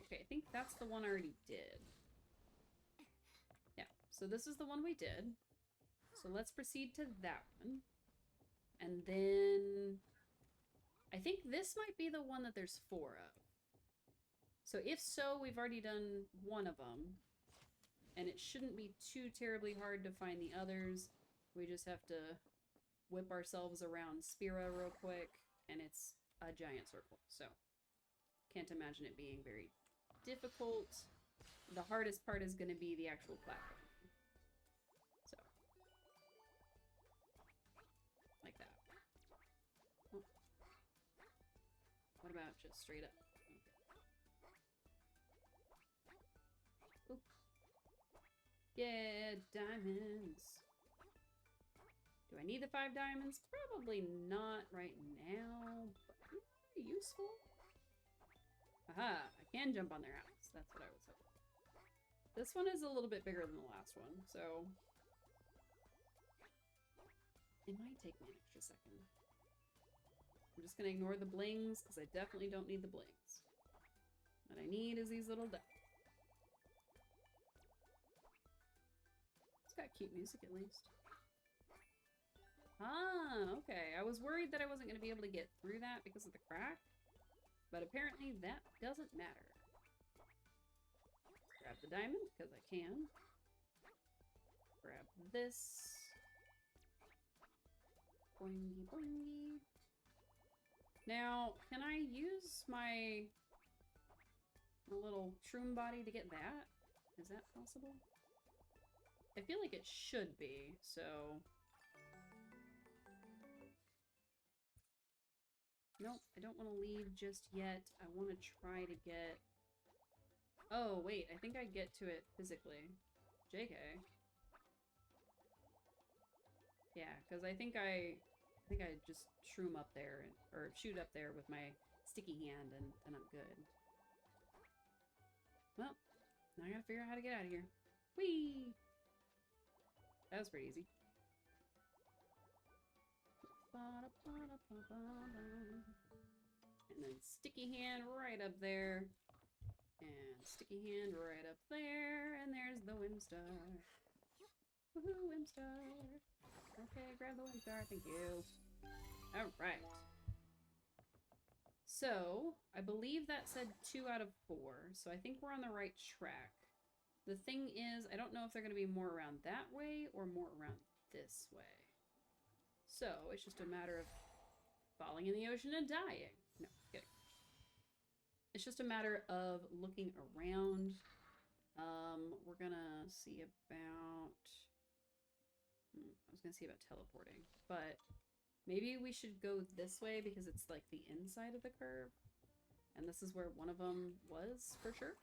Okay, I think that's the one I already did. Yeah, so this is the one we did. So let's proceed to that one. And then... I think this might be the one that there's 4 of. So if so, we've already done one of them. And it shouldn't be too terribly hard to find the others. We just have to whip ourselves around Spira real quick. And it's a giant circle. So, can't imagine it being very difficult. The hardest part is going to be the actual platform. So. Like that. Oh. What about just straight up? Okay. Ooh. Yeah, diamonds. Do I need the 5 diamonds? Probably not right now, but useful. Aha, I can jump on their house. That's what I was hoping. This one is a little bit bigger than the last one, so it might take me an extra second. I'm just gonna ignore the blings, because I definitely don't need the blings. What I need is these little ducks. It's got cute music at least. Ah, okay. I was worried that I wasn't going to be able to get through that because of the crack. But apparently that doesn't matter. Grab the diamond, because I can. Grab this. Boingy boingy. Now, can I use my little shroom body to get that? Is that possible? I feel like it should be, so... Nope, I don't want to leave just yet. I want to try to get... Oh, wait, I think I get to it physically. JK. Yeah, because I think I just shroom up there, or shoot up there with my sticky hand, and I'm good. Well, now I gotta figure out how to get out of here. Whee! That was pretty easy. And then sticky hand right up there. And sticky hand right up there. And there's the Wimstar. Woohoo, Wimstar. Okay, grab the Wimstar, thank you. Alright. So, I believe that said 2 out of 4. So I think we're on the right track. The thing is, I don't know if they're going to be more around that way or more around this way. So, it's just a matter of falling in the ocean and dying. No, kidding. It's just a matter of looking around. We're gonna see about... I was gonna see about teleporting, but maybe we should go this way because it's like the inside of the curve. And this is where one of them was, for sure.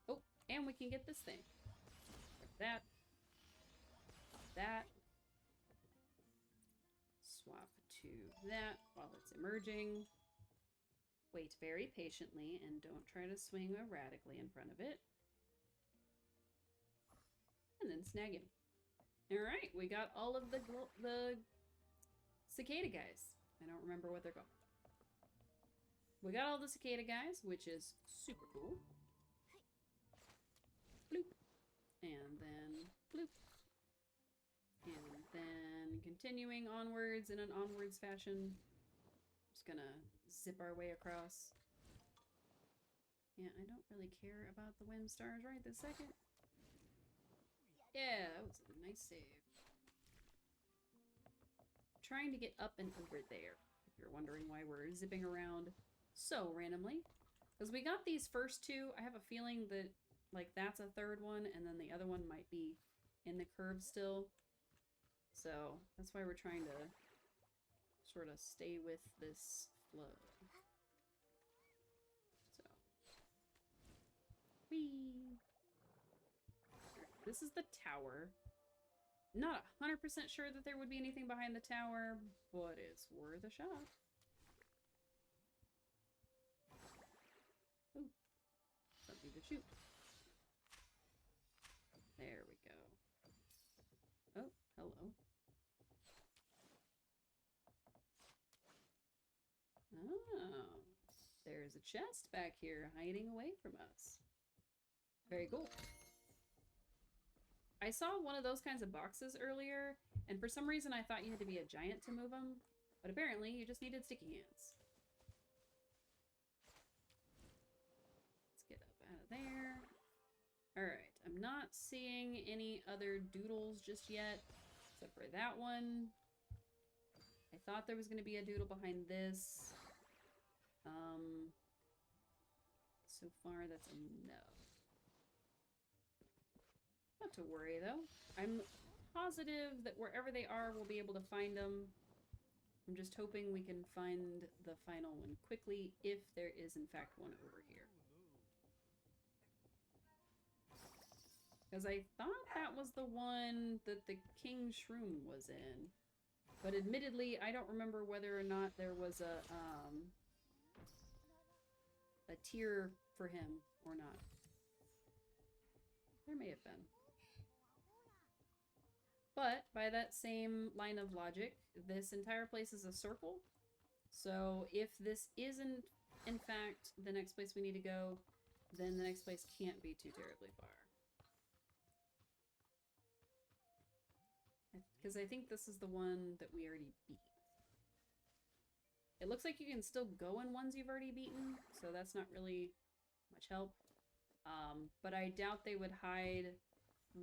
Oh, and we can get this thing. Like that. That. Swap to that while it's emerging. Wait very patiently and don't try to swing erratically in front of it. And then snag him. Alright, we got all of the cicada guys. I don't remember what they're called. We got all the cicada guys, which is super cool. Bloop. And then bloop. And then continuing onwards in an onwards fashion. Just gonna zip our way across. Yeah, I don't really care about the whim stars right this second. Yeah, that was a nice save. Trying to get up and over there, if you're wondering why we're zipping around so randomly. Because we got these first two, I have a feeling that, like, that's a third one, and then the other one might be in the curve still. So, that's why we're trying to sort of stay with this flow. So. Whee! This is the tower. Not 100% sure that there would be anything behind the tower, but it's worth a shot. Ooh, something to shoot. There we go. Oh, hello. Oh, there's a chest back here hiding away from us. Very cool. I saw one of those kinds of boxes earlier, and for some reason I thought you had to be a giant to move them, but apparently you just needed sticky hands. Let's get up out of there. Alright, I'm not seeing any other doodles just yet, except for that one. I thought there was going to be a doodle behind this. So far that's a no. Not to worry, though. I'm positive that wherever they are, we'll be able to find them. I'm just hoping we can find the final one quickly, if there is, in fact, one over here. Because I thought that was the one that the King Shroom was in. But admittedly, I don't remember whether or not there was a tier for him or not. There may have been. But by that same line of logic, this entire place is a circle. So if this isn't, in fact, the next place we need to go, then the next place can't be too terribly far. Because I think this is the one that we already beat. It looks like you can still go in ones you've already beaten, so that's not really much help. But I doubt they would hide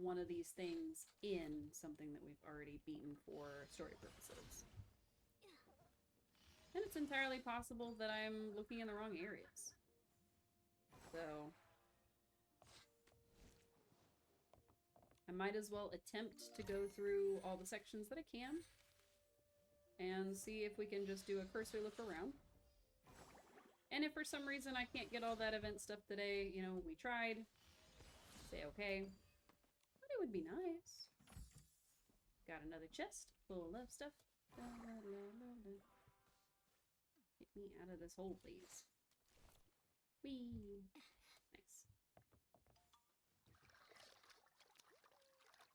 one of these things in something that we've already beaten for story purposes. And it's entirely possible that I'm looking in the wrong areas. So I might as well attempt to go through all the sections that I can and see if we can just do a cursory look around. And if for some reason I can't get all that event stuff today, you know, we tried, say okay. But it would be nice. Got another chest full of stuff. Get me out of this hole, please. Whee! Nice.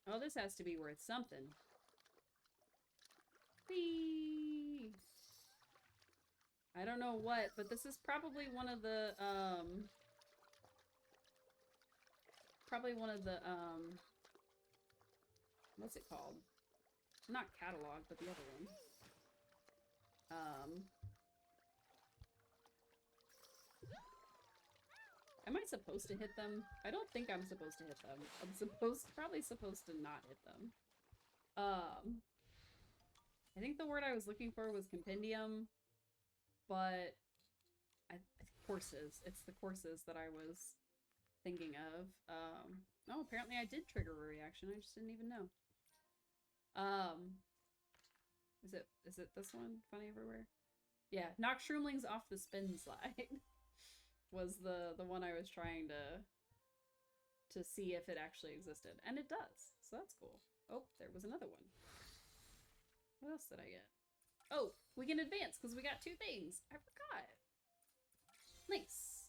Oh, this has to be worth something. Whee! I don't know what, but this is probably one of the, what's it called? Not catalog, but the other one. Am I supposed to hit them? I don't think I'm supposed to hit them. I'm probably supposed to not hit them. I think the word I was looking for was compendium, but courses. It's the courses that I was thinking of. Oh, apparently I did trigger a reaction. I just didn't even know. Is it this one? Funny Everywhere? Yeah, knock shroomlings off the spin slide was the one I was trying to see if it actually existed. And it does, so that's cool. Oh, there was another one. What else did I get? Oh, we can advance because we got 2 things. I forgot. Nice.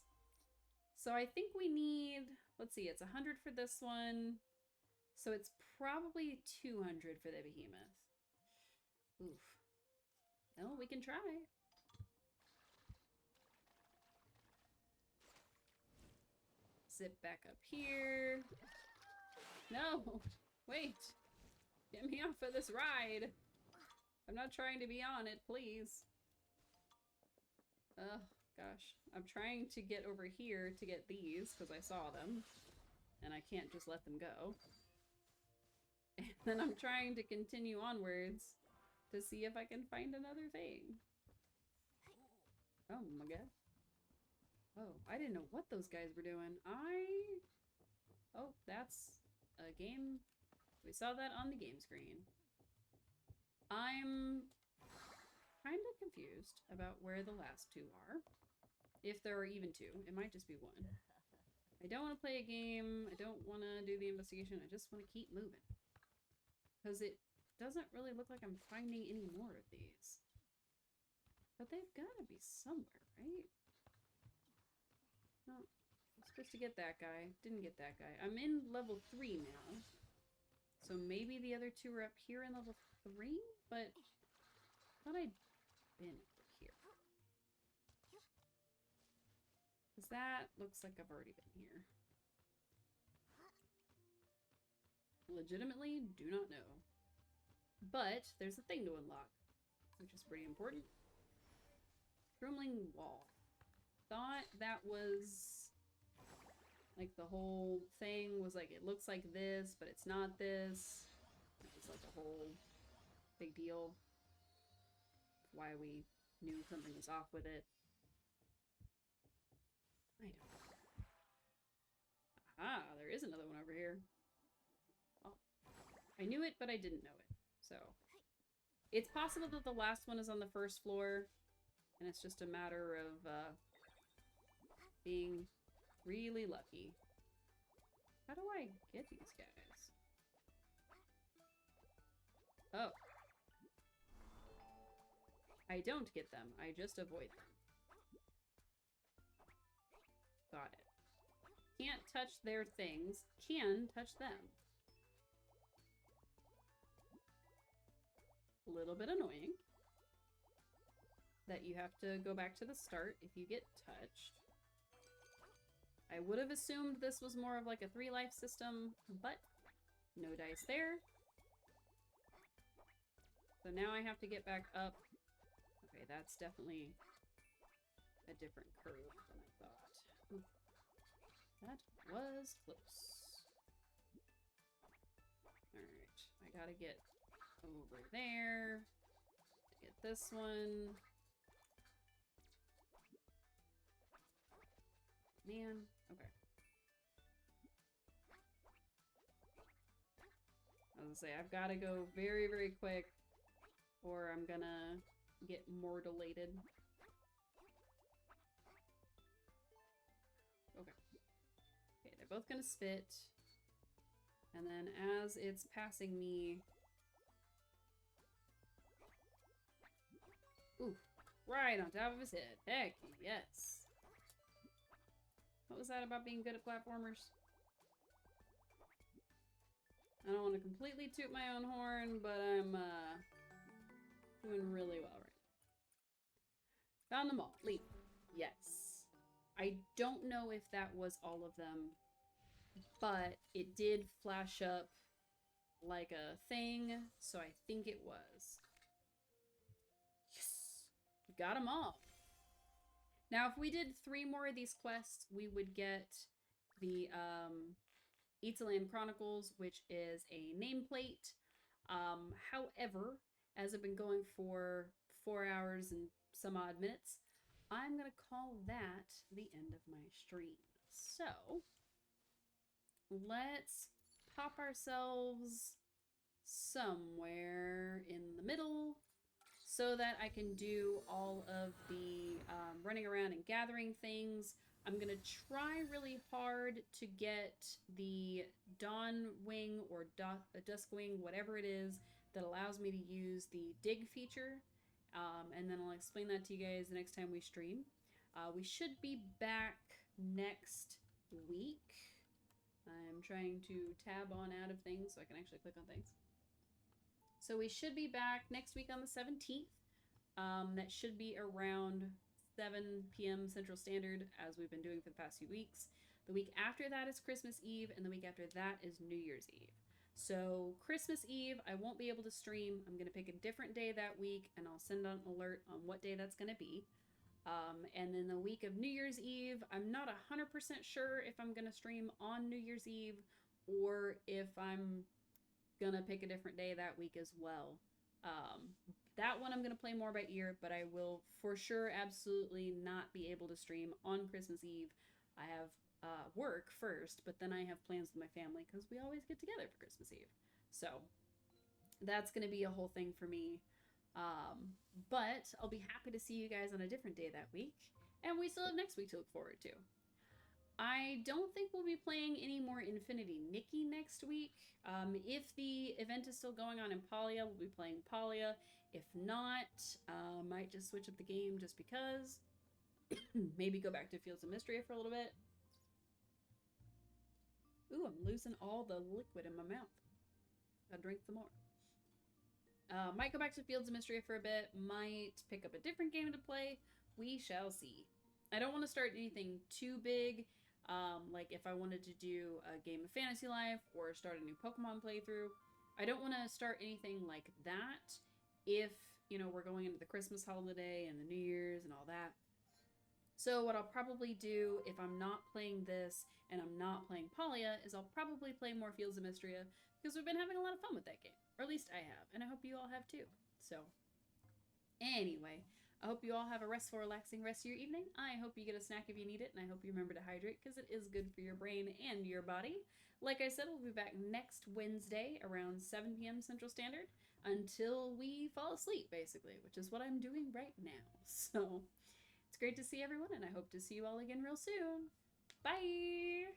So I think we need, let's see, it's 100 for this one. So it's probably 200 for the behemoth. Oof. Well, we can try. Zip back up here. No! Wait! Get me off of this ride! I'm not trying to be on it, please. Oh, gosh. I'm trying to get over here to get these, because I saw them. And I can't just let them go. And then I'm trying to continue onwards to see if I can find another thing. Oh my god. Oh, I didn't know what those guys were doing. Oh, that's a game. We saw that on the game screen. I'm kind of confused about where the last two are. If there are even two. It might just be one. I don't want to play a game. I don't want to do the investigation. I just want to keep moving. Because it doesn't really look like I'm finding any more of these. But they've got to be somewhere, right? No. I'm supposed to get that guy. Didn't get that guy. I'm in level 3 now. So maybe the other two are up here in level 3? But I thought I'd been over here. Because that looks like I've already been here. Legitimately, do not know. But there's a thing to unlock, which is pretty important. Crumbling wall. Thought that was like the whole thing was like it looks like this, but it's not this. It was like a whole big deal. Why we knew something was off with it. I don't know. Aha, there is another one over here. Oh. I knew it, but I didn't know it. So, it's possible that the last one is on the first floor, and it's just a matter of being really lucky. How do I get these guys? Oh. I don't get them, I just avoid them. Got it. Can't touch their things, can touch them. A little bit annoying that you have to go back to the start if you get touched. I would have assumed this was more of like a 3-life system, but no dice there. So now I have to get back up. Okay, that's definitely a different curve than I thought. Ooh. That was close. Alright, I gotta get over there to get this one. Man, okay. I was gonna say, I've gotta go very, very quick or I'm gonna get mortalated. Okay. Okay, they're both gonna spit. And then as it's passing me... Ooh, right on top of his head. Heck yes. What was that about being good at platformers? I don't want to completely toot my own horn, but I'm doing really well right now. Found them all. Leap. Yes. I don't know if that was all of them, but it did flash up like a thing, so I think it was. Yes! We got them all. Now, if we did 3 more of these quests, we would get the Itzaland Chronicles, which is a nameplate. However, as I've been going for 4 hours and some odd minutes, I'm going to call that the end of my stream. So, let's pop ourselves somewhere in the middle so that I can do all of the running around and gathering things. I'm going to try really hard to get the Dawn Wing or Dusk Wing, whatever it is, that allows me to use the dig feature. And then I'll explain that to you guys the next time we stream. We should be back next week. I'm trying to tab on out of things so I can actually click on things. So we should be back next week on the 17th That should be around 7 p.m. Central Standard, as we've been doing for the past few weeks. The week after that is Christmas Eve, and the week after that is New Year's Eve. So Christmas Eve, I won't be able to stream. I'm going to pick a different day that week, and I'll send out an alert on what day that's going to be. And then the week of New Year's Eve, I'm not 100% sure if I'm going to stream on New Year's Eve or if I'm going to pick a different day that week as well. That one I'm going to play more by ear, but I will for sure absolutely not be able to stream on Christmas Eve. I have work first, but then I have plans with my family because we always get together for Christmas Eve. So that's going to be a whole thing for me. But I'll be happy to see you guys on a different day that week. And we still have next week to look forward to. I don't think we'll be playing any more Infinity Nikki next week. If the event is still going on in Palia, we'll be playing Palia. If not, might just switch up the game just because. Maybe go back to Fields of Mystery for a little bit. Ooh, I'm losing all the liquid in my mouth. I'll drink some more. Might go back to Fields of Mystery for a bit. Might pick up a different game to play. We shall see. I don't want to start anything too big. Like if I wanted to do a game of Fantasy Life or start a new Pokemon playthrough. I don't want to start anything like that if, you know, we're going into the Christmas holiday and the New Year's and all that. So what I'll probably do if I'm not playing this and I'm not playing Palia is I'll probably play more Fields of Mystery because we've been having a lot of fun with that game. Or at least I have. And I hope you all have too. So anyway, I hope you all have a restful, relaxing rest of your evening. I hope you get a snack if you need it. And I hope you remember to hydrate because it is good for your brain and your body. Like I said, we'll be back next Wednesday around 7 p.m. Central Standard until we fall asleep, basically, which is what I'm doing right now. So it's great to see everyone, and I hope to see you all again real soon. Bye!